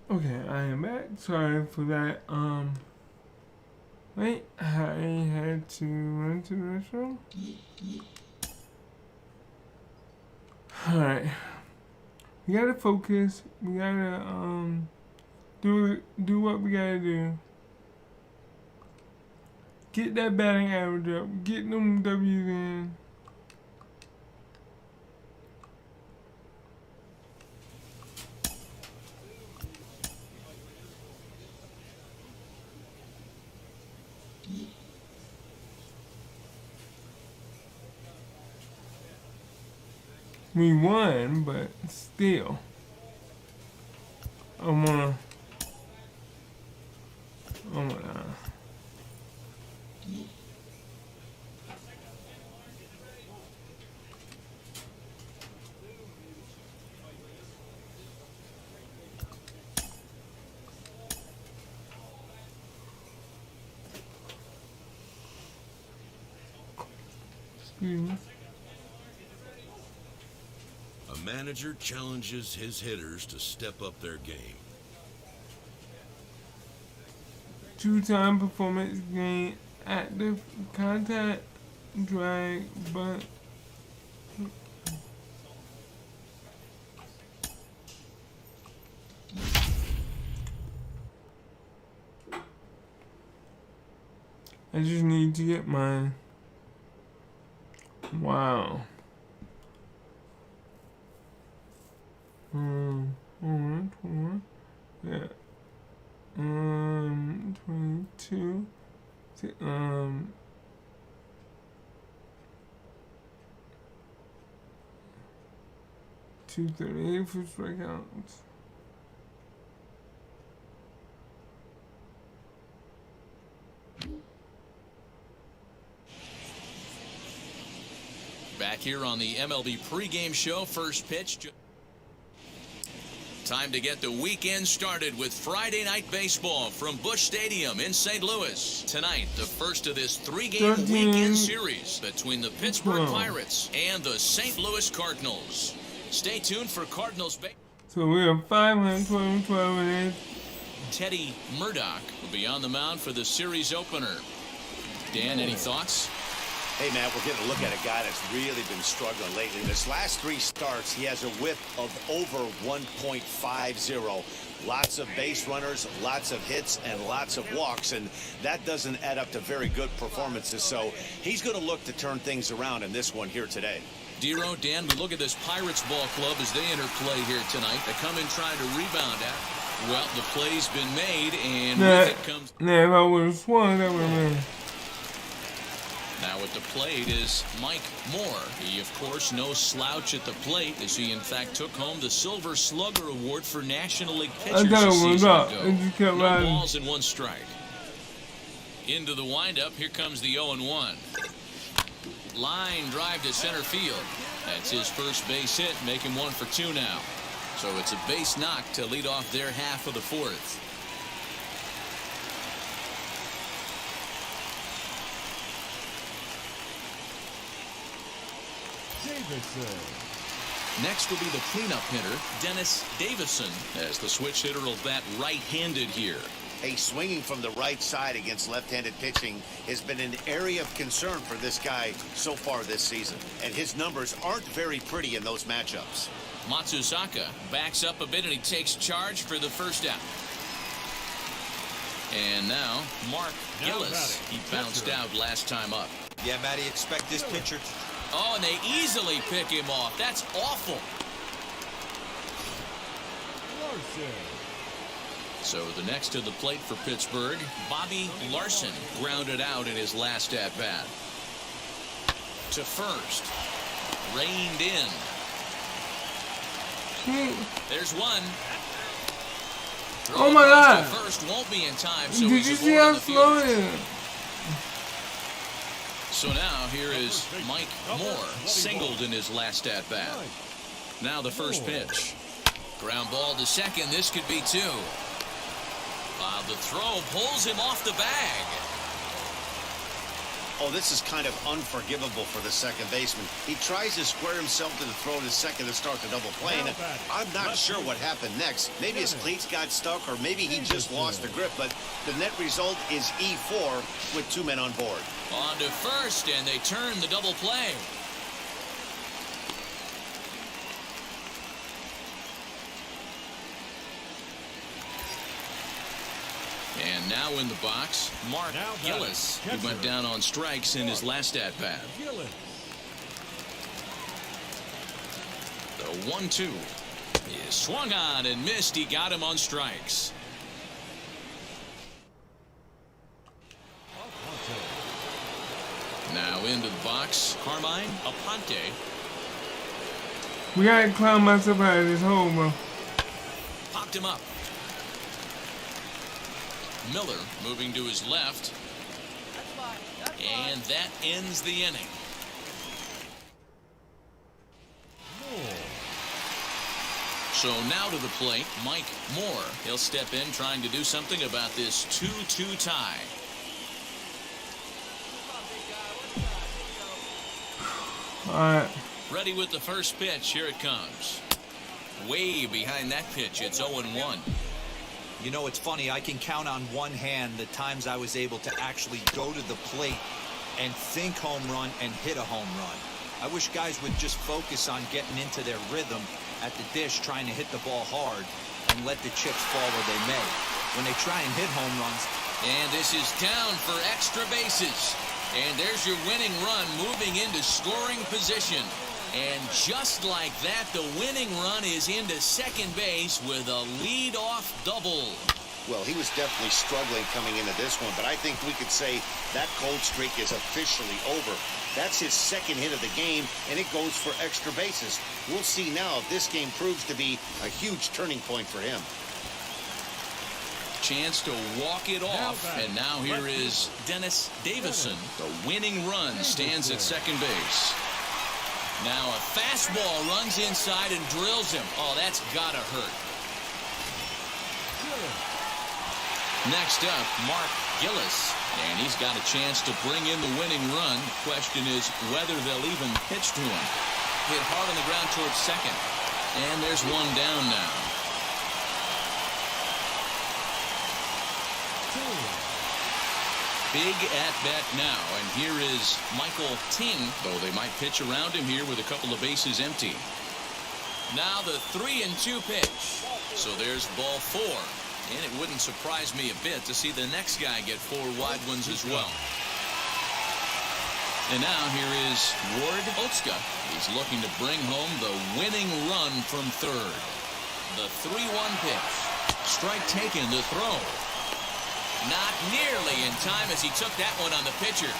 [SPEAKER 1] Okay, I am back. Sorry for that. Wait, I had to run to the restroom. Alright. We gotta focus. We gotta, do what we gotta do. Get that batting average up. Get them W's in. We won, but still. Oh my God. Excuse me.
[SPEAKER 8] A manager challenges his hitters to step up their game.
[SPEAKER 1] Two-time performance gain, active contact, drag, but I just need to get mine. Wow. Yeah. 22. 238 for strikeouts.
[SPEAKER 2] Back here on the MLB pregame show, first pitch. Time to get the weekend started with Friday Night Baseball from Busch Stadium in St. Louis. Tonight, the first of this three-game weekend series between the Pittsburgh Pirates and the St. Louis Cardinals. Stay tuned for Cardinals.
[SPEAKER 1] So we are 512 and
[SPEAKER 2] Teddy Murdoch will be on the mound for the series opener. Dan, any thoughts?
[SPEAKER 3] Hey, man, we're getting a look at a guy that's really been struggling lately. In his last 3 starts, he has a whip of over 1.50. Lots of base runners, lots of hits, and lots of walks, and that doesn't add up to very good performances. So he's going to look to turn things around in this one here today.
[SPEAKER 2] Dero, Dan, we look at this Pirates ball club as they enter play here tonight. They come in trying to rebound at. Well, the play's been made, and with it comes...
[SPEAKER 1] if I would have swung, that would have been...
[SPEAKER 2] Now at the plate is Mike Moore. He, of course, no slouch at the plate as he, in fact, took home the Silver Slugger Award for National League pitchers a season ago. No balls and 1 strike. Into the windup. Here comes the 0-1. Line drive to center field. That's his first base hit, making 1 for 2 now. So it's a base knock to lead off their half of the 4th. Next will be the cleanup hitter, Dennis Davison, as the switch hitter will bat right-handed here.
[SPEAKER 3] Hey, swinging from the right side against left-handed pitching has been an area of concern for this guy so far this season. And his numbers aren't very pretty in those matchups.
[SPEAKER 2] Matsuzaka backs up a bit and he takes charge for the first out. And now, Mark Gillis. He bounced out last time up.
[SPEAKER 4] Yeah, Matty, expect this pitcher to...
[SPEAKER 2] Oh, and they easily pick him off. That's awful. So the next to the plate for Pittsburgh, Bobby Larson grounded out in his last at-bat. To first. Reined in. There's one.
[SPEAKER 1] Oh my God.
[SPEAKER 2] First won't be in time. So
[SPEAKER 1] did you see how slow it is?
[SPEAKER 2] So now here is Mike Moore, singled in his last at-bat. Now the first pitch. Ground ball to second. This could be 2. The throw pulls him off the bag.
[SPEAKER 3] Oh, this is kind of unforgivable for the second baseman. He tries to square himself to the throw to second to start the double play, and I'm not sure what happened next. Maybe his cleats got stuck, or maybe he just lost the grip, but the net result is E4 with 2 men on board.
[SPEAKER 2] On to first, and they turn the double play. And now in the box, Mark Gillis, who went down on strikes in his last at-bat. The 1-2 is swung on and missed. He got him on strikes. Now into the box, Carmine Aponte.
[SPEAKER 1] We gotta climb myself out of this hole, bro.
[SPEAKER 2] Popped him up. Miller moving to his left. And that ends the inning. So now to the plate, Mike Moore. He'll step in trying to do something about this 2-2 tie.
[SPEAKER 1] All right.
[SPEAKER 2] Ready with the first pitch. Here it comes. Way behind that pitch. It's 0-1.
[SPEAKER 4] You know, it's funny. I can count on one hand the times I was able to actually go to the plate and think home run and hit a home run. I wish guys would just focus on getting into their rhythm at the dish, trying to hit the ball hard and let the chips fall where they may. When they try and hit home runs.
[SPEAKER 2] And this is down for extra bases. And there's your winning run moving into scoring position. And just like that, the winning run is into second base with a lead-off double.
[SPEAKER 3] Well, he was definitely struggling coming into this one, but I think we could say that cold streak is officially over. That's his second hit of the game, and it goes for extra bases. We'll see now if this game proves to be a huge turning point for him.
[SPEAKER 2] Chance to walk it off, and now here is Dennis Davison. The winning run stands at second base. Now a fastball runs inside and drills him. Oh, that's gotta hurt. Next up, Mark Gillis, and he's got a chance to bring in the winning run. The question is whether they'll even pitch to him. Hit hard on the ground towards second, and there's one down now. Big at-bat now, and here is Michael Ting, though they might pitch around him here with a couple of bases empty. Now the 3-2 pitch. So there's ball 4. And it wouldn't surprise me a bit to see the next guy get 4 wide ones as well. And now here is Ward Otska. He's looking to bring home the winning run from third. The 3-1 pitch. Strike taken, the throw. Not nearly in time as he took that one on the pitcher.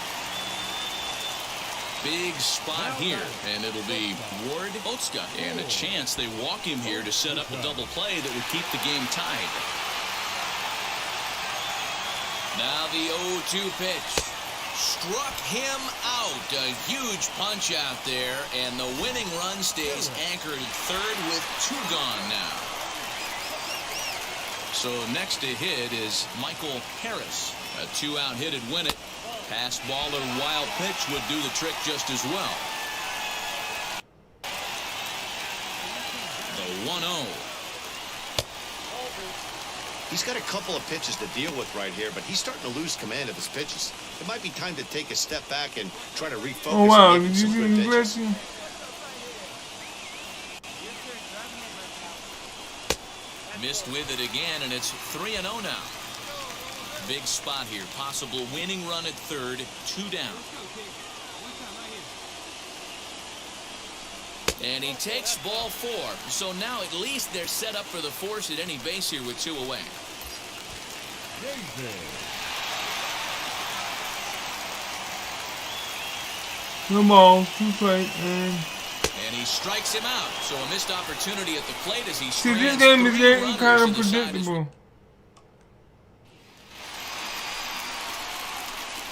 [SPEAKER 2] Big spot here, and it'll be Ward Otska. And a chance they walk him here to set up a double play that would keep the game tied. Now the 0-2 pitch. Struck him out. A huge punch out there, and the winning run stays anchored at third with 2 gone now. So next to hit is Michael Harris. A 2-out hit would win it. Pass ball or wild pitch would do the trick just as well. The 1-0.
[SPEAKER 3] He's got a couple of pitches to deal with right here, but he's starting to lose command of his pitches. It might be time to take a step back and try to refocus.
[SPEAKER 1] Oh wow, did you see him glitching?
[SPEAKER 2] Missed with it again, and it's 3-0 now. Big spot here. Possible winning run at third. 2 down. And he takes ball 4. So now at least they're set up for the force at any base here with 2 away.
[SPEAKER 1] No ball, 2 straight,
[SPEAKER 2] and he strikes him out. So a missed opportunity at the plate as he
[SPEAKER 1] see, this game is getting kind of predictable.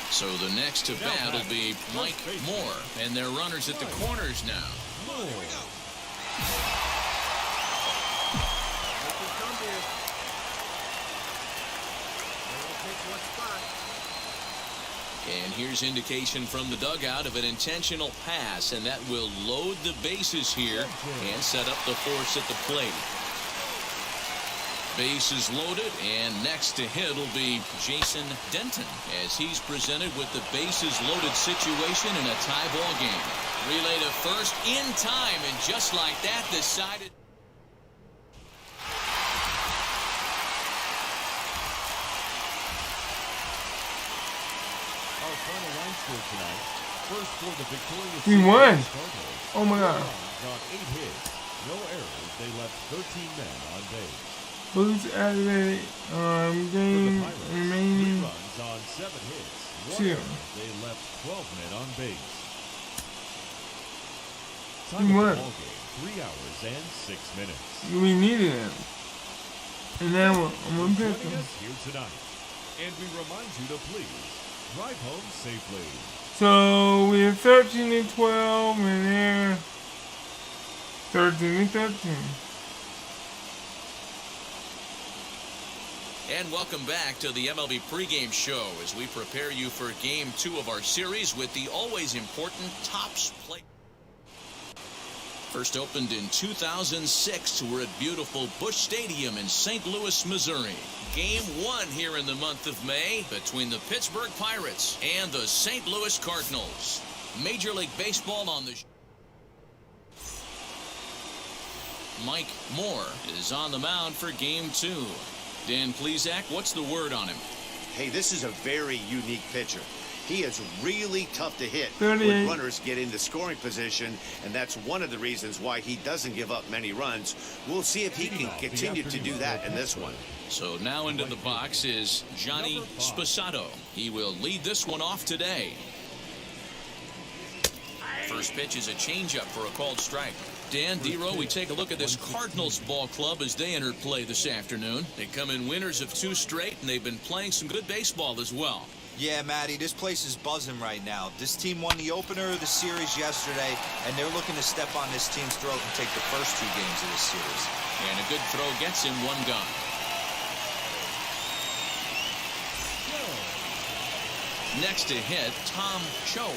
[SPEAKER 2] So the next to bat will be Mike Moore, and they're runners at the corners now. And here's indication from the dugout of an intentional pass, and that will load the bases here and set up the force at the plate. Bases loaded, and next to hit will be Jason Denton as he's presented with the bases loaded situation in a tie ball game. Relay to first in time, and just like that, decided.
[SPEAKER 7] Our final line score tonight. First for the victorious
[SPEAKER 1] He won.
[SPEAKER 7] Cardinals.
[SPEAKER 1] Oh my God.
[SPEAKER 7] Got 8 hits, no errors. They left 13 men on base.
[SPEAKER 1] Boots activated. Game remaining.
[SPEAKER 7] 3 runs on 7 hits. 1
[SPEAKER 1] 2.
[SPEAKER 7] error. They left 12 men on base.
[SPEAKER 1] He
[SPEAKER 7] Time of
[SPEAKER 1] won.
[SPEAKER 7] the ball game, 3 hours and 6 minutes.
[SPEAKER 1] We needed him. And now I'm gonna pick
[SPEAKER 7] Joining
[SPEAKER 1] him.
[SPEAKER 7] us here tonight. And we remind you to please drive home safely.
[SPEAKER 1] So we're 13-12, and they're 13-13.
[SPEAKER 2] And welcome back to the MLB pregame show as we prepare you for Game 2 of our series with the always important Topps play. First opened in 2006. We're at beautiful Busch Stadium in St. Louis, Missouri. Game 1 here in the month of May between the Pittsburgh Pirates and the St. Louis Cardinals. Major League Baseball on the Mike Moore is on the mound for Game 2. Dan Plesac, what's the word on him?
[SPEAKER 3] Hey, this is a very unique pitcher. He is really tough to hit
[SPEAKER 1] 38.
[SPEAKER 3] when runners get into scoring position, and that's one of the reasons why he doesn't give up many runs. We'll see if he can continue to do that in this one.
[SPEAKER 2] So now into the box is Johnny Sposato. He will lead this one off today. First pitch is a changeup for a called strike. Dan, D-Row, we take a look at this Cardinals ball club as they entered play this afternoon. They come in winners of 2 straight, and they've been playing some good baseball as well.
[SPEAKER 4] Yeah, Matty, this place is buzzing right now. This team won the opener of the series yesterday, and they're looking to step on this team's throat and take the first 2 games of this series.
[SPEAKER 2] And a good throw gets him 1 gun. Next to hit, Tom Cho.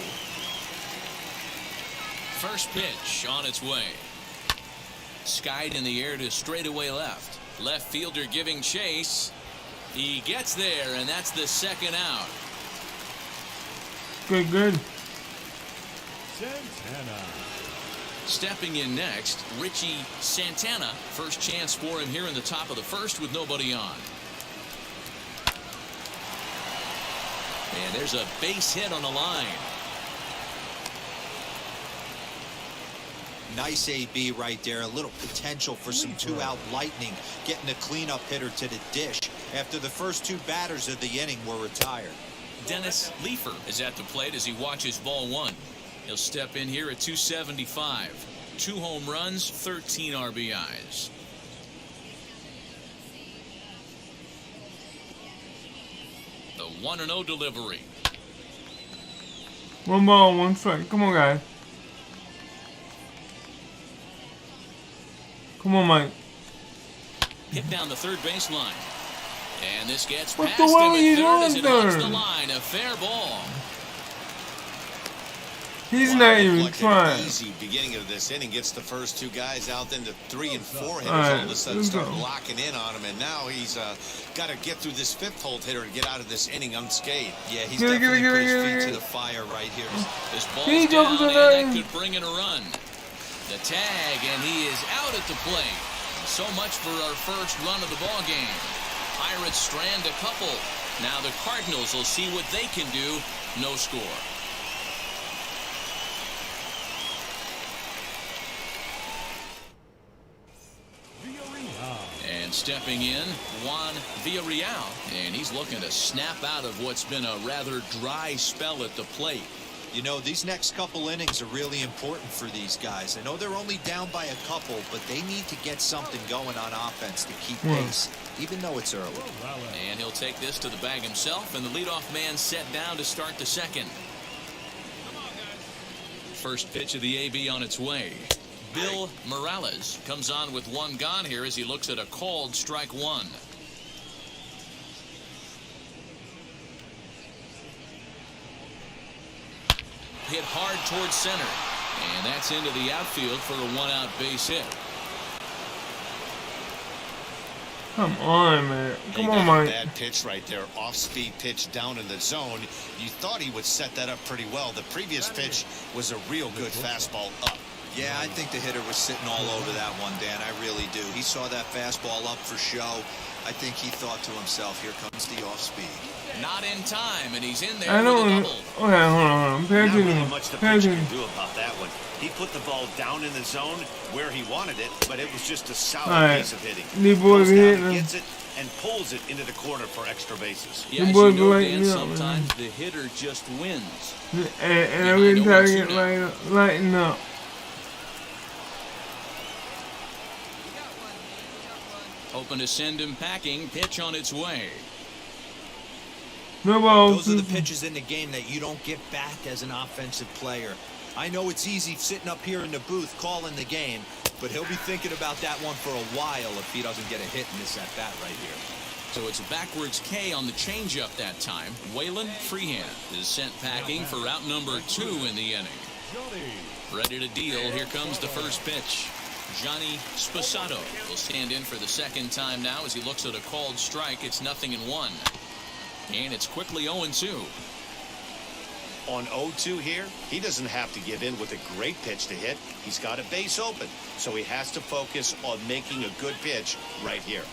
[SPEAKER 2] First pitch on its way. Skied in the air to straightaway left. Left fielder giving chase. He gets there, and that's the 2nd out.
[SPEAKER 1] Good.
[SPEAKER 7] Santana.
[SPEAKER 2] Stepping in next, Richie Santana. First chance for him here in the top of the 1st with nobody on. And there's a base hit on the line.
[SPEAKER 4] Nice AB right there. A little potential for some 2-out lightning, getting a cleanup hitter to the dish after the first 2 batters of the inning were retired.
[SPEAKER 2] Dennis Leefer is at the plate as he watches ball 1. He'll step in here at 275. 2 home runs, 13 RBIs. The 1-0 delivery.
[SPEAKER 1] 1 ball, 1 strike. Come on, guys. Come on, Mike.
[SPEAKER 2] Hit down the 3rd baseline. And this gets
[SPEAKER 1] What
[SPEAKER 2] past
[SPEAKER 1] the hell
[SPEAKER 2] him
[SPEAKER 1] are you
[SPEAKER 2] at 3rd as
[SPEAKER 1] doing
[SPEAKER 2] it hugs the
[SPEAKER 1] there?
[SPEAKER 2] line. A fair ball.
[SPEAKER 1] He's not even
[SPEAKER 3] Like an
[SPEAKER 1] trying.
[SPEAKER 3] easy beginning of this inning, gets the first 2 guys out, then the 3 and 4 hitters
[SPEAKER 1] All right,
[SPEAKER 3] all of a sudden
[SPEAKER 1] let's
[SPEAKER 3] start
[SPEAKER 1] go.
[SPEAKER 3] locking in on him, and now he's got to get through this 5th hole hitter to get out of this inning unscathed.
[SPEAKER 4] Yeah, he's
[SPEAKER 1] Get it,
[SPEAKER 4] definitely
[SPEAKER 1] get it,
[SPEAKER 4] put
[SPEAKER 1] get it,
[SPEAKER 4] his
[SPEAKER 1] get
[SPEAKER 4] feet
[SPEAKER 1] it.
[SPEAKER 4] to the fire right here.
[SPEAKER 2] This ball's
[SPEAKER 1] He
[SPEAKER 2] down,
[SPEAKER 1] jumps
[SPEAKER 2] and
[SPEAKER 1] in
[SPEAKER 2] that
[SPEAKER 1] there.
[SPEAKER 2] could bring in a run. The tag, and he is out at the plate. So much for our first run of the ball game. Pirates strand a couple. Now the Cardinals will see what they can do. No score. And stepping in, Juan Villarreal. And he's looking to snap out of what's been a rather dry spell at the plate.
[SPEAKER 4] You know, these next couple innings are really important for these guys. I know they're only down by a couple, but they need to get something going on offense to keep pace, even though it's early.
[SPEAKER 2] And he'll take this to the bag himself, and the leadoff man set down to start the 2nd. First pitch of the AB on its way. Bill Morales comes on with 1 gone here as he looks at a called strike 1. hit hard towards center. And that's into the outfield for a one-out base hit.
[SPEAKER 1] Come on, man. Come on,
[SPEAKER 3] Mike.
[SPEAKER 1] Mike.
[SPEAKER 3] Bad pitch right there. Off-speed pitch down in the zone. You thought he would set that up pretty well. The previous pitch was a real good fastball up.
[SPEAKER 4] Yeah, I think the hitter was sitting all over that one, Dan. I really do. He saw that fastball up for show. I think he thought to himself, here comes the off-speed.
[SPEAKER 2] Not in time, and he's in there
[SPEAKER 1] I
[SPEAKER 2] with a
[SPEAKER 1] don't.
[SPEAKER 2] double.
[SPEAKER 1] Okay, hold on. Pay
[SPEAKER 3] Not
[SPEAKER 1] attention.
[SPEAKER 3] really much the
[SPEAKER 1] Pay
[SPEAKER 3] pitcher
[SPEAKER 1] attention.
[SPEAKER 3] can do about that one. He put the ball down in the zone where he wanted it, but it was just a solid
[SPEAKER 1] Alright.
[SPEAKER 3] piece of hitting.
[SPEAKER 1] These boys
[SPEAKER 3] Goes down
[SPEAKER 1] hitting
[SPEAKER 3] and
[SPEAKER 1] him.
[SPEAKER 3] gets it and pulls it into the corner for extra bases.
[SPEAKER 2] Yeah, as
[SPEAKER 1] boys
[SPEAKER 2] you know,
[SPEAKER 1] lighting
[SPEAKER 2] Dan,
[SPEAKER 1] up, man.
[SPEAKER 2] sometimes the hitter just wins.
[SPEAKER 1] And I'm gonna try to get lighten up.
[SPEAKER 2] Hoping to send him packing. Pitch on its way.
[SPEAKER 1] No ball.
[SPEAKER 4] Those are the pitches in the game that you don't get back as an offensive player. I know it's easy sitting up here in the booth calling the game, but he'll be thinking about that one for a while if he doesn't get a hit in this at-bat right here.
[SPEAKER 2] So it's a backwards K on the changeup that time. Waylon Freehand is sent packing for route number 2 in the inning. Ready to deal. Here comes the first pitch. Johnny Sposato will stand in for the second time now as he looks at a called strike. It's 0-1. And it's quickly 0-2.
[SPEAKER 3] On 0-2 here, he doesn't have to give in with a great pitch to hit. He's got a base open, so he has to focus on making a good pitch right here.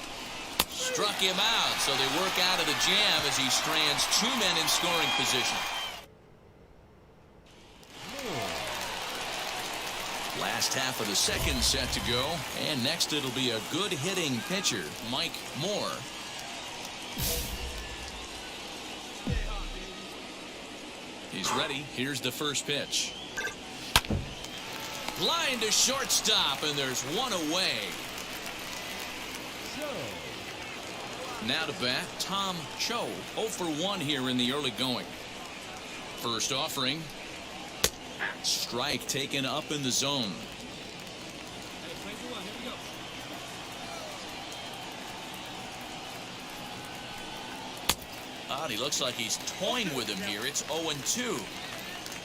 [SPEAKER 2] Struck him out, so they work out of the jam as he strands 2 men in scoring position. Last half of the second set to go, and next it'll be a good hitting pitcher, Mike Moore. He's ready. Here's the first pitch. Line to shortstop, and there's one away. Now to bat, Tom Cho. 0 for 1 here in the early going. First offering. Strike taken up in the zone. He looks like he's toying with him here. It's 0-2.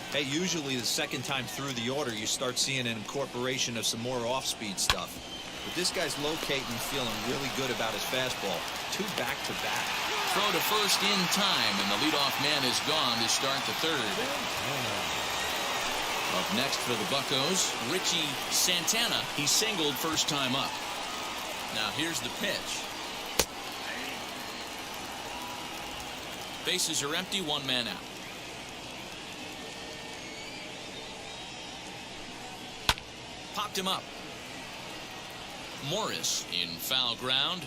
[SPEAKER 4] Hey, usually the second time through the order, you start seeing an incorporation of some more off-speed stuff. But this guy's locating, feeling really good about his fastball. 2 back-to-back.
[SPEAKER 2] Throw to first in time, and the leadoff man is gone to start the third. Up next for the Buccos, Richie Santana. He singled first time up. Now here's the pitch. Bases are empty, 1 man out. Popped him up. Morris in foul ground.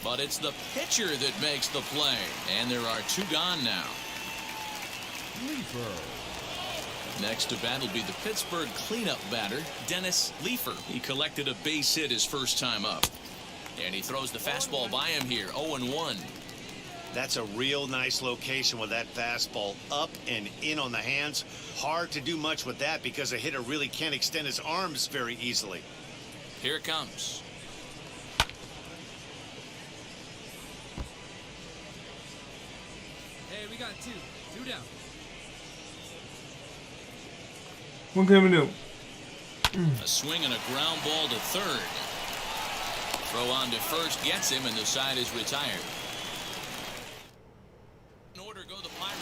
[SPEAKER 2] But it's the pitcher that makes the play. And there are 2 gone now. Next to bat will be the Pittsburgh cleanup batter, Dennis Leefer. He collected a base hit his first time up. And he throws the fastball by him here, 0-1.
[SPEAKER 3] That's a real nice location with that fastball up and in on the hands. Hard to do much with that because a hitter really can't extend his arms very easily.
[SPEAKER 2] Here it comes.
[SPEAKER 6] Hey, we got 2. 2 down.
[SPEAKER 1] What can we do?
[SPEAKER 2] A swing and a ground ball to third. Throw on to first gets him, and the side is retired. In order go the Pirates.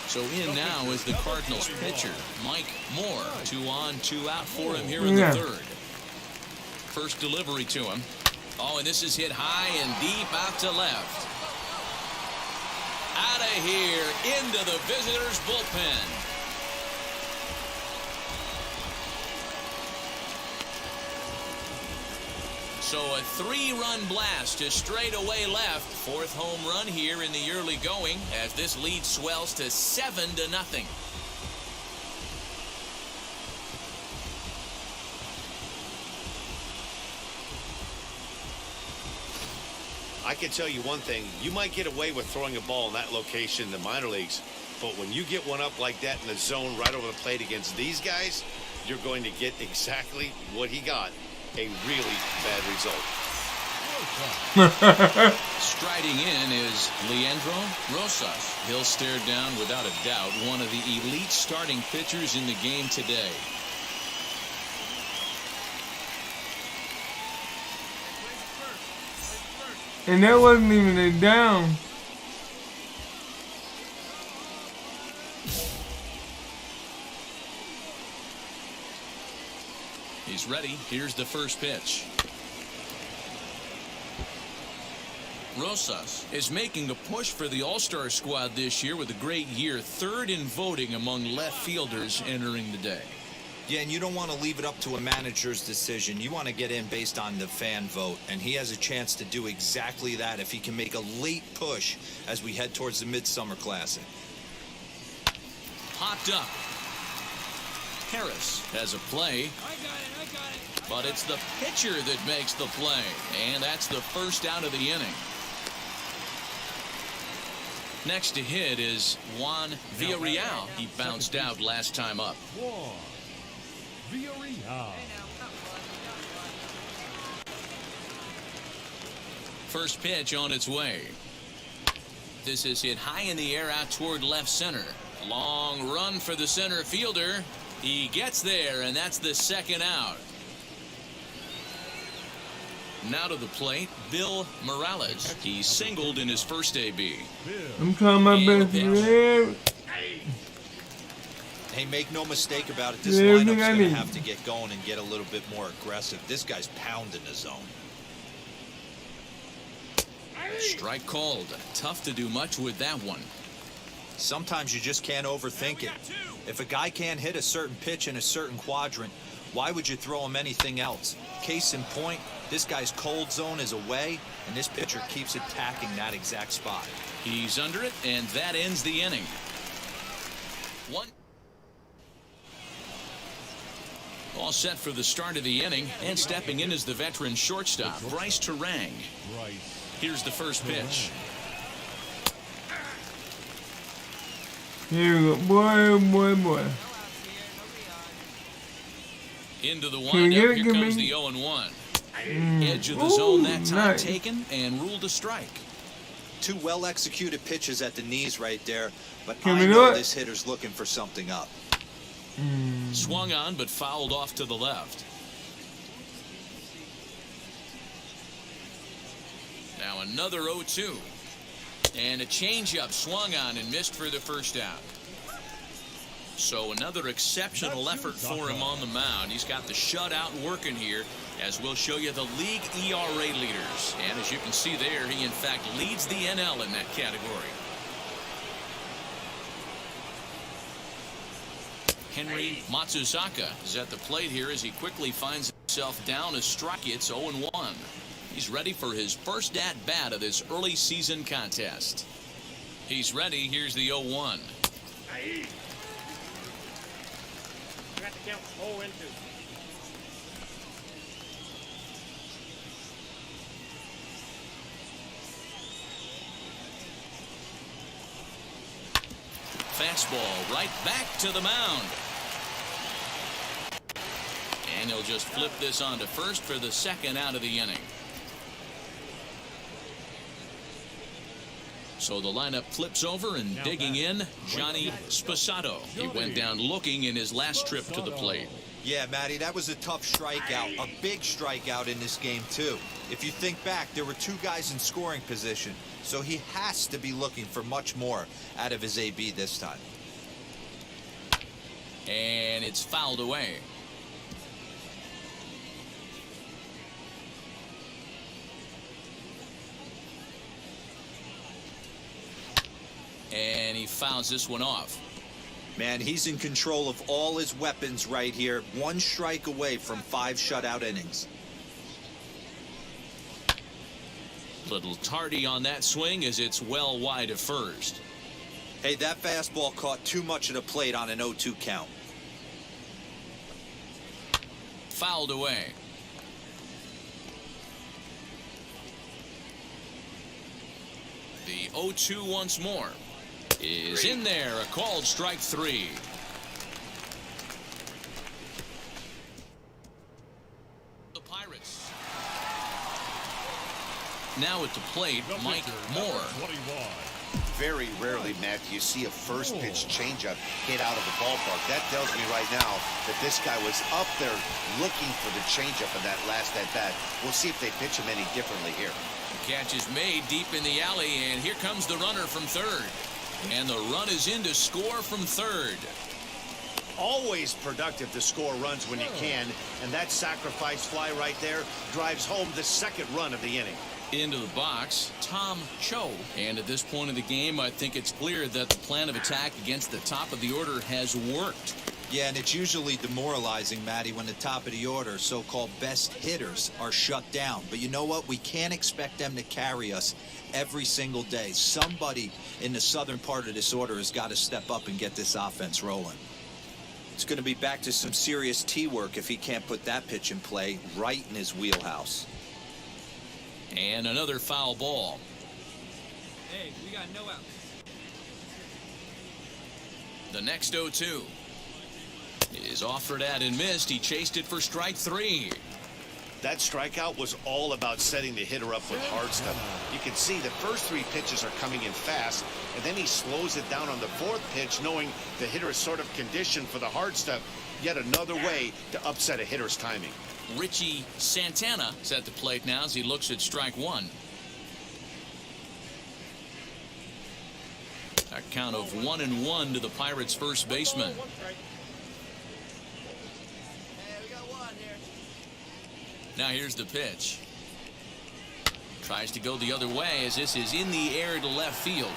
[SPEAKER 2] So in now is the Cardinals pitcher, Mike Moore. 2 on, 2 out for him here in the third. First delivery to him. Oh, and this is hit high and deep out to left. Out of here into the visitors' bullpen. So a 3-run blast to straightaway left. 4th home run here in the early going as this lead swells to 7-0.
[SPEAKER 3] I can tell you one thing. You might get away with throwing a ball in that location in the minor leagues, but when you get one up like that in the zone right over the plate against these guys, you're going to get exactly what he got. A really bad result.
[SPEAKER 2] Striding in is Leandro Rosas. He'll stare down, without a doubt, one of the elite starting pitchers in the game today.
[SPEAKER 1] And that wasn't even a down.
[SPEAKER 2] He's ready. Here's the first pitch. Rosas is making a push for the All-Star squad this year with a great year, third in voting among left fielders entering the day.
[SPEAKER 4] Yeah, and you don't want to leave it up to a manager's decision. You want to get in based on the fan vote, and he has a chance to do exactly that if he can make a late push as we head towards the Midsummer Classic.
[SPEAKER 2] Popped up. Harris has a play.
[SPEAKER 6] I got it.
[SPEAKER 2] But it's the pitcher that makes the play, and that's the first out of the inning. Next to hit is Juan Villarreal. He bounced out last time up.
[SPEAKER 7] Juan Villarreal.
[SPEAKER 2] First pitch on its way. This is hit high in the air out toward left center. Long run for the center fielder. He gets there, and that's the second out. Now to the plate, Bill Morales. He singled in his first AB.
[SPEAKER 1] I'm trying my best to
[SPEAKER 4] Hey, make no mistake about it. This lineup's going to have to get going and get a little bit more aggressive. This guy's pounding the zone.
[SPEAKER 2] Strike called. Tough to do much with that one.
[SPEAKER 4] Sometimes you just can't overthink it. If a guy can't hit a certain pitch in a certain quadrant, why would you throw him anything else? Case in point, this guy's cold zone is away, and this pitcher keeps attacking that exact spot.
[SPEAKER 2] He's under it, and that ends the inning. One. All set for the start of the inning, and stepping in is the veteran shortstop, Bryce Terang. Here's the first pitch.
[SPEAKER 1] Here we go. Boy.
[SPEAKER 2] Into the windup. Here comes the 0-1. Edge of the zone that time
[SPEAKER 1] nice.
[SPEAKER 2] taken and ruled a strike.
[SPEAKER 4] Two well-executed pitches at the knees right there, but
[SPEAKER 1] Can
[SPEAKER 4] I
[SPEAKER 1] we
[SPEAKER 4] know
[SPEAKER 1] do it?
[SPEAKER 4] this hitter's looking for something up.
[SPEAKER 2] Swung on, but fouled off to the left. Now another 0-2. And a changeup swung on and missed for the first out. So another exceptional effort for him on the mound. He's got the shutout working here, as we'll show you the league ERA leaders. And as you can see there, he in fact leads the NL in that category. Henry Matsusaka is at the plate here as he quickly finds himself down a strike. It's 0-1. He's ready for his first at-bat of this early season contest. He's ready. Here's the 0-1.
[SPEAKER 11] Got the count 0-2.
[SPEAKER 2] Fastball right back to the mound. And he'll just flip this on to first for the second out of the inning. So the lineup flips over, and digging in, Johnny Sposato. He went down looking in his last trip to the plate.
[SPEAKER 4] Yeah, Matty, that was a tough strikeout, a big strikeout in this game, too. If you think back, there were two guys in scoring position, so he has to be looking for much more out of his AB this time.
[SPEAKER 2] And it's fouled away. And he fouls this one off.
[SPEAKER 4] Man, he's in control of all his weapons right here. One strike away from 5 shutout innings.
[SPEAKER 2] Little tardy on that swing as it's well wide of first.
[SPEAKER 4] Hey, that fastball caught too much of the plate on an 0-2 count.
[SPEAKER 2] Fouled away. The 0-2 once more is in there. A called strike 3. The Pirates Now at the plate, Mike Moore.
[SPEAKER 3] Very rarely, Matt, do you see a first pitch changeup hit out of the ballpark. That tells me right now that this guy was up there looking for the changeup in that last at bat. We'll see if they pitch him any differently here.
[SPEAKER 2] The catch is made deep in the alley, and here comes the runner from third. And the run is in to score from third.
[SPEAKER 3] Always productive to score runs when you can, and that sacrifice fly right there drives home the second run of the inning.
[SPEAKER 2] Into the box, Tom Cho. And at this point of the game, I think it's clear that the plan of attack against the top of the order has worked.
[SPEAKER 4] Yeah, and it's usually demoralizing, Matty, when the top of the order, so-called best hitters, are shut down. But you know what? We can't expect them to carry us every single day. Somebody in the southern part of this order has got to step up and get this offense rolling. It's going to be back to some serious tee work if he can't put that pitch in play right in his wheelhouse.
[SPEAKER 2] And another foul ball.
[SPEAKER 6] Hey, we got no outs.
[SPEAKER 2] The next 0-2 is offered at and missed. He chased it for strike 3.
[SPEAKER 3] That strikeout was all about setting the hitter up with hard stuff. You can see the first 3 pitches are coming in fast, and then he slows it down on the 4th pitch, knowing the hitter is sort of conditioned for the hard stuff. Yet another way to upset a hitter's timing.
[SPEAKER 2] Richie Santana is at the plate now as he looks at strike 1. A count of 1-1 to the Pirates' first baseman. Now here's the pitch. Tries to go the other way as this is in the air to left field.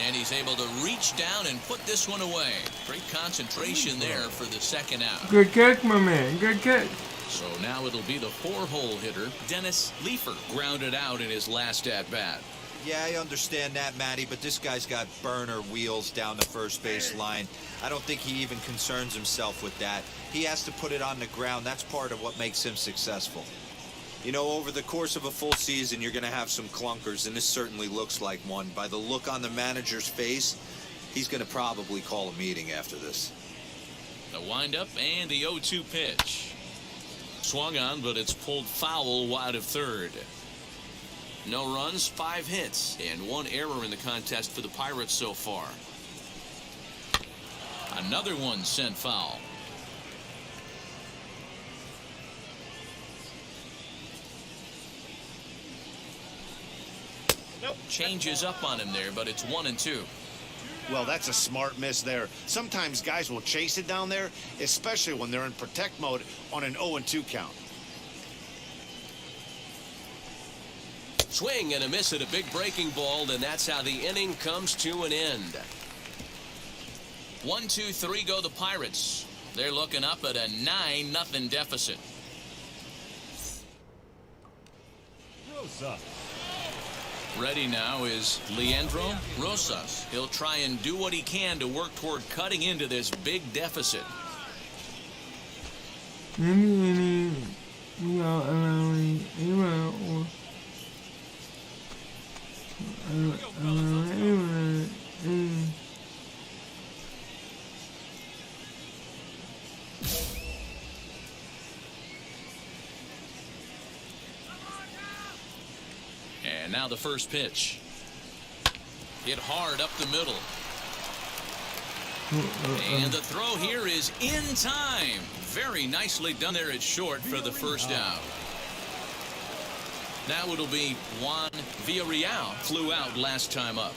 [SPEAKER 2] And he's able to reach down and put this one away. Great concentration there for the second out.
[SPEAKER 1] Good catch, my man. Good catch.
[SPEAKER 2] So now it'll be the 4-hole hitter, Dennis Leefer, grounded out in his last at-bat.
[SPEAKER 4] Yeah, I understand that, Matty, but this guy's got burner wheels down the first base line. I don't think he even concerns himself with that. He has to put it on the ground. That's part of what makes him successful. You know, over the course of a full season, you're going to have some clunkers, and this certainly looks like one. By the look on the manager's face, he's going to probably call a meeting after this.
[SPEAKER 2] The windup and the 0-2 pitch. Swung on, but it's pulled foul wide of third. No runs, 5 hits, and 1 error in the contest for the Pirates so far. Another one sent foul. Changes up on him there, but it's 1-2.
[SPEAKER 3] Well, that's a smart miss there. Sometimes guys will chase it down there, especially when they're in protect mode on an 0-2 count.
[SPEAKER 2] Swing and a miss at a big breaking ball, and that's how the inning comes to an end. 1-2-3 go the Pirates. They're looking up at a 9-0 deficit.
[SPEAKER 7] Rosa.
[SPEAKER 2] Ready now is Leandro Rosas. He'll try and do what he can to work toward cutting into this big deficit. And now the first pitch. Hit hard up the middle. And the throw here is in time. Very nicely done there at short for the first out. Now it'll be Juan Villarreal. Flew out last time up.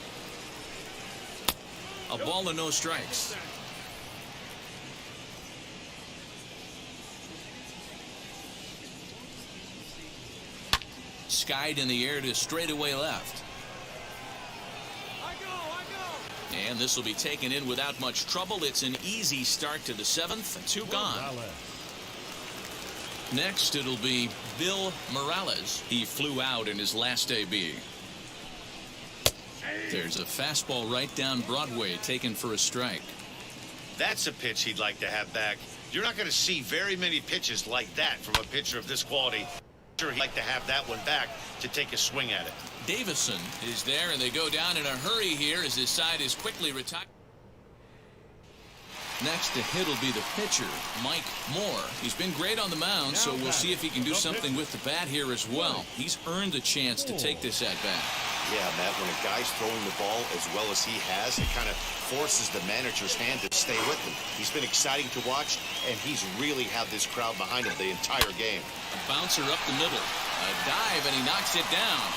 [SPEAKER 2] A ball and no strikes. Skied in the air to straightaway left. And this will be taken in without much trouble. It's an easy start to the 7th. 2 gone. Next, it'll be Bill Morales. He flew out in his last AB. There's a fastball right down Broadway taken for a strike.
[SPEAKER 3] That's a pitch he'd like to have back. You're not going to see very many pitches like that from a pitcher of this quality. Sure, he'd like to have that one back to take a swing at it.
[SPEAKER 2] Davison is there, and they go down in a hurry here as his side is quickly retired. Next to hit will be the pitcher, Mike Moore. He's been great on the mound, so we'll see if he can do something with the bat here as well. He's earned a chance to take this at bat.
[SPEAKER 3] Yeah, Matt, when a guy's throwing the ball as well as he has, it kind of forces the manager's hand to stay with him. He's been exciting to watch, and he's really had this crowd behind him the entire game.
[SPEAKER 2] A bouncer up the middle. A dive, and he knocks it down.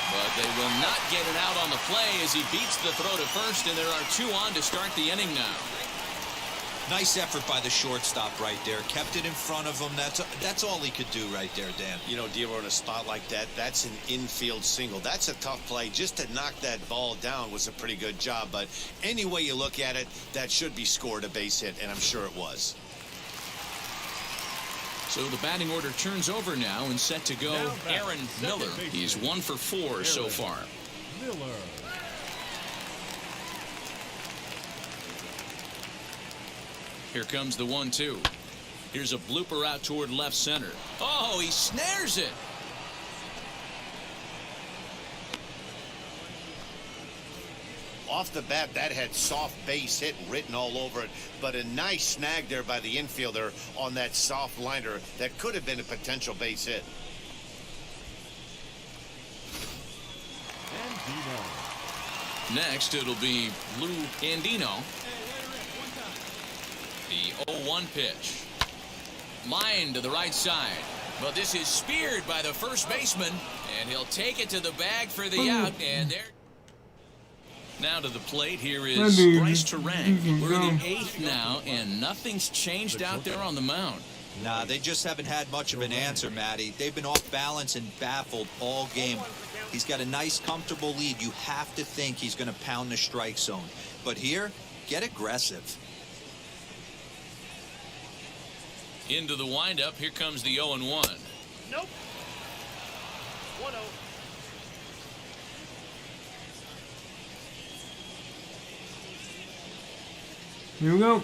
[SPEAKER 2] But they will not get it out on the play as he beats the throw to first, and there are 2 on to start the inning now.
[SPEAKER 4] Nice effort by the shortstop right there. Kept it in front of him. That's all he could do right there, Dan.
[SPEAKER 3] You know, D'Lo, in a spot like that, that's an infield single. That's a tough play. Just to knock that ball down was a pretty good job. But any way you look at it, that should be scored a base hit, and I'm sure it was.
[SPEAKER 2] So the batting order turns over now and set to go Aaron Miller. He's 1 for 4 so far.
[SPEAKER 7] Miller.
[SPEAKER 2] Here comes the 1-2. Here's a blooper out toward left center. Oh, he snares it.
[SPEAKER 3] Off the bat, that had soft base hit written all over it, but a nice snag there by the infielder on that soft liner that could have been a potential base hit.
[SPEAKER 2] Next, it'll be Lou Andino. The 0-1 pitch. Line to the right side. But this is speared by the first baseman, and he'll take it to the bag for the out, and there. Now to the plate, here is Bryce Terang. We're in the 8th now, and nothing's changed out there on the mound.
[SPEAKER 4] Nah, they just haven't had much of an answer, Matty. They've been off balance and baffled all game. He's got a nice, comfortable lead. You have to think he's going to pound the strike zone. But here, get aggressive.
[SPEAKER 2] Into the windup, here comes the 0-1.
[SPEAKER 11] Nope. 1-0.
[SPEAKER 1] Here we go.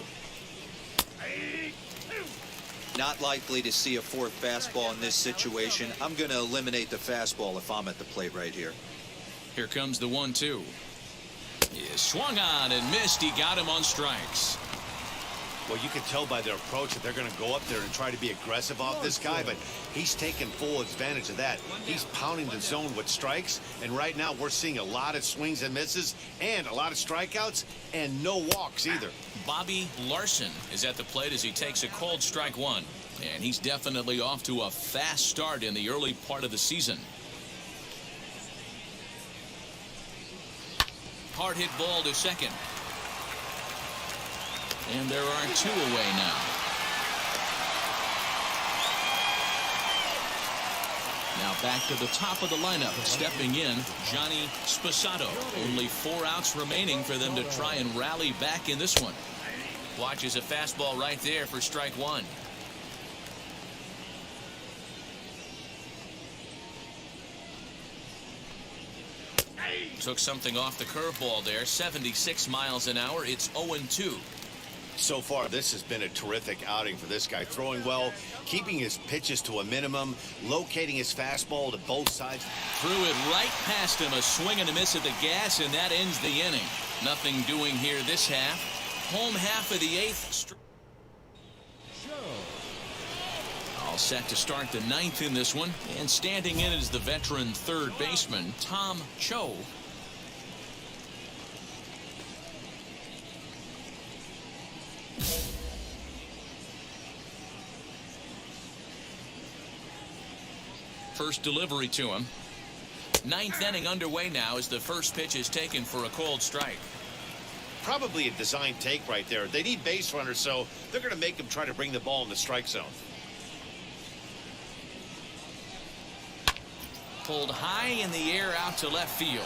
[SPEAKER 4] Not likely to see a 4th fastball in this situation. I'm going to eliminate the fastball if I'm at the plate right here.
[SPEAKER 2] Here comes the 1-2. He swung on and missed. He got him on strikes.
[SPEAKER 3] Well, you can tell by their approach that they're going to go up there and try to be aggressive off this guy, but he's taking full advantage of that. He's pounding the zone with strikes, and right now we're seeing a lot of swings and misses and a lot of strikeouts and no walks either.
[SPEAKER 2] Bobby Larson is at the plate as he takes a cold strike 1, and he's definitely off to a fast start in the early part of the season. Hard hit ball to second. And there are 2 away now. Now back to the top of the lineup. Stepping in, Johnny Sposato. Only 4 outs remaining for them to try and rally back in this one. Watches a fastball right there for strike 1. Took something off the curveball there. 76 miles an hour. It's 0-2.
[SPEAKER 3] So far, this has been a terrific outing for this guy. Throwing well, keeping his pitches to a minimum, locating his fastball to both sides.
[SPEAKER 2] Threw it right past him, a swing and a miss at the gas, and that ends the inning. Nothing doing here this half. Home half of the 8th. All set to start the 9th in this one. And standing in is the veteran 3rd baseman, Tom Cho. First delivery to him. 9th inning underway now as the first pitch is taken for a cold strike.
[SPEAKER 3] Probably a design take right there. They need base runners, so they're going to make him try to bring the ball in the strike zone.
[SPEAKER 2] Pulled high in the air out to left field.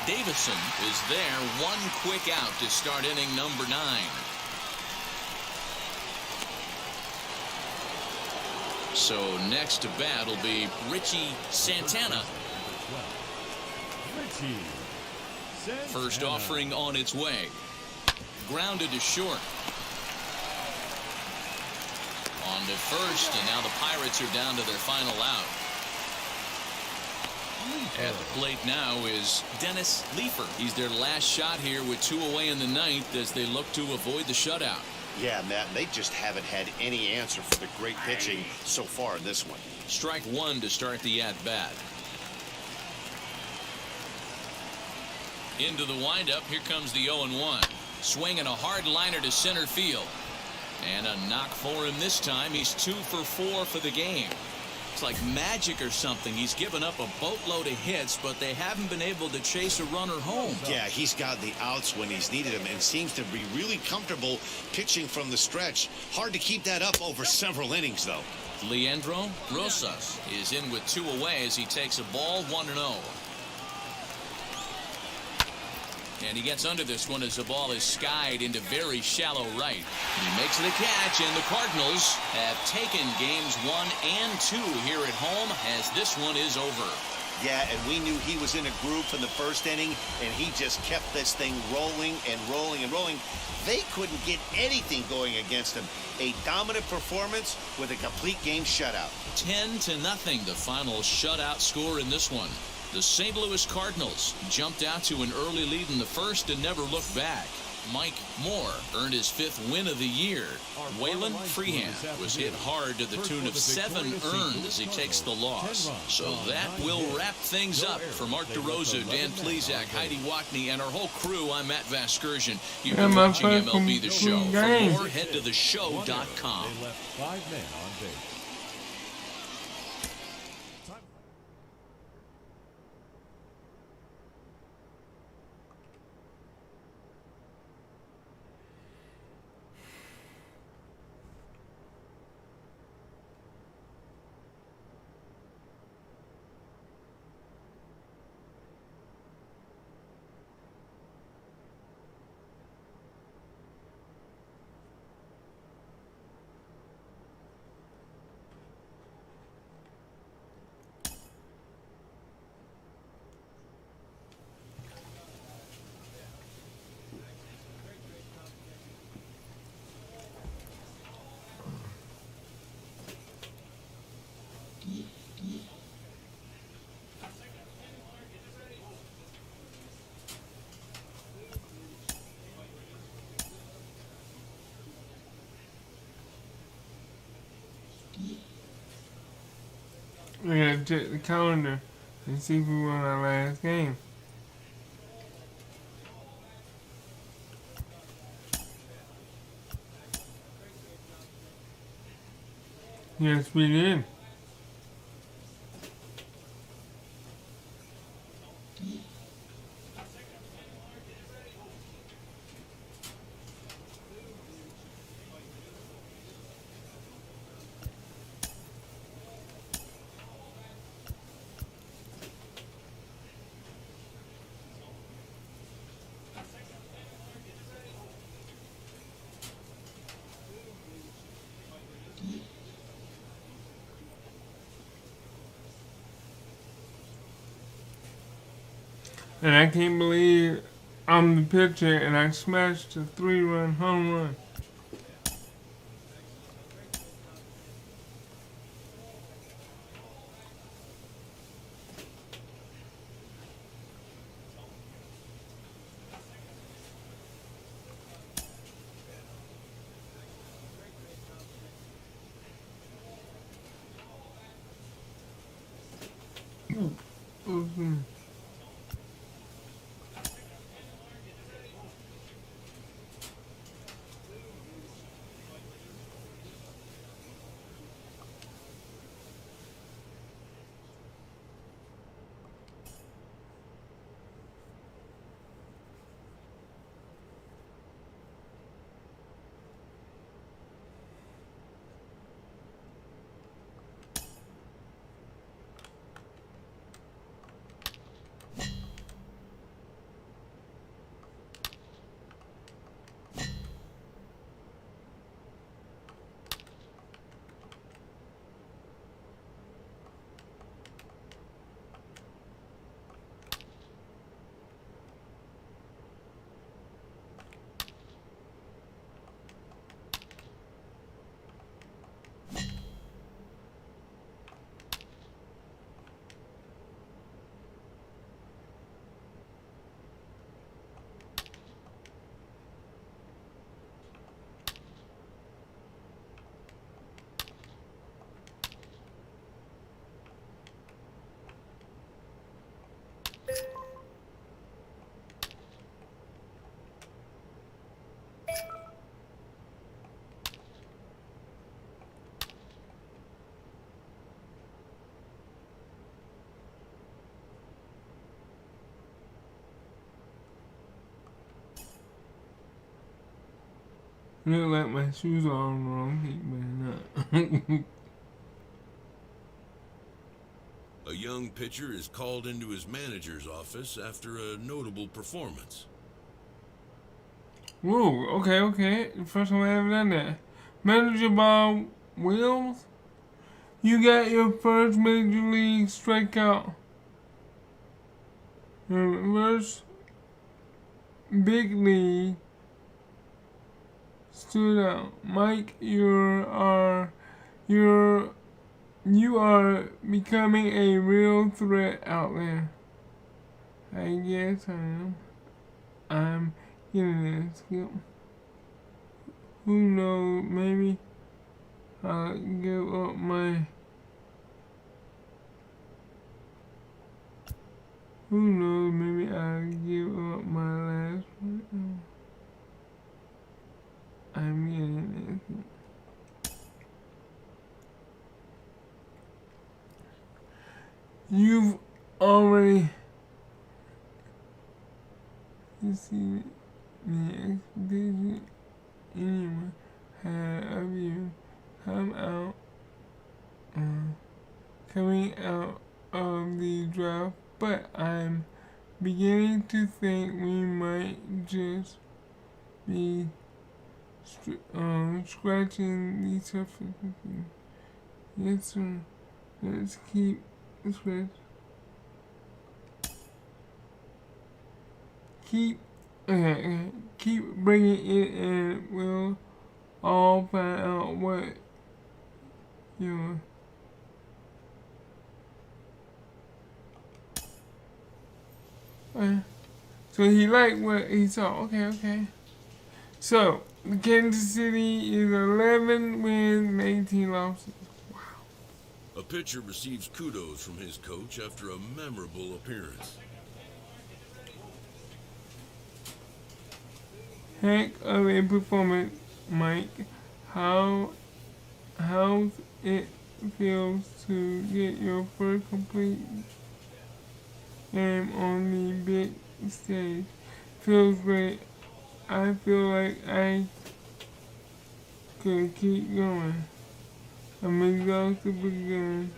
[SPEAKER 2] Davison is there. 1 quick out to start inning number 9. So next to bat will be Richie Santana. First offering on its way. Grounded to short. On to first, and now the Pirates are down to their final out. At the plate now is Dennis Leefer. He's their last shot here with 2 away in the ninth as they look to avoid the shutout.
[SPEAKER 3] Yeah, Matt, they just haven't had any answer for the great pitching so far in this one.
[SPEAKER 2] Strike 1 to start the at-bat. Into the windup. Here comes the 0-1. Swinging a hard liner to center field. And a knock for him this time. He's 2 for 4 for the game. It's like magic or something. He's given up a boatload of hits, but they haven't been able to chase a runner home.
[SPEAKER 3] Yeah, he's got the outs when he's needed them and seems to be really comfortable pitching from the stretch. Hard to keep that up over several innings, though.
[SPEAKER 2] Leandro Rosas is in with 2 away as he takes a ball 1-0. And he gets under this one as the ball is skied into very shallow right. He makes the catch, and the Cardinals have taken games 1 and 2 here at home as this one is over.
[SPEAKER 3] Yeah, and we knew he was in a groove in the first inning, and he just kept this thing rolling and rolling and rolling. They couldn't get anything going against him. A dominant performance with a complete game shutout.
[SPEAKER 2] 10-0, the final shutout score in this one. The St. Louis Cardinals jumped out to an early lead in the first and never looked back. Mike Moore earned his 5th win of the year. Waylon Freehand was hit hard to the tune of 7 earned as he takes the loss. So that will wrap things up. For Mark DeRosa, Dan Plesac, Heidi Watney, and our whole crew, I'm Matt Vasgersian. You've been watching MLB The Show. For more, head to theshow.com.
[SPEAKER 7] They left 5 men on base.
[SPEAKER 1] We gotta check the calendar and see if we won our last game. Yes, we did. And I can't believe I'm the pitcher and I smashed a 3-run home run. Look like my shoes are on the wrong feet, but not.
[SPEAKER 8] A young pitcher is called into his manager's office after a notable performance.
[SPEAKER 1] Whoa, okay. The first time I ever done that. Manager Bob Wills, you got your first major league strikeout. First big league stood out. Mike, you are becoming a real threat out there. I guess I'm getting this. Who knows, maybe I'll give up my last one. I'm getting this. You've already see the expectation anyone had of you coming out of the draft, but I'm beginning to think we might just be scratching the surface. Yes, sir. Let's keep scratching. Keep bringing it, and we'll all find out what you're. So he liked what he saw. Okay. So Kansas City is 11 wins and 18 losses. Wow.
[SPEAKER 8] A pitcher receives kudos from his coach after a memorable appearance.
[SPEAKER 1] Heck of a performance, Mike. How's it feels to get your first complete game on the big stage? Feels great. I feel like I could keep going. I'm exhausted again.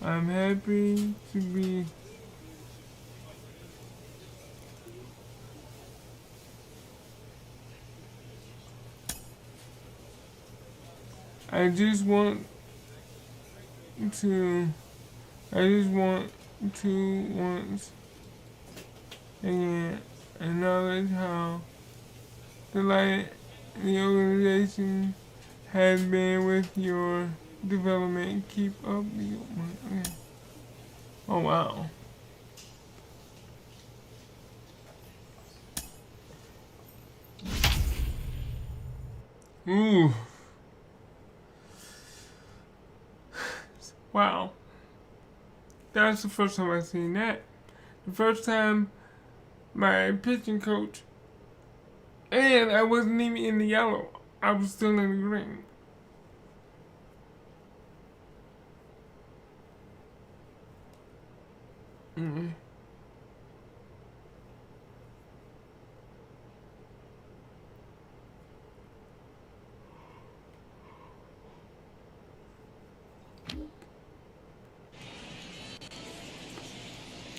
[SPEAKER 1] I'm happy to be I just want to once again acknowledge how delighted the organization has been with your development. Keep up the work. Oh wow. Ooh. Wow. That's the first time I've seen that. The first time my pitching coach, and I wasn't even in the yellow. I was still in the green.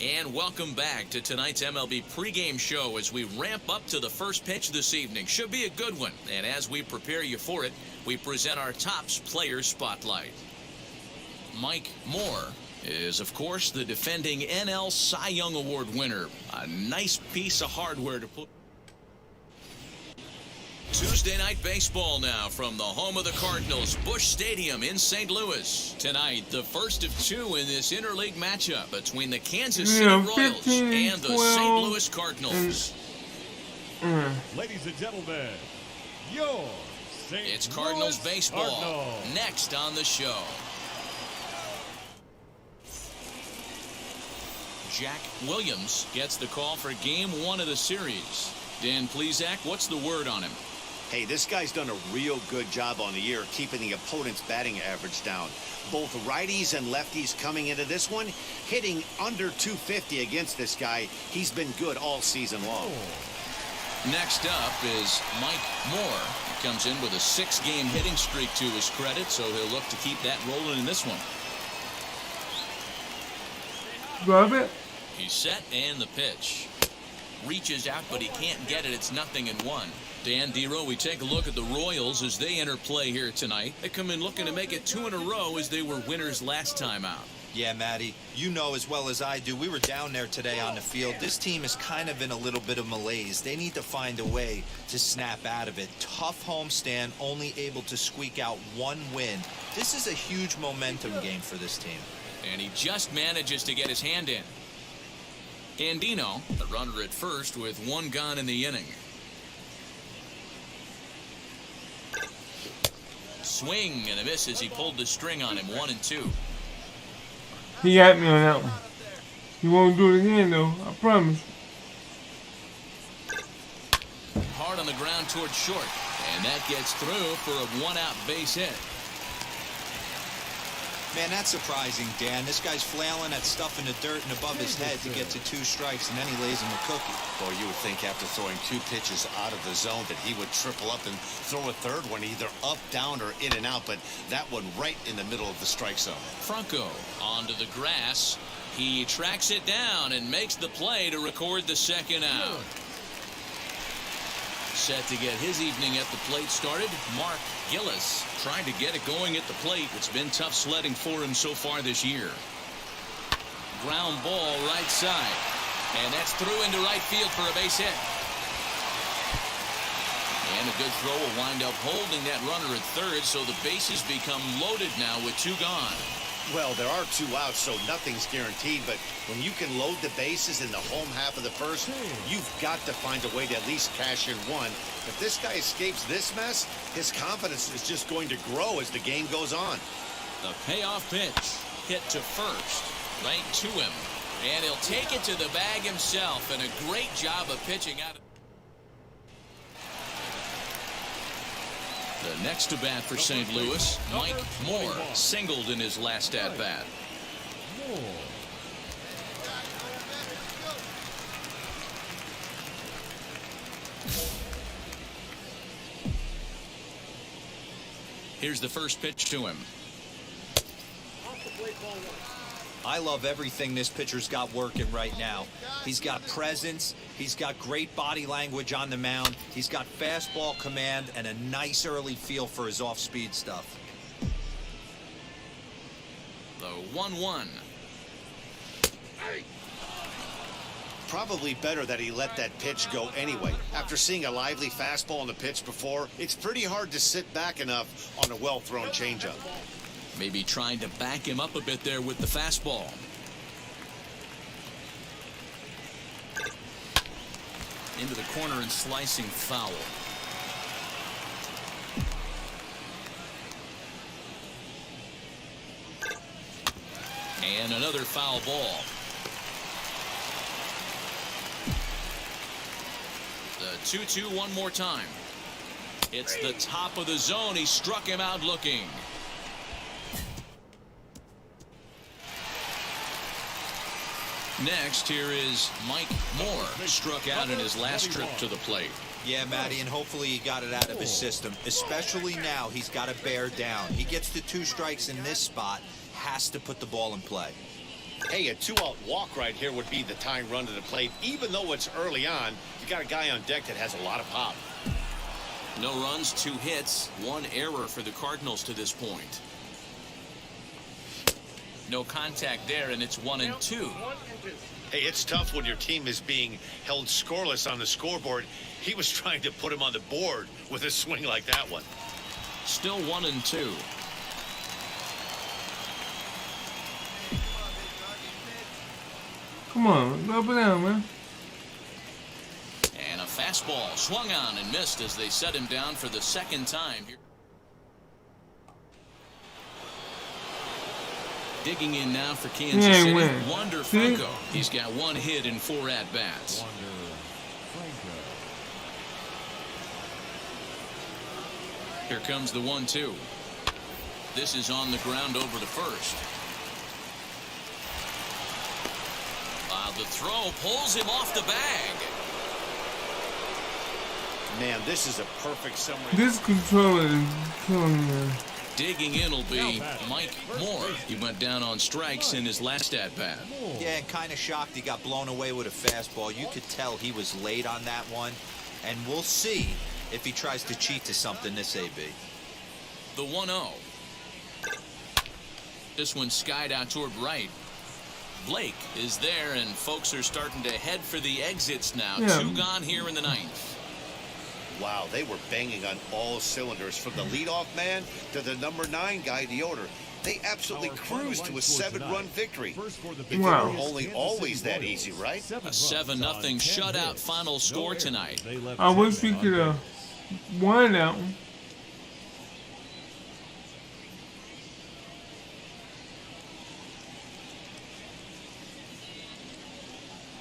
[SPEAKER 2] And welcome back to tonight's MLB pregame show as we ramp up to the first pitch this evening. Should be a good one. And as we prepare you for it, we present our Topps Player Spotlight. Mike Moore is, of course, the defending NL Cy Young Award winner. A nice piece of hardware to put. Tuesday night baseball now from the home of the Cardinals, Busch Stadium in St. Louis. Tonight, the first of two in this interleague matchup between the Kansas City Royals and the St. Louis Cardinals.
[SPEAKER 7] Ladies and gentlemen, your St.
[SPEAKER 2] It's Cardinals
[SPEAKER 7] Louis
[SPEAKER 2] baseball
[SPEAKER 7] Cardinals.
[SPEAKER 2] next on the show. Jack Williams gets the call for game one of the series. Dan Plesac, what's the word on him?
[SPEAKER 3] Hey, this guy's done a real good job on the year keeping the opponent's batting average down. Both righties and lefties coming into this one, hitting under 250 against this guy. He's been good all season long.
[SPEAKER 2] Next up is Mike Moore. He comes in with a 6-game hitting streak to his credit, so he'll look to keep that rolling in this one.
[SPEAKER 1] Grab it.
[SPEAKER 2] He's set and the pitch. Reaches out, but he can't get it. It's 0-1. Dan Dero, we take a look at the Royals as they enter play here tonight. They come in looking to make it 2 in a row as they were winners last time out.
[SPEAKER 4] Yeah, Matty, you know as well as I do, we were down there today on the field. This team is kind of in a little bit of malaise. They need to find a way to snap out of it. Tough homestand, only able to squeak out 1 win. This is a huge momentum game for this team.
[SPEAKER 2] And he just manages to get his hand in. Andino, the runner at first with 1 gone in the inning. Swing and a miss as he pulled the string on him. 1-2.
[SPEAKER 1] He got me on that one. He won't do it again though, I promise.
[SPEAKER 2] Hard on the ground towards short, and that gets through for a 1-out base hit.
[SPEAKER 4] Man, that's surprising, Dan. This guy's flailing at stuff in the dirt and above his head to get to 2 strikes, and then he lays him a cookie.
[SPEAKER 3] Boy, you would think after throwing 2 pitches out of the zone that he would triple up and throw a third one either up, down, or in and out, but that one right in the middle of the strike zone.
[SPEAKER 2] Franco onto the grass. He tracks it down and makes the play to record the 2nd out. Set to get his evening at the plate started, Mark Gillis trying to get it going at the plate. It's been tough sledding for him so far this year. Ground ball right side, and that's through into right field for a base hit. And a good throw will wind up holding that runner at third, so the bases become loaded now with 2 gone.
[SPEAKER 3] Well, there are 2 outs, so nothing's guaranteed, but when you can load the bases in the home half of the first, you've got to find a way to at least cash in 1. If this guy escapes this mess, his confidence is just going to grow as the game goes on.
[SPEAKER 2] The payoff pitch hit to first, right to him, and he'll take it to the bag himself, and a great job of pitching out. The next to bat for St. Louis, Mike Moore, singled in his last at bat. Here's the first pitch to him.
[SPEAKER 4] I love everything this pitcher's got working right now. He's got presence. He's got great body language on the mound. He's got fastball command and a nice early feel for his off-speed stuff.
[SPEAKER 2] The 1-1.
[SPEAKER 3] Probably better that he let that pitch go anyway. After seeing a lively fastball on the pitch before, it's pretty hard to sit back enough on a well-thrown changeup.
[SPEAKER 2] Maybe trying to back him up a bit there with the fastball. Into the corner and slicing foul. And another foul ball. The 2-2 one more time. It's the top of the zone. He struck him out looking. Next, here is Mike Moore, struck out in his last trip to the plate.
[SPEAKER 4] Yeah, Matty, and hopefully he got it out of his system. Especially now, he's got to bear down. He gets to 2 strikes in this spot, has to put the ball in play.
[SPEAKER 3] Hey, a 2-out walk right here would be the tying run to the plate. Even though it's early on, you got a guy on deck that has a lot of pop.
[SPEAKER 2] No runs, 2 hits, 1 error for the Cardinals to this point. No contact there, and it's 1-2.
[SPEAKER 3] Hey, it's tough when your team is being held scoreless on the scoreboard. He was trying to put him on the board with a swing like that one.
[SPEAKER 2] Still 1-2.
[SPEAKER 1] Come on, up and down, man.
[SPEAKER 2] And a fastball swung on and missed as they set him down for the 2nd time here. Digging in now for Kansas City, Wander Franco. He's got 1 hit in 4 at-bats. Here comes the 1-2. This is on the ground over to first. The throw pulls him off the bag.
[SPEAKER 3] Man, this is a perfect summary.
[SPEAKER 1] This controller is killing me.
[SPEAKER 2] Digging in will be Mike Moore. He went down on strikes in his last at-bat.
[SPEAKER 4] Yeah, and kind of shocked he got blown away with a fastball. You could tell he was late on that one. And we'll see if he tries to cheat to something this AB.
[SPEAKER 2] The 1-0. This one skied out toward right. Blake is there, and folks are starting to head for the exits now.
[SPEAKER 1] Yeah.
[SPEAKER 2] 2 gone here in the 9th.
[SPEAKER 3] Wow, they were banging on all cylinders from the leadoff man to the number 9 guy, the order. They absolutely cruised to a 7-run victory. It
[SPEAKER 1] Wow.
[SPEAKER 3] were only always that easy, right?
[SPEAKER 2] A 7-0 shutout final score tonight.
[SPEAKER 1] I wish we could have won that one.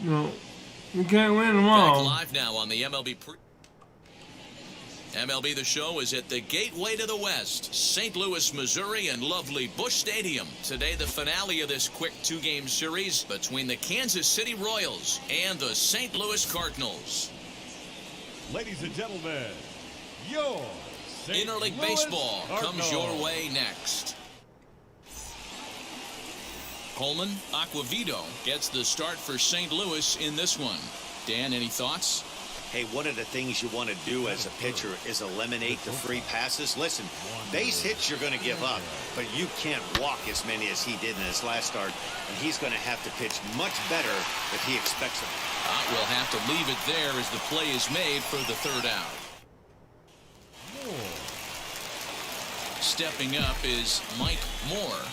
[SPEAKER 1] No, we can't win them
[SPEAKER 2] Back
[SPEAKER 1] all.
[SPEAKER 2] live now on the MLB The Show is at the gateway to the West, St. Louis, Missouri, and lovely Busch Stadium. Today, the finale of this quick 2-game series between the Kansas City Royals and the St. Louis Cardinals.
[SPEAKER 7] Ladies and gentlemen, your St.
[SPEAKER 2] Interleague
[SPEAKER 7] Louis
[SPEAKER 2] Baseball comes
[SPEAKER 7] Cardinals.
[SPEAKER 2] your way next. Coleman Aquavito gets the start for St. Louis in this one. Dan, any thoughts?
[SPEAKER 3] Hey, one of the things you want to do as a pitcher is eliminate the free passes. Listen, base hits you're going to give up, but you can't walk as many as he did in his last start, and he's going to have to pitch much better if he expects it.
[SPEAKER 2] We'll have to leave it there as the play is made for the 3rd out. Stepping up is Mike Moore.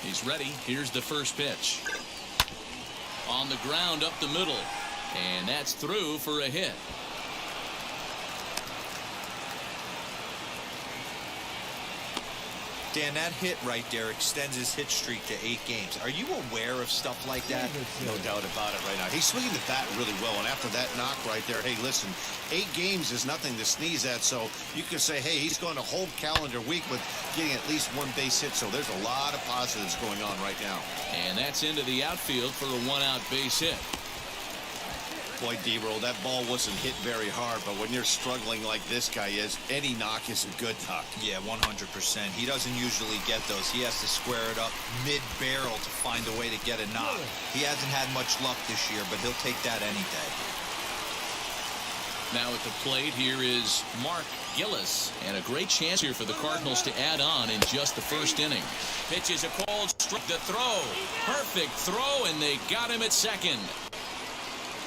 [SPEAKER 2] He's ready. Here's the first pitch. On the ground up the middle. And that's through for a hit.
[SPEAKER 4] Dan, that hit right there extends his hit streak to 8 games. Are you aware of stuff like that?
[SPEAKER 3] No doubt about it right now. He's swinging the bat really well, and after that knock right there, hey, listen, 8 games is nothing to sneeze at, so you can say, hey, he's going a whole calendar week with getting at least 1 base hit, so there's a lot of positives going on right now.
[SPEAKER 2] And that's into the outfield for a 1-out base hit.
[SPEAKER 3] Boy, D-Roll, that ball wasn't hit very hard, but when you're struggling like this guy is, any knock is a good knock.
[SPEAKER 4] Yeah, 100%. He doesn't usually get those. He has to square it up mid-barrel to find a way to get a knock. He hasn't had much luck this year, but he'll take that any day.
[SPEAKER 2] Now at the plate, here is Mark Gillis. And a great chance here for the Cardinals to add on in just the 1st inning. Pitches a cold strike to throw. Perfect throw, and they got him at second.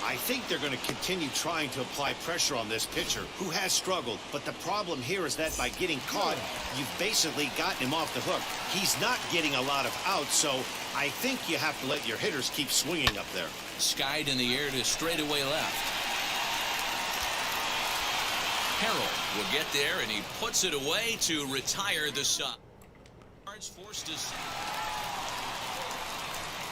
[SPEAKER 3] I think they're going to continue trying to apply pressure on this pitcher who has struggled. But the problem here is that by getting caught, you've basically gotten him off the hook. He's not getting a lot of outs, so I think you have to let your hitters keep swinging up there. Skied in the air to straightaway left. Harrell will get there, and he puts it away to retire the side. Forced to...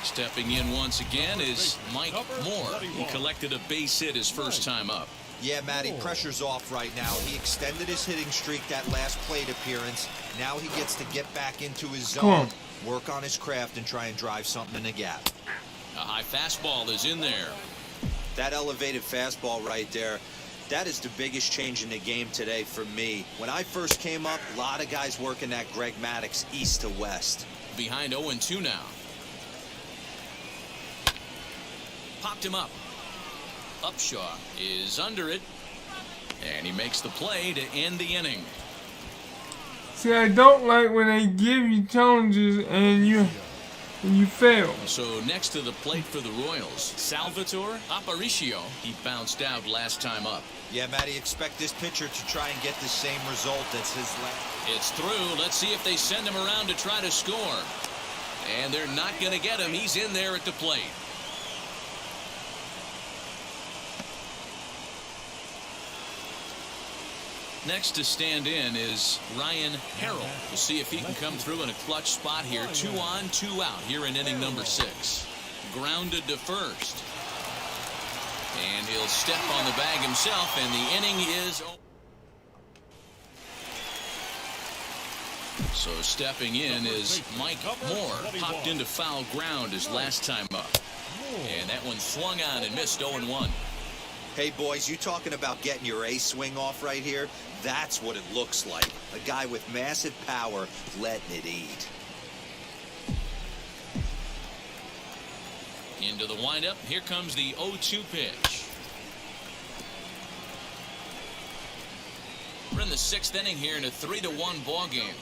[SPEAKER 3] Stepping in once again is Mike Moore. He collected a base hit his first time up.
[SPEAKER 4] Yeah, Matty, pressure's off right now. He extended his hitting streak that last plate appearance. Now he gets to get back into his zone, work on his craft, and try and drive something in the gap.
[SPEAKER 2] A high fastball is in there.
[SPEAKER 4] That elevated fastball right there, that is the biggest change in the game today for me. When I first came up, a lot of guys working that Greg Maddux east to west.
[SPEAKER 2] Behind 0-2 now. Popped him up. Upshaw is under it, and he makes the play to end the inning.
[SPEAKER 1] See, I don't like when they give you challenges and you fail.
[SPEAKER 2] So next to the plate for the Royals, Salvatore Aparicio. He bounced out last time up.
[SPEAKER 4] Yeah, Matty, expect this pitcher to try and get the same result as his last.
[SPEAKER 2] It's through. Let's see if they send him around to try to score. And they're not going to get him. He's in there at the plate. Next to stand in is Ryan Harrell. We'll see if he can come through in a clutch spot here. 2 on, 2 out here in inning number 6. Grounded to first. And he'll step on the bag himself, and the inning is over. So stepping in is Mike Moore. Popped into foul ground his last time up. And that one swung on and missed 0-1.
[SPEAKER 4] Hey, boys, you talking about getting your A swing off right here? That's what it looks like. A guy with massive power letting it eat.
[SPEAKER 2] Into the windup. Here comes the 0-2 pitch. We're in the 6th inning here in a 3-1 ball game.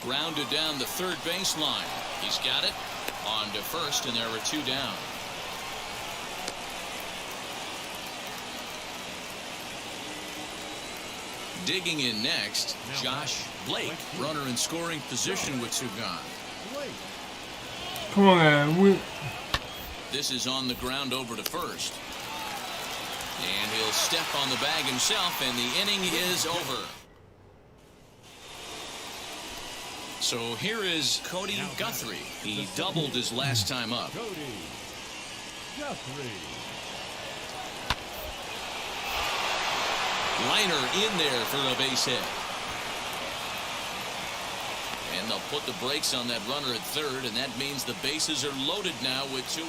[SPEAKER 2] Grounded down the third baseline. He's got it. On to first, and there are 2 down. Digging in next, Josh Blake, runner in scoring position with 2 gone.
[SPEAKER 1] Come on, man.
[SPEAKER 2] This is on the ground over to first. And he'll step on the bag himself, and the inning is over. So here is Cody Guthrie. He doubled his last time up.
[SPEAKER 7] Cody Guthrie.
[SPEAKER 2] Liner in there for a base hit. And they'll put the brakes on that runner at third, and that means the bases are loaded now with 2.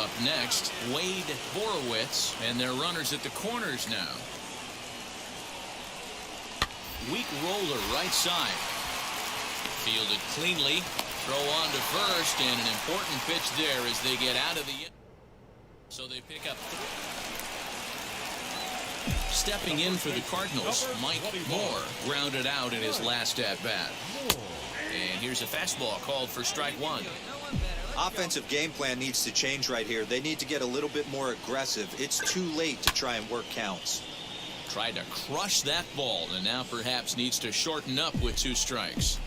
[SPEAKER 2] Up next, Wade Borowitz, and their runners at the corners now. Weak roller right side. Fielded cleanly. Throw on to first, and an important pitch there as they get out of the. So they pick up 3. Stepping in for the Cardinals, Mike Moore grounded out in his last at-bat. And here's a fastball called for strike 1.
[SPEAKER 4] Offensive game plan needs to change right here. They need to get a little bit more aggressive. It's too late to try and work counts.
[SPEAKER 2] Tried to crush that ball, and now perhaps needs to shorten up with 2 strikes.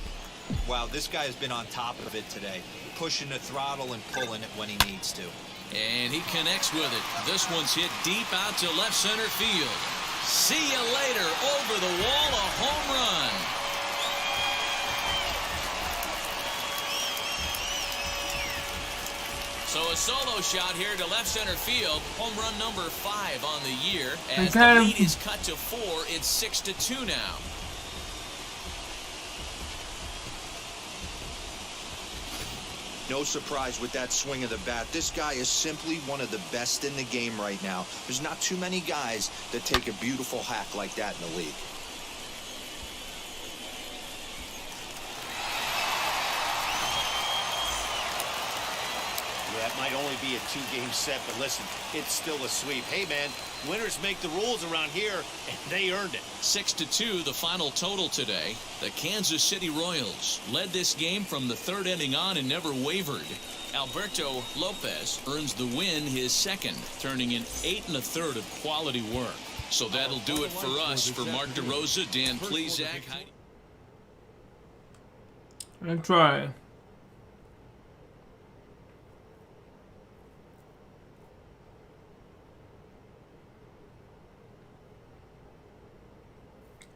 [SPEAKER 4] Wow, this guy has been on top of it today. Pushing the throttle and pulling it when he needs to.
[SPEAKER 2] And he connects with it. This one's hit deep out to left center field. See you later. Over the wall, a home run. So a solo shot here to left center field. Home run number 5 on the year. As the lead is cut to 4, it's 6-2 now.
[SPEAKER 4] No surprise with that swing of the bat. This guy is simply one of the best in the game right now. There's not too many guys that take a beautiful hack like that in the league.
[SPEAKER 3] That might only be a 2-game set, but listen, it's still a sweep. Hey, man, winners make the rules around here, and they earned it.
[SPEAKER 2] 6-2, the final total today. The Kansas City Royals led this game from the 3rd inning on and never wavered. Alberto Lopez earns the win, his 2nd, turning in 8 1/3 of quality work. So that'll do it for us. For Mark DeRosa, Dan Plesac.
[SPEAKER 1] I try.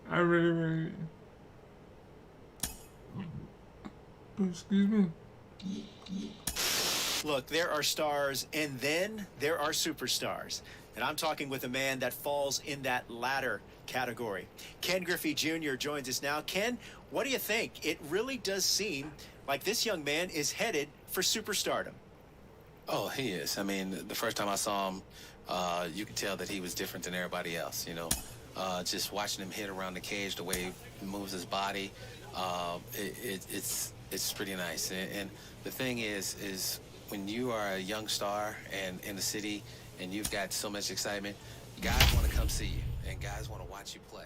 [SPEAKER 1] I really, excuse me.
[SPEAKER 12] Look, there are stars, and then there are superstars. And I'm talking with a man that falls in that latter category. Ken Griffey Jr. joins us now. Ken, what do you think? It really does seem like this young man is headed for superstardom.
[SPEAKER 13] Oh, he is. I mean, the first time I saw him, you could tell that he was different than everybody else, you know. Just watching him hit around the cage, the way he moves his body, it's pretty nice. And the thing is when you are a young star and in the city and you've got so much excitement, guys want to come see you and guys want to watch you play.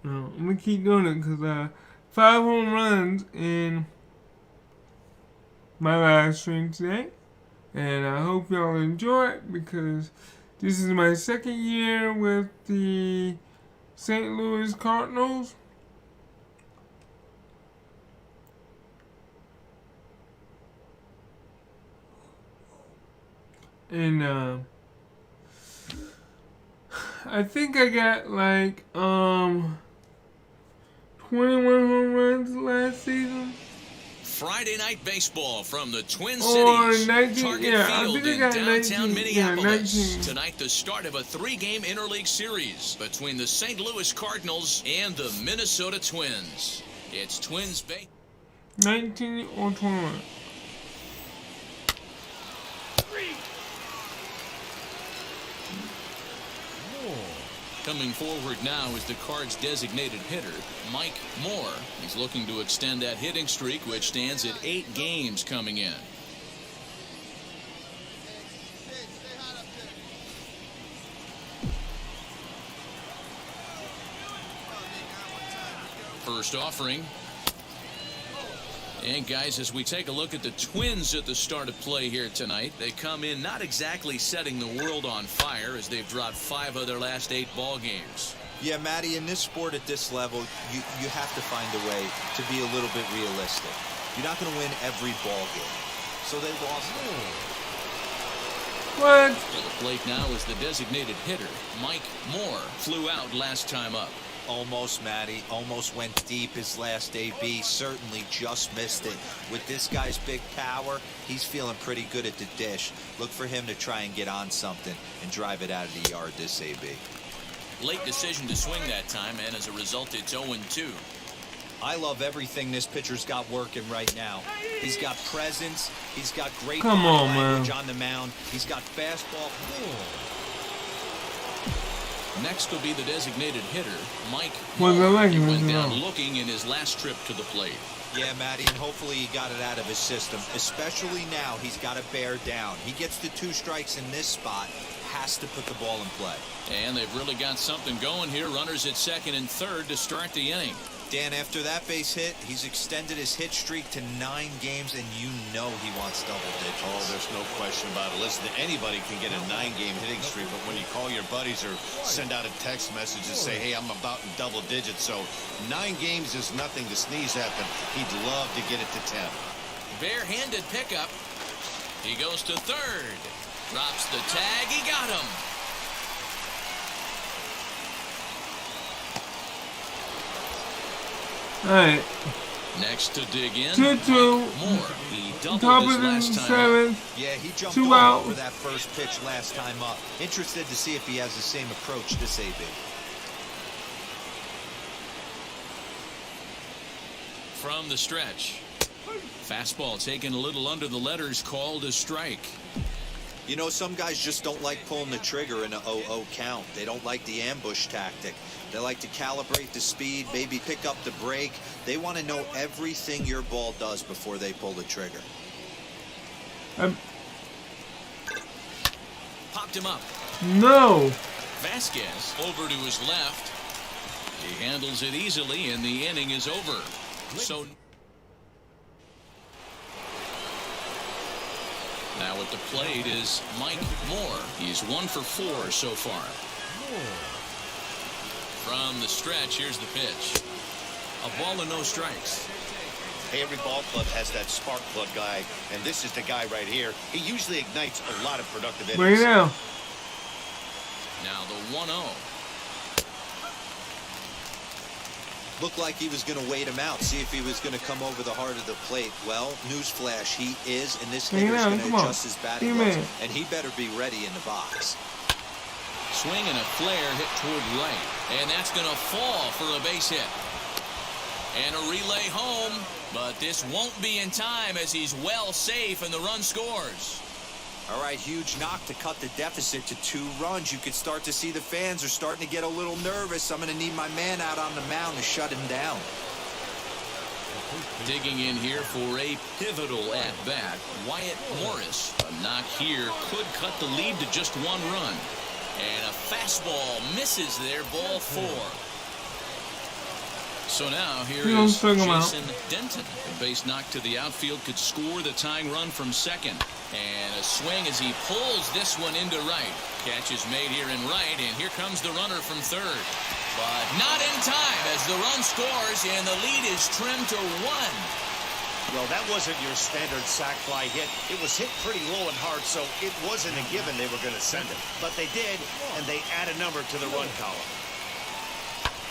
[SPEAKER 1] No, I'm gonna keep doing it because 5 home runs in my live stream today, and I hope y'all enjoy it because this is my 2nd year with the St. Louis Cardinals. And I think I got like 21 home runs last season.
[SPEAKER 2] Friday night baseball from the Twin Cities.
[SPEAKER 1] 19,
[SPEAKER 2] Target Field in downtown Minneapolis. Tonight, the start of a 3-game interleague series between the St. Louis Cardinals and the Minnesota Twins. It's Twins Bay.
[SPEAKER 1] 19 or 21.
[SPEAKER 2] Coming forward now is the Cards' designated hitter, Mike Moore. He's looking to extend that hitting streak, which stands at 8 games coming in. First offering. And guys, as we take a look at the Twins at the start of play here tonight, they come in not exactly setting the world on fire as they've dropped 5 of their last 8 ball games.
[SPEAKER 4] Yeah, Matty, in this sport at this level, you have to find a way to be a little bit realistic. You're not going to win every ball game. So they lost.
[SPEAKER 1] What?
[SPEAKER 2] At the plate now is the designated hitter, Mike Moore. Flew out last time up.
[SPEAKER 4] Almost, Matty. Almost went deep his last AB. Certainly just missed it. With this guy's big power, he's feeling pretty good at the dish. Look for him to try and get on something and drive it out of the yard this AB.
[SPEAKER 2] Late decision to swing that time, and as a result, it's 0-2.
[SPEAKER 4] I love everything this pitcher's got working right now. He's got presence. He's got great
[SPEAKER 1] Come on,
[SPEAKER 4] language
[SPEAKER 1] man.
[SPEAKER 4] on the mound. He's got fastball.
[SPEAKER 2] Next will be the designated hitter, Mike
[SPEAKER 1] Well,
[SPEAKER 2] Moore.
[SPEAKER 1] he
[SPEAKER 2] Went down looking in his last trip to the plate.
[SPEAKER 4] Yeah, Matty, and hopefully he got it out of his system. Especially now, he's got to bear down. He gets the 2 strikes in this spot, has to put the ball in play.
[SPEAKER 2] And they've really got something going here. Runners at second and third to start the inning.
[SPEAKER 4] Dan, after that base hit, he's extended his hit streak to 9 games, and you know he wants double digits.
[SPEAKER 3] Oh, there's no question about it. Listen, anybody can get a 9-game hitting streak, but when you call your buddies or send out a text message and say, hey, I'm about in double digits, so 9 games is nothing to sneeze at, but he'd love to get it to 10.
[SPEAKER 2] Bare-handed pickup. He goes to third. Drops the tag. He got him.
[SPEAKER 1] Alright.
[SPEAKER 2] Next to dig in,
[SPEAKER 1] 2-2.
[SPEAKER 2] Moore. He doubled his last time up.
[SPEAKER 4] Yeah, he jumped
[SPEAKER 1] 2
[SPEAKER 4] all
[SPEAKER 1] out.
[SPEAKER 4] over that first pitch last time up. Interested to see if he has the same approach this AB.
[SPEAKER 2] From the stretch. Fastball taken a little under the letters, called a strike.
[SPEAKER 4] You know, some guys just don't like pulling the trigger in a 0-0 count. They don't like the ambush tactic. They like to calibrate the speed, maybe pick up the brake. They want to know everything your ball does before they pull the trigger.
[SPEAKER 2] Popped him up.
[SPEAKER 1] No.
[SPEAKER 2] Vasquez over to his left. He handles it easily, and the inning is over. So now at the plate is Mike Moore. He's 1 for 4 so far. From the stretch, here's the pitch. A ball and no strikes.
[SPEAKER 3] Hey, every ball club has that spark plug guy, and this is the guy right here. He usually ignites a lot of productive innings.
[SPEAKER 1] Bring it down.
[SPEAKER 2] Now the 1-0.
[SPEAKER 4] Looked like he was going to wait him out, see if he was going to come over the heart of the plate. Well, newsflash, he is, and this hitter's going to adjust his batting gloves, and he better be ready in the box.
[SPEAKER 2] Swing and a flare hit toward right, and that's going to fall for a base hit. And a relay home, but this won't be in time as he's well safe and the run scores.
[SPEAKER 4] All right, huge knock to cut the deficit to 2 runs. You could start to see the fans are starting to get a little nervous. I'm going to need my man out on the mound to shut him down.
[SPEAKER 2] Digging in here for a pivotal at-bat, Wyatt Morris. A knock here could cut the lead to just 1 run. And a fastball misses there, ball 4. So now here is Jason Denton. A base knock to the outfield could score the tying run from second. And a swing as he pulls this one into right. Catch is made here in right, and here comes the runner from third. But not in time as the run scores, and the lead is trimmed to 1.
[SPEAKER 3] Well, that wasn't your standard sac fly hit. It was hit pretty low and hard, so it wasn't a given they were going to send it. But they did, and they add a number to the run column.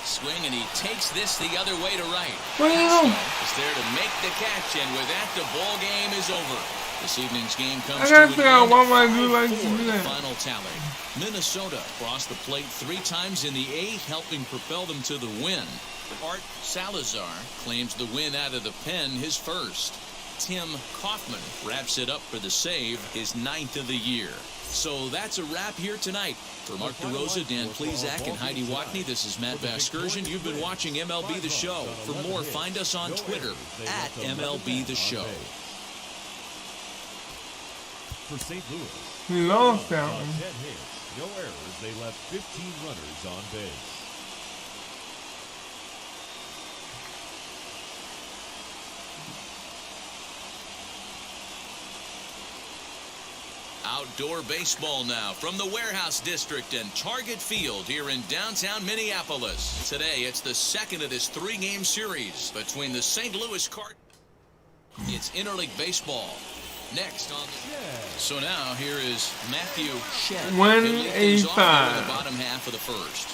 [SPEAKER 2] Swing, and he takes this the other way to right.
[SPEAKER 1] Well,
[SPEAKER 2] is there to make the catch, and with that, the ball game is over. This evening's game comes
[SPEAKER 1] I gotta
[SPEAKER 2] to
[SPEAKER 1] figure out why I do like to do that.
[SPEAKER 2] Final tally. Minnesota crossed the plate 3 times in the 8th, helping propel them to the win. Art Salazar claims the win out of the pen, his first. Tim Kaufman wraps it up for the save, his 9th of the year. So that's a wrap here tonight. For Mark DeRosa, Dan Plezak, and Heidi Watney, this is Matt Vasgersian. You've been watching MLB The Show. For more, find us on Twitter at MLB The Show.
[SPEAKER 7] For St. Louis,
[SPEAKER 1] He lost that one.
[SPEAKER 7] 10 hits, no errors. They left 15 runners on base.
[SPEAKER 2] Outdoor baseball now from the Warehouse District and Target Field here in downtown Minneapolis. Today, it's the second of this 3-game series between the St. Louis Cardinals. It's interleague baseball. Next on the... So now here is Matthew Shed.
[SPEAKER 1] 185.
[SPEAKER 2] The bottom half of the first.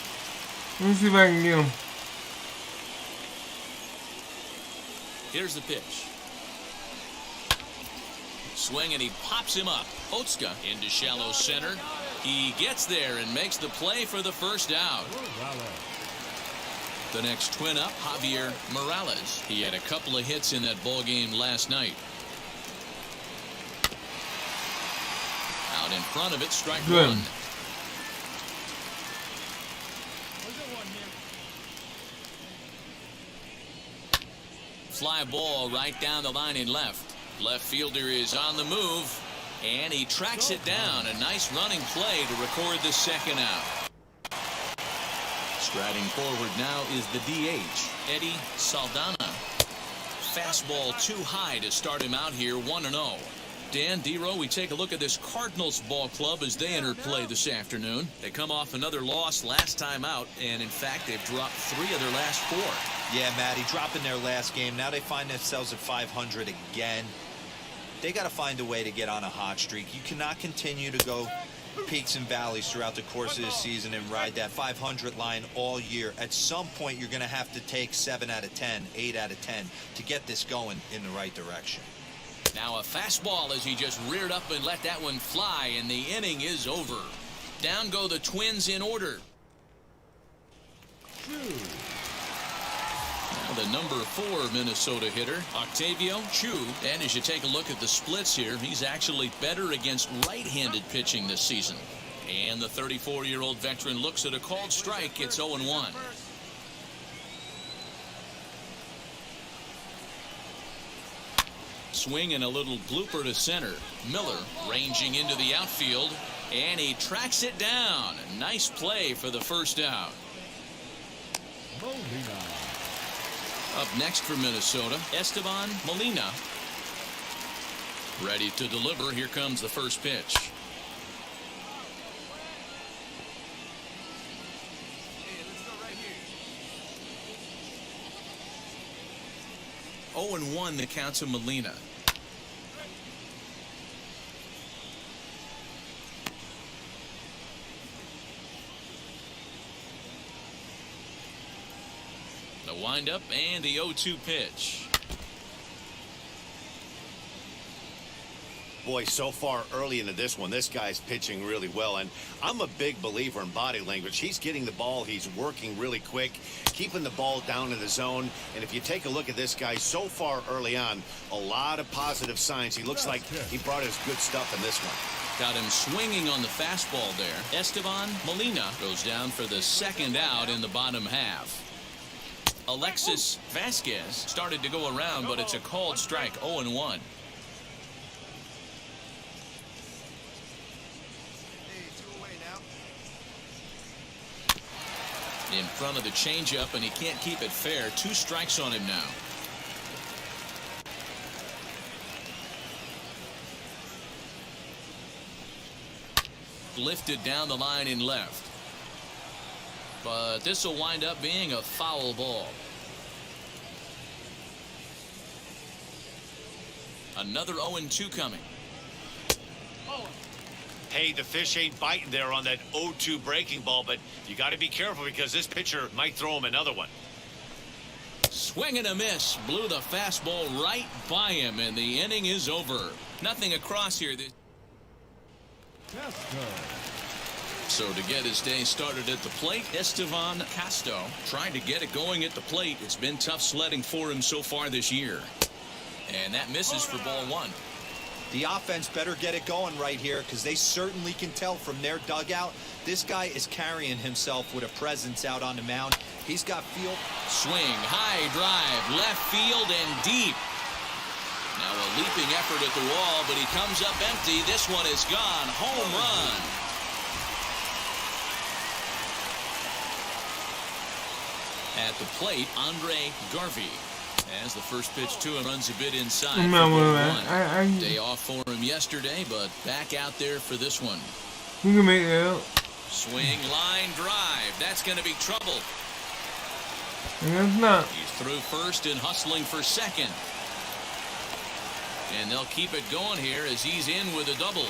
[SPEAKER 1] Let me see if I can get him.
[SPEAKER 2] Here's the pitch. Swing, and he pops him up. Otska into shallow center. He gets there and makes the play for the first out. The next twin up, Javier Morales. He had a couple of hits in that ball game last night. Out in front of it, strike one. Fly ball right down the line in left. Left fielder is on the move, and he tracks it down. A nice running play to record the second out. Striding forward now is the DH, Eddie Saldana. Fastball too high to start him out here, 1-0. Dan, D-Row, we take a look at this Cardinals ball club as they enter play this afternoon. They come off another loss last time out, and in fact, they've dropped 3 of their last 4.
[SPEAKER 4] Yeah, Matty, dropping their last game. Now they find themselves at 500 again. They got to find a way to get on a hot streak. You cannot continue to go peaks and valleys throughout the course of the season and ride that 500 line all year. At some point, you're going to have to take 7 out of 10, 8 out of 10 to get this going in the right direction.
[SPEAKER 2] Now a fastball as he just reared up and let that one fly, and the inning is over. Down go the Twins in order. Now the number 4 Minnesota hitter, Octavio Chu. And as you take a look at the splits here, he's actually better against right-handed pitching this season. And the 34-year-old veteran looks at a called strike. It's 0-1. Swing and a little blooper to center. Miller ranging into the outfield, and he tracks it down. Nice play for the first out. Up next for Minnesota, Esteban Molina. Ready to deliver. Here comes the first pitch. Hey, 0-1 the count to Molina. The windup and the 0-2 pitch.
[SPEAKER 3] Boy, so far early into this one, this guy's pitching really well, and I'm a big believer in body language. He's getting the ball, he's working really quick, keeping the ball down in the zone, and if you take a look at this guy so far early on, a lot of positive signs. He looks like he brought his good stuff in this one.
[SPEAKER 2] Got him swinging on the fastball there. Esteban Molina goes down for the second out in the bottom half. Alexis Vasquez started to go around, but it's a called strike, 0-1. In front of the changeup, and he can't keep it fair. 2 strikes on him now. Lifted down the line in left. But this will wind up being a foul ball. Another 0-2 coming.
[SPEAKER 3] Hey, the fish ain't biting there on that 0-2 breaking ball, but you got to be careful because this pitcher might throw him another one.
[SPEAKER 2] Swing and a miss. Blew the fastball right by him, and the inning is over. Nothing across here. So to get his day started at the plate, Esteban Castro trying to get it going at the plate. It's been tough sledding for him so far this year. And that misses for ball 1.
[SPEAKER 4] The offense better get it going right here because they certainly can tell from their dugout. This guy is carrying himself with a presence out on the mound. He's got feel.
[SPEAKER 2] Swing, high drive, left field and deep. Now a leaping effort at the wall, but he comes up empty. This one is gone. Home run. At the plate, Andre Garvey. As the first pitch to him runs a bit inside. Day off for him yesterday, but back out there for this one.
[SPEAKER 1] We can make it out.
[SPEAKER 2] Swing, line drive. That's going to be trouble.
[SPEAKER 1] And that's not.
[SPEAKER 2] He's through first and hustling for second. And they'll keep it going here as he's in with a double.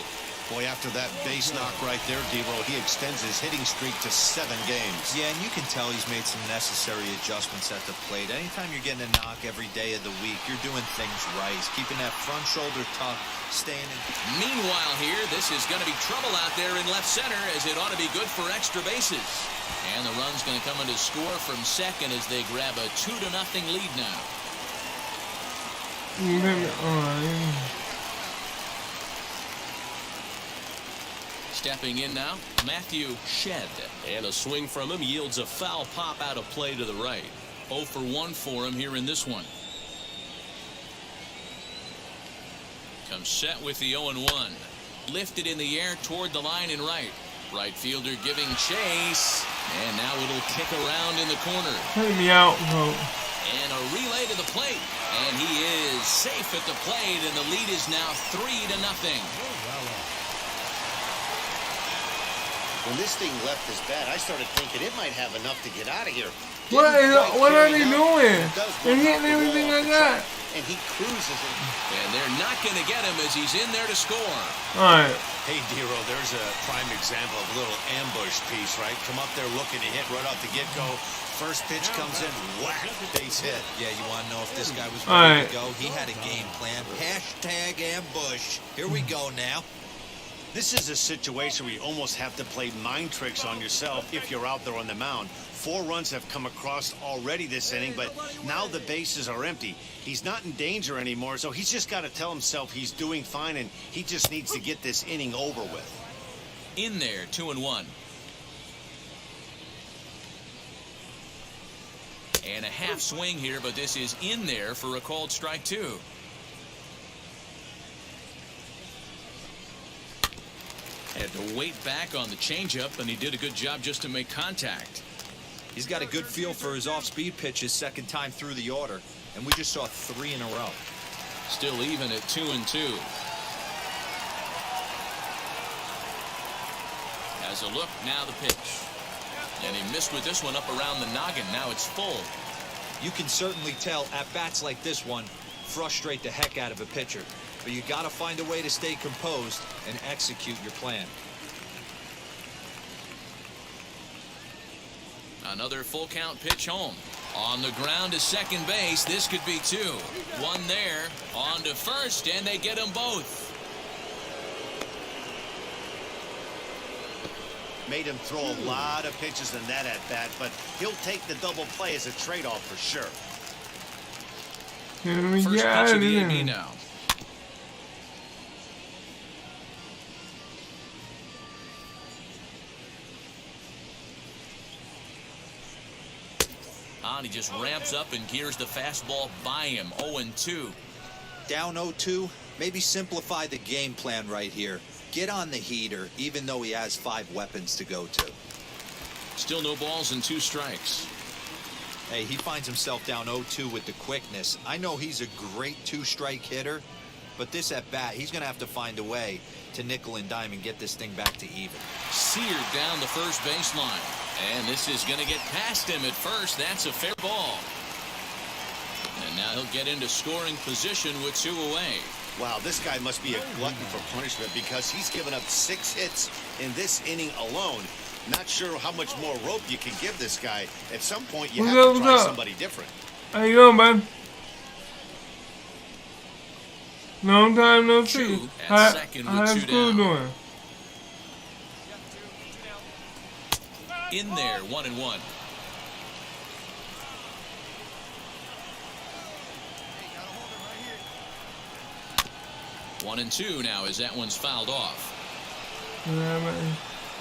[SPEAKER 3] Boy, after that base knock right there, D-Roll, he extends his hitting streak to 7 games.
[SPEAKER 4] Yeah, and you can tell he's made some necessary adjustments at the plate. Anytime you're getting a knock every day of the week, you're doing things right. He's keeping that front shoulder tucked, staying in.
[SPEAKER 2] Meanwhile here, this is going to be trouble out there in left center as it ought to be good for extra bases. And the run's going to come in to score from second as they grab a 2-0 lead now. Stepping in now, Matthew Shed.
[SPEAKER 14] And a swing from him yields a foul pop out of play to the right.
[SPEAKER 2] 0 for 1 for him here in this one. Comes set with the 0-1. Lifted in the air toward the line and right. Right fielder giving chase. And now it'll kick around in the corner.
[SPEAKER 1] Take me out, bro.
[SPEAKER 2] And a relay to the plate. And he is safe at the plate, and the lead is now 3-0.
[SPEAKER 3] When this thing left his bat, I started thinking it might have enough to get out of here.
[SPEAKER 1] What are they doing? They're hitting everything I got.
[SPEAKER 3] And he cruises it.
[SPEAKER 2] And they're not going to get him as he's in there to score.
[SPEAKER 1] All right.
[SPEAKER 3] Hey, D-Roll, there's a prime example of a little ambush piece, right? Come up there looking to hit right off the get-go. First pitch comes in, whack, base hit.
[SPEAKER 4] Yeah, you want to know if this guy was ready to go? He had a game plan. Hashtag ambush. Here we go now.
[SPEAKER 3] This is a situation where you almost have to play mind tricks on yourself if you're out there on the mound. 4 runs have come across already this inning, but now the bases are empty. He's not in danger anymore, so he's just got to tell himself he's doing fine, and he just needs to get this inning over with.
[SPEAKER 2] In there, 2-1. And a half swing here, but this is in there for a called strike 2. Had to wait back on the changeup, and he did a good job just to make contact.
[SPEAKER 4] He's got a good feel for his off-speed pitches second time through the order, and we just saw 3 in a row.
[SPEAKER 2] Still even at 2-2. As a look, now the pitch. And he missed with this one up around the noggin. Now it's full.
[SPEAKER 4] You can certainly tell at bats like this one frustrate the heck out of a pitcher. But you got to find a way to stay composed and execute your plan.
[SPEAKER 2] Another full count pitch home. On the ground to second base. This could be 2. 1 there. On to first, and they get them both.
[SPEAKER 3] Made him throw a lot of pitches in that at bat, but he'll take the double play as a trade-off for sure.
[SPEAKER 2] First pitch of the AB now. He just ramps up and gears the fastball by him. 0-2.
[SPEAKER 4] Down 0-2. Maybe simplify the game plan right here. Get on the heater, even though he has 5 weapons to go to.
[SPEAKER 2] Still no balls and 2 strikes.
[SPEAKER 4] Hey, he finds himself down 0-2 with the quickness. I know he's a great 2-strike hitter, but this at bat, he's going to have to find a way to nickel and dime and get this thing back to even.
[SPEAKER 2] Seared down the first baseline. And this is going to get past him at first. That's a fair ball. And now he'll get into scoring position with 2 away.
[SPEAKER 3] Wow, this guy must be a glutton for punishment because he's given up 6 hits in this inning alone. Not sure how much more rope you can give this guy. At some point, you have to try somebody different.
[SPEAKER 1] How you doing, bud? Long time no see. How's school doing?
[SPEAKER 2] In there, 1-1. 1-2 now as that one's fouled off.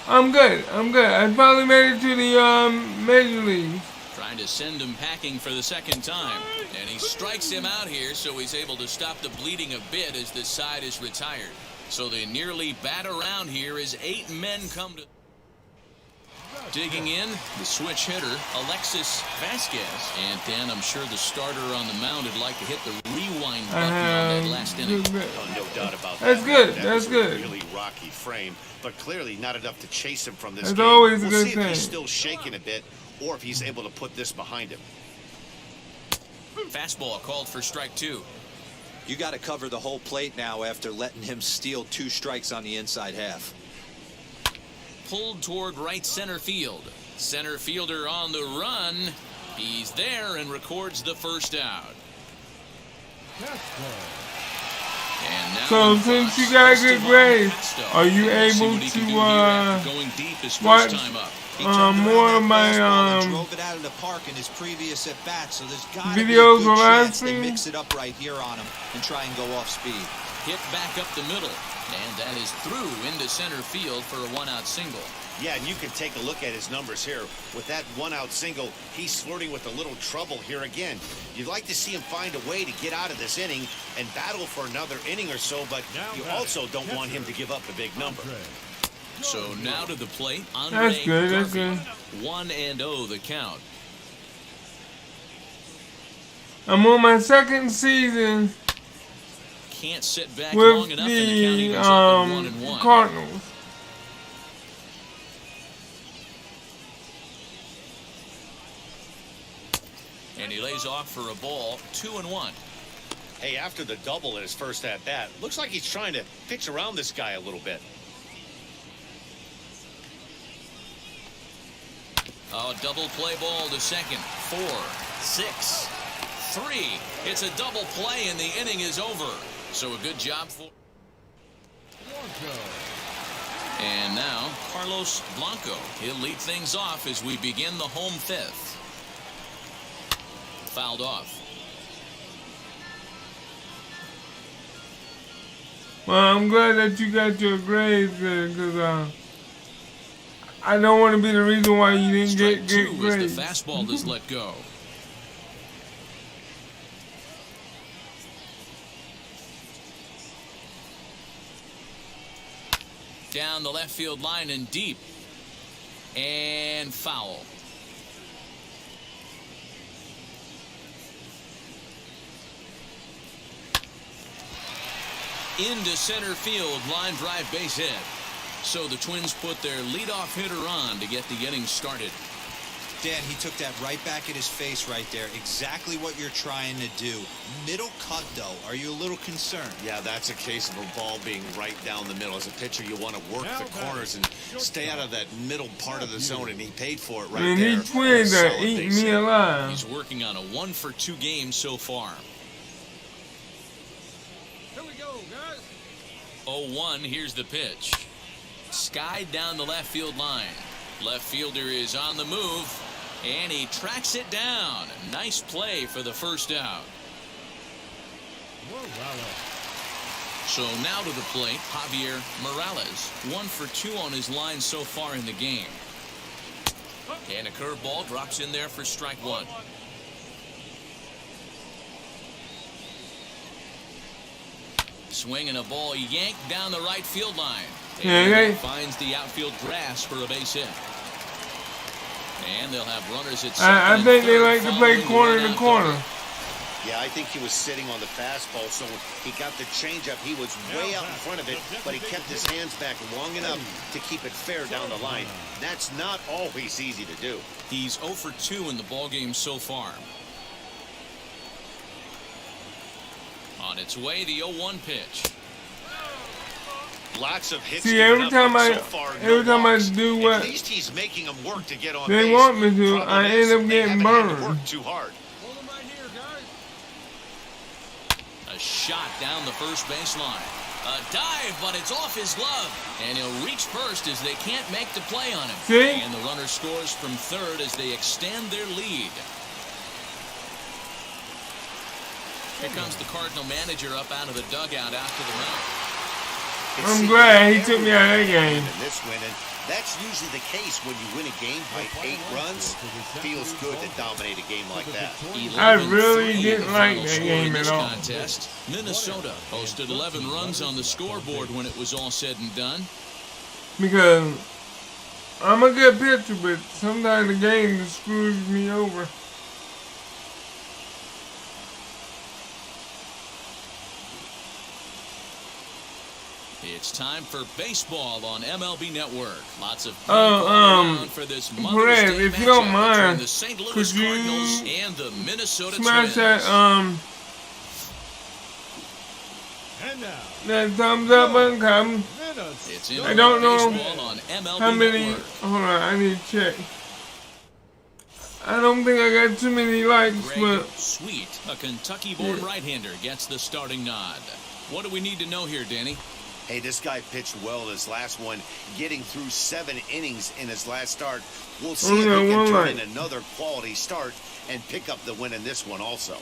[SPEAKER 1] I'm good. I finally made it to the major league.
[SPEAKER 2] Trying to send him packing for the second time. And he strikes him out here, so he's able to stop the bleeding a bit as the side is retired. So they nearly bat around here as 8 men come to... Digging in, the switch hitter, Alexis Vasquez. And Dan, I'm sure the starter on the mound would like to hit the rewind button on that last inning.
[SPEAKER 3] Oh, no doubt about that.
[SPEAKER 1] That's good.
[SPEAKER 3] That
[SPEAKER 1] That's
[SPEAKER 3] was
[SPEAKER 1] good.
[SPEAKER 3] A really rocky frame, but clearly not enough to chase him from this
[SPEAKER 1] That's
[SPEAKER 3] game.
[SPEAKER 1] always a
[SPEAKER 3] We'll
[SPEAKER 1] good
[SPEAKER 3] see
[SPEAKER 1] thing.
[SPEAKER 3] if he's still shaking a bit or if he's able to put this behind him.
[SPEAKER 2] Fastball called for strike 2.
[SPEAKER 4] You got to cover the whole plate now after letting him steal 2 strikes on the inside half.
[SPEAKER 2] Pulled toward right center field. Center fielder on the run. He's there and records the first out. And now
[SPEAKER 1] So since you got good grades, are you able to watch more of my
[SPEAKER 4] drove it out of the park in his previous at bat, so there's got to be a
[SPEAKER 1] videos
[SPEAKER 4] good
[SPEAKER 1] on live
[SPEAKER 4] chance they
[SPEAKER 1] stream?
[SPEAKER 4] mix it up right here on him and try and go off speed.
[SPEAKER 2] Hit back up the middle, and that is through into center field for a 1-out single.
[SPEAKER 3] Yeah, and you can take a look at his numbers here. With that 1-out single, he's flirting with a little trouble here again. You'd like to see him find a way to get out of this inning and battle for another inning or so, but you also don't want him to give up a big number.
[SPEAKER 2] So now to the plate,
[SPEAKER 1] That's
[SPEAKER 2] Andre
[SPEAKER 1] good. That's
[SPEAKER 2] Garvey.
[SPEAKER 1] good.
[SPEAKER 2] 1-0 the count.
[SPEAKER 1] I'm on my second season
[SPEAKER 2] Can't sit back long
[SPEAKER 1] with
[SPEAKER 2] enough, and the count
[SPEAKER 1] the
[SPEAKER 2] evens up at 1-1.
[SPEAKER 1] Cardinals.
[SPEAKER 2] And he lays off for a ball, 2-1.
[SPEAKER 3] Hey, after the double in his first at-bat, looks like he's trying to pitch around this guy a little bit.
[SPEAKER 2] Oh, double play ball to second. 4, 6, 3. It's a double play, and the inning is over. So a good job for... And now, Carlos Blanco. He'll lead things off as we begin the home 5th. Fouled off.
[SPEAKER 1] Well, I'm glad that you got your grades good, because I don't want to be the reason why you didn't
[SPEAKER 2] Strike
[SPEAKER 1] get good
[SPEAKER 2] 2
[SPEAKER 1] grades.
[SPEAKER 2] as the fastball is let go. Down the left field line and deep. And foul. Into center field, line drive base hit. So the Twins put their leadoff hitter on to get the inning started.
[SPEAKER 4] Dan, he took that right back at his face right there. Exactly what you're trying to do. Middle cut, though. Are you a little concerned?
[SPEAKER 3] Yeah, that's a case of a ball being right down the middle. As a pitcher, you want to work the corners and stay out of that middle part of the zone, and he paid for it right there.
[SPEAKER 1] These Twins are eating me alive.
[SPEAKER 2] He's working on a 1-for-2 game so far.
[SPEAKER 5] Here we go, guys.
[SPEAKER 2] 0-1, here's the pitch. Skied down the left field line. Left fielder is on the move, and he tracks it down. Nice play for the first out. So now to the plate, Javier Morales. 1-for-2 on his line so far in the game. And a curveball drops in there for strike 1. Swinging a ball yanked down the right field line. And finds the outfield grass for a base hit. And they'll have runners at second.
[SPEAKER 1] I think they like to play corner to corner.
[SPEAKER 3] Yeah, I think he was sitting on the fastball, so he got the changeup. He was way out in front of it, but he kept his hands back long enough to keep it fair down the line. That's not always easy to do.
[SPEAKER 2] He's 0-for-2 in the ballgame so far. On its way, the 0-1 pitch.
[SPEAKER 3] Lots of hits.
[SPEAKER 1] See, every time I do what
[SPEAKER 3] he's making them work to get on
[SPEAKER 1] they
[SPEAKER 3] base.
[SPEAKER 1] want me to, I end up getting burned.
[SPEAKER 3] Work too hard.
[SPEAKER 2] A shot down the first baseline. A dive, but it's off his glove. And he'll reach first as they can't make the play on him.
[SPEAKER 1] See?
[SPEAKER 2] And the runner scores from third as they extend their lead. Here comes the Cardinal manager up out of the dugout after the mound.
[SPEAKER 1] I'm glad he took me out of that game.
[SPEAKER 3] This win, and that's usually the case when you win a game by 8 runs. Feels good to dominate a game like that.
[SPEAKER 1] I really didn't like that game at all.
[SPEAKER 2] Contest. Minnesota posted 11 runs on the scoreboard when it was all said and done.
[SPEAKER 1] Because I'm a good pitcher, but sometimes the game just screws me over.
[SPEAKER 2] It's time for baseball on MLB Network. Lots of for this Mother's Day
[SPEAKER 1] if you don't
[SPEAKER 2] matchup
[SPEAKER 1] mind,
[SPEAKER 2] between the St. Louis
[SPEAKER 1] could you
[SPEAKER 2] Cardinals and the Minnesota
[SPEAKER 1] smash
[SPEAKER 2] Twins.
[SPEAKER 1] that thumbs up button, come.
[SPEAKER 2] It's
[SPEAKER 1] I don't know
[SPEAKER 2] baseball on MLB
[SPEAKER 1] how many.
[SPEAKER 2] Network.
[SPEAKER 1] Hold on, I need to check. I don't think I got too many likes,
[SPEAKER 2] Greg
[SPEAKER 1] but
[SPEAKER 2] Sweet, a Kentucky-born right-hander, gets the starting nod. What do we need to know here, Danny?
[SPEAKER 3] Hey, this guy pitched well in his last one, getting through 7 innings in his last start. We'll see if he can turn in another quality start and pick up the win in this one also.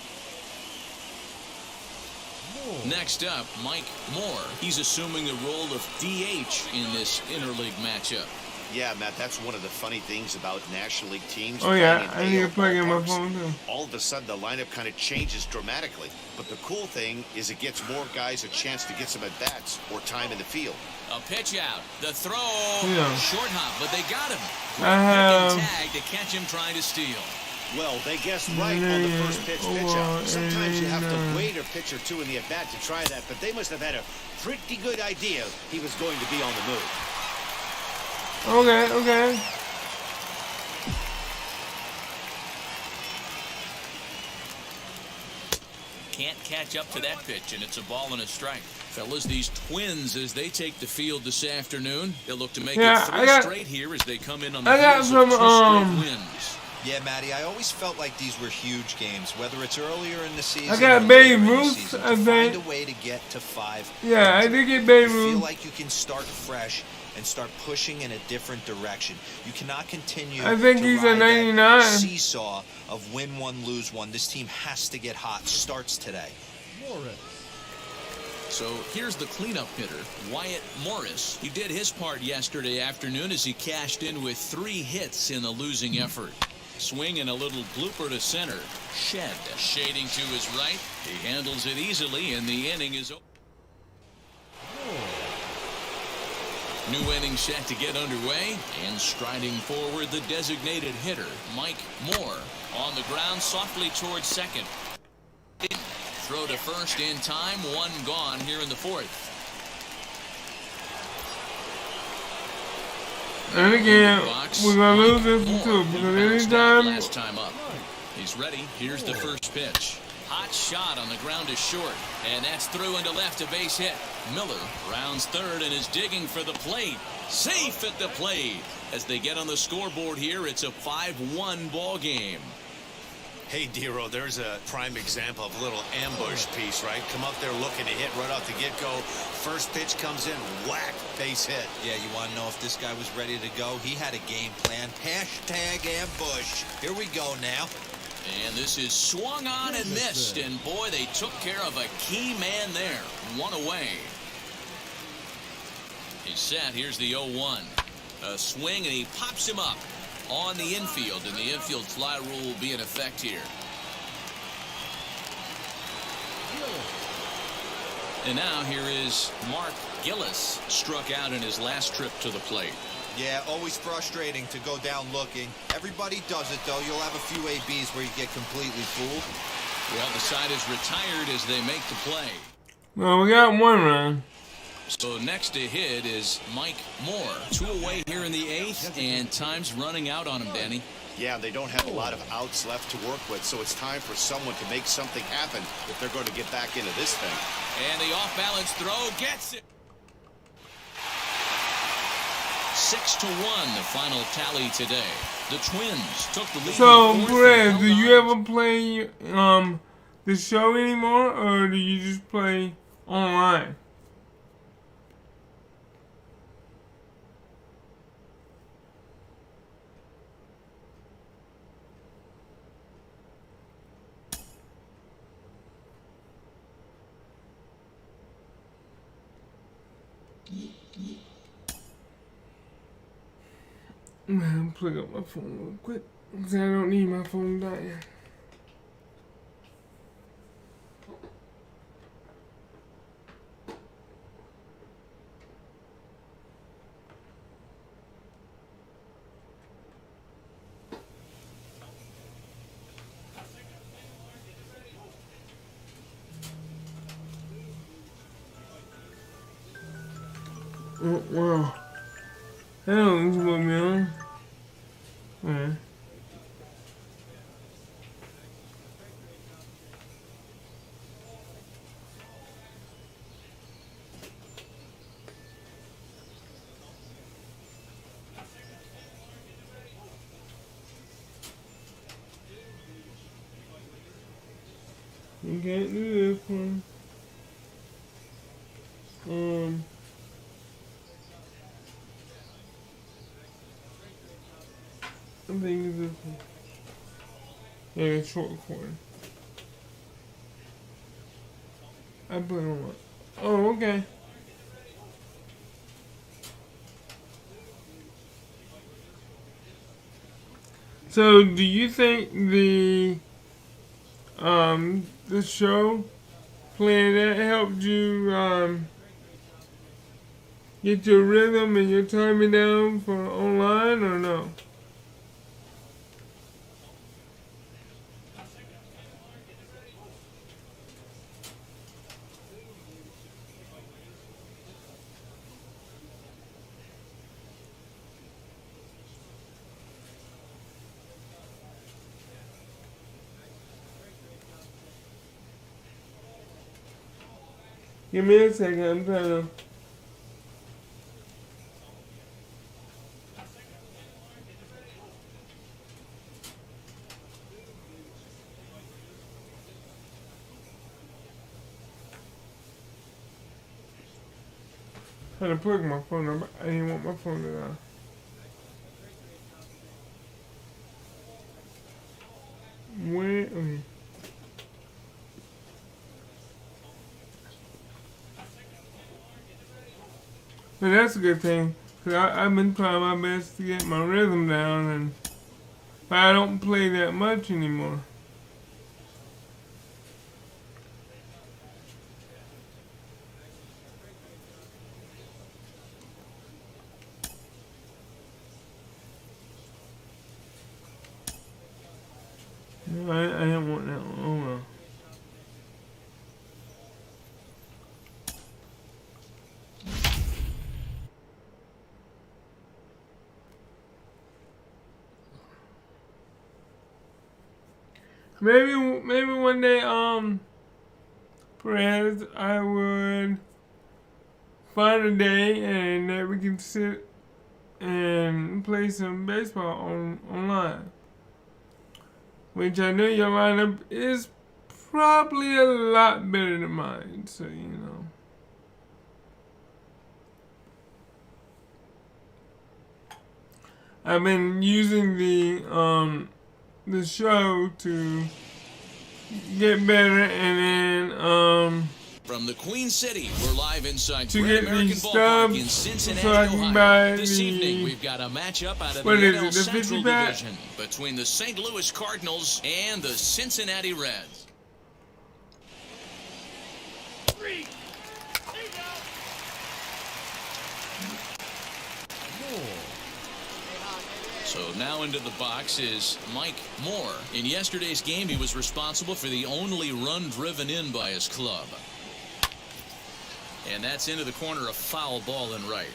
[SPEAKER 2] Next up, Mike Moore. He's assuming the role of DH in this interleague matchup.
[SPEAKER 3] Yeah, Matt, that's one of the funny things about National League teams.
[SPEAKER 1] oh yeah, I need to plug in my phone too.
[SPEAKER 3] All of a sudden, the lineup kind of changes dramatically. But the cool thing is it gets more guys a chance to get some at-bats or time in the field.
[SPEAKER 2] A pitch out. The throw.
[SPEAKER 1] Yeah.
[SPEAKER 2] Short hop, but they got him.
[SPEAKER 1] I have
[SPEAKER 2] Tag to catch him trying to steal.
[SPEAKER 3] Well, they guessed right on the first pitch out. Sometimes you have to wait a pitch or two in the at-bat to try that, but they must have had a pretty good idea he was going to be on the move.
[SPEAKER 1] Okay.
[SPEAKER 2] Can't catch up to that pitch, and it's a ball and a strike. Fellas, these Twins, as they take the field this afternoon, they'll look to make it 3 straight here as they come in on the heels of 2 straight wins.
[SPEAKER 4] Yeah, Matty, I always felt like these were huge games, whether it's earlier in the season
[SPEAKER 1] I got
[SPEAKER 4] or
[SPEAKER 1] Babe
[SPEAKER 4] later in the
[SPEAKER 1] Ruth,
[SPEAKER 4] season,
[SPEAKER 1] I
[SPEAKER 4] to
[SPEAKER 1] think.
[SPEAKER 4] find a way to get to 5.
[SPEAKER 1] Yeah, I did get Babe
[SPEAKER 4] You feel
[SPEAKER 1] Ruth.
[SPEAKER 4] like you can start fresh and start pushing in a different direction. You cannot continue
[SPEAKER 1] I think
[SPEAKER 4] to
[SPEAKER 1] he's
[SPEAKER 4] ride
[SPEAKER 1] a
[SPEAKER 4] that
[SPEAKER 1] 99.
[SPEAKER 4] seesaw of win one, lose one. This team has to get hot. Starts today.
[SPEAKER 2] So here's the cleanup hitter, Wyatt Morris. He did his part yesterday afternoon as he cashed in with 3 hits in the losing effort. Swing and a little blooper to center. Shed shading to his right. He handles it easily, and the inning is over. New inning set to get underway, and striding forward the designated hitter, Mike Moore. On the ground softly towards second. Throw to first in time, 1 gone here in the 4th.
[SPEAKER 1] And again, we're going to lose this one too, because anytime...
[SPEAKER 2] Last time up. He's ready. Here's the first pitch. Hot shot on the ground is short, and that's through into left, a base hit. Miller rounds third and is digging for the plate. Safe at the plate. As they get on the scoreboard here, it's a 5-1 ball game.
[SPEAKER 3] Hey, Dero, there's a prime example of a little ambush piece, right? Come up there looking to hit right off the get-go. First pitch comes in, whack, base hit.
[SPEAKER 4] Yeah, you want to know if this guy was ready to go? He had a game plan. Hashtag ambush. Here we go now.
[SPEAKER 2] And this is swung on and missed, and boy, they took care of a key man there. 1 away. He's set. Here's the 0-1. A swing, and he pops him up on the infield, and the infield fly rule will be in effect here. And now here is Mark Gillis, struck out in his last trip to the plate.
[SPEAKER 4] Yeah, always frustrating to go down looking. Everybody does it, though. You'll have a few ABs where you get completely fooled.
[SPEAKER 2] Well, the side is retired as they make the play.
[SPEAKER 1] Well, we got 1 run.
[SPEAKER 2] So next to hit is Mike Moore. 2 away here in the 8th, and time's running out on him, Danny.
[SPEAKER 3] Yeah, they don't have a lot of outs left to work with, so it's time for someone to make something happen if they're going to get back into this thing.
[SPEAKER 2] And the off-balance throw gets it. 6-1, the final tally today. The Twins took the lead.
[SPEAKER 1] So, Brad, do you ever play the show anymore, or do you just play online? Man, plug up my phone real quick because I don't need my phone dying. Oh, wow. That don't look me on. Yeah. You can't do this one. I think it's this one. Yeah, it's short cord. I put it on what? Oh, okay. So, do you think the show playing that helped you get your rhythm and your timing down for online, or no? Give me a second, I'm trying to... Trying to plug my phone number. I didn't want my phone to die. Where? Okay. But that's a good thing, because I've been trying my best to get my rhythm down, but I don't play that much anymore. No, I didn't want that one. Oh well. Maybe one day, perhaps I would find a day and that we can sit and play some baseball online. Which I know your lineup is probably a lot better than mine, so you know. I've been using the show to get better, and then
[SPEAKER 2] from the Queen City, we're live inside
[SPEAKER 1] to
[SPEAKER 2] Great
[SPEAKER 1] get
[SPEAKER 2] American
[SPEAKER 1] these
[SPEAKER 2] Ballpark
[SPEAKER 1] stubs
[SPEAKER 2] in Cincinnati,
[SPEAKER 1] so I can
[SPEAKER 2] Ohio.
[SPEAKER 1] buy
[SPEAKER 2] This
[SPEAKER 1] the,
[SPEAKER 2] evening, we've got a matchup out of the
[SPEAKER 1] what is
[SPEAKER 2] NL
[SPEAKER 1] it, the 50
[SPEAKER 2] Central
[SPEAKER 1] pack?
[SPEAKER 2] Division between the St. Louis Cardinals and the Cincinnati Reds. So now into the box is Mike Moore. In yesterday's game, he was responsible for the only run driven in by his club. And that's into the corner, a foul ball and right.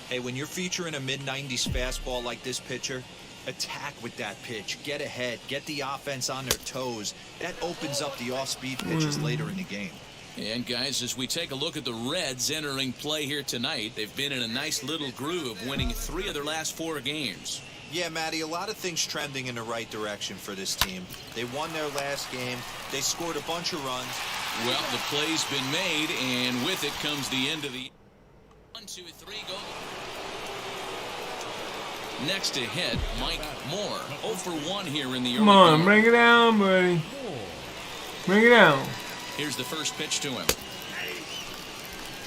[SPEAKER 4] Hey, when you're featuring a mid-90s fastball like this pitcher, attack with that pitch. Get ahead. Get the offense on their toes. That opens up the off-speed pitches later in the game.
[SPEAKER 2] And guys, as we take a look at the Reds entering play here tonight, they've been in a nice little groove, winning 3 of their last 4 games.
[SPEAKER 4] Yeah, Matty, a lot of things trending in the right direction for this team. They won their last game. They scored a bunch of runs.
[SPEAKER 2] Well, the play's been made, and with it comes the end of the 1, 2, 3, go. Next to hit, Mike Moore. 0 for 1 here in the early
[SPEAKER 1] Come on,
[SPEAKER 2] going.
[SPEAKER 1] bring it down, buddy. Bring it down.
[SPEAKER 2] Here's the first pitch to him.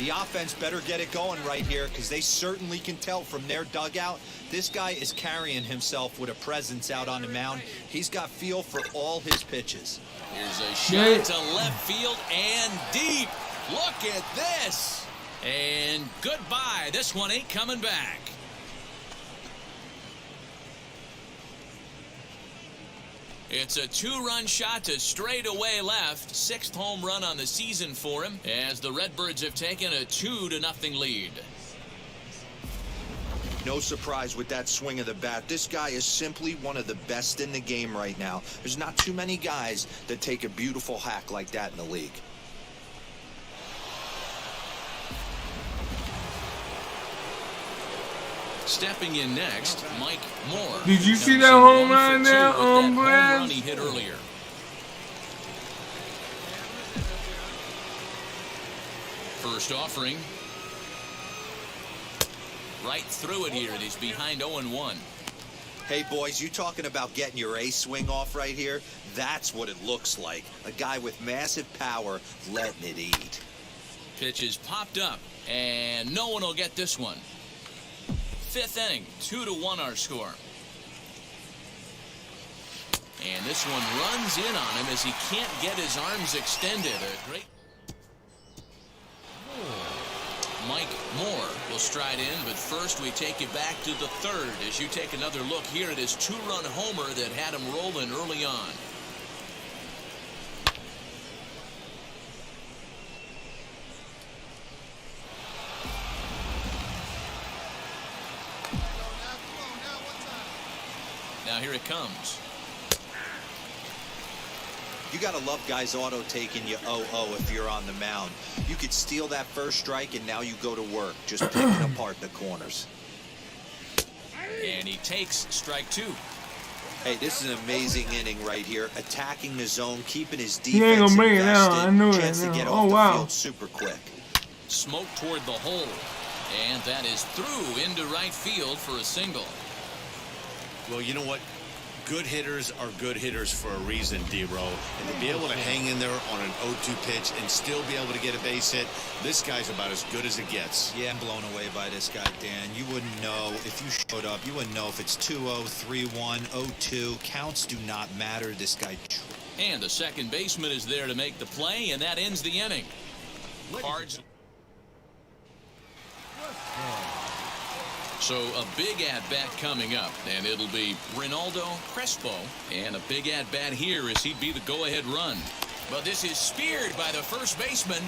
[SPEAKER 4] The offense better get it going right here because they certainly can tell from their dugout. This guy is carrying himself with a presence out on the mound. He's got feel for all his pitches.
[SPEAKER 2] Here's a shot to left field and deep. Look at this. And goodbye. This one ain't coming back. It's a 2-run shot to straightaway left. 6th home run on the season for him as the Redbirds have taken a 2-0 lead.
[SPEAKER 4] No surprise with that swing of the bat. This guy is simply one of the best in the game right now. There's not too many guys that take a beautiful hack like that in the league.
[SPEAKER 2] Stepping in next, Mike Moore.
[SPEAKER 1] Did you see that home run there on Brad?
[SPEAKER 2] He hit earlier. First offering. Right through it here, and he's behind 0-1.
[SPEAKER 4] Hey, boys, you talking about getting your ace swing off right here? That's what it looks like. A guy with massive power letting it eat.
[SPEAKER 2] Pitch is popped up, and no one will get this one. 5th inning, 2-1 our score. And this one runs in on him as he can't get his arms extended. A great. Mike Moore will stride in, but first we take you back to the 3rd as you take another look here at his 2-run homer that had him rolling early on. Now here it comes.
[SPEAKER 4] You got to love guys auto taking you 0-0 if you're on the mound. You could steal that first strike and now you go to work just picking apart the corners.
[SPEAKER 2] And he takes strike 2.
[SPEAKER 4] Hey, this is an amazing inning right here. Attacking the zone, keeping his
[SPEAKER 1] He ain't
[SPEAKER 4] defense
[SPEAKER 1] gonna bring it down.
[SPEAKER 4] invested.
[SPEAKER 1] I knew
[SPEAKER 4] Chance
[SPEAKER 1] it.
[SPEAKER 4] to get
[SPEAKER 1] Oh
[SPEAKER 4] off the
[SPEAKER 1] wow.
[SPEAKER 4] field super quick.
[SPEAKER 2] Smoke toward the hole. And that is through into right field for a single.
[SPEAKER 3] Well, you know what? Good hitters are good hitters for a reason, D-Row. And to be able to hang in there on an 0-2 pitch and still be able to get a base hit, this guy's about as good as it gets.
[SPEAKER 4] Yeah, I'm blown away by this guy, Dan. You wouldn't know if you showed up. You wouldn't know if it's 2-0, 3-1, 0-2. Counts do not matter. This guy.
[SPEAKER 2] And the second baseman is there to make the play, and that ends the inning. Cards. So a big at-bat coming up, and it'll be Ronaldo Crespo. And a big at-bat here as he'd be the go-ahead run. But this is speared by the first baseman.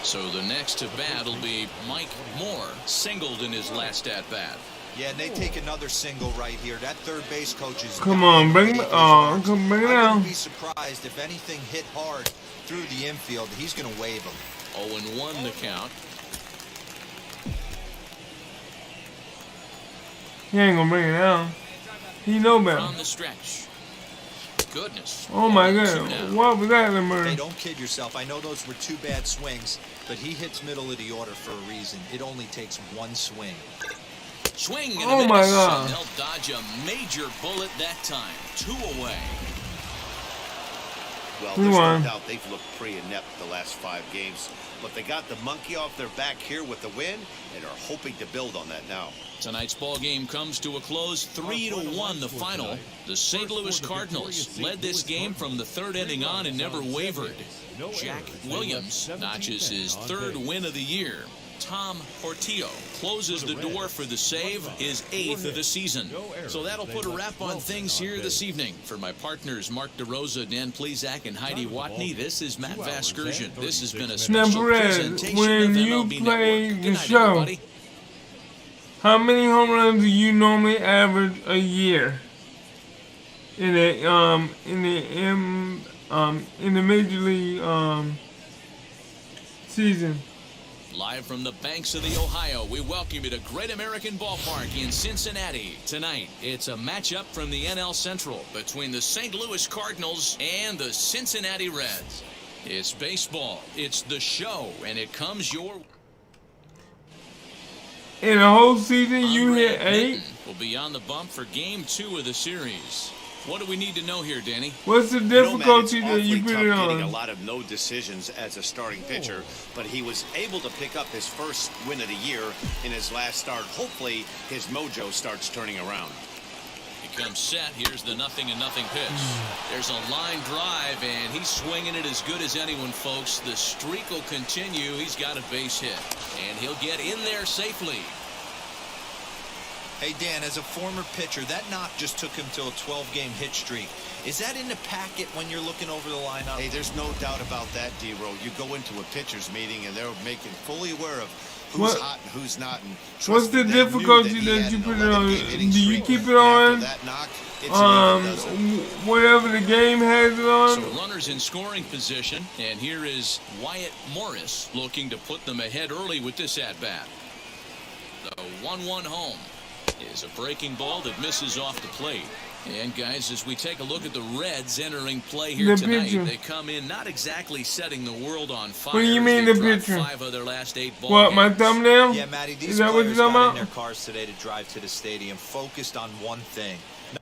[SPEAKER 2] So the next to bat will be Mike Moore, singled in his last at-bat.
[SPEAKER 4] Yeah, and they take another single right here. That third base coach is.
[SPEAKER 1] Come on, bring it on. Come bring it
[SPEAKER 4] I
[SPEAKER 1] down.
[SPEAKER 4] wouldn't be surprised if anything hit hard through the infield. He's going to wave him.
[SPEAKER 2] 0-1 the count.
[SPEAKER 1] He ain't gonna bring it down. He know better.
[SPEAKER 2] On the stretch. Goodness.
[SPEAKER 1] Oh my God. What was that, Lemur?
[SPEAKER 4] Hey, don't kid yourself. I know those were 2 bad swings, but he hits middle of the order for a reason. It only takes 1 swing.
[SPEAKER 2] Swing and
[SPEAKER 1] oh
[SPEAKER 2] a
[SPEAKER 1] my
[SPEAKER 2] miss,
[SPEAKER 1] God.
[SPEAKER 2] and they'll dodge a major bullet that time. 2 away.
[SPEAKER 3] Well, there's no doubt they've looked pretty inept the last 5 games. But they got the monkey off their back here with the win and are hoping to build on that now.
[SPEAKER 2] Tonight's ball game comes to a close, 3-1 the final. The St. Louis Cardinals led this game from the 3rd inning on and never wavered. Jack Williams notches his 3rd win of the year. Tom Portillo closes the door for the save, his 8th of the season. So that'll put a wrap on things here this evening. For my partners, Mark DeRosa, Dan Plezak, and Heidi Watney, this is Matt Vasgersian. This has been a special presentation
[SPEAKER 1] when
[SPEAKER 2] of
[SPEAKER 1] you
[SPEAKER 2] MLB
[SPEAKER 1] play
[SPEAKER 2] Network.
[SPEAKER 1] the
[SPEAKER 2] Good night,
[SPEAKER 1] show,
[SPEAKER 2] everybody.
[SPEAKER 1] how many home runs do you normally average a year in the major league season?
[SPEAKER 2] Live from the banks of the Ohio, we welcome you to Great American Ballpark in Cincinnati. Tonight, it's a matchup from the NL Central between the St. Louis Cardinals and the Cincinnati Reds. It's baseball, it's the show, and it comes your way.
[SPEAKER 1] In a whole season, you hit 8?
[SPEAKER 2] Will be on the bump for Game 2 of the series. What do we need to know here, Danny?
[SPEAKER 1] What's the difficulty that you put it
[SPEAKER 3] getting a
[SPEAKER 1] on?
[SPEAKER 3] lot of no decisions as a starting pitcher, but he was able to pick up his first win of the year in his last start. Hopefully, his mojo starts turning around.
[SPEAKER 2] He comes set. Here's the 0-0 pitch. There's a line drive, and he's swinging it as good as anyone, folks. The streak will continue. He's got a base hit, and he'll get in there safely.
[SPEAKER 4] Hey, Dan, as a former pitcher, that knock just took him to a 12-game hit streak. Is that in the packet when you're looking over the lineup?
[SPEAKER 3] Hey, there's no doubt about that, D-Row. You go into a pitcher's meeting, and they're making fully aware of who's hot and who's not. And
[SPEAKER 1] what's the difficulty that you put it on? Do you keep it on? Whatever the game has it on?
[SPEAKER 2] So runners in scoring position, and here is Wyatt Morris looking to put them ahead early with this at-bat. The 1-1 home is a breaking ball that misses off the plate. And guys, as we take a look at the Reds entering play here tonight, they come in not exactly setting the world on fire.
[SPEAKER 1] What do you mean the pitcher?
[SPEAKER 2] 5 of their last 8 ball
[SPEAKER 1] What,
[SPEAKER 2] games.
[SPEAKER 1] my thumbnail?
[SPEAKER 4] Yeah, Matty, these
[SPEAKER 1] Is that what
[SPEAKER 4] players
[SPEAKER 1] you're talking
[SPEAKER 4] got
[SPEAKER 1] about?
[SPEAKER 4] in their cars today to drive to the stadium, focused on one thing.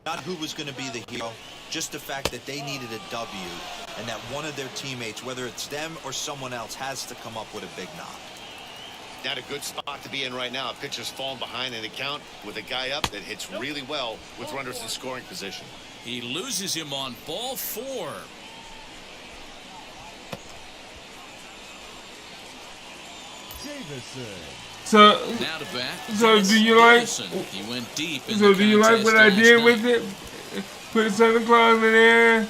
[SPEAKER 4] Not who was going to be the hero, just the fact that they needed a W, and that one of their teammates, whether it's them or someone else, has to come up with a big knock.
[SPEAKER 3] Not a good spot to be in right now. A pitcher's falling behind in the count with a guy up that hits really well with runners in scoring position.
[SPEAKER 2] He loses him on ball 4.
[SPEAKER 1] So,
[SPEAKER 2] now to bat.
[SPEAKER 1] So do you like?
[SPEAKER 2] He went deep in
[SPEAKER 1] So
[SPEAKER 2] the
[SPEAKER 1] do you like what I did with it? Put Santa Claus in there,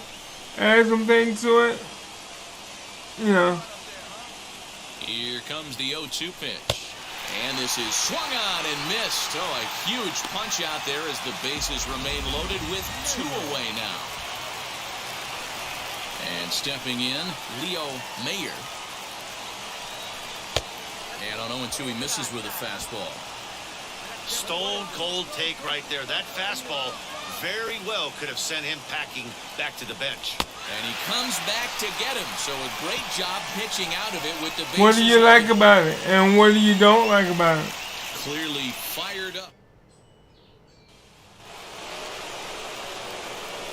[SPEAKER 1] add some things to it. You know.
[SPEAKER 2] Here comes the 0-2 pitch. And this is swung on and missed. Oh, a huge punch out there as the bases remain loaded with 2 away now. And stepping in, Leo Mayer. And on 0-2, he misses with a fastball.
[SPEAKER 3] Stone cold take right there. That fastball very well could have sent him packing back to the bench.
[SPEAKER 2] And he comes back to get him. So a great job pitching out of it with the bases.
[SPEAKER 1] What do you like about it, and what do you don't like about it?
[SPEAKER 2] Clearly fired up.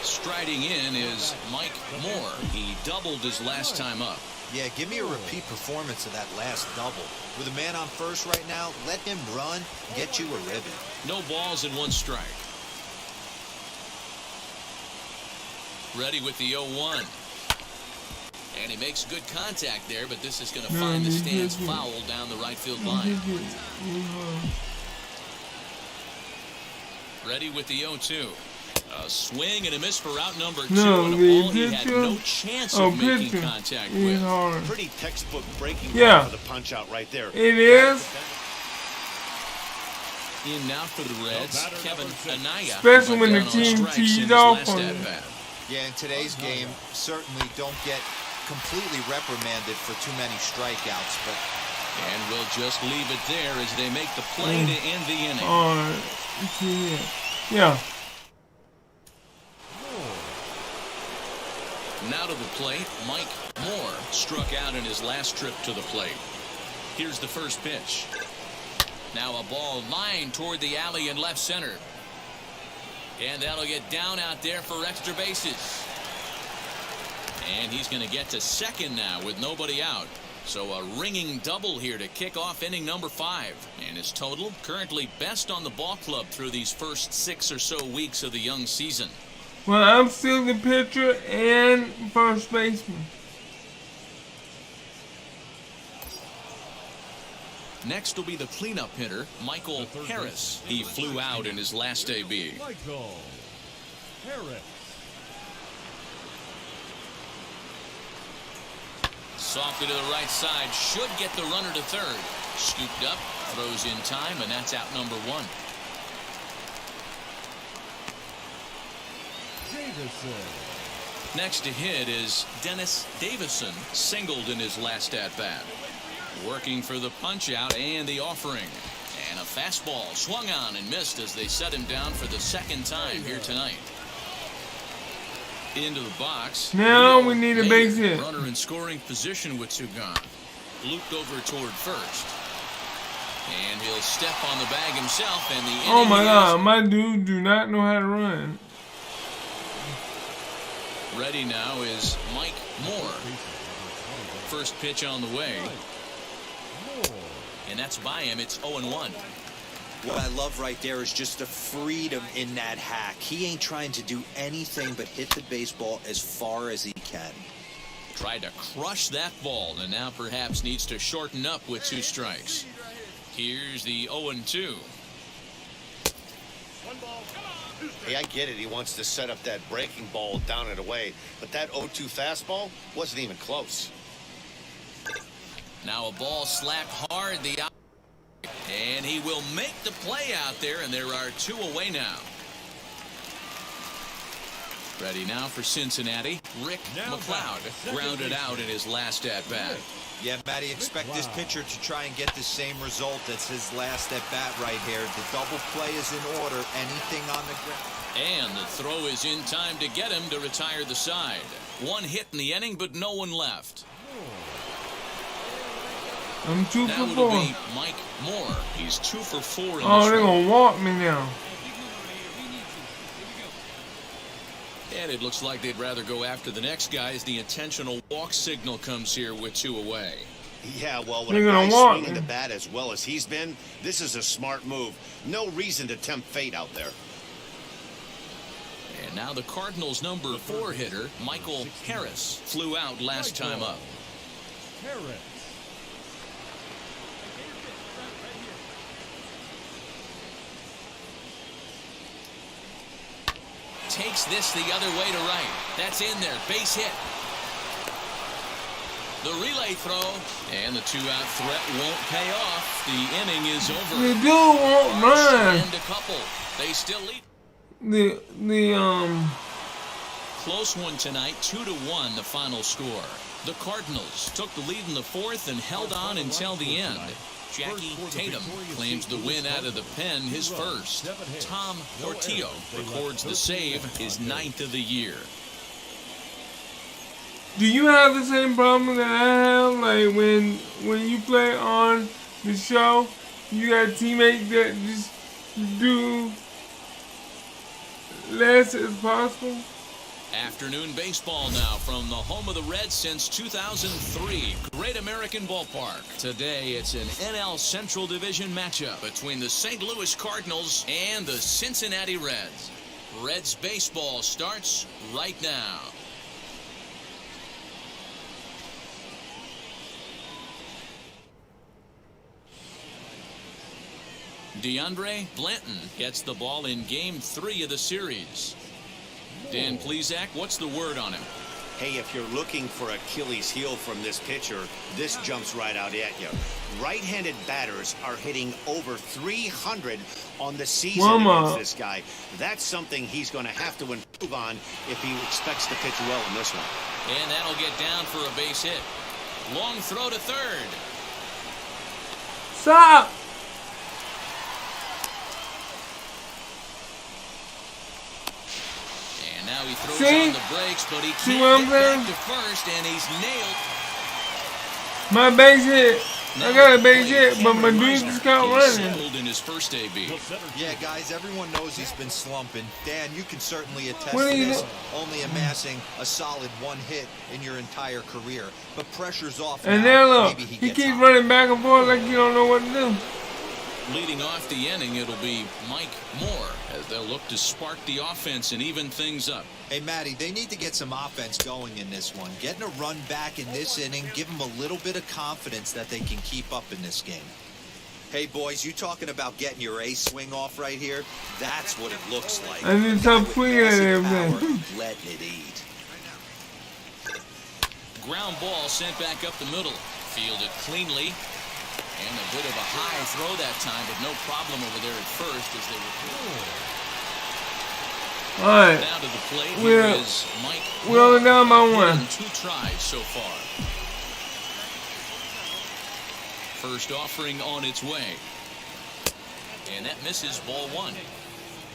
[SPEAKER 2] Striding in is Mike Moore. He doubled his last time up.
[SPEAKER 4] Yeah, give me a repeat performance of that last double. With a man on first right now, let him run, get you a ribbon.
[SPEAKER 2] No balls and 1 strike. Ready with the 0-1. And he makes good contact there, but this is going to find the stands foul down the right field line. Ready with the 0-2. A swing and a miss for out number 2. And a ball he had no chance of making contact with.
[SPEAKER 3] Pretty textbook breaking
[SPEAKER 1] ball
[SPEAKER 3] for the punch out right there.
[SPEAKER 1] It is.
[SPEAKER 2] In now for the Reds, Kevin Anaya.
[SPEAKER 1] Especially when the team teed off on it.
[SPEAKER 4] Yeah, in today's game, certainly don't get completely reprimanded for too many strikeouts, but...
[SPEAKER 2] And we'll just leave it there as they make the play to end the inning.
[SPEAKER 1] Yeah.
[SPEAKER 2] Now to the plate, Mike Moore struck out in his last trip to the plate. Here's the first pitch. Now a ball lined toward the alley in left center. And that'll get down out there for extra bases. And he's going to get to second now with nobody out. So a ringing double here to kick off inning number 5. And his total currently best on the ball club through these first 6 or so weeks of the young season.
[SPEAKER 1] Well, I'm still the pitcher and first baseman.
[SPEAKER 2] Next will be the cleanup hitter, Michael Harris. He flew out in his last AB.
[SPEAKER 7] Michael Harris.
[SPEAKER 2] Softly to the right side, should get the runner to third. Scooped up, throws in time, and that's out number 1.
[SPEAKER 7] Davison.
[SPEAKER 2] Next to hit is Dennis Davison, singled in his last at-bat. Working for the punch-out and the offering. And a fastball swung on and missed as they set him down for the second time here tonight. Into the box.
[SPEAKER 1] Now we need a base hit.
[SPEAKER 2] Runner in scoring position with 2 gone. Looped over toward first. And he'll step on the bag himself. And the
[SPEAKER 1] oh my God, my dude do not know how to run.
[SPEAKER 2] Ready now is Mike Moore. First pitch on the way. And that's by him. It's 0-1.
[SPEAKER 3] What I love right there is just the freedom in that hack. He ain't trying to do anything but hit the baseball as far as he can.
[SPEAKER 2] Tried to crush that ball, and now perhaps needs to shorten up with 2 strikes. Here's the 0-2.
[SPEAKER 3] Hey, I get it. He wants to set up that breaking ball down and away, but that 0-2 fastball wasn't even close.
[SPEAKER 2] Now a ball slapped hard and he will make the play out there, and there are 2 away now. Ready now for Cincinnati. Rick McLeod grounded out in his last at-bat.
[SPEAKER 4] Yeah, Matty, expect this pitcher to try and get the same result as his last at-bat right here. The double play is in order. Anything on the ground.
[SPEAKER 2] And the throw is in time to get him to retire the side. 1 hit in the inning, but no one left.
[SPEAKER 1] I'm 2
[SPEAKER 2] now
[SPEAKER 1] for 4.
[SPEAKER 2] Now it'll be Mike Moore. He's 2 for 4 in this
[SPEAKER 1] Oh, they're going to walk me now.
[SPEAKER 2] And it looks like they'd rather go after the next guy as the intentional walk signal comes here with 2 away.
[SPEAKER 3] Yeah, well, when a guy's swinging the bat as well as he's been, this is a smart move. No reason to tempt fate out there.
[SPEAKER 2] And now the Cardinals' number 4 hitter, Michael Harris, flew out last time up.
[SPEAKER 7] Harris.
[SPEAKER 2] Takes this the other way to right. That's in there. Base hit. The relay throw. And the 2-out threat won't pay off. The inning is over.
[SPEAKER 1] The dude won't run.
[SPEAKER 2] And a couple. They still lead. Close one tonight. 2-1 the final score. The Cardinals took the lead in the 4th and held on until the end. Jackie Tatum claims the win out of the pen, his first. Tom Portillo records the save, his 9th of the year.
[SPEAKER 1] Do you have the same problem that I have? Like when you play on the show, you got teammates that just do less as possible?
[SPEAKER 2] Afternoon baseball now from the home of the Reds since 2003. Great American Ballpark. Today it's an NL Central Division matchup between the St. Louis Cardinals and the Cincinnati Reds. Reds baseball starts right now. DeAndre Blanton gets the ball in Game 3 of the series. Dan Plesac, what's the word on him?
[SPEAKER 3] Hey, if you're looking for Achilles heel from this pitcher, this jumps right out at you. Right-handed batters are hitting over 300 on the season against this guy. That's something he's going to have to improve on if he expects to pitch well in this one.
[SPEAKER 2] And that'll get down for a base hit. Long throw to third.
[SPEAKER 1] Stop!
[SPEAKER 2] Now he throws on the brakes, but he can't get back to first, and he's nailed.
[SPEAKER 1] My base hit. I got a base hit, but my dude just got running.
[SPEAKER 2] In his first AB.
[SPEAKER 4] Yeah, guys, everyone knows he's been slumping. Dan, you can certainly attest to this, only amassing a solid 1 hit in your entire career. But pressure's off
[SPEAKER 1] and
[SPEAKER 4] now.
[SPEAKER 1] there, look,
[SPEAKER 4] Maybe
[SPEAKER 1] he keeps running back and forth like you don't know what to do.
[SPEAKER 2] Leading off the inning, it'll be Mike Moore as they'll look to spark the offense and even things up.
[SPEAKER 4] Hey, Matty, they need to get some offense going in this one. Getting a run back in this inning, give them a little bit of confidence that they can keep up in this game. Hey, boys, you talking about getting your A swing off right here? That's what it looks like.
[SPEAKER 1] I need some clean and everything.
[SPEAKER 4] Letting it eat.
[SPEAKER 2] Ground ball sent back up the middle. Fielded cleanly. And a bit of a high throw that time, but no problem over there at first as they were.
[SPEAKER 1] All right.
[SPEAKER 2] Now to the plate. Here is Mike.
[SPEAKER 1] We're only down by 1.
[SPEAKER 2] 2 tries so far. First offering on its way. And that misses ball 1.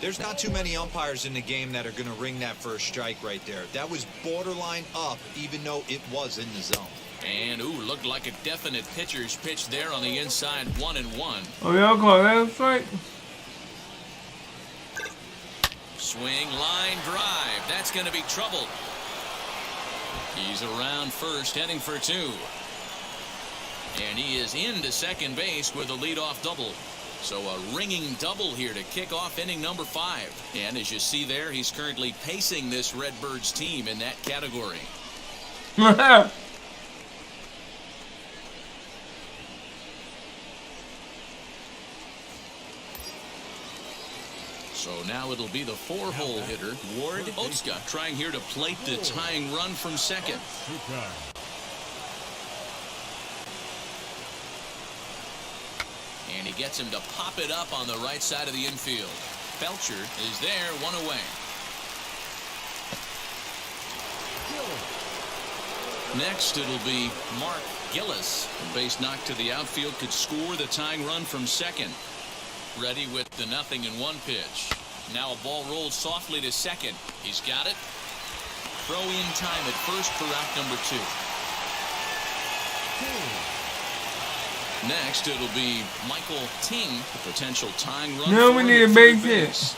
[SPEAKER 4] There's not too many umpires in the game that are going to ring that first strike right there. That was borderline up, even though it was in the zone.
[SPEAKER 2] And, looked like a definite pitcher's pitch there on the inside, 1-1.
[SPEAKER 1] Oh, y'all call that a strike?
[SPEAKER 2] Swing, line, drive. That's going to be trouble. He's around first, heading for two. And he is into second base with a leadoff double. So a ringing double here to kick off inning number 5. And as you see there, he's currently pacing this Redbirds team in that category. So now it'll be the 4-hole hitter, Ward Otska, trying here to plate the tying run from second. And he gets him to pop it up on the right side of the infield. Belcher is there, 1 away. Next, it'll be Mark Gillis. A base knock to the outfield could score the tying run from second. Ready with the 0-1 pitch. Now a ball rolls softly to second. He's got it. Throw in time at first for out number 2. Next, it'll be Michael Ting, the potential tying run.
[SPEAKER 1] No, we need a base hit.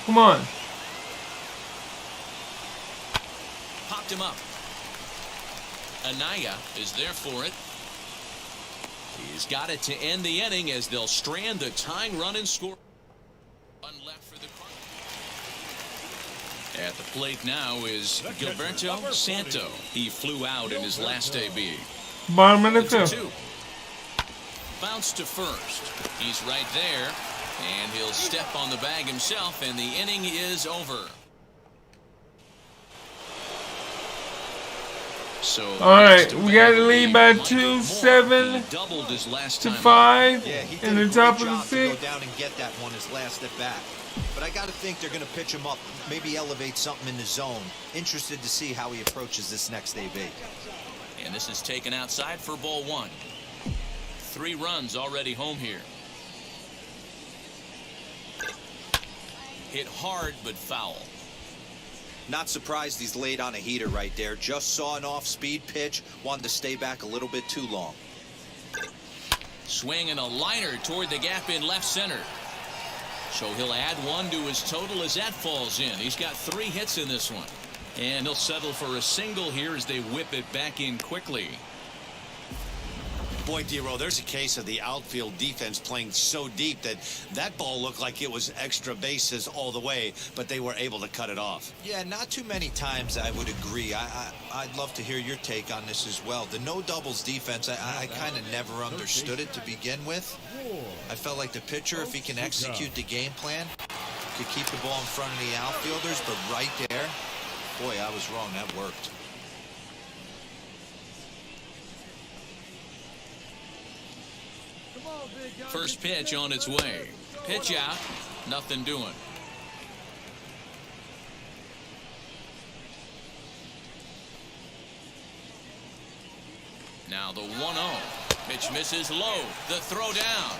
[SPEAKER 1] Come on.
[SPEAKER 2] Popped him up. Anaya is there for it. He's got it to end the inning as they'll strand the tying run and score. One left for the Cardinals. At the plate now is Gilberto Santo. He flew out in his last AB.
[SPEAKER 1] Bottom of the field.
[SPEAKER 2] Bounce to first. He's right there, and he'll step on the bag himself, and the inning is over. So
[SPEAKER 1] all right, we got to lead by 2, 7 to 5 in the top of the 6th.
[SPEAKER 4] Go down and get that one his last at bat. But I got to think they're going to pitch him up, maybe elevate something in the zone. Interested to see how he approaches this next AB.
[SPEAKER 2] And this is taken outside for ball 1. 3 runs already home here. Hit hard but foul.
[SPEAKER 4] Not surprised he's laid on a heater right there. Just saw an off-speed pitch. Wanted to stay back a little bit too long.
[SPEAKER 2] Swing and a liner toward the gap in left center. So he'll add 1 to his total as that falls in. He's got 3 hits in this one. And he'll settle for a single here as they whip it back in quickly.
[SPEAKER 3] Boy, D-Row, there's a case of the outfield defense playing so deep that that ball looked like it was extra bases all the way, but they were able to cut it off.
[SPEAKER 4] Yeah, not too many times I would agree. I'd love to hear your take on this as well. The no doubles defense, I kind of never understood it to begin with. I felt like the pitcher, if he can execute the game plan, could keep the ball in front of the outfielders, but right there, boy, I was wrong. That worked.
[SPEAKER 2] First pitch on its way. Pitch out. Nothing doing. Now the 1-0. Pitch misses low. The throw down.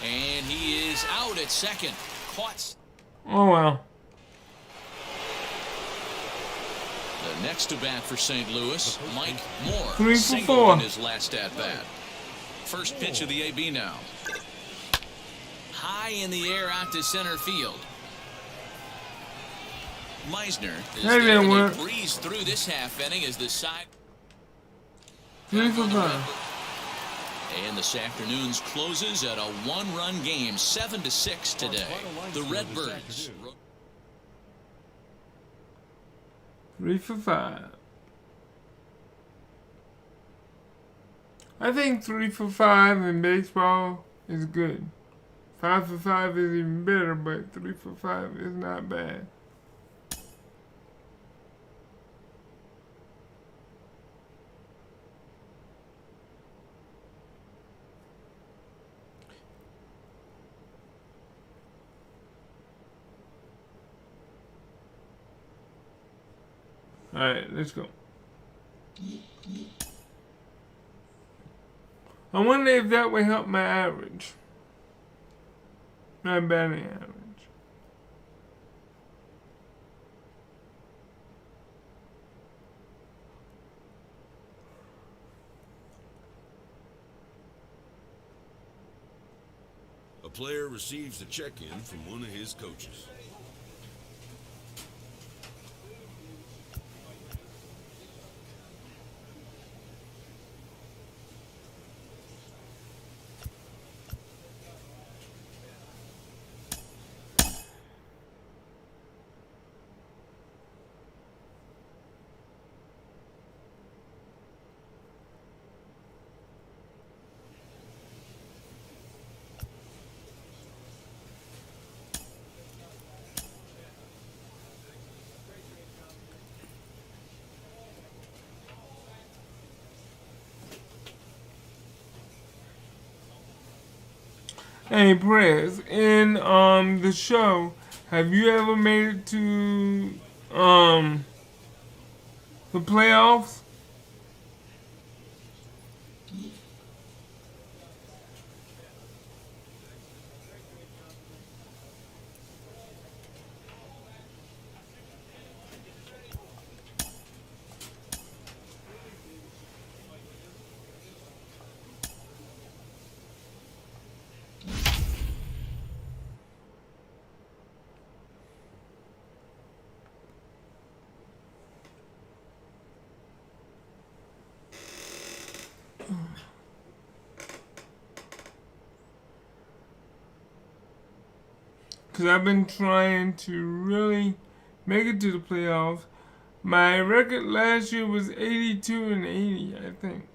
[SPEAKER 2] And he is out at second. Caught.
[SPEAKER 1] Oh, well.
[SPEAKER 2] The next to bat for St. Louis, Mike Moore.
[SPEAKER 1] 3 for
[SPEAKER 2] Single
[SPEAKER 1] 4.
[SPEAKER 2] in his last at bat. First pitch of the AB now. High in the air out to center field. Meisner is there to breeze through this half inning as the side.
[SPEAKER 1] 3 for 5.
[SPEAKER 2] And this afternoon's closes at a 1-run game, 7-6 today. The Redbirds.
[SPEAKER 1] 3 for 5. I think 3 for 5 in baseball is good. 5 for 5 is even better, but 3 for 5 is not bad. All right, let's go. I wonder if that would help my average. My batting average.
[SPEAKER 8] A player receives a check-in from one of his coaches.
[SPEAKER 1] Hey, Press, in the show, have you ever made it to the playoffs? Because I've been trying to really make it to the playoffs. My record last year was 82-80, I think.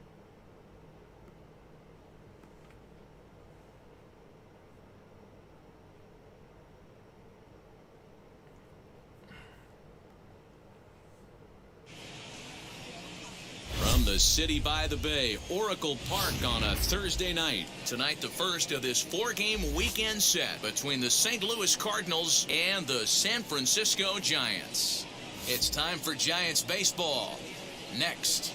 [SPEAKER 2] From the city by the bay, Oracle Park on a Thursday night. Tonight, the first of this 4-game weekend set between the St. Louis Cardinals and the San Francisco Giants. It's time for Giants baseball. Next.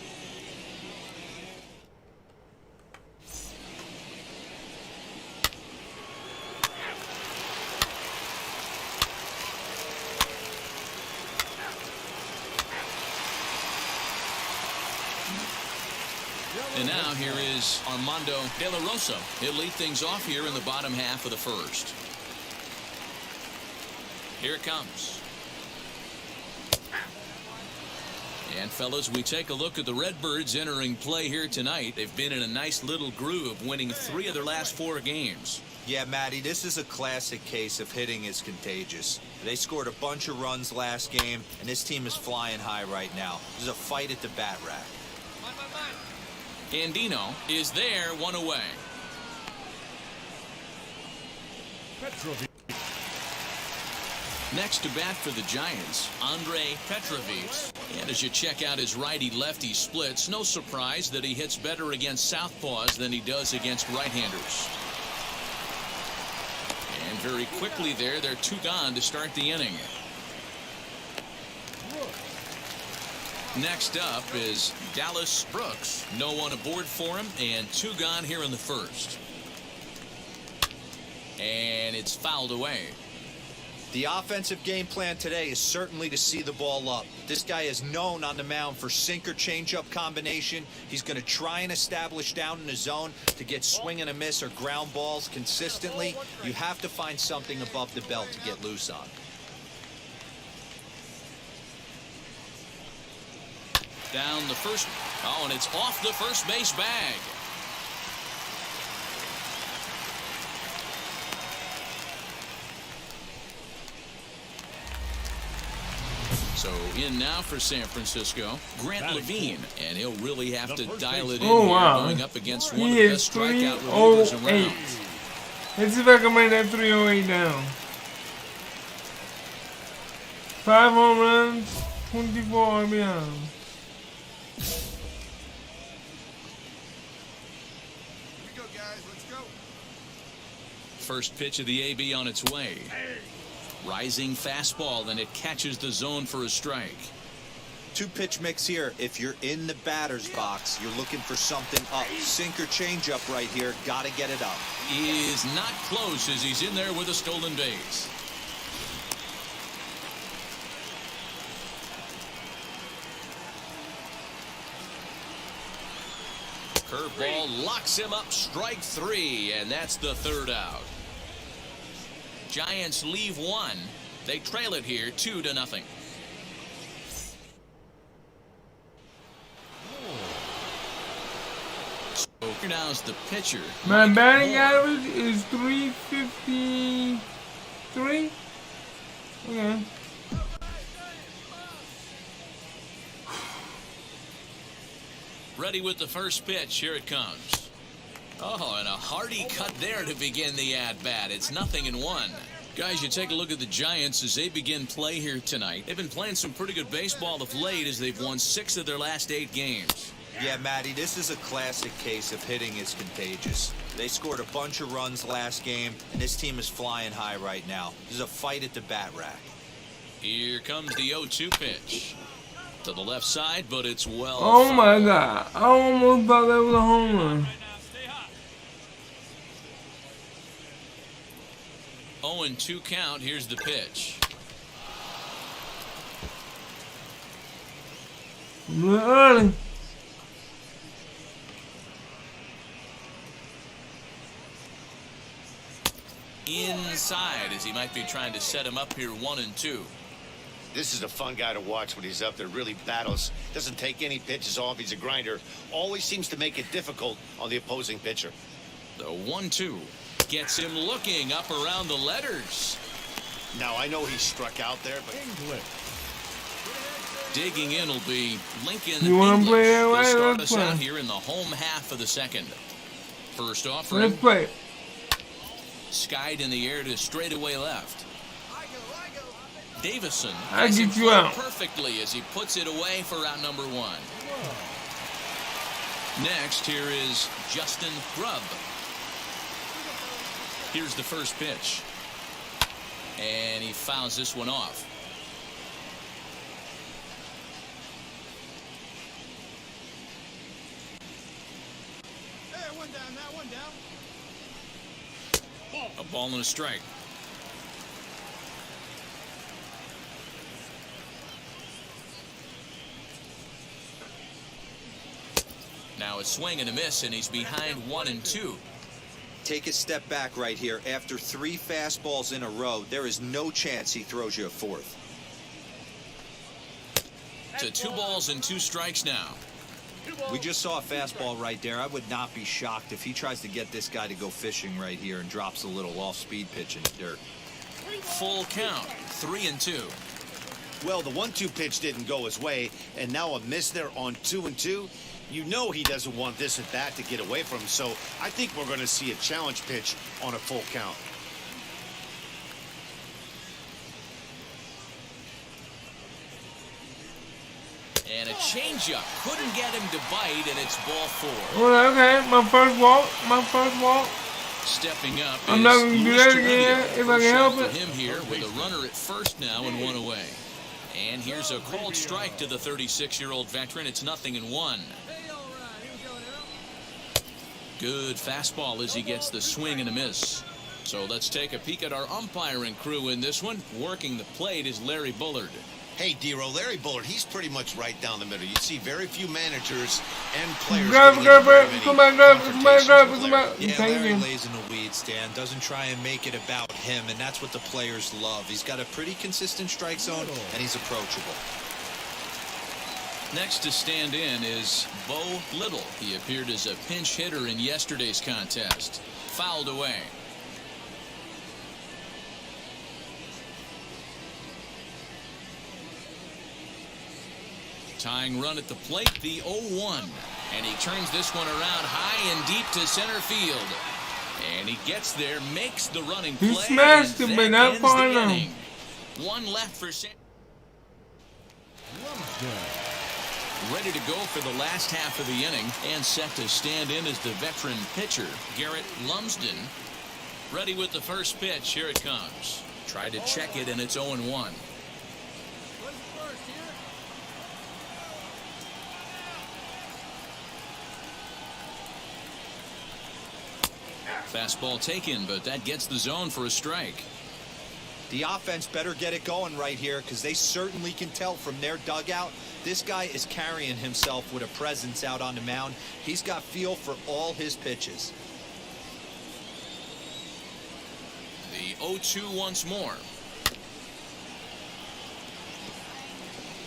[SPEAKER 2] And now here is Armando De La Rosa. He'll lead things off here in the bottom half of the first. Here it comes. And fellas, we take a look at the Redbirds entering play here tonight. They've been in a nice little groove, winning 3 of their last 4 games.
[SPEAKER 4] Yeah, Matty, this is a classic case of hitting is contagious. They scored a bunch of runs last game, and this team is flying high right now. There's a fight at the bat rack.
[SPEAKER 2] Andino is there, 1 away. Next to bat for the Giants, Andre Petrovich. And as you check out his righty-lefty splits, no surprise that he hits better against southpaws than he does against right-handers. And very quickly there, they're 2 gone to start the inning. Next up is Dallas Brooks. No one aboard for him, and 2 gone here in the first. And it's fouled away.
[SPEAKER 4] The offensive game plan today is certainly to see the ball up. This guy is known on the mound for sinker changeup combination. He's going to try and establish down in the zone to get swing and a miss or ground balls consistently. You have to find something above the belt to get loose on.
[SPEAKER 2] Down the first. Oh, and it's off the first base bag. So in now for San Francisco, Grant Levine, and he'll really have to dial it in here, going up against one of the best strikeout relievers around.
[SPEAKER 1] Let's see if I can bring that 308 down. 5 home runs, 24 RBIs.
[SPEAKER 2] First pitch of the AB on its way. Rising fastball, and it catches the zone for a strike.
[SPEAKER 4] 2-pitch mix here. If you're in the batter's box, you're looking for something up. Sinker changeup right here. Got to get it up.
[SPEAKER 2] He is not close as he's in there with a stolen base. Curveball locks him up, strike 3, and that's the 3rd out. Giants leave 1. They trail it here 2-0. So now's the pitcher.
[SPEAKER 1] My batting average is 353. Okay.
[SPEAKER 2] Ready with the first pitch. Here it comes. Oh, and a hearty cut there to begin the at-bat. It's 0-1. Guys, you take a look at the Giants as they begin play here tonight. They've been playing some pretty good baseball of late as they've won 6 of their last 8 games.
[SPEAKER 4] Yeah, Matty, this is a classic case of hitting is contagious. They scored a bunch of runs last game, and this team is flying high right now. There's a fight at the bat rack.
[SPEAKER 2] Here comes the 0-2 pitch. To the left side, but it's well.
[SPEAKER 1] Oh my God. I almost thought that was a home run.
[SPEAKER 2] 0-2 count. Here's the pitch.
[SPEAKER 1] A little early.
[SPEAKER 2] Inside, as he might be trying to set him up here 1-2.
[SPEAKER 3] This is a fun guy to watch when he's up there. Really battles. Doesn't take any pitches off. He's a grinder. Always seems to make it difficult on the opposing pitcher.
[SPEAKER 2] The 1-2 gets him looking up around the letters.
[SPEAKER 3] Now, I know he struck out there, but...
[SPEAKER 2] Digging in will be Lincoln.
[SPEAKER 1] You want to play that way?
[SPEAKER 2] He'll start
[SPEAKER 1] Let's
[SPEAKER 2] us
[SPEAKER 1] play.
[SPEAKER 2] out here in the home half of the second. First
[SPEAKER 1] Let's
[SPEAKER 2] offering.
[SPEAKER 1] play.
[SPEAKER 2] Skied in the air to straightaway left. Davison
[SPEAKER 1] I
[SPEAKER 2] has
[SPEAKER 1] get
[SPEAKER 2] it
[SPEAKER 1] you
[SPEAKER 2] played
[SPEAKER 1] out.
[SPEAKER 2] perfectly as he puts it away for out number 1. Next, here is Justin Grubb. Here's the first pitch. And he fouls this one off.
[SPEAKER 5] Hey, one down now, one down.
[SPEAKER 2] A ball and a strike. Now a swing and a miss, and he's behind 1-2.
[SPEAKER 4] Take a step back right here. After 3 fastballs in a row, there is no chance he throws you a 4th.
[SPEAKER 2] To 2 balls and 2 strikes now.
[SPEAKER 4] We just saw a fastball right there. I would not be shocked if he tries to get this guy to go fishing right here and drops a little off-speed pitch in the dirt.
[SPEAKER 2] Full count, 3-2.
[SPEAKER 3] Well, the 1-2 pitch didn't go his way, and now a miss there on 2-2. You know he doesn't want this at bat to get away from him, so I think we're going to see a challenge pitch on a full count.
[SPEAKER 2] And a changeup. Couldn't get him to bite, and it's ball 4.
[SPEAKER 1] Well, okay, my first walk.
[SPEAKER 2] Stepping up
[SPEAKER 1] I'm
[SPEAKER 2] is
[SPEAKER 1] not gonna do
[SPEAKER 2] Luis
[SPEAKER 1] that
[SPEAKER 2] Trevino.
[SPEAKER 1] again if I
[SPEAKER 2] First
[SPEAKER 1] can
[SPEAKER 2] shot
[SPEAKER 1] help
[SPEAKER 2] for
[SPEAKER 1] it.
[SPEAKER 2] him here with a runner at first now and 1 away. And here's a called strike to the 36-year-old veteran. It's 0-1. Good fastball as he gets the swing and a miss. So let's take a peek at our umpiring crew in this one. Working the plate is Larry Bullard.
[SPEAKER 3] Hey, D-Row, Larry Bullard, he's pretty much right down the middle. You see very few managers and players.
[SPEAKER 1] Grab,
[SPEAKER 3] getting
[SPEAKER 1] grab,
[SPEAKER 3] into
[SPEAKER 1] come
[SPEAKER 3] very
[SPEAKER 1] back,
[SPEAKER 3] many
[SPEAKER 1] grab, come back,
[SPEAKER 3] confrontations
[SPEAKER 1] come
[SPEAKER 3] with
[SPEAKER 1] back.
[SPEAKER 3] Larry.
[SPEAKER 4] Yeah,
[SPEAKER 1] Thank
[SPEAKER 4] Larry
[SPEAKER 1] you.
[SPEAKER 4] lays in the weeds, Dan. Doesn't try and make it about him, and that's what the players love. He's got a pretty consistent strike zone, and he's approachable.
[SPEAKER 2] Next to stand in is Bo Little. He appeared as a pinch hitter in yesterday's contest. Fouled away. Tying run at the plate, the 0-1. And he turns this one around high and deep to center field. And he gets there, makes the running play.
[SPEAKER 1] He smashed
[SPEAKER 2] and
[SPEAKER 1] it,
[SPEAKER 2] that
[SPEAKER 1] but not
[SPEAKER 2] ends
[SPEAKER 1] far
[SPEAKER 2] the
[SPEAKER 1] enough.
[SPEAKER 2] inning. 1 left for San. Ready to go for the last half of the inning and set to stand in as the veteran pitcher, Garrett Lumsden. Ready with the first pitch. Here it comes. Try to check it, and it's 0-1. Fastball taken, but that gets the zone for a strike.
[SPEAKER 4] The offense better get it going right here because they certainly can tell from their dugout this guy is carrying himself with a presence out on the mound. He's got feel for all his pitches.
[SPEAKER 2] The 0-2 once more.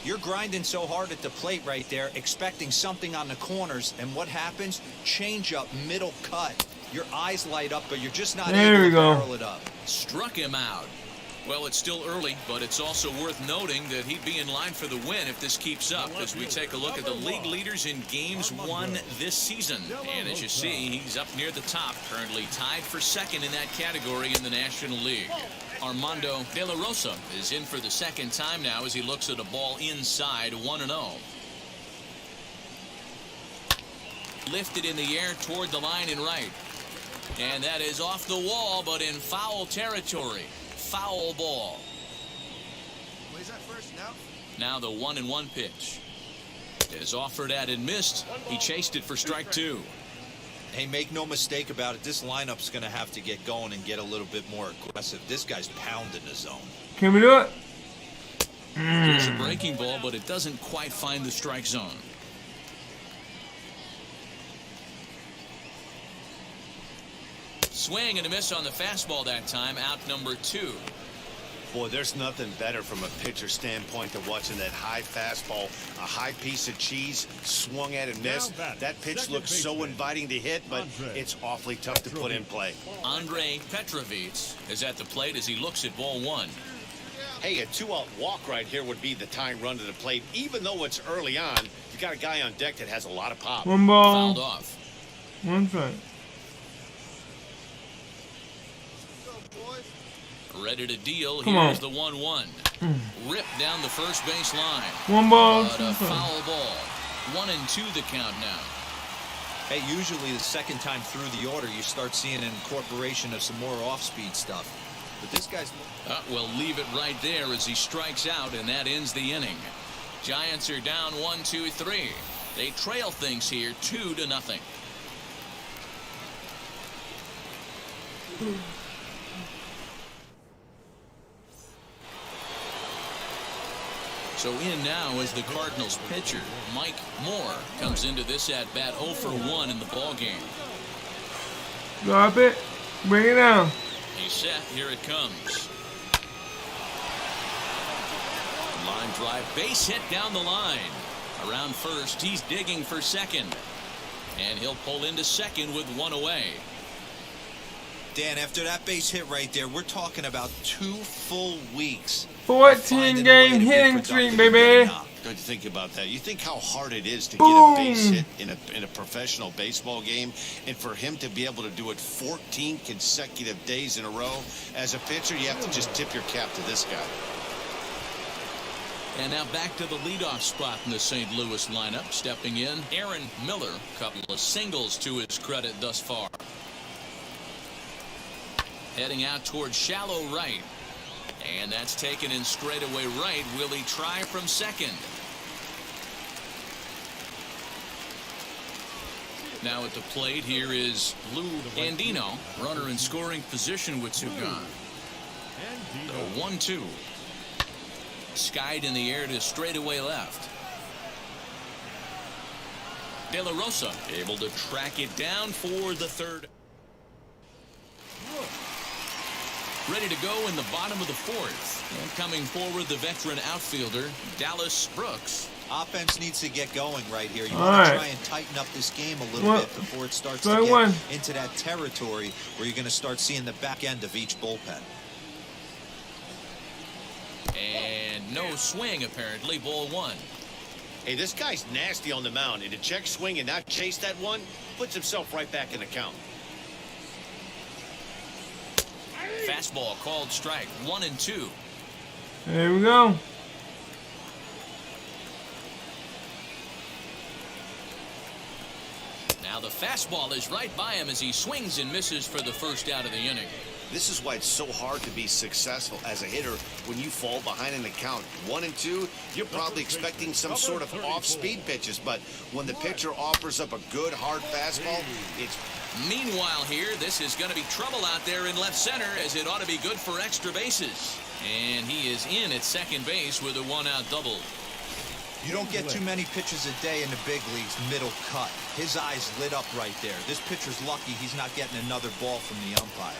[SPEAKER 4] You're grinding so hard at the plate right there, expecting something on the corners, and what happens? Change up, middle cut. Your eyes light up, but you're just not
[SPEAKER 1] There
[SPEAKER 4] able
[SPEAKER 1] we
[SPEAKER 4] to
[SPEAKER 1] go.
[SPEAKER 4] barrel it up.
[SPEAKER 2] Struck him out. Well, it's still early, but it's also worth noting that he'd be in line for the win if this keeps up as we take a look at the league leaders in games won this season. And as you see, he's up near the top, currently tied for second in that category in the National League. Armando De La Rosa is in for the second time now as he looks at a ball inside 1-0. Lifted in the air toward the line and right. And that is off the wall, but in foul territory. Foul ball.
[SPEAKER 5] Plays that first now.
[SPEAKER 2] Now the 1-1 pitch. Is offered at and missed. He chased it for strike 2.
[SPEAKER 4] Hey, make no mistake about it. This lineup's going to have to get going and get a little bit more aggressive. This guy's pounding the zone.
[SPEAKER 1] Can we do it?
[SPEAKER 2] There's a breaking ball, but it doesn't quite find the strike zone. Swing and a miss on the fastball that time. Out number 2.
[SPEAKER 3] Boy, there's nothing better from a pitcher standpoint than watching that high fastball, a high piece of cheese, swung at and missed. That pitch looks so inviting to hit, but it's awfully tough to put in play.
[SPEAKER 2] Andre Petrovich is at the plate as he looks at ball 1.
[SPEAKER 3] Hey, a 2-out walk right here would be the tying run to the plate. Even though it's early on, you got a guy on deck that has a lot of pop.
[SPEAKER 1] 1 ball.
[SPEAKER 2] Fouled off.
[SPEAKER 1] 1 strike.
[SPEAKER 2] Ready to deal.
[SPEAKER 1] Come
[SPEAKER 2] Here's
[SPEAKER 1] on.
[SPEAKER 2] the 1-1. Ripped down the first base line.
[SPEAKER 1] 1 ball.
[SPEAKER 2] But a foul ball. 1-2 the count now.
[SPEAKER 4] Hey, usually the second time through the order, you start seeing an incorporation of some more off-speed stuff. But this guy's...
[SPEAKER 2] We'll leave it right there as he strikes out, and that ends the inning. Giants are down 1-2-3. They trail things here 2-0. So in now is the Cardinals pitcher. Mike Moore comes into this at bat 0 for 1 in the ball game.
[SPEAKER 1] Drop it. Bring it down.
[SPEAKER 2] He's set. Here it comes. Line drive, base hit down the line. Around first, he's digging for second. And he'll pull into second with 1 away.
[SPEAKER 4] Dan, after that base hit right there, we're talking about 2 full weeks.
[SPEAKER 1] 14-game hitting streak, baby.
[SPEAKER 3] Don't you think about that? You think how hard it is to get a base hit in a professional baseball game, and for him to be able to do it 14 consecutive days in a row. As a pitcher, you have to just tip your cap to this guy.
[SPEAKER 2] And now back to the leadoff spot in the St. Louis lineup. Stepping in, Aaron Miller. Couple of singles to his credit thus far. Heading out towards shallow right. And that's taken in straightaway right. Will he try from second? Now at the plate, here is Lou Andino. Runner in scoring position with 2 gone. The 1-2. Skied in the air to straightaway left. De La Rosa able to track it down for the 3rd. Ready to go in the bottom of the 4th. And coming forward, the veteran outfielder, Dallas Brooks.
[SPEAKER 4] Offense needs to get going right here. You want to try and tighten up this game a little bit before it starts to get into that territory where you're going to start seeing the back end of each bullpen.
[SPEAKER 2] And no swing, apparently. Ball 1.
[SPEAKER 3] Hey, this guy's nasty on the mound. And to check swing and not chase that one, puts himself right back in the count.
[SPEAKER 2] Fastball called strike. 1-2.
[SPEAKER 1] There we go.
[SPEAKER 2] Now the fastball is right by him as he swings and misses for the first out of the inning.
[SPEAKER 3] This is why it's so hard to be successful as a hitter when you fall behind in the count. 1-2, you're probably expecting some sort of off-speed pitches, but when the pitcher offers up a good hard fastball, it's...
[SPEAKER 2] Meanwhile here, this is going to be trouble out there in left center as it ought to be good for extra bases. And he is in at second base with a 1-out double.
[SPEAKER 4] You don't get too many pitches a day in the big leagues middle cut. His eyes lit up right there. This pitcher's lucky he's not getting another ball from the umpire.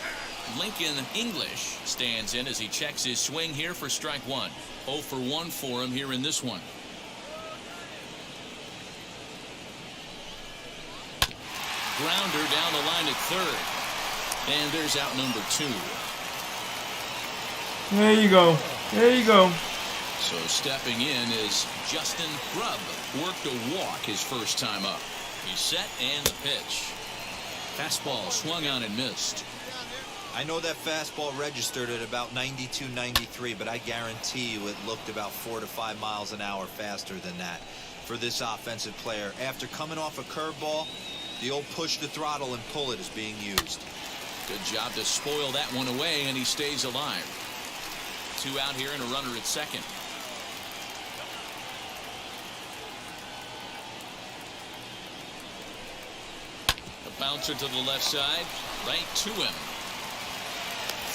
[SPEAKER 2] Lincoln English stands in as he checks his swing here for strike 1. 0 for 1 for him here in this one. Grounder down the line at 3rd. And there's out number 2.
[SPEAKER 1] There you go. There you go.
[SPEAKER 2] So stepping in is Justin Grubb. Worked a walk his first time up. He's set and the pitch. Fastball swung on and missed.
[SPEAKER 4] I know that fastball registered at about 92, 93, but I guarantee you it looked about 4 to 5 miles an hour faster than that for this offensive player. After coming off a curveball, The old push the throttle and pull it is being used.
[SPEAKER 2] Good job to spoil that one away, and he stays alive. 2 out here and a runner at second. A bouncer to the left side, right to him.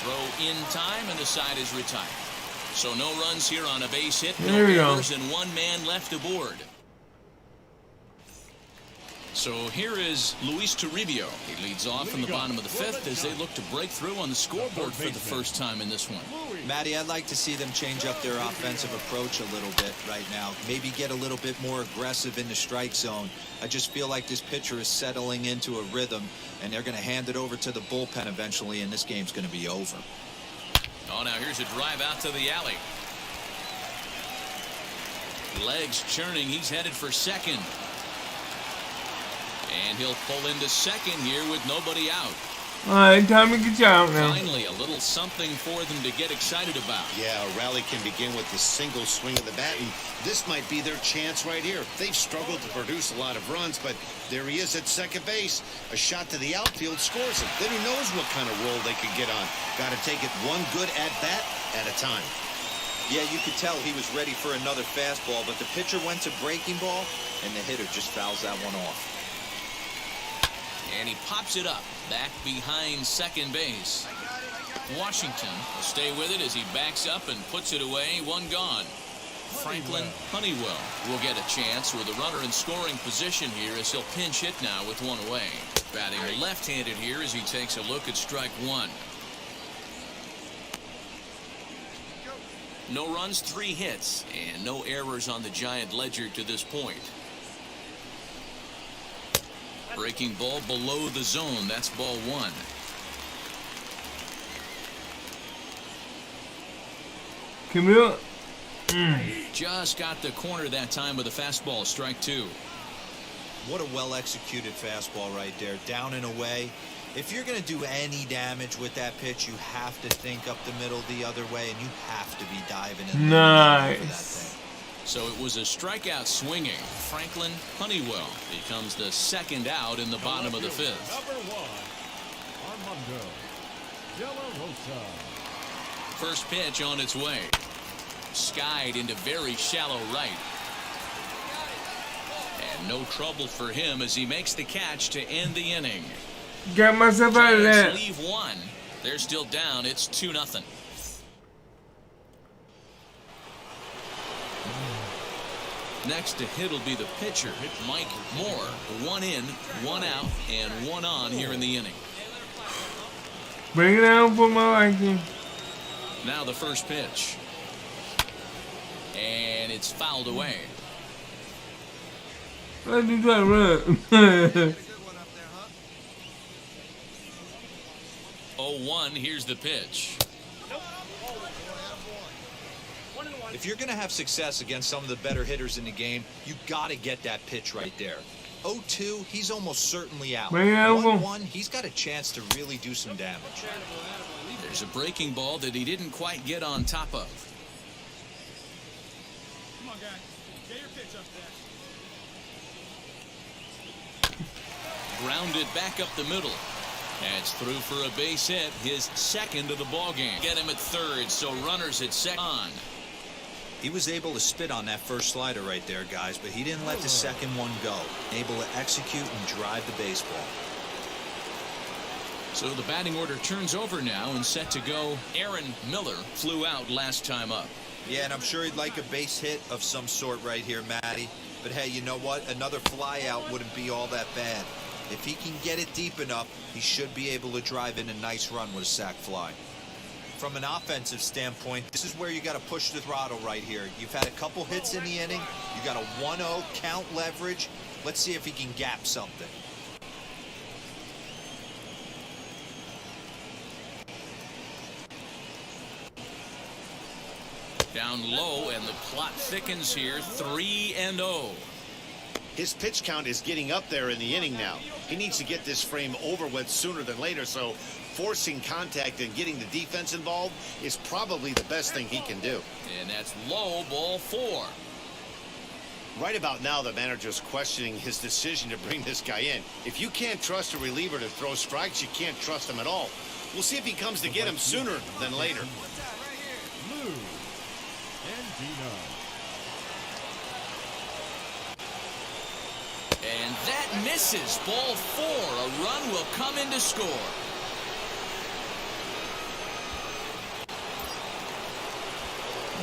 [SPEAKER 2] Throw in time, and the side is retired. So no runs here on a base hit, no errors, and 1 man left aboard. So here is Luis Toribio. He leads off in the bottom of the 5th as they look to break through on the scoreboard for the first time in this one.
[SPEAKER 4] Matty, I'd like to see them change up their offensive approach a little bit right now. Maybe get a little bit more aggressive in the strike zone. I just feel like this pitcher is settling into a rhythm, and they're going to hand it over to the bullpen eventually, and this game's going to be over.
[SPEAKER 2] Oh, now here's a drive out to the alley. Legs churning. He's headed for second. And he'll pull into second here with nobody out.
[SPEAKER 1] All right, time to get you out now.
[SPEAKER 2] Finally, a little something for them to get excited about.
[SPEAKER 3] Yeah, a rally can begin with the single swing of the bat, and this might be their chance right here. They've struggled to produce a lot of runs, but there he is at second base. A shot to the outfield scores it. Then who knows what kind of roll they could get on. Got to take it one good at-bat at a time.
[SPEAKER 4] Yeah, you could tell he was ready for another fastball, but the pitcher went to breaking ball, and the hitter just fouls that one off.
[SPEAKER 2] And he pops it up back behind second base. Washington will stay with it as he backs up and puts it away. 1 gone. Franklin Honeywell will get a chance with a runner in scoring position here as he'll pinch hit now with 1 away. Batting left-handed here as he takes a look at strike 1. No runs, 3 hits, and no errors on the Giant ledger to this point. Breaking ball below the zone. That's ball 1.
[SPEAKER 1] Come here.
[SPEAKER 2] Just got the corner that time with a fastball. Strike 2.
[SPEAKER 4] What a well-executed fastball right there. Down and away. If you're going to do any damage with that pitch, you have to think up the middle the other way, and you have to be diving in.
[SPEAKER 1] Nice.
[SPEAKER 2] So it was a strikeout swinging. Franklin Honeywell becomes the 2nd out in the bottom of the 5th.
[SPEAKER 7] Number 1, Armando De La Rosa.
[SPEAKER 2] First pitch on its way. Skied into very shallow right. And no trouble for him as he makes the catch to end the inning.
[SPEAKER 1] Got myself out of that.
[SPEAKER 2] Leave 1. They're still down. It's 2-0. Next to hit will be the pitcher, Mike Moore. 1 in, 1 out, and 1 on here in the inning.
[SPEAKER 1] Bring it down for my liking.
[SPEAKER 2] Now the first pitch. And it's fouled away.
[SPEAKER 1] Let's do that run.
[SPEAKER 2] 0-1, here's the pitch.
[SPEAKER 4] If you're going to have success against some of the better hitters in the game, you got to get that pitch right there. 0-2, he's almost certainly out. 1-1, he's got a chance to really do some damage.
[SPEAKER 2] There's a breaking ball that he didn't quite get on top of.
[SPEAKER 5] Come on, guys. Get your pitch up there.
[SPEAKER 2] Grounded back up the middle. That's through for a base hit, his 2nd of the ball game. Get him at 3rd, so runners at second.
[SPEAKER 4] He was able to spit on that first slider right there, guys, but he didn't let the second one go. Able to execute and drive the baseball.
[SPEAKER 2] So the batting order turns over now and set to go. Aaron Miller flew out last time up.
[SPEAKER 4] Yeah, and I'm sure he'd like a base hit of some sort right here, Matty. But hey, you know what? Another fly out wouldn't be all that bad. If he can get it deep enough, he should be able to drive in a nice run with a sac fly. From an offensive standpoint, this is where you got to push the throttle right here. You've had a couple hits in the inning. You got a 1-0 count leverage. Let's see if he can gap something.
[SPEAKER 2] Down low, and the plot thickens here. 3-0.
[SPEAKER 3] His pitch count is getting up there in the inning now. He needs to get this frame over with sooner than later, so forcing contact and getting the defense involved is probably the best thing he can do.
[SPEAKER 2] And that's low, ball 4.
[SPEAKER 3] Right about now, the manager's questioning his decision to bring this guy in. If you can't trust a reliever to throw strikes, you can't trust him at all. We'll see if he comes to get him sooner than later.
[SPEAKER 7] Lou and Dino.
[SPEAKER 2] And that misses. Ball 4. A run will come in to score.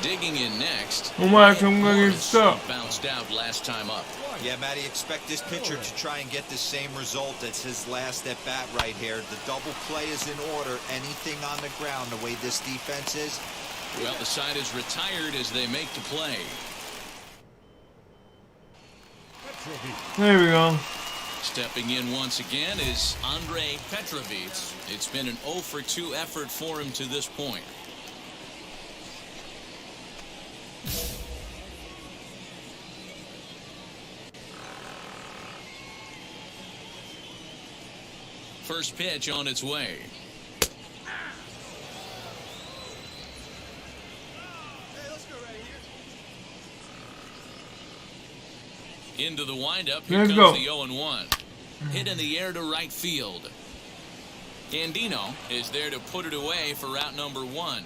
[SPEAKER 2] Digging in next.
[SPEAKER 1] I'm gonna get stuck.
[SPEAKER 2] Bounced out last time up.
[SPEAKER 4] Yeah, Matty, expect this pitcher to try and get the same result as his last at bat right here. The double play is in order. Anything on the ground, the way this defense is.
[SPEAKER 2] Well, the side is retired as they make the play.
[SPEAKER 1] There we go.
[SPEAKER 2] Stepping in once again is Andre Petrovic. It's been an 0 for 2 effort for him to this point. First pitch on its way. Into the windup. Here
[SPEAKER 1] Let's
[SPEAKER 2] comes
[SPEAKER 1] go.
[SPEAKER 2] the 0-1. Hit in the air to right field. Gandino is there to put it away for out number 1.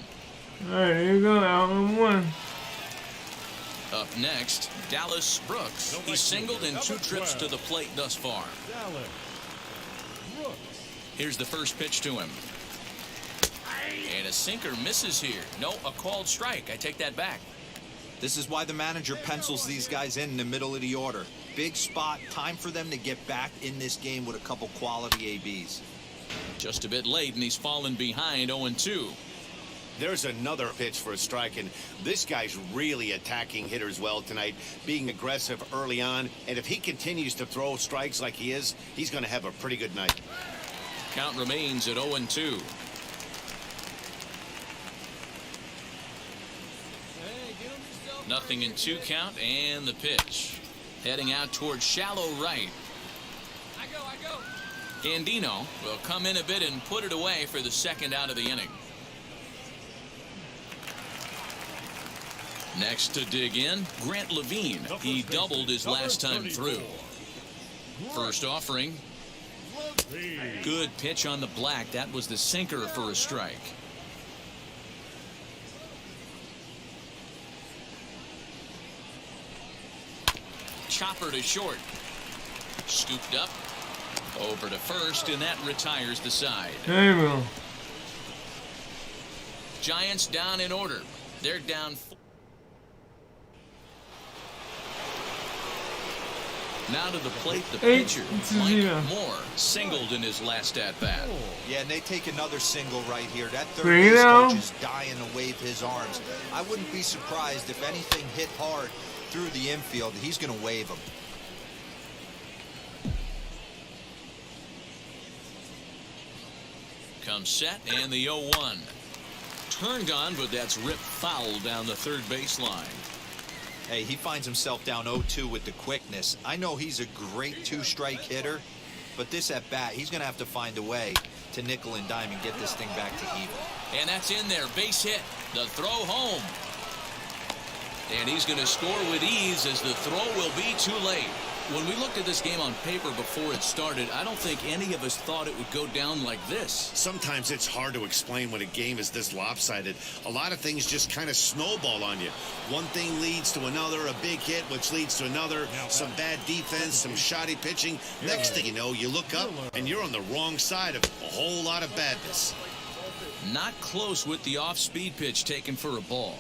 [SPEAKER 1] All right, here you go, out number 1.
[SPEAKER 2] Up next, Dallas Brooks. He's singled in 2 trips to the plate thus far. Here's the first pitch to him. And a sinker misses here. No, a called strike. I take that back.
[SPEAKER 4] This is why the manager pencils these guys in the middle of the order. Big spot, time for them to get back in this game with a couple quality ABs.
[SPEAKER 2] Just a bit late, and he's fallen behind 0-2.
[SPEAKER 3] There's another pitch for a strike, and this guy's really attacking hitters well tonight, being aggressive early on, and if he continues to throw strikes like he is, he's going to have a pretty good night.
[SPEAKER 2] Count remains at 0-2. Nothing in 2 count, and the pitch. Heading out towards shallow right. I go. Gandino will come in a bit and put it away for the second out of the inning. Next to dig in, Grant Levine. He doubled his last time through. First offering. Good pitch on the black. That was the sinker for a strike. Chopper to short. Scooped up. Over to first, and that retires the side.
[SPEAKER 1] There you go.
[SPEAKER 2] Giants down in order. They're down. Now to the plate, the pitcher, Mike Moore, singled in his last at-bat.
[SPEAKER 4] Yeah, and they take another single right here. That third base coach is dying to wave his arms. I wouldn't be surprised if anything hit hard through the infield. He's going to wave them.
[SPEAKER 2] Comes set, and the 0-1. Turned on, but that's ripped foul down the third baseline.
[SPEAKER 4] Hey, he finds himself down 0-2 with the quickness. I know he's a great 2-strike hitter, but this at bat, he's going to have to find a way to nickel and dime and get this thing back to even.
[SPEAKER 2] And that's in there. Base hit. The throw home. And he's going to score with ease as the throw will be too late. When we looked at this game on paper before it started, I don't think any of us thought it would go down like this.
[SPEAKER 3] Sometimes it's hard to explain when a game is this lopsided. A lot of things just kind of snowball on you. One thing leads to another, a big hit, which leads to another, some bad defense, some shoddy pitching. Next thing you know, you look up and you're on the wrong side of a whole lot of badness.
[SPEAKER 2] Not close with the off-speed pitch taken for a ball.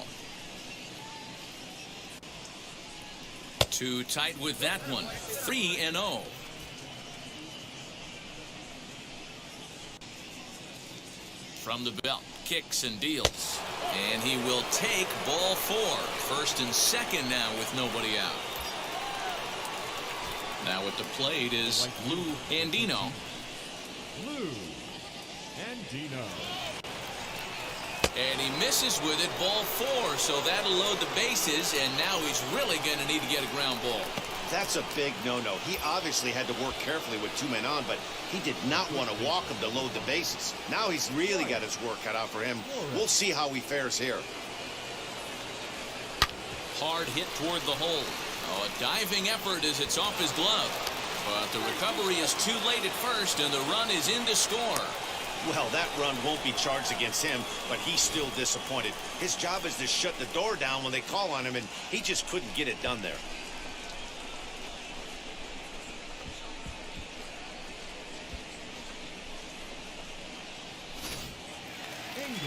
[SPEAKER 2] Too tight with that one. 3-0. From the belt, kicks and deals. And he will take ball 4. First and second now with nobody out. Now at the plate is Lou Andino.
[SPEAKER 7] Lou Andino.
[SPEAKER 2] And he misses with it, ball 4, so that'll load the bases, and now he's really going to need to get a ground ball.
[SPEAKER 3] That's a big no-no. He obviously had to work carefully with 2 men on, but he did not want to walk him to load the bases. Now he's really got his work cut out for him. We'll see how he fares here.
[SPEAKER 2] Hard hit toward the hole. Oh, a diving effort as it's off his glove. But the recovery is too late at first, and the run is in to score.
[SPEAKER 3] Well, that run won't be charged against him, but he's still disappointed. His job is to shut the door down when they call on him, and he just couldn't get it done there.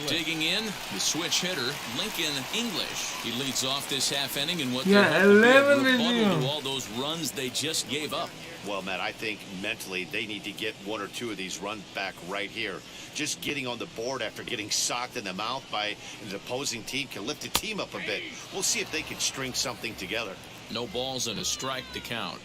[SPEAKER 2] Digging in, the switch hitter, Lincoln English. He leads off this half inning in what
[SPEAKER 1] 11
[SPEAKER 2] to all those runs they just gave up.
[SPEAKER 3] Well, Matt, I think mentally they need to get one or two of these runs back right here. Just getting on the board after getting socked in the mouth by the opposing team can lift the team up a bit. We'll see if they can string something together.
[SPEAKER 2] No balls and a strike to count.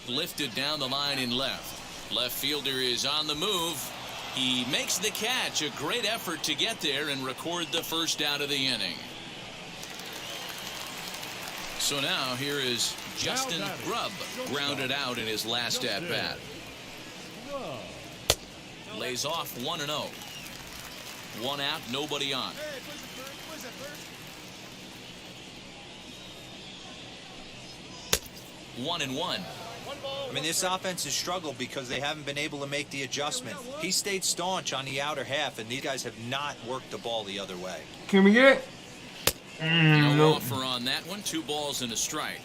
[SPEAKER 2] Lifted down the line in left. Left fielder is on the move. He makes the catch. A great effort to get there and record the first out of the inning. So now here is Justin Grubb, grounded out in his last at bat. Lays off 1-0. One out, nobody on. 1-1.
[SPEAKER 4] I mean, this offense has struggled because they haven't been able to make the adjustment. He stayed staunch on the outer half, and these guys have not worked the ball the other way.
[SPEAKER 1] Can we get it?
[SPEAKER 2] No offer on that one. 2 balls and a strike.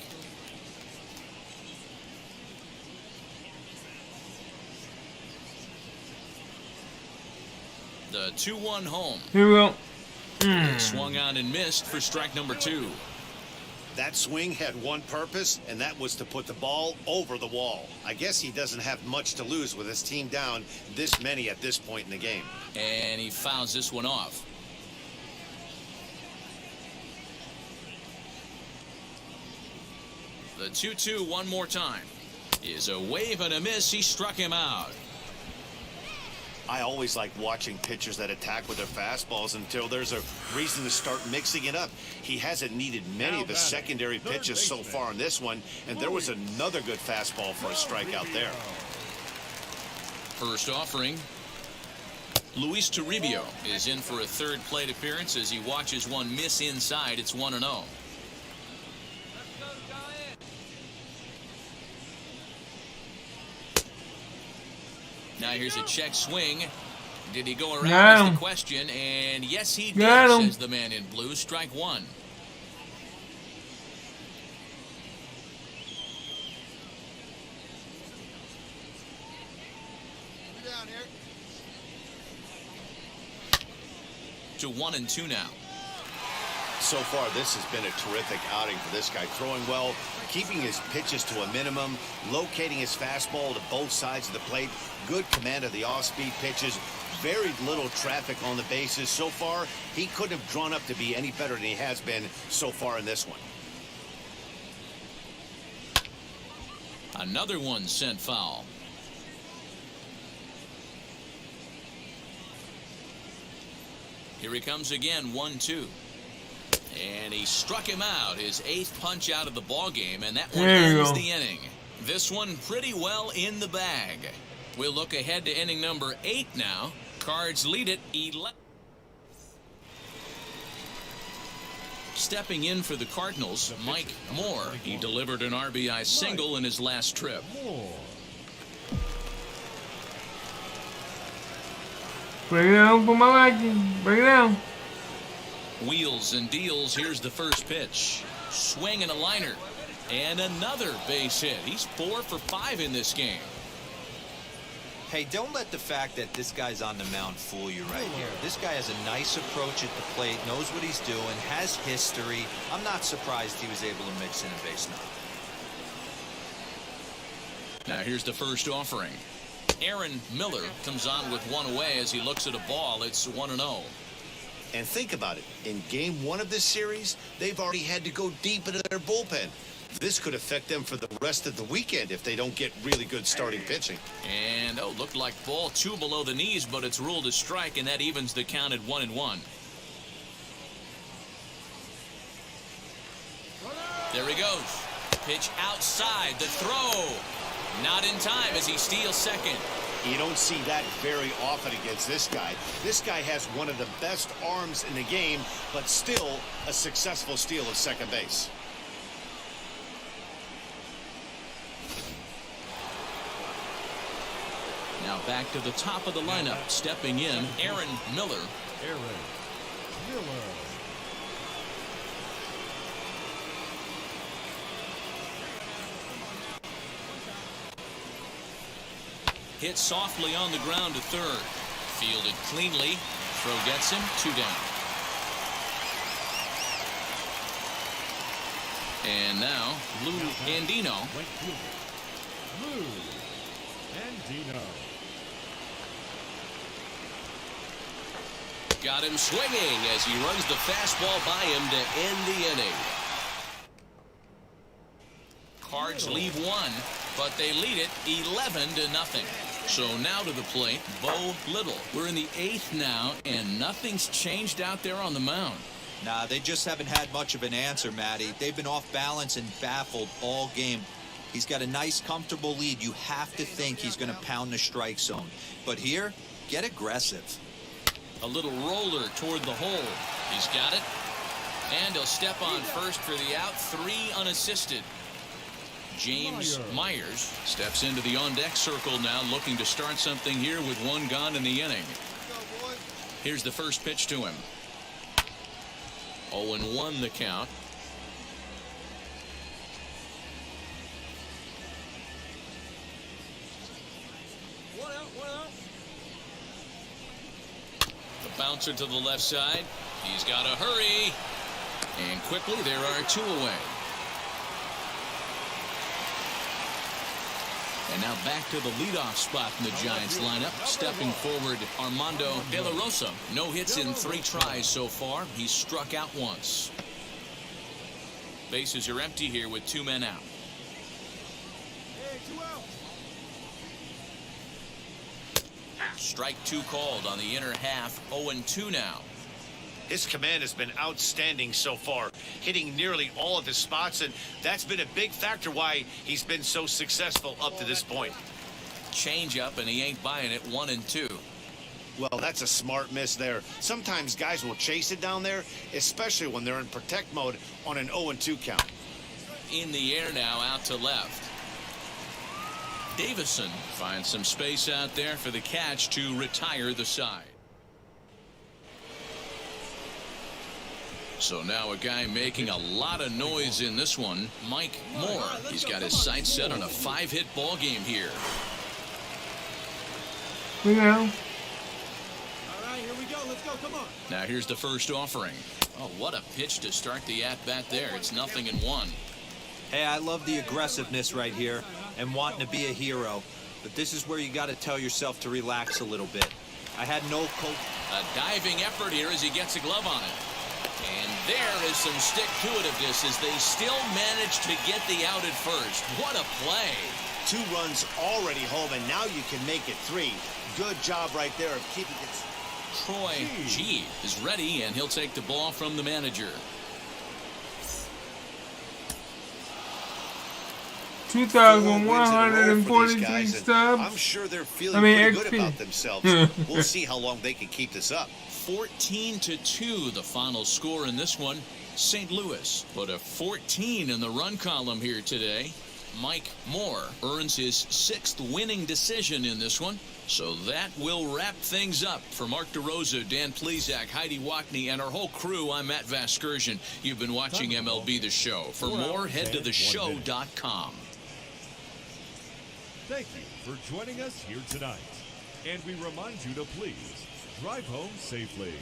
[SPEAKER 2] The 2-1 home.
[SPEAKER 1] Here we go.
[SPEAKER 2] Swung on and missed for strike number 2.
[SPEAKER 3] That swing had one purpose, and that was to put the ball over the wall. I guess he doesn't have much to lose with his team down this many at this point in the game.
[SPEAKER 2] And he fouls this one off. The 2-2 one more time. Is a wave and a miss. He struck him out.
[SPEAKER 3] I always like watching pitchers that attack with their fastballs until there's a reason to start mixing it up. He hasn't needed many of his secondary pitches so far in this one, and there was another good fastball for a strikeout there.
[SPEAKER 2] First offering. Luis Toribio is in for a third plate appearance as he watches one miss inside. It's 1-0. Now here's a check swing. Did he go around is the question, and yes he did, says the man in blue. Strike 1.
[SPEAKER 5] Down here.
[SPEAKER 2] To 1-2 now.
[SPEAKER 3] So far, this has been a terrific outing for this guy. Throwing well, keeping his pitches to a minimum, locating his fastball to both sides of the plate, good command of the off-speed pitches, very little traffic on the bases. So far, he couldn't have drawn up to be any better than he has been so far in this one.
[SPEAKER 2] Another one sent foul. Here he comes again, 1-2. And he struck him out, his 8th punch out of the ball game, and that one ends the inning. This one pretty well in the bag. We'll look ahead to inning number 8 now. Cards lead it 11. Stepping in for the Cardinals, Mike Moore. He delivered an RBI single in his last trip.
[SPEAKER 1] Break it down for my liking. Break it down.
[SPEAKER 2] Wheels and deals. Here's the first pitch. Swing and a liner. And another base hit. He's 4 for 5 in this game.
[SPEAKER 4] Hey, don't let the fact that this guy's on the mound fool you right here. This guy has a nice approach at the plate, knows what he's doing, has history. I'm not surprised he was able to mix in a base knock.
[SPEAKER 2] Now here's the first offering. Aaron Miller comes on with one away as he looks at a ball. It's 1-0.
[SPEAKER 3] And think about it. In game 1 of this series, they've already had to go deep into their bullpen. This could affect them for the rest of the weekend if they don't get really good starting pitching.
[SPEAKER 2] And, looked like ball 2 below the knees, but it's ruled a strike, and that evens the count at 1-1. There he goes. Pitch outside. The throw. Not in time as he steals second.
[SPEAKER 3] You don't see that very often against this guy. This guy has one of the best arms in the game, but still a successful steal of second base.
[SPEAKER 2] Now back to the top of the lineup, stepping in, Aaron Miller. Hit softly on the ground to third. Fielded cleanly. Throw gets him, 2 down. And now, Lou Andino.
[SPEAKER 7] Lou Andino.
[SPEAKER 2] Got him swinging as he runs the fastball by him to end the inning. Cards leave 1, but they lead it 11-0. So now to the plate, Bo Little. We're in the 8th now, and nothing's changed out there on the mound.
[SPEAKER 4] Nah, they just haven't had much of an answer, Matty. They've been off balance and baffled all game. He's got a nice, comfortable lead. You have to think he's going to pound the strike zone. But here, get aggressive.
[SPEAKER 2] A little roller toward the hole. He's got it. And he'll step on first for the out. 3 unassisted. James Myers steps into the on-deck circle now, looking to start something here with 1 gone in the inning. Here's the first pitch to him. 0-1 the count. The bouncer to the left side. He's got to hurry. And quickly there are 2 away. And now back to the leadoff spot in the Giants lineup. Stepping forward, Armando De La Rosa. No hits in 3 tries so far. He's struck out once. Bases are empty here with 2 men out. Strike 2 called on the inner half. 0-2 now.
[SPEAKER 3] His command has been outstanding so far, hitting nearly all of his spots, and that's been a big factor why he's been so successful up to this point.
[SPEAKER 2] Change up, and he ain't buying it. 1-2.
[SPEAKER 3] Well, that's a smart miss there. Sometimes guys will chase it down there, especially when they're in protect mode on an 0-2 count.
[SPEAKER 2] In the air now, out to left. Davison finds some space out there for the catch to retire the side. So now a guy making a lot of noise in this one, Mike Moore. He's got his sights set on a 5-hit ball game here.
[SPEAKER 1] Now.
[SPEAKER 5] All right, here we go. Let's go. Come on.
[SPEAKER 2] Now here's the first offering. Oh, what a pitch to start the at-bat there. It's 0-1.
[SPEAKER 4] Hey, I love the aggressiveness right here and wanting to be a hero. But this is where you got to tell yourself to relax a little bit. I had no
[SPEAKER 2] A diving effort here as he gets a glove on it. And there is some stick-to-itiveness as they still manage to get the out at first. What a play.
[SPEAKER 3] 2 runs already home, and now you can make it 3. Good job right there of keeping it.
[SPEAKER 2] Troy G is ready, and he'll take the ball from the manager.
[SPEAKER 1] 2,143 subs.
[SPEAKER 3] I'm sure they're feeling pretty good about themselves. We'll see how long they can keep this up.
[SPEAKER 2] 14-2 the final score in this one. St. Louis put a 14 in the run column here today. Mike Moore earns his 6th winning decision in this one. So that will wrap things up. For Mark DeRosa, Dan Plesac, Heidi Wackney, and our whole crew, I'm Matt Vasgersian. You've been watching MLB The Show. For more, head to theshow.com.
[SPEAKER 7] Thank you for joining us here tonight. And we remind you to please drive home safely.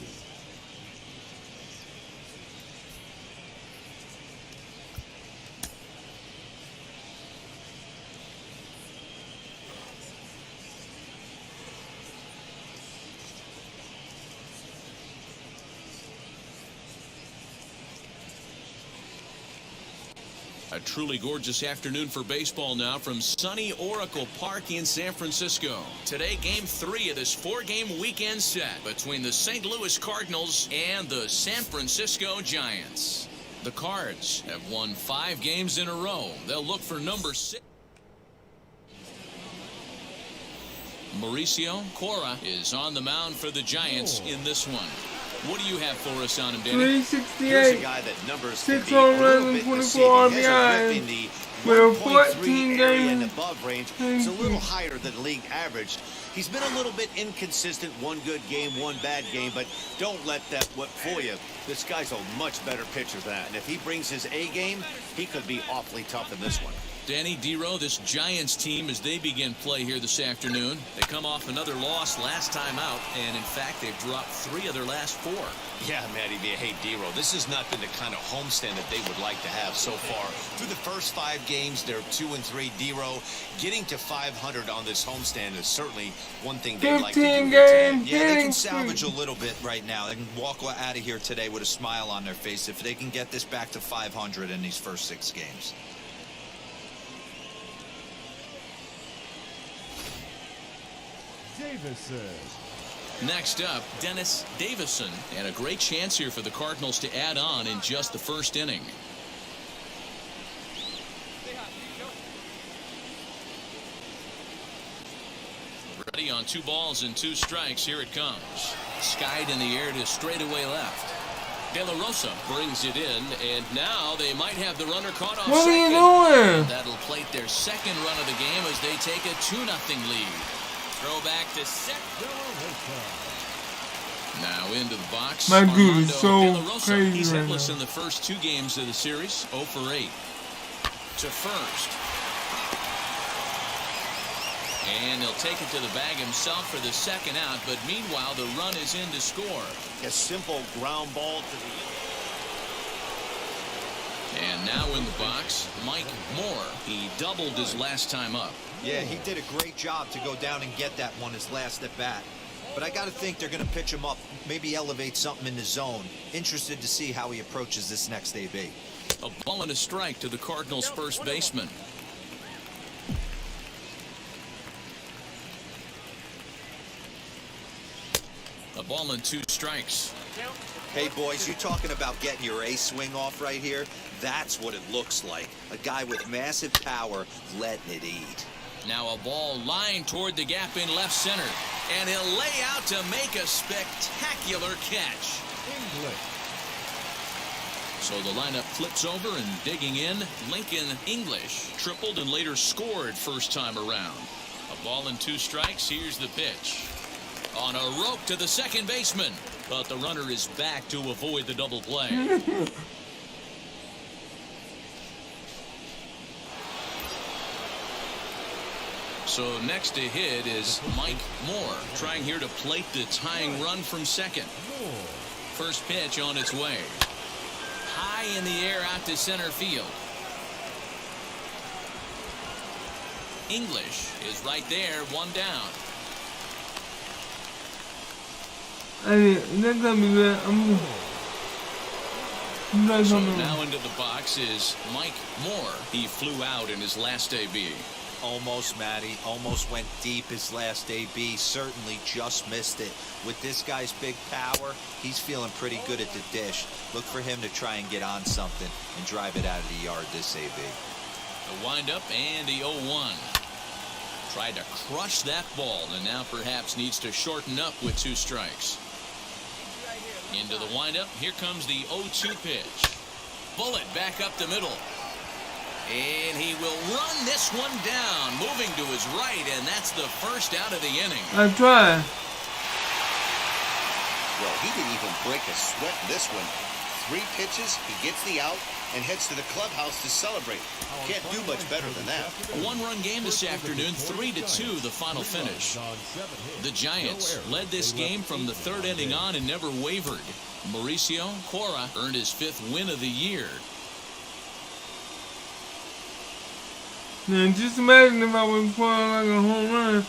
[SPEAKER 2] A truly gorgeous afternoon for baseball now from sunny Oracle Park in San Francisco. Today, Game 3 of this 4-game weekend set between the St. Louis Cardinals and the San Francisco Giants. The Cards have won 5 games in a row. They'll look for number 6. Mauricio Cora is on the mound for the Giants in this one. What do you have for us on him, Danny?
[SPEAKER 1] 368,
[SPEAKER 3] guy that numbers
[SPEAKER 1] 6 home runs and 24 RBIs with a 14-game
[SPEAKER 3] and above range. It's a little higher than league average. He's been a little bit inconsistent. One good game, one bad game, but don't let that fool you. This guy's a much better pitcher than that, and if he brings his A game, he could be awfully tough in this one.
[SPEAKER 2] Danny D-Row, this Giants team, as they begin play here this afternoon, they come off another loss last time out, and in fact, they've dropped 3 of their last 4.
[SPEAKER 3] Yeah, Matty V. Hey, D-Row, this has not been the kind of homestand that they would like to have so far. Through the first 5 games, they're 2-3. D-Row, getting to 500 on this homestand is certainly one thing they'd like to do.
[SPEAKER 1] 15 games.
[SPEAKER 4] Yeah, they can salvage a little bit right now. They can walk out of here today with a smile on their face if they can get this back to 500 in these first 6 games.
[SPEAKER 7] Davison.
[SPEAKER 2] Next up, Dennis Davison, and a great chance here for the Cardinals to add on in just the first inning. Ready on 2 balls and 2 strikes. Here it comes. Skied in the air to straightaway left. De La Rosa brings it in, and now they might have the runner caught off
[SPEAKER 1] What
[SPEAKER 2] second.
[SPEAKER 1] are you doing?
[SPEAKER 2] That'll plate their second run of the game as they take a 2-0 lead. Throw back to set. Now into the box.
[SPEAKER 1] My dude is
[SPEAKER 2] Armando
[SPEAKER 1] so
[SPEAKER 2] De La Rosa.
[SPEAKER 1] crazy
[SPEAKER 2] He's
[SPEAKER 1] right
[SPEAKER 2] hitless
[SPEAKER 1] now.
[SPEAKER 2] in the first 2 games of the series. 0 for 8. To first. And he'll take it to the bag himself for the second out, but meanwhile the run is in to score.
[SPEAKER 3] A simple ground ball to the...
[SPEAKER 2] And now in the box, Mike Moore. He doubled his last time up.
[SPEAKER 4] Yeah, he did a great job to go down and get that one his last at bat. But I got to think they're going to pitch him up, maybe elevate something in the zone. Interested to see how he approaches this next AB.
[SPEAKER 2] A ball and a strike to the Cardinals' first baseman. A ball and 2 strikes.
[SPEAKER 4] Hey, boys, you talking about getting your A swing off right here? That's what it looks like. A guy with massive power letting it eat.
[SPEAKER 2] Now a ball lined toward the gap in left center. And he'll lay out to make a spectacular catch. So the lineup flips over, and digging in, Lincoln English tripled and later scored first time around. A ball and 2 strikes. Here's the pitch. On a rope to the second baseman. But the runner is back to avoid the double play. So next to hit is Mike Moore, trying here to plate the tying run from second. First pitch on its way. High in the air out to center field. English is right there, 1 down.
[SPEAKER 1] That's gonna be good.
[SPEAKER 2] So now into the box is Mike Moore. He flew out in his last AB.
[SPEAKER 4] Almost, Matty. Almost went deep his last AB. Certainly just missed it. With this guy's big power, he's feeling pretty good at the dish. Look for him to try and get on something and drive it out of the yard this AB.
[SPEAKER 2] The windup and the 0-1. Tried to crush that ball, and now perhaps needs to shorten up with 2 strikes. Into the windup. Here comes the 0-2 pitch. Bullet back up the middle. And he will run this one down, moving to his right, and that's the first out of the inning.
[SPEAKER 1] I tried.
[SPEAKER 3] Well, he didn't even break a sweat in this one. 3 pitches, he gets the out, and heads to the clubhouse to celebrate. Can't do much better than that.
[SPEAKER 2] A 1-run game this afternoon, 3-2 the final finish. The Giants led this game from the 3rd inning on and never wavered. Mauricio Cora earned his 5th win of the year.
[SPEAKER 1] Now, just imagine if I was playing like a home run.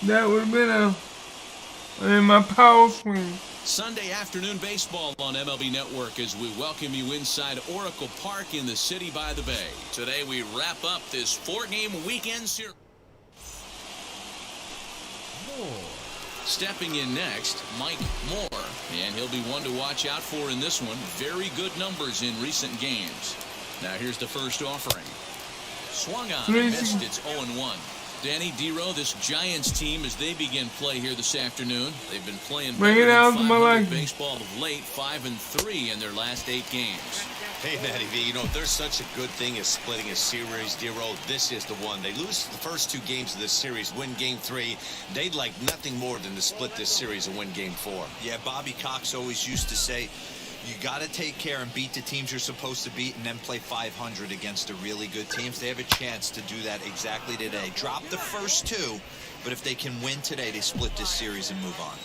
[SPEAKER 1] That would have been in my power swing.
[SPEAKER 2] Sunday afternoon baseball on MLB Network as we welcome you inside Oracle Park in the city by the bay. Today we wrap up this 4-game weekend series. Stepping in next, Mike Moore, and he'll be one to watch out for in this one. Very good numbers in recent games. Now here's the first offering. Swung on and missed. It's 0-1. Danny D-Row, this Giants team, as they begin play here this afternoon, they've been playing
[SPEAKER 1] Bring it out to my
[SPEAKER 2] 500
[SPEAKER 1] leg.
[SPEAKER 2] baseball of late, 5-3 in their last 8 games.
[SPEAKER 3] Hey, Matty V, you know, if there's such a good thing as splitting a series, D-Row, this is the one. They lose the first 2 games of this series, win game 3. They'd like nothing more than to split this series and win game 4.
[SPEAKER 4] Yeah, Bobby Cox always used to say, you got to take care and beat the teams you're supposed to beat and then play 500 against the really good teams. They have a chance to do that exactly today. Drop the first 2, but if they can win today, they split this series and move on.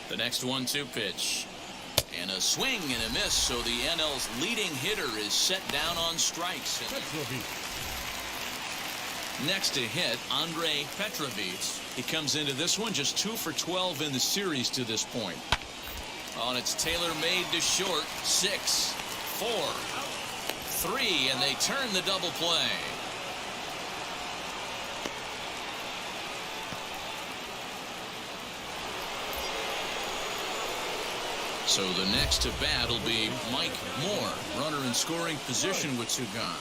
[SPEAKER 2] The next 1-2 pitch. And a swing and a miss, so the NL's leading hitter is set down on strikes. Next to hit, Andre Petrovich. He comes into this one just 2 for 12 in the series to this point. Oh, and it's tailor-made to short. 6, 4, 3, and they turn the double play. So the next to bat will be Mike Moore, runner in scoring position with 2 gone.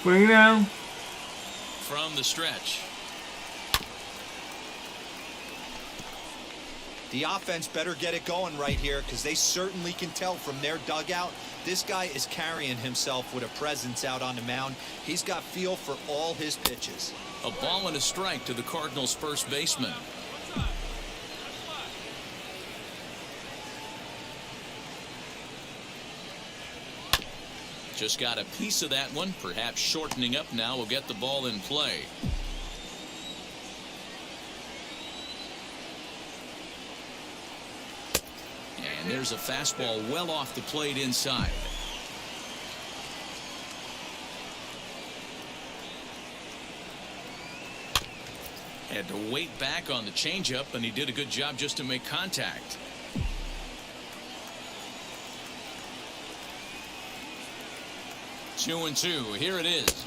[SPEAKER 1] Bring it down.
[SPEAKER 2] From the stretch.
[SPEAKER 4] The offense better get it going right here because they certainly can tell from their dugout. This guy is carrying himself with a presence out on the mound. He's got feel for all his pitches.
[SPEAKER 2] A ball and a strike to the Cardinals' first baseman. Just got a piece of that one, perhaps shortening up now will get the ball in play. And there's a fastball well off the plate inside. Had to wait back on the changeup, and he did a good job just to make contact. Two and 2. Here it is.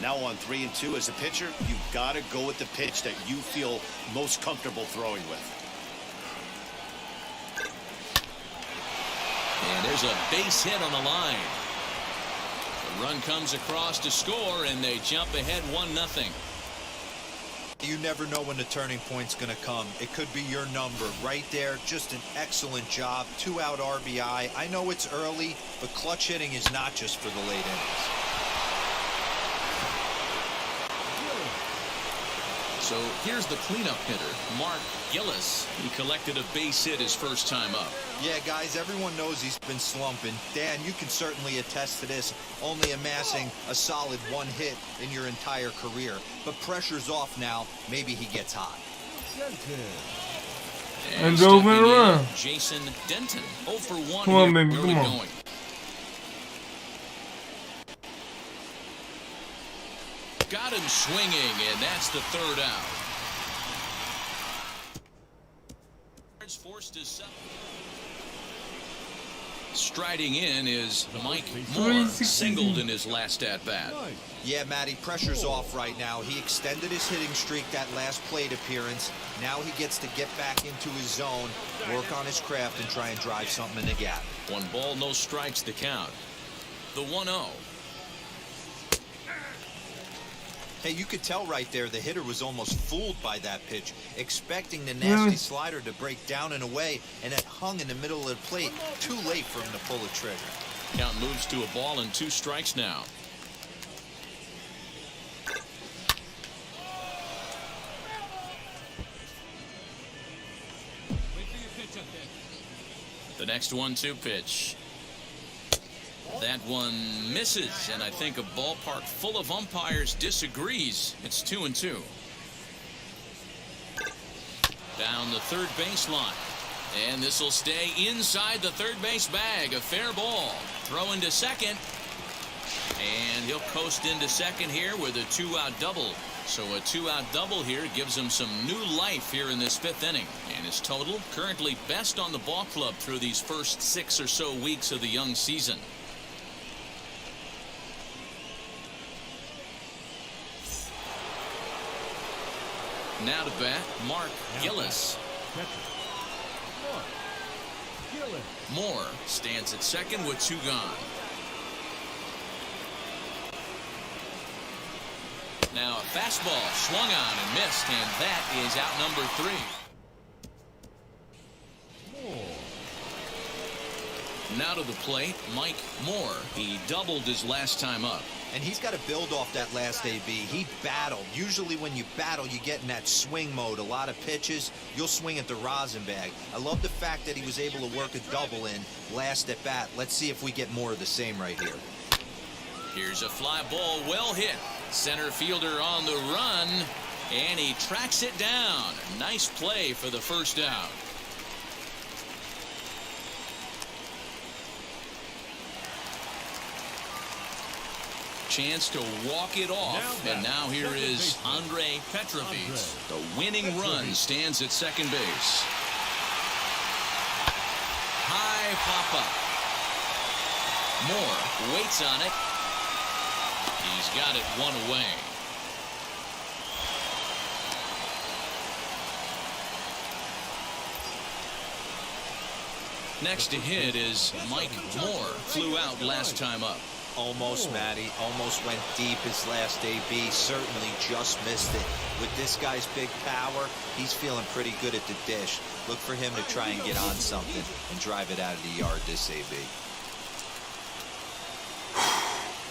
[SPEAKER 3] Now on 3 and 2 as a pitcher, you've got to go with the pitch that you feel most comfortable throwing with.
[SPEAKER 2] And there's a base hit on the line. The run comes across to score, and they jump ahead 1-0.
[SPEAKER 4] You never know when the turning point's going to come. It could be your number right there. Just an excellent job. 2-out RBI. I know it's early, but clutch hitting is not just for the late innings.
[SPEAKER 2] So here's the cleanup hitter, Mark Gillis. He collected a base hit his first time up.
[SPEAKER 4] Yeah, guys, everyone knows he's been slumping. Dan, you can certainly attest to this, only amassing a solid 1 hit in your entire career. But pressure's off now. Maybe he gets hot.
[SPEAKER 1] And drove it around.
[SPEAKER 2] Jason Denton, 0 for 1.
[SPEAKER 1] Come on, baby,
[SPEAKER 2] early
[SPEAKER 1] come on.
[SPEAKER 2] going. Got him swinging, and that's the 3rd out. Forced his striding in is Mike Moore, singled in his last at-bat.
[SPEAKER 4] Yeah, Matty, pressure's off right now. He extended his hitting streak that last plate appearance. Now he gets to get back into his zone, work on his craft, and try and drive something in the gap.
[SPEAKER 2] 1 ball, no strikes the count. The 1-0.
[SPEAKER 4] Hey, you could tell right there the hitter was almost fooled by that pitch, expecting the nasty slider to break down and away, and it hung in the middle of the plate. Too late for him to pull the trigger.
[SPEAKER 2] Count moves to a ball and 2 strikes now. The next 1-2 pitch. That one misses, and I think a ballpark full of umpires disagrees. It's 2 and 2. Down the third baseline, and this will stay inside the third base bag. A fair ball. Throw into second, and he'll coast into second here with a 2-out double. So a 2-out double here gives him some new life here in this 5th inning. And his total currently best on the ball club through these first 6 or so weeks of the young season. Now to bat, Mark Gillis. Moore stands at second with 2 gone. Now a fastball swung on and missed, and that is out number 3. Now to the plate, Mike Moore. He doubled his last time up.
[SPEAKER 4] And he's got to build off that last AB. He battled. Usually when you battle, you get in that swing mode. A lot of pitches, you'll swing at the rosin bag. I love the fact that he was able to work a double in last at bat. Let's see if we get more of the same right here.
[SPEAKER 2] Here's a fly ball, well hit. Center fielder on the run, and he tracks it down. Nice play for the first out. Chance to walk it off, and now here is Andre Petrovich. The winning run stands at second base. High pop-up. Moore waits on it. He's got it 1 away. Next to hit is Mike Moore. Flew out last time up.
[SPEAKER 4] Almost, Matty. Almost went deep his last AB. Certainly just missed it. With this guy's big power, he's feeling pretty good at the dish. Look for him to try and get on something and drive it out of the yard this AB.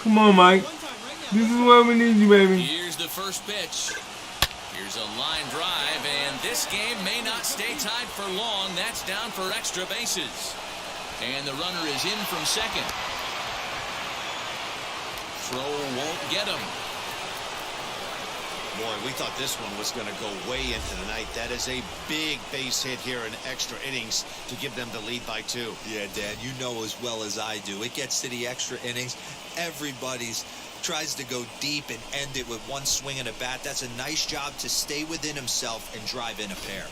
[SPEAKER 1] Come on, Mike. This is where we need you, baby.
[SPEAKER 2] Here's the first pitch. Here's a line drive, and this game may not stay tied for long. That's down for extra bases. And the runner is in from second. Throw won't get him.
[SPEAKER 3] Boy, we thought this one was going to go way into the night. That is a big base hit here in extra innings to give them the lead by 2.
[SPEAKER 4] Yeah, Dan, you know as well as I do. It gets to the extra innings. Everybody's tries to go deep and end it with one swing and a bat. That's a nice job to stay within himself and drive in a pair.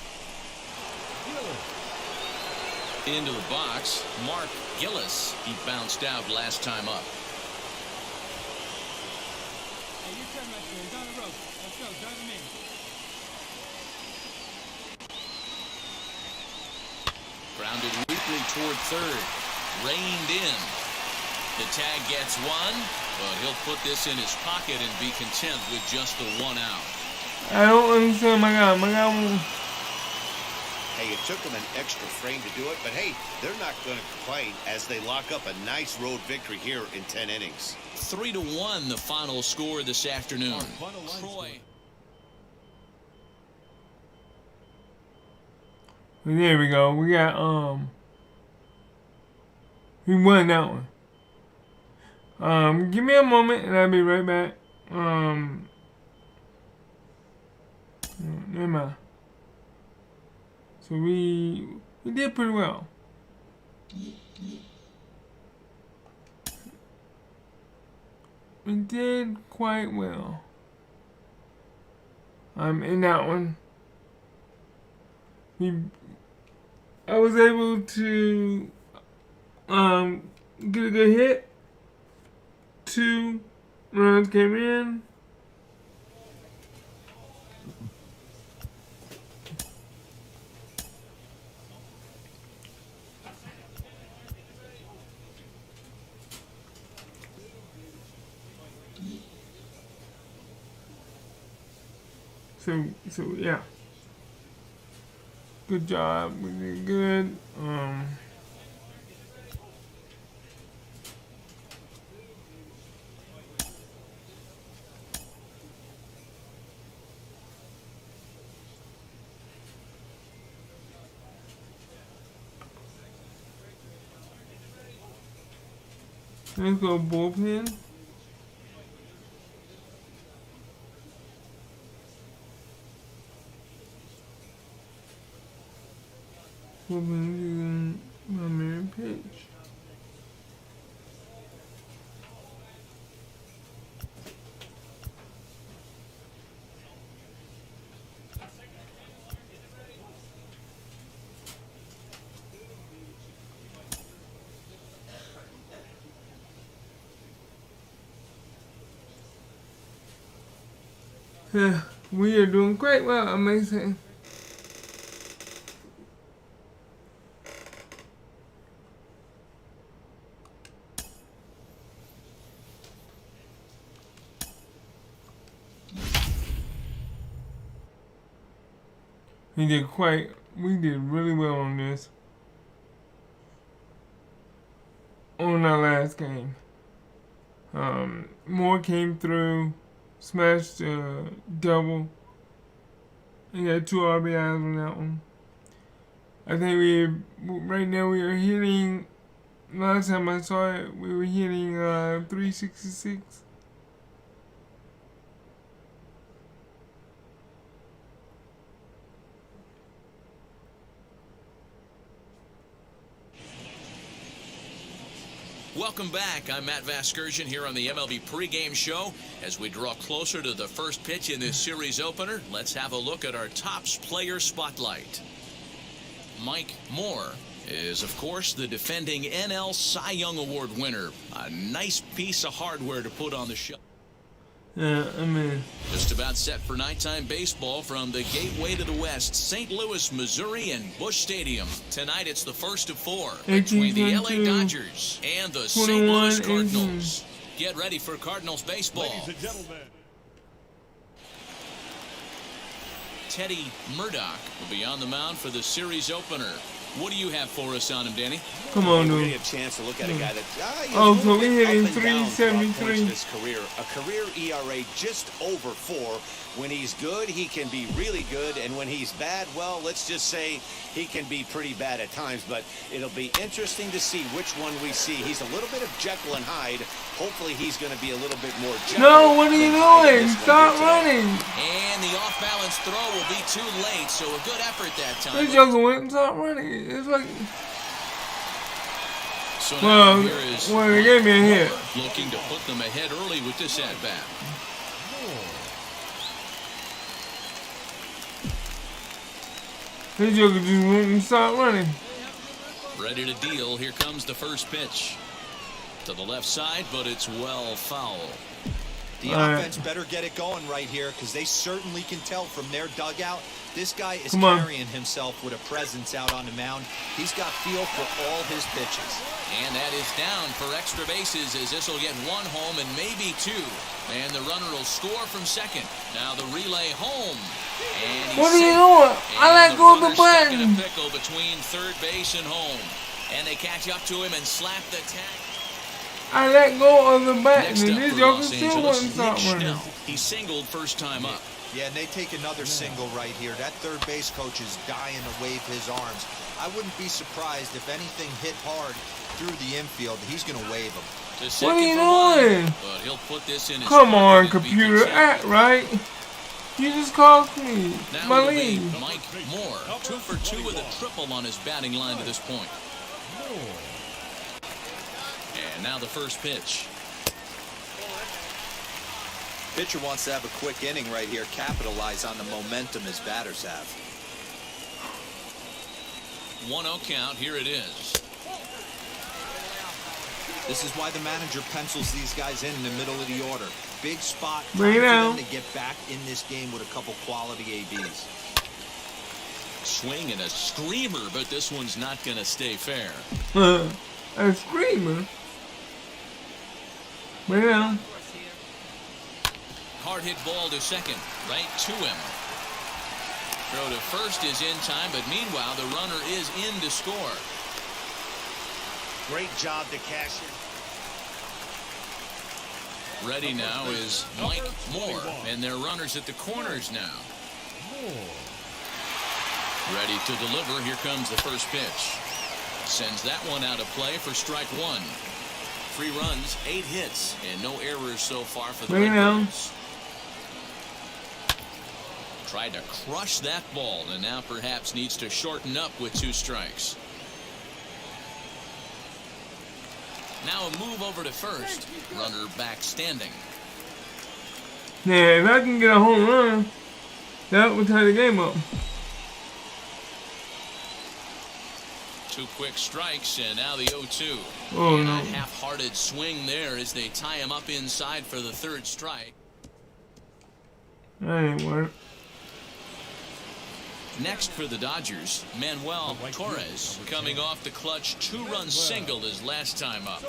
[SPEAKER 2] Into the box, Mark Gillis. He bounced out last time up.
[SPEAKER 6] Hey, your turn right there. He's on the rope. Let's go. Drive him in.
[SPEAKER 2] Grounded weakly toward third. Reined in. The tag gets 1, but he'll put this in his pocket and be content with just the 1 out.
[SPEAKER 1] I don't understand my guy.
[SPEAKER 3] Hey, it took them an extra frame to do it, but hey, they're not going to complain as they lock up a nice road victory here in 10 innings.
[SPEAKER 2] 3-1 the final score this afternoon. Troy.
[SPEAKER 1] There we go. We got we won that one. Give me a moment and I'll be right back. Never mind. So we did pretty well. We did quite well. In that one. I was able to get a good hit. 2 runs came in. So yeah. Good job. We did good. Let's go bullpen. Bullpen my main pitch. Yeah, we are doing great. Well, amazing. We did really well on this. On our last game. Moore came through, smashed double. He had 2 RBIs on that one. I think right now we are hitting, last time I saw it, we were hitting 366.
[SPEAKER 2] Welcome back. I'm Matt Vasgersian here on the MLB pregame show. As we draw closer to the first pitch in this series opener, let's have a look at our Topps player spotlight. Mike Moore is, of course, the defending NL Cy Young Award winner. A nice piece of hardware to put on the show.
[SPEAKER 1] Yeah, I mean,
[SPEAKER 2] just about set for nighttime baseball from the gateway to the west, St. Louis, Missouri, and Busch Stadium. Tonight it's the first of 4 between the LA Dodgers and the St. Louis Cardinals. Get ready for Cardinals baseball.
[SPEAKER 7] Ladies and gentlemen.
[SPEAKER 2] Teddy Murdoch will be on the mound for the series opener. What do you have for us on him, Danny?
[SPEAKER 1] Come on, dude.
[SPEAKER 3] We're getting a chance to look at a guy that
[SPEAKER 1] so we hit him 373
[SPEAKER 3] in his career. A career ERA just over 4. When he's good, he can be really good, and when he's bad, well, let's just say he can be pretty bad at times. But it'll be interesting to see which one we see. He's a little bit of Jekyll and Hyde. Hopefully, he's going to be a little bit more Jekyll.
[SPEAKER 1] No, what are you doing? Stop running.
[SPEAKER 2] And the off-balance throw will be too late, so a good effort that time.
[SPEAKER 1] This Jekyll went and stopped running. It's like.
[SPEAKER 2] So
[SPEAKER 1] well, they gave me a hit.
[SPEAKER 2] Looking to put them ahead early with this at-bat.
[SPEAKER 1] This Joker just went and stopped running.
[SPEAKER 2] Ready to deal. Here comes the first pitch. To the left side, but it's well foul.
[SPEAKER 4] The offense better get it going right here, because they certainly can tell from their dugout. This guy is carrying himself with a presence out on the mound. He's got feel for all his pitches.
[SPEAKER 2] And that is down for extra bases, as this will get 1 home and maybe 2. And the runner will score from second. Now the relay home. And
[SPEAKER 1] what are you doing? I let go of the button.
[SPEAKER 2] In a pickle between third base and home. And they catch up to him and slap the tag.
[SPEAKER 1] I let go of the button, and this Joker still wouldn't stop running.
[SPEAKER 2] He singled first time up.
[SPEAKER 4] Yeah, and they take another single right here. That third base coach is dying to wave his arms. I wouldn't be surprised if anything hit hard through the infield. He's going to wave them.
[SPEAKER 1] What are you doing?
[SPEAKER 2] But he'll put this in his
[SPEAKER 1] Come on, computer, act right. You just cost me my lead.
[SPEAKER 2] Mike Moore, 2 for 2 with a triple on his batting line to this point. And now the first pitch.
[SPEAKER 4] Pitcher wants to have a quick inning right here, capitalize on the momentum his batters have.
[SPEAKER 2] 1-0 count. Here it is.
[SPEAKER 4] This is why the manager pencils these guys in the middle of the order. Big spot for them to get back in this game with a couple quality ABs.
[SPEAKER 2] Swing and a screamer, but this one's not going to stay fair.
[SPEAKER 1] A screamer? Bring it on.
[SPEAKER 2] Hard hit ball to second, right to him. Throw to first is in time, but meanwhile the runner is in to score.
[SPEAKER 3] Great job to cash it.
[SPEAKER 2] Ready now is Mike Moore, and their runners at the corners now. Ready to deliver. Here comes the first pitch. Sends that one out of play for strike 1. 3 runs, 8 hits, and no errors so far for the Redbirds. Tried to crush that ball, and now perhaps needs to shorten up with 2 strikes. Now a move over to first. Runner back standing.
[SPEAKER 1] Yeah, if I can get a home run, that would tie the game up.
[SPEAKER 2] 2 quick strikes, and now the 0-2.
[SPEAKER 1] Oh,
[SPEAKER 2] and
[SPEAKER 1] no.
[SPEAKER 2] a half-hearted swing there as they tie him up inside for the 3rd strike.
[SPEAKER 1] That ain't work.
[SPEAKER 2] Next for the Dodgers, Manuel Torres, coming off the clutch 2-run single his last time up.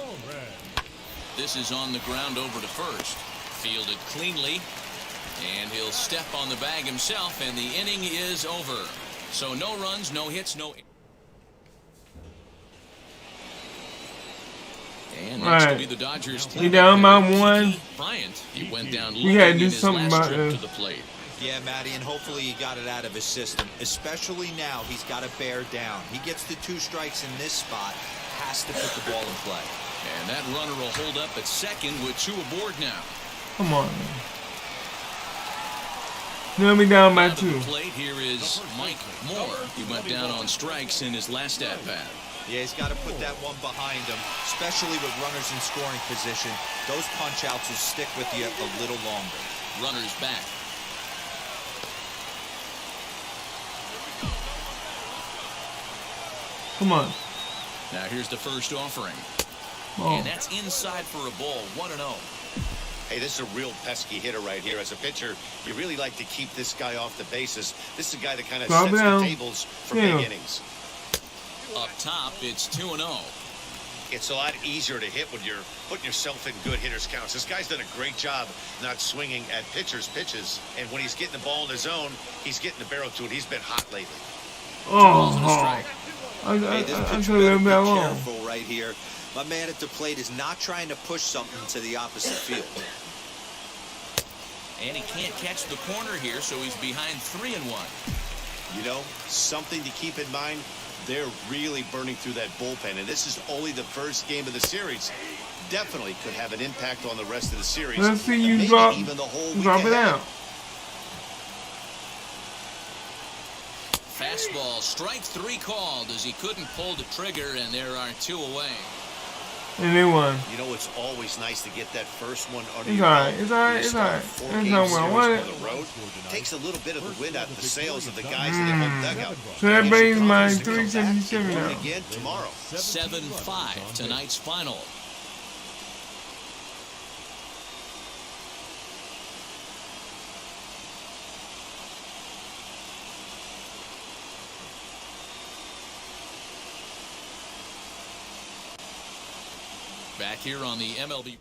[SPEAKER 2] This is on the ground over to first. Fielded cleanly, and he'll step on the bag himself, and the inning is over. So no runs, no hits, no. And next to be the Dodgers.
[SPEAKER 1] He down by 1.
[SPEAKER 2] Bryant. He went down
[SPEAKER 1] We had to do
[SPEAKER 2] in his
[SPEAKER 1] something
[SPEAKER 2] last
[SPEAKER 1] about
[SPEAKER 2] trip
[SPEAKER 1] this.
[SPEAKER 2] to the plate.
[SPEAKER 4] Yeah, Matty, and hopefully he got it out of his system. Especially now, he's got to bear down. He gets the 2 strikes in this spot, has to put the ball in play.
[SPEAKER 2] And that runner will hold up at second with 2 aboard now.
[SPEAKER 1] Come on, man. He'll be down by 2.
[SPEAKER 2] The plate here is Mike Moore. He went down on strikes in his last at-bat.
[SPEAKER 4] Yeah, he's got to put that one behind him, especially with runners in scoring position. Those punch-outs will stick with you a little longer.
[SPEAKER 2] Runners back.
[SPEAKER 1] Come on.
[SPEAKER 2] Now here's the first offering.
[SPEAKER 1] Oh.
[SPEAKER 2] And that's inside for a ball, 1-0.
[SPEAKER 3] Hey, this is a real pesky hitter right here. As a pitcher, you really like to keep this guy off the bases. This is a guy that kind of sets the tables for big innings.
[SPEAKER 2] Up top, it's 2-0.
[SPEAKER 3] It's a lot easier to hit when you're putting yourself in good hitters' counts. This guy's done a great job not swinging at pitchers' pitches. And when he's getting the ball in his zone, he's getting the barrel to it. He's been hot lately.
[SPEAKER 4] Hey, this pitcher better be careful right here. My man at the plate is not trying to push something to the opposite field.
[SPEAKER 2] And he can't catch the corner here, so he's behind 3-1.
[SPEAKER 3] You know, something to keep in mind, they're really burning through that bullpen, and this is only the first game of the series. Definitely could have an impact on the rest of the series.
[SPEAKER 1] Let's see you
[SPEAKER 3] maybe
[SPEAKER 1] drop,
[SPEAKER 3] even the whole
[SPEAKER 1] drop
[SPEAKER 3] week
[SPEAKER 1] it
[SPEAKER 3] ahead.
[SPEAKER 1] out.
[SPEAKER 2] Fastball, strike 3 called as he couldn't pull the trigger, and there are 2 away.
[SPEAKER 1] And they won.
[SPEAKER 3] You know, it's always nice to get that first one under
[SPEAKER 1] It's
[SPEAKER 3] your
[SPEAKER 1] alright.
[SPEAKER 3] belt.
[SPEAKER 1] It's alright. It's alright. It's not what I wanted.
[SPEAKER 3] On the road takes a little bit of the wind out of the sails of the guys in the home dugout.
[SPEAKER 1] So that brings my
[SPEAKER 3] To come back
[SPEAKER 1] 377
[SPEAKER 3] and win
[SPEAKER 1] now.
[SPEAKER 3] again tomorrow.
[SPEAKER 2] 7-5, tonight's final. Back here on the MLB.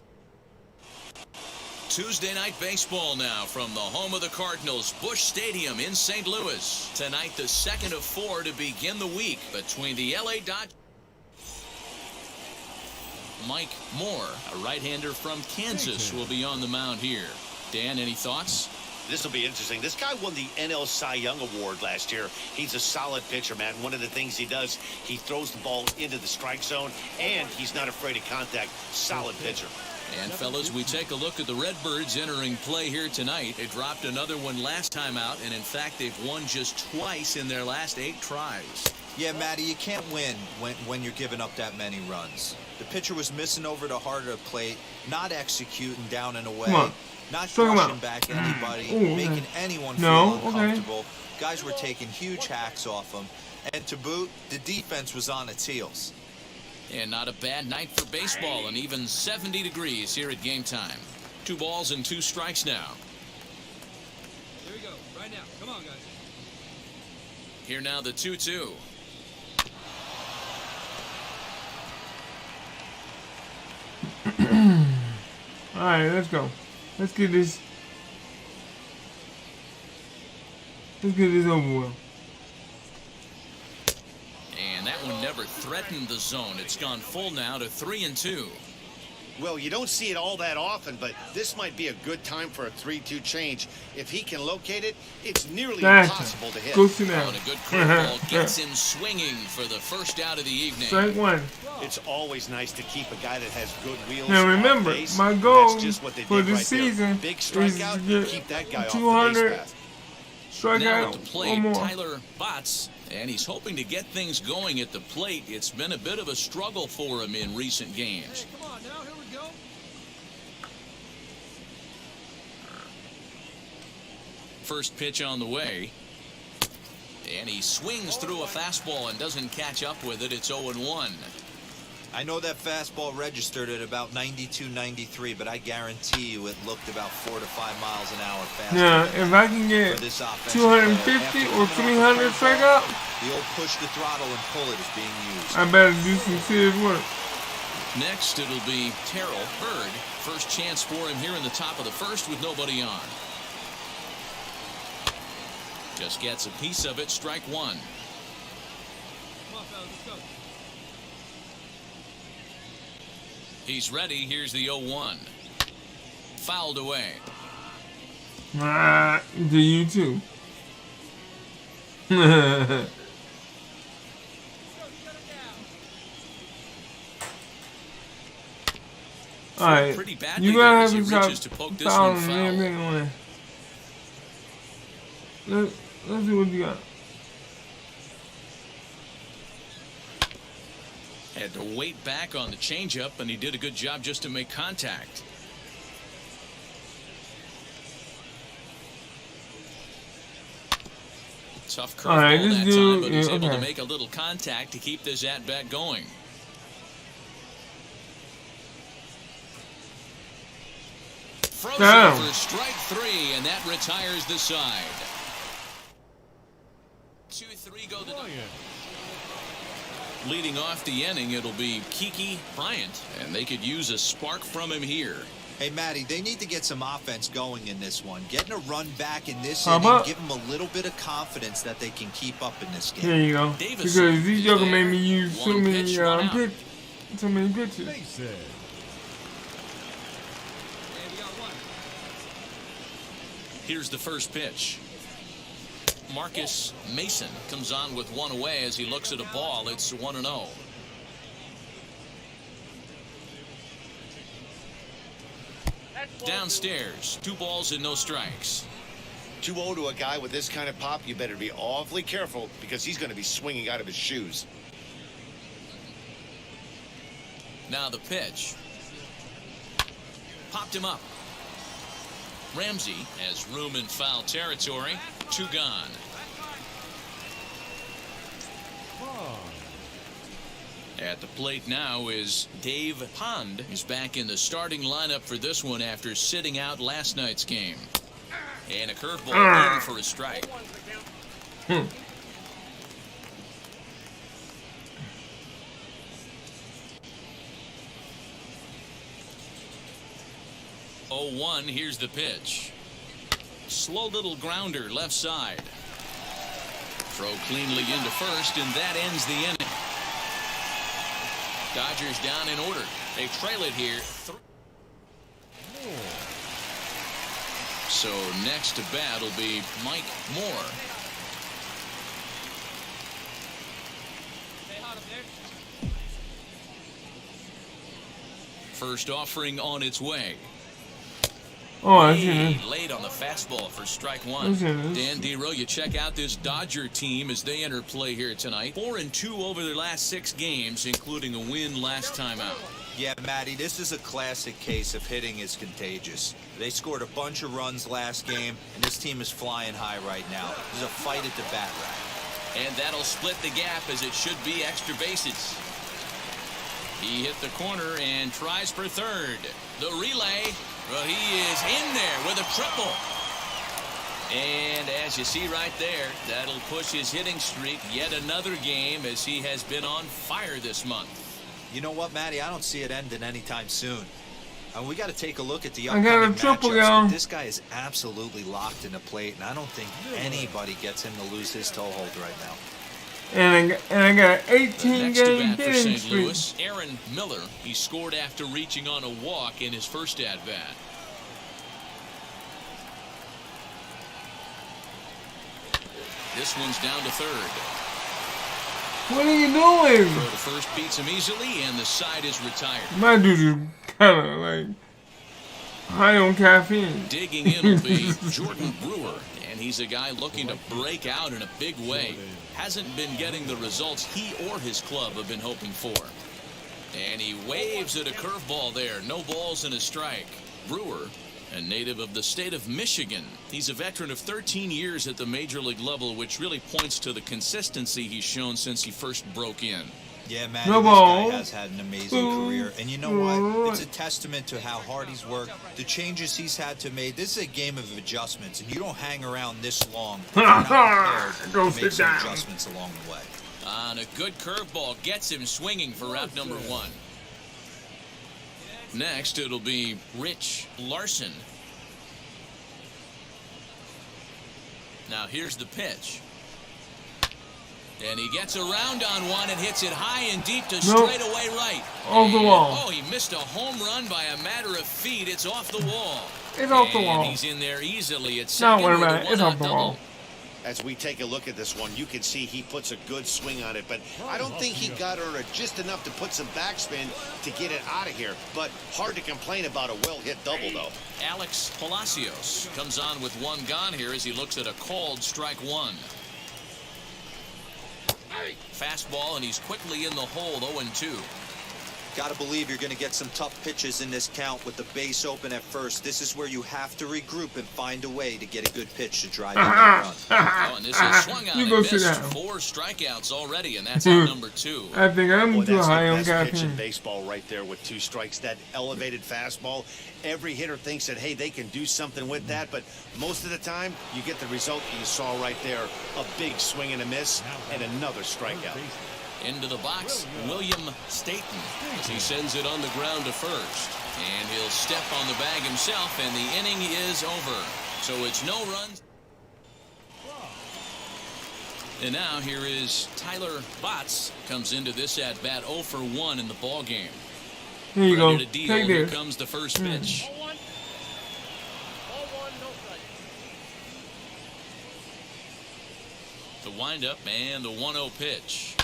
[SPEAKER 2] Tuesday night baseball now from the home of the Cardinals, Busch Stadium in St. Louis. Tonight, the second of 4 to begin the week between the LA Dodgers. Mike Moore, a right-hander from Kansas, will be on the mound here. Dan, any thoughts?
[SPEAKER 3] This will be interesting. This guy won the NL Cy Young Award last year. He's a solid pitcher, man. One of the things he does, he throws the ball into the strike zone, and he's not afraid of contact. Solid pitcher.
[SPEAKER 2] And, fellas, we take a look at the Redbirds entering play here tonight. They dropped another one last time out, and, in fact, they've won just twice in their last 8 tries.
[SPEAKER 4] Yeah, Matty, you can't win when you're giving up that many runs. The pitcher was missing over the heart of the plate, not executing down and away. Not pushing back anybody, making anyone feel uncomfortable. Guys were taking huge hacks off him. And to boot, the defense was on its heels.
[SPEAKER 2] And not a bad night for baseball, and even 70 degrees here at game time. 2 balls and 2 strikes now.
[SPEAKER 6] Here we go, right now. Come on, guys.
[SPEAKER 2] Here now the 2-2.
[SPEAKER 1] All right, let's go. Let's get this over with.
[SPEAKER 2] And that one never threatened the zone. It's gone full now to 3-2.
[SPEAKER 3] Well, you don't see it all that often, but this might be a good time for a 3-2 change. If he can locate it, it's nearly impossible to hit.
[SPEAKER 1] Go sit down.
[SPEAKER 2] And a good curveball gets him swinging for the first out of the evening.
[SPEAKER 1] Strike 1.
[SPEAKER 3] It's always nice to keep a guy that has good wheels.
[SPEAKER 1] Now remember,
[SPEAKER 3] base.
[SPEAKER 1] my goal
[SPEAKER 3] for
[SPEAKER 1] this season
[SPEAKER 3] Big
[SPEAKER 1] is
[SPEAKER 3] strikeout,
[SPEAKER 1] to
[SPEAKER 3] keep
[SPEAKER 1] get
[SPEAKER 3] that guy
[SPEAKER 1] 200
[SPEAKER 3] off the base path.
[SPEAKER 2] Now at the
[SPEAKER 1] strikeout or
[SPEAKER 2] plate,
[SPEAKER 1] more.
[SPEAKER 2] Tyler Botts, and he's hoping to get things going at the plate. It's been a bit of a struggle for him in recent games.
[SPEAKER 6] Come on now, here we go.
[SPEAKER 2] First pitch on the way. And he swings through a fastball and doesn't catch up with it. It's 0-1.
[SPEAKER 4] I know that fastball registered at about 92, 93, but I guarantee you it looked about 4 to 5 miles an hour faster.
[SPEAKER 1] Now, if I can get 250 or 300 strikeout,
[SPEAKER 4] the old push the throttle and pull it is being used.
[SPEAKER 1] I better do some serious work.
[SPEAKER 2] Next, it'll be Terrell Hurd. First chance for him here in the top of the first with nobody on. Just gets a piece of it, strike one. He's ready. Here's the 0-1. Fouled away.
[SPEAKER 1] Do you too? Alright, you gotta have to stop fouling and everything on it. Let's see what you got.
[SPEAKER 2] Had to wait back on the changeup, and he did a good job just to make contact. Tough curveball that time, but he's able to make a little contact to keep this at-bat going. Frozen for strike three, and that retires the side. 2-3 go to leading off the inning. It'll be Kiki Bryant, and they could use a spark from him here.
[SPEAKER 4] Hey, Matty, they need to get some offense going in this one. Getting a run back in this inning, give them a little bit of confidence that they can keep up in this game.
[SPEAKER 1] There you go. Because these jokers made me use so many pitches.
[SPEAKER 2] Here's the first pitch. Marcus Mason comes on with one away as he looks at a ball. It's 1-0. Downstairs, 2 balls and no strikes.
[SPEAKER 3] 2-0 to a guy with this kind of pop, you better be awfully careful because he's going to be swinging out of his shoes.
[SPEAKER 2] Now the pitch. Popped him up. Ramsey has room in foul territory. 2 gone. At the plate now is Dave Pond. He's back in the starting lineup for this one after sitting out last night's game. And a curveball in for a strike. 0-1, here's the pitch. Slow little grounder left side. Throw cleanly into first, and that ends the inning. Dodgers down in order. They trail it here. So next to bat will be Mike Moore. First offering on its way.
[SPEAKER 1] Oh, I see it.
[SPEAKER 2] Late on the fastball for strike one. Dan Dero, you check out this Dodger team as they enter play here tonight. 4-2 over their last 6 games, including a win last time out.
[SPEAKER 4] Yeah, Matty, this is a classic case of hitting is contagious. They scored a bunch of runs last game, and this team is flying high right now. There's a fight at the bat rack.
[SPEAKER 2] And that'll split the gap as it should be extra bases. He hit the corner and tries for third. The relay. Well, he is in there with a triple. And as you see right there, that'll push his hitting streak yet another game as he has been on fire this month.
[SPEAKER 4] You know what, Matty? I don't see it ending anytime soon. We got to take a look at the
[SPEAKER 1] upcoming
[SPEAKER 4] matchups. This guy is absolutely locked in the plate, and I don't think anybody gets him to lose his toehold right now.
[SPEAKER 1] And I got an 18-game hitting
[SPEAKER 2] streak. Louis, Aaron Miller. He scored after reaching on a walk in his first at-bat. This one's down to third.
[SPEAKER 1] What are you doing?
[SPEAKER 2] Throw to first beats him easily, and the side is retired.
[SPEAKER 1] My dude is kind of like high on caffeine.
[SPEAKER 2] Digging in will be Jordan Brewer. And he's a guy looking to break out in a big way. Hasn't been getting the results he or his club have been hoping for. And he waves at a curveball there. No balls and a strike. Brewer, a native of the state of Michigan. He's a veteran of 13 years at the major league level, which really points to the consistency he's shown since he first broke in.
[SPEAKER 4] Yeah, man, this guy has had an amazing career. And you know what? It's a testament to how hard he's worked, the changes he's had to make. This is a game of adjustments, and you don't hang around this long if you're not prepared to make some adjustments along the way.
[SPEAKER 2] And a good curveball gets him swinging for out number 1. Next, it'll be Rich Larson. Now here's the pitch. And he gets around on one and hits it high and deep to straightaway right.
[SPEAKER 1] Off the wall.
[SPEAKER 2] Oh, he missed a home run by a matter of feet. It's off the wall.
[SPEAKER 1] It's off the wall.
[SPEAKER 2] And he's in there easily at second.
[SPEAKER 1] Don't worry about it. It's off the wall.
[SPEAKER 3] As we take a look at this one, you can see he puts a good swing on it, but I don't think he got her just enough to put some backspin to get it out of here. But hard to complain about a well-hit double, though.
[SPEAKER 2] Alex Palacios comes on with one gone here as he looks at a called strike one. Fastball, and he's quickly in the hole, 0-2.
[SPEAKER 4] Got to believe you're going to get some tough pitches in this count with the base open at first. This is where you have to regroup and find a way to get a good pitch to drive in that run.
[SPEAKER 2] Oh, and this is swung on and missed. 4 strikeouts already, and that's on number 2.
[SPEAKER 1] I think I'm too high on
[SPEAKER 3] That's the best pitch in
[SPEAKER 1] caffeine.
[SPEAKER 3] baseball right there with 2 strikes. That elevated fastball. Every hitter thinks that, hey, they can do something with that, but most of the time, you get the result that you saw right there. A big swing and a miss, and another strikeout.
[SPEAKER 2] Into the box, William Staton, as he sends it on the ground to first. And he'll step on the bag himself, and the inning is over. So it's no runs. And now here is Tyler Botts, comes into this at bat 0 for 1 in the ball game.
[SPEAKER 1] Here you go.
[SPEAKER 2] Ready to deal.
[SPEAKER 1] Take
[SPEAKER 2] Here
[SPEAKER 1] this.
[SPEAKER 2] comes the first pitch.
[SPEAKER 11] 0-1. 0-1, no strike.
[SPEAKER 2] The windup and the 1-0 pitch.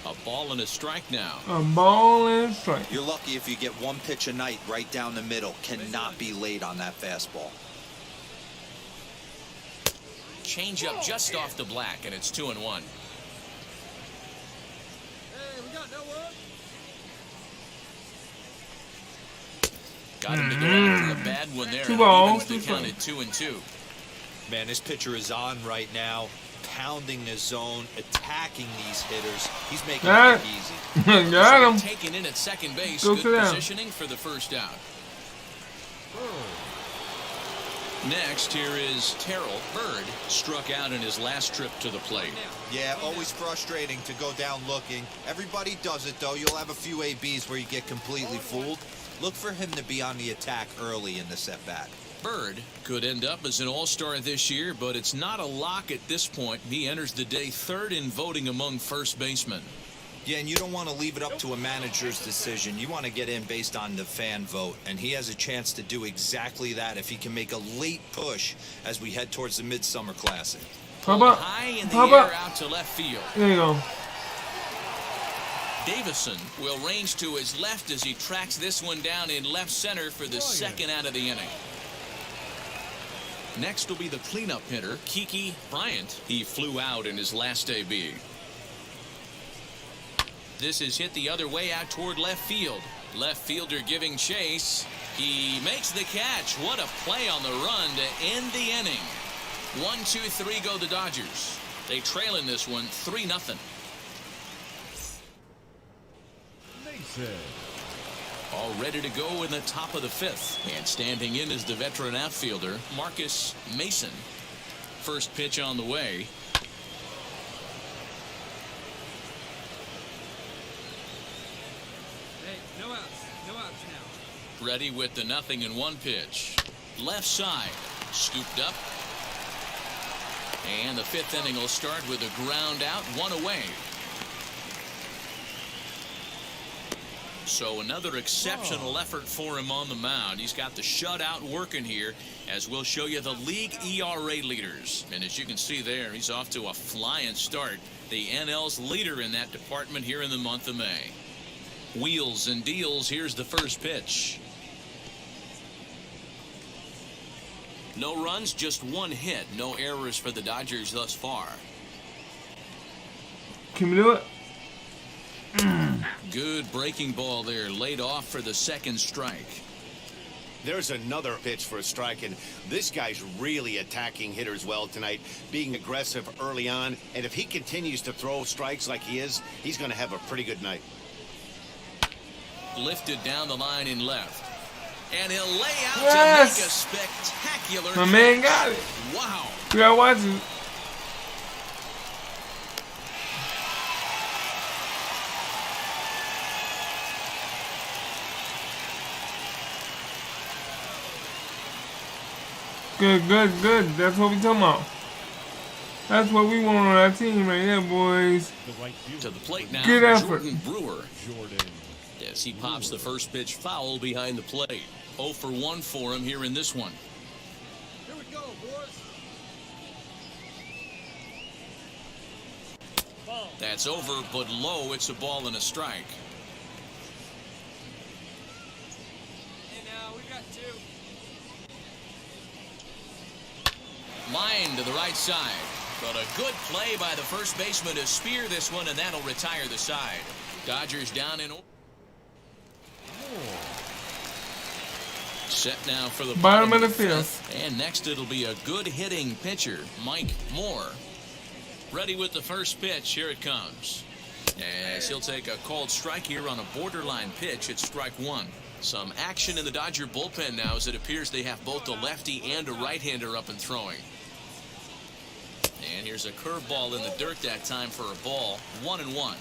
[SPEAKER 2] A ball and a strike now.
[SPEAKER 1] A ball and a strike.
[SPEAKER 4] You're lucky if you get one pitch a night right down the middle. Cannot be late on that fastball.
[SPEAKER 2] Change up just off the black, and it's 2-1.
[SPEAKER 5] Hey, we got no one.
[SPEAKER 2] Got him to go after a bad one there.
[SPEAKER 1] 2 balls,
[SPEAKER 2] They
[SPEAKER 1] 2
[SPEAKER 2] counted 2-2.
[SPEAKER 4] Man, this pitcher is on right now, pounding the zone, attacking these hitters. He's making it look easy.
[SPEAKER 1] Got him.
[SPEAKER 2] Taken in at second base.
[SPEAKER 1] Go
[SPEAKER 2] Good
[SPEAKER 1] sit down.
[SPEAKER 2] positioning for the first out. Next, here is Terrell Bird, struck out in his last trip to the plate.
[SPEAKER 4] Yeah, always frustrating to go down looking. Everybody does it, though. You'll have a few ABs where you get completely fooled. Look for him to be on the attack early in the set-back.
[SPEAKER 2] Bird could end up as an all-star this year, but it's not a lock at this point. He enters the day 3rd in voting among first basemen.
[SPEAKER 4] Yeah, and you don't want to leave it up to a manager's decision. You want to get in based on the fan vote, and he has a chance to do exactly that if he can make a late push as we head towards the Midsummer Classic.
[SPEAKER 1] Pop up.
[SPEAKER 2] High in the
[SPEAKER 1] Pop
[SPEAKER 2] air
[SPEAKER 1] up.
[SPEAKER 2] out to left field.
[SPEAKER 1] There you go.
[SPEAKER 2] Davison will range to his left as he tracks this one down in left center for the second out of the inning. Next will be the cleanup hitter, Kiki Bryant. He flew out in his last AB. This is hit the other way out toward left field. Left fielder giving chase. He makes the catch. What a play on the run to end the inning. 1-2-3 go the Dodgers. They trail in this one 3-0. All ready to go in the top of the 5th. And standing in is the veteran outfielder, Marcus Mason. First pitch on the way.
[SPEAKER 6] Hey, no outs. No outs now.
[SPEAKER 2] Ready with the 0-1 pitch. Left side. Scooped up. And the 5th inning will start with a ground out, 1 away. So another exceptional effort for him on the mound. He's got the shutout working here, as we'll show you the league ERA leaders. And as you can see there, he's off to a flying start. The NL's leader in that department here in the month of May. Wheels and deals. Here's the first pitch. No runs, just 1 hit. No errors for the Dodgers thus far.
[SPEAKER 1] Can we do it?
[SPEAKER 2] Good breaking ball there, laid off for the 2nd strike.
[SPEAKER 3] There's another pitch for a strike, and this guy's really attacking hitters well tonight, being aggressive early on, and if he continues to throw strikes like he is, he's going to have a pretty good night.
[SPEAKER 2] Lifted down the line in left. And he'll lay out
[SPEAKER 1] Yes!
[SPEAKER 2] to make a spectacular
[SPEAKER 1] My
[SPEAKER 2] catch.
[SPEAKER 1] man got it.
[SPEAKER 2] Wow.
[SPEAKER 1] You gotta watch it. Good, good, good. That's what we talking about. That's what we want on our team right there, boys.
[SPEAKER 14] To the plate now,
[SPEAKER 1] Good effort.
[SPEAKER 14] Jordan Brewer. As he pops the first pitch foul behind the plate. 0 for 1 for him here in this one.
[SPEAKER 5] Here we go, boys.
[SPEAKER 14] That's over, but low. It's a ball and a strike.
[SPEAKER 6] And now we got 2.
[SPEAKER 14] Line to the right side. But a good play by the first baseman to spear this one, and that'll retire the side. Dodgers down in. Set now for the
[SPEAKER 1] bottom of the fifth.
[SPEAKER 14] And next it'll be a good hitting pitcher, Mike Moore. Ready with the first pitch. Here it comes. As he'll take a called strike here on a borderline pitch. It's strike 1. Some action in the Dodger bullpen now as it appears they have both a lefty and a right-hander up and throwing. And here's a curveball in the dirt that time for a ball. 1-1.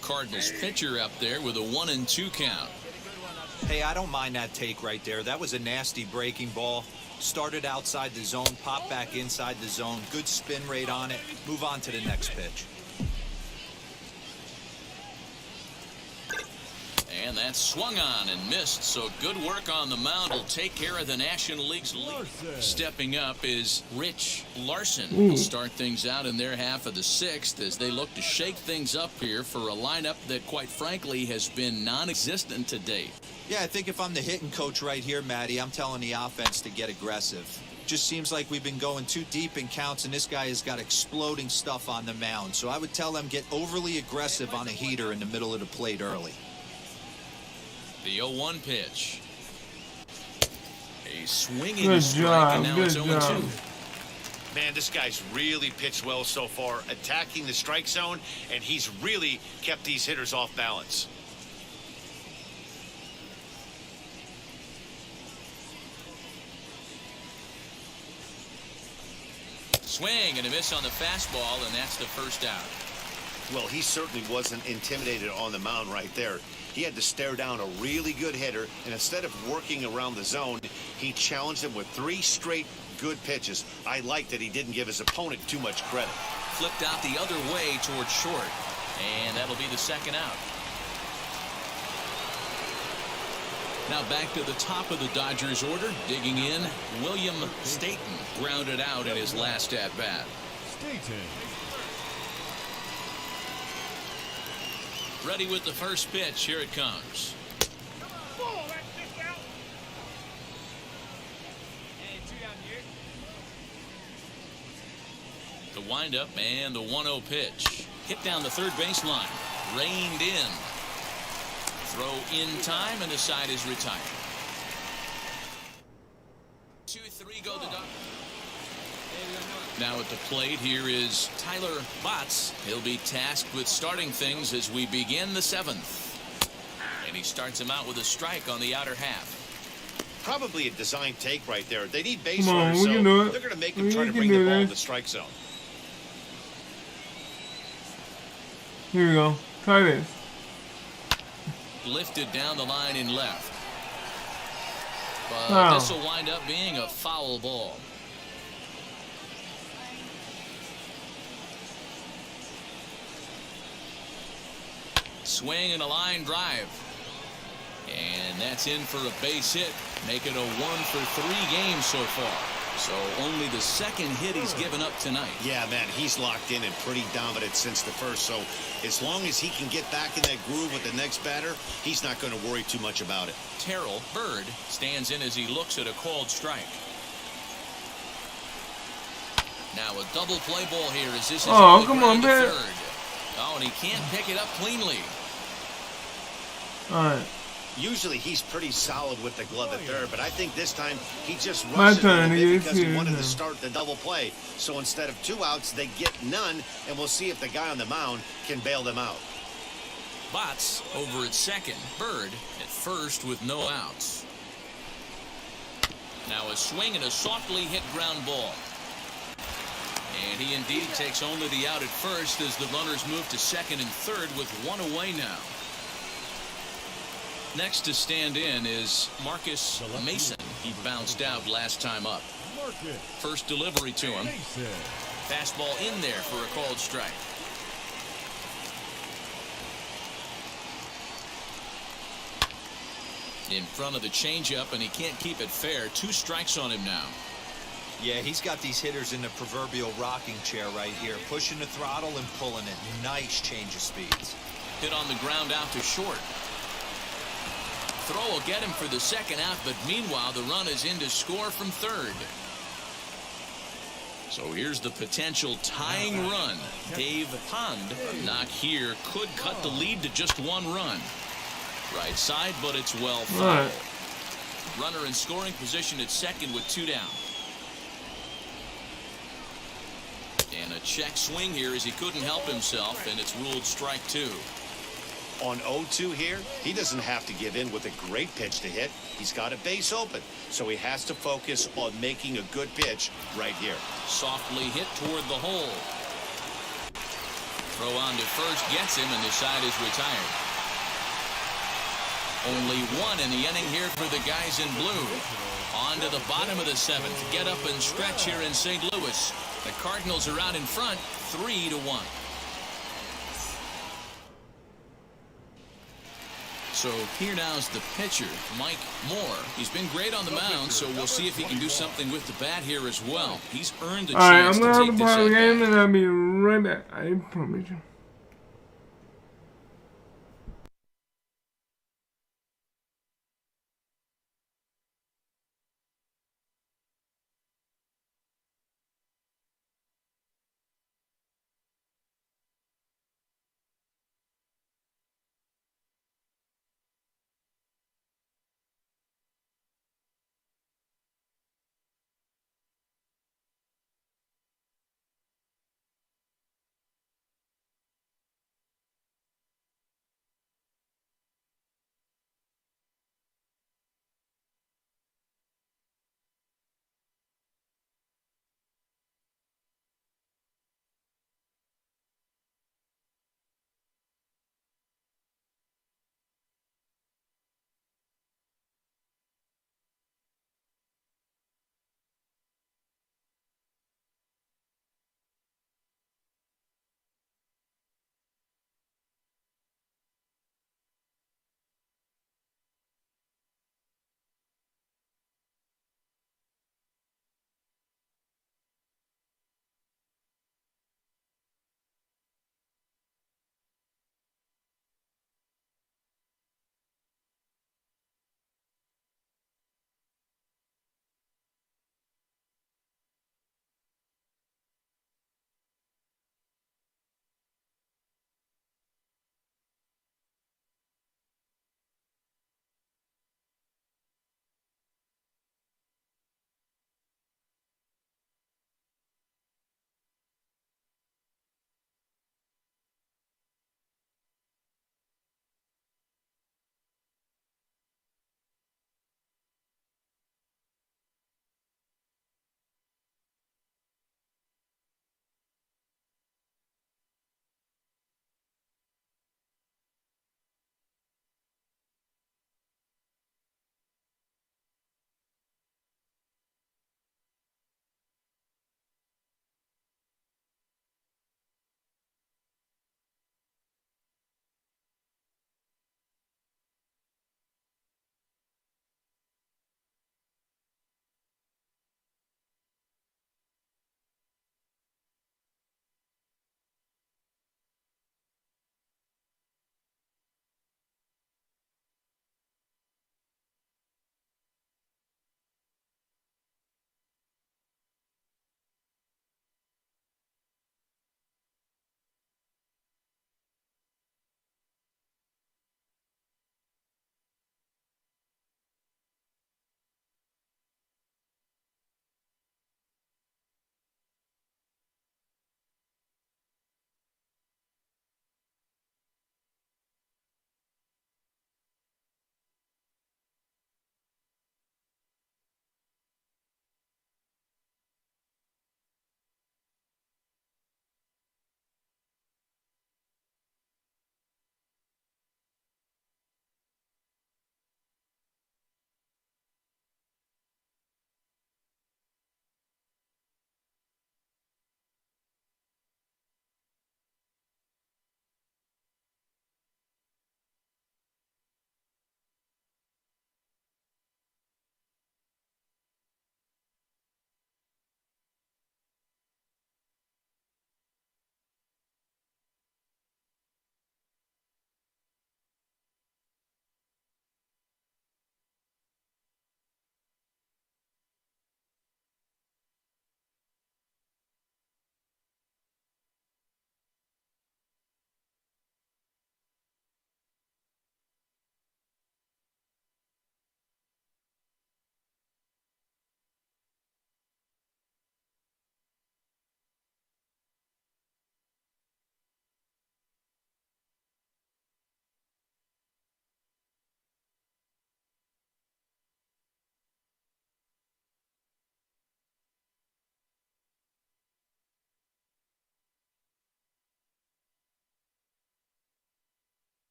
[SPEAKER 14] Cardinals pitcher up there with a 1-2 count.
[SPEAKER 4] Hey, I don't mind that take right there. That was a nasty breaking ball. Started outside the zone, popped back inside the zone. Good spin rate on it. Move on to the next pitch.
[SPEAKER 14] And that's swung on and missed, so good work on the mound will take care of the National League's lead. Stepping up is Rich Larson. He'll start things out in their half of the 6th as they look to shake things up here for a lineup that, quite frankly, has been non-existent to date.
[SPEAKER 4] Yeah, I think if I'm the hitting coach right here, Matty, I'm telling the offense to get aggressive. Just seems like we've been going too deep in counts, and this guy has got exploding stuff on the mound. So I would tell them get overly aggressive on a heater in the middle of the plate early.
[SPEAKER 14] The 0-1 pitch. A swinging strike, and now it's 0-2.
[SPEAKER 3] Man, this guy's really pitched well so far, attacking the strike zone, and he's really kept these hitters off balance.
[SPEAKER 14] Swing and a miss on the fastball, and that's the first out.
[SPEAKER 3] Well, he certainly wasn't intimidated on the mound right there. He had to stare down a really good hitter, and instead of working around the zone, he challenged him with 3 straight good pitches. I like that he didn't give his opponent too much credit.
[SPEAKER 14] Flipped out the other way towards short, and that'll be the second out. Now back to the top of the Dodgers order, digging in, William Staton grounded out in his last at-bat.
[SPEAKER 7] Staton.
[SPEAKER 14] Ready with the first pitch. Here it comes. The windup and the 1-0 pitch. Hit down the third baseline. Reined in. Throw in time, and the side is retired. 2-3 go the Dodgers. Now at the plate, here is Tyler Botts. He'll be tasked with starting things as we begin the 7th. And he starts him out with a strike on the outer half.
[SPEAKER 3] Probably a design take right there. They need base
[SPEAKER 1] Come on,
[SPEAKER 3] runners,
[SPEAKER 1] we can do
[SPEAKER 3] so
[SPEAKER 1] it.
[SPEAKER 3] they're going to make him
[SPEAKER 1] We
[SPEAKER 3] try to
[SPEAKER 1] can
[SPEAKER 3] bring
[SPEAKER 1] do
[SPEAKER 3] the ball
[SPEAKER 1] this.
[SPEAKER 3] to the strike zone.
[SPEAKER 1] Here we go. Try this.
[SPEAKER 14] Lifted down the line in left. But
[SPEAKER 1] Oh.
[SPEAKER 14] this will wind up being a foul ball. Swing and a line drive. And that's in for a base hit. Make it a 1-for-3 game so far. So only the second hit he's given up tonight.
[SPEAKER 3] Yeah, man, he's locked in and pretty dominant since the first. So as long as he can get back in that groove with the next batter, he's not going to worry too much about it.
[SPEAKER 14] Terrell Bird stands in as he looks at a called strike. Now a double play ball here as this is
[SPEAKER 1] Oh, come on, man.
[SPEAKER 14] third. Oh, and he can't pick it up cleanly.
[SPEAKER 1] All right.
[SPEAKER 3] Usually he's pretty solid with the glove at third, but I think this time he just
[SPEAKER 1] My
[SPEAKER 3] rushed it a
[SPEAKER 1] turn
[SPEAKER 3] little
[SPEAKER 1] to
[SPEAKER 3] bit
[SPEAKER 1] get
[SPEAKER 3] because he
[SPEAKER 1] here
[SPEAKER 3] wanted
[SPEAKER 1] now.
[SPEAKER 3] to start the double play. So instead of 2 outs, they get none, and we'll see if the guy on the mound can bail them out.
[SPEAKER 14] Botts over at second. Bird at first with no outs. Now a swing and a softly hit ground ball. And he indeed takes only the out at first as the runners move to second and third with 1 away now.
[SPEAKER 2] Next to stand in is Marcus Mason. He bounced out last time up. First delivery to him. Fastball in there for a called strike. In front of the changeup, and he can't keep it fair. 2 strikes on him now.
[SPEAKER 4] Yeah, he's got these hitters in the proverbial rocking chair right here, pushing the throttle and pulling it. Nice change of speeds.
[SPEAKER 2] Hit on the ground out to short. Throw will get him for the second out, but meanwhile the run is in to score from third. So here's the potential tying run. Dave Pond, a knock here, could cut the lead to just 1 run. Right side, but it's well fouled. Runner in scoring position at second with 2 down. And a check swing here as he couldn't help himself, and it's ruled strike 2.
[SPEAKER 3] On 0-2 here, he doesn't have to give in with a great pitch to hit. He's got a base open, so he has to focus on making a good pitch right here.
[SPEAKER 2] Softly hit toward the hole. Throw on to first gets him, and the side is retired. Only 1 in the inning here for the guys in blue. On to the bottom of the 7th. Get up and stretch here in St. Louis. The Cardinals are out in front, 3-1. So here now's the pitcher, Mike Moore. He's been great on the mound, so we'll see if he can do something with the bat here as well. He's earned the chance to take this at bat.
[SPEAKER 1] game, and I'll be right back. I promise you.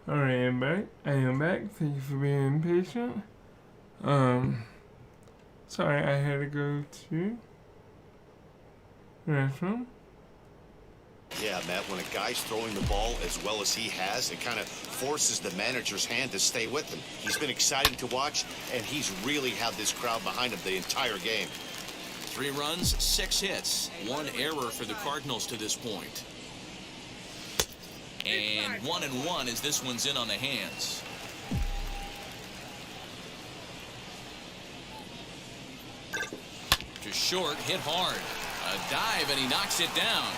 [SPEAKER 1] Alright, I am back. Thank you for being patient. Sorry, I had to go to the restroom.
[SPEAKER 3] Yeah, Matt, when a guy's throwing the ball as well as he has, it kind of forces the manager's hand to stay with him. He's been exciting to watch, and he's really had this crowd behind him the entire game.
[SPEAKER 2] 3 runs, 6 hits, 1 error for the Cardinals to this point. And 1-1 as this one's in on the hands. To short, hit hard. A dive, and he knocks it down.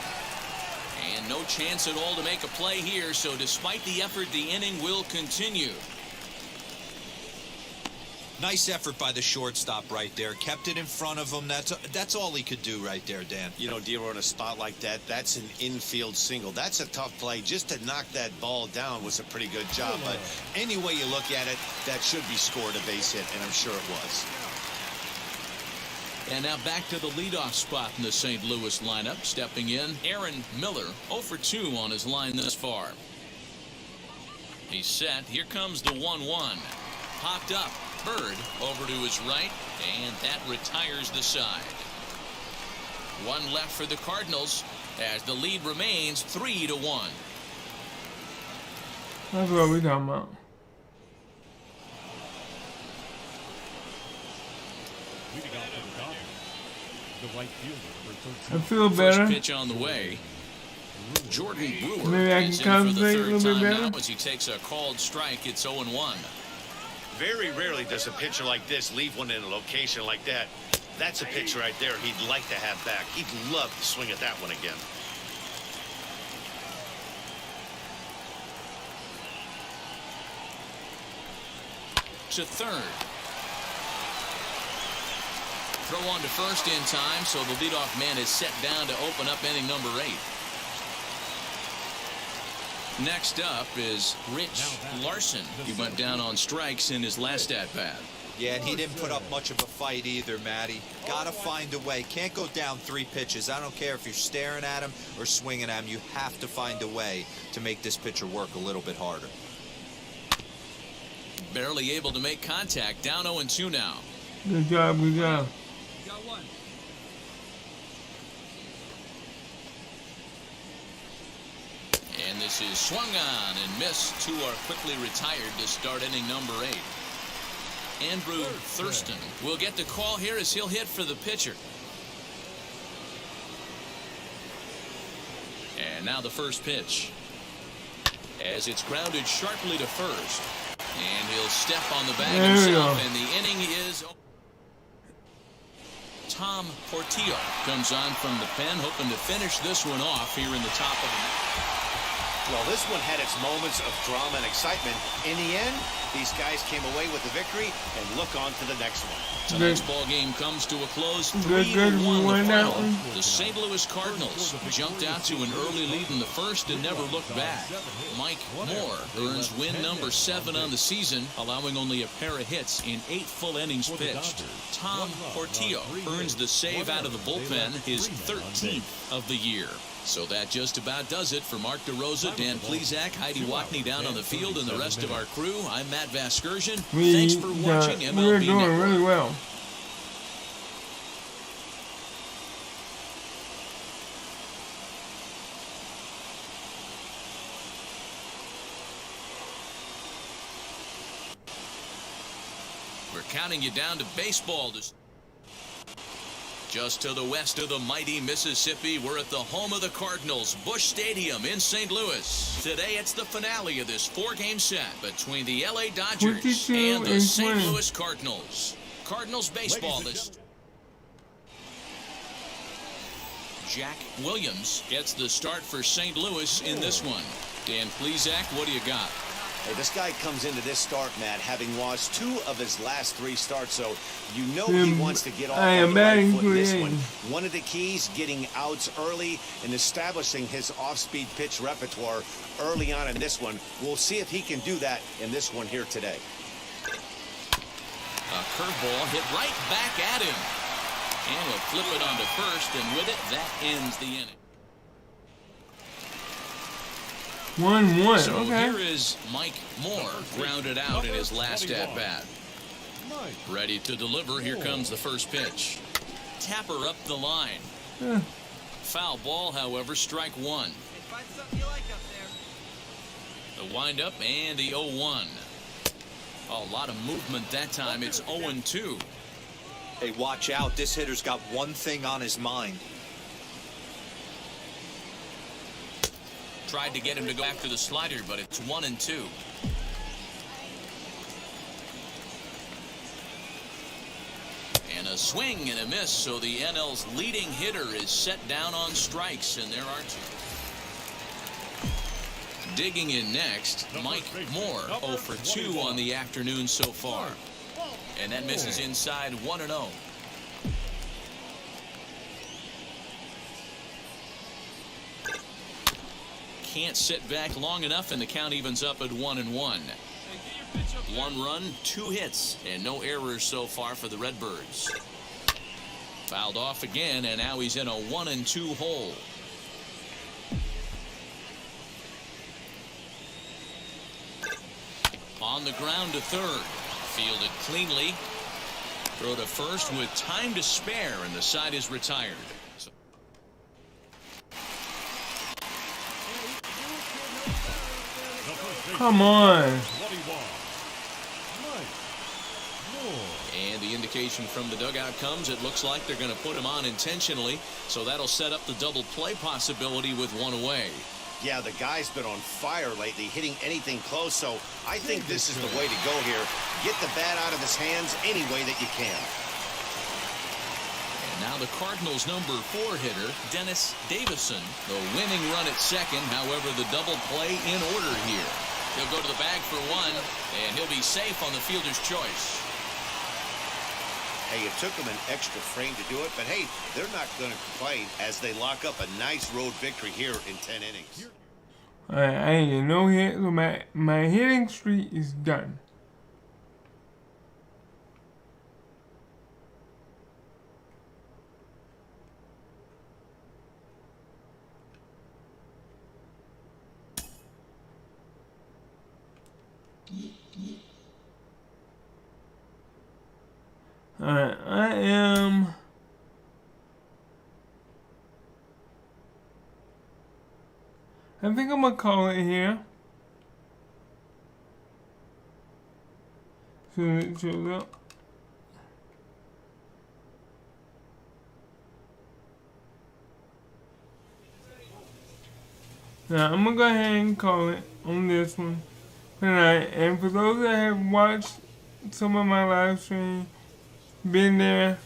[SPEAKER 2] And no chance at all to make a play here, so despite the effort, the inning will continue.
[SPEAKER 4] Nice effort by the shortstop right there. Kept it in front of him. That's all he could do right there, Dan.
[SPEAKER 3] You know, Dero, in a spot like that, that's an infield single. That's a tough play. Just to knock that ball down was a pretty good job. But any way you look at it, that should be scored a base hit, and I'm sure it was.
[SPEAKER 2] And now back to the leadoff spot in the St. Louis lineup. Stepping in, Aaron Miller, 0 for 2 on his line this far. He's set. Here comes the 1-1. Popped up. Bird over to his right, and that retires the side. 1 left for the Cardinals as the lead remains 3-1.
[SPEAKER 1] That's what we're talking about. I feel better.
[SPEAKER 2] First pitch on the way. Jordan Brewer
[SPEAKER 1] Maybe I can
[SPEAKER 2] is in for the
[SPEAKER 1] concentrate a
[SPEAKER 2] third
[SPEAKER 1] little bit
[SPEAKER 2] time
[SPEAKER 1] better.
[SPEAKER 2] now as he takes a called strike. It's 0-1.
[SPEAKER 3] Very rarely does a pitcher like this leave one in a location like that. That's a pitch right there he'd like to have back. He'd love to swing at that one again.
[SPEAKER 2] To third. Throw on to first in time, so the leadoff man is set down to open up inning number 8. Next up is Rich Larson. He went down on strikes in his last at-bat.
[SPEAKER 4] Yeah, and he didn't put up much of a fight either, Matty. Gotta find a way. Can't go down 3 pitches. I don't care if you're staring at him or swinging at him. You have to find a way to make this pitcher work a little bit harder.
[SPEAKER 2] Barely able to make contact. Down 0-2 now.
[SPEAKER 1] Good job, good job.
[SPEAKER 6] Got 1.
[SPEAKER 2] And this is swung on and missed. 2 are quickly retired to start inning number 8. Andrew Thurston will get the call here as he'll hit for the pitcher. And now the first pitch. As it's grounded sharply to first. And he'll step on the bag himself. And the inning is... Tom Portillo comes on from the pen, hoping to finish this one off here in the top of the...
[SPEAKER 3] Well, this one had its moments of drama and excitement. In the end, these guys came away with the victory and look on to the next one.
[SPEAKER 2] Tonight's ball game comes to a close. 3-1 the final. The St. Louis Cardinals jumped out to an early lead in the first and never looked back. Mike Moore earns win number 7 on the season, allowing only a pair of hits in 8 full innings pitched. Tom Portillo earns the save out of the bullpen, his 13th of the year. So that just about does it for Mark DeRosa, Dan Plesac, Heidi Watney down on the field, and the rest of our crew. I'm Matt Vasgersian. Thanks for watching MLB
[SPEAKER 1] We're doing
[SPEAKER 2] Network.
[SPEAKER 1] really well.
[SPEAKER 2] We're counting you down to baseball. Just to the west of the mighty Mississippi, we're at the home of the Cardinals, Busch Stadium in St. Louis. Today, it's the finale of this 4-game set between the LA Dodgers and the St. Louis Cardinals. Cardinals baseball this. Jack Williams gets the start for St. Louis in this one. Dan Plesac, what do you got?
[SPEAKER 3] Hey, this guy comes into this start, Matt, having lost 2 of his last 3 starts, so you know he wants to get off on the right foot in this one. One of the keys, getting outs early and establishing his off-speed pitch repertoire early on in this one. We'll see if he can do that in this one here today.
[SPEAKER 2] A curveball hit right back at him. And he'll flip it onto first, and with it, that ends the inning.
[SPEAKER 1] 1-1.
[SPEAKER 2] So
[SPEAKER 1] Okay.
[SPEAKER 2] here is Mike Moore, grounded out in his last at-bat. Ready to deliver. Here comes the first pitch. Tapper up the line. Foul ball, however, strike one.
[SPEAKER 6] Find something you like up there.
[SPEAKER 2] The windup and the 0-1. A lot of movement that time. It's 0-2.
[SPEAKER 4] Hey, watch out. This hitter's got one thing on his mind.
[SPEAKER 2] Tried to get him to go after the slider, but it's 1-2. And a swing and a miss, so the NL's leading hitter is set down on strikes, and there are two. Digging in next, Mike Moore, 0 for 2 on the afternoon so far. And that misses inside 1-0. Can't sit back long enough, and the count evens up at 1-1. 1 run, 2 hits, and no errors so far for the Redbirds. Fouled off again, and now he's in a 1-2 hole. On the ground to third. Fielded cleanly. Throw to first with time to spare, and the side is retired.
[SPEAKER 1] Come on.
[SPEAKER 2] And the indication from the dugout comes, it looks like they're going to put him on intentionally, so that'll set up the double play possibility with 1 away.
[SPEAKER 3] Yeah, the guy's been on fire lately, hitting anything close, so I think this is the way to go here. Get the bat out of his hands any way that you can.
[SPEAKER 2] And now the Cardinals' number 4 hitter, Dennis Davison. The winning run at second, however, the double play in order here. He'll go to the bag for 1, and he'll be safe on the fielder's choice.
[SPEAKER 3] Hey, it took them an extra frame to do it, but hey, they're not going to complain as they lock up a nice road victory here in 10 innings.
[SPEAKER 1] Alright, I ain't getting no hit, so my hitting streak is done. Alright, I think I'm gonna call it here. So it shows up. Now I'm gonna go ahead and call it on this one tonight. And for those that have watched some of my live stream, been there,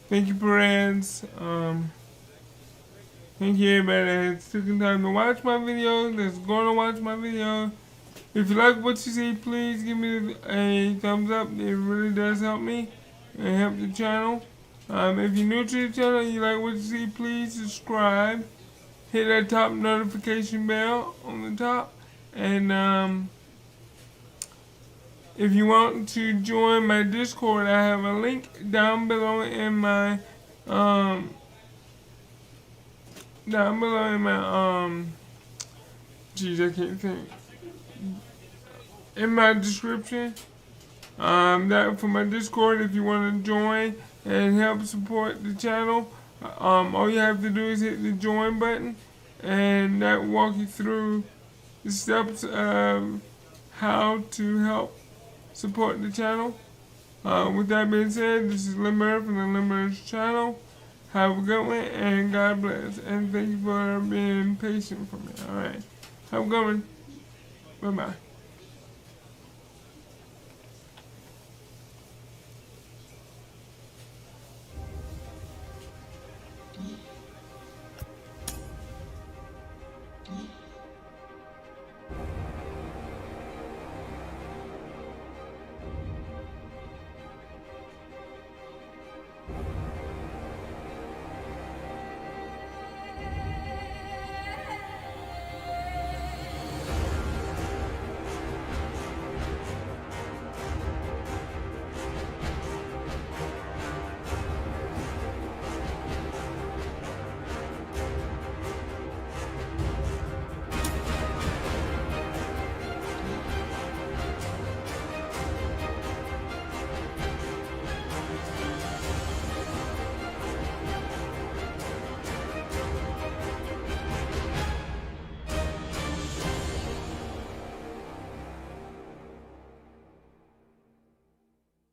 [SPEAKER 1] thank you, Perez. Thank you everybody that has taken time to watch my videos, that's going to watch my video. If you like what you see, please give me a thumbs up. It really does help me and help the channel. If you're new to the channel and you like what you see, please subscribe. Hit that top notification bell on the top. And if you want to join my Discord, I have a link down below in my geez, I can't think. In my description, that for my Discord, if you want to join and help support the channel, all you have to do is hit the join button, and that will walk you through the steps of how to help support the channel. With that being said, this is Limber from the Limber's channel. Have a good one, and God bless. And thank you for being patient for me. Alright. Have a good one. Bye-bye.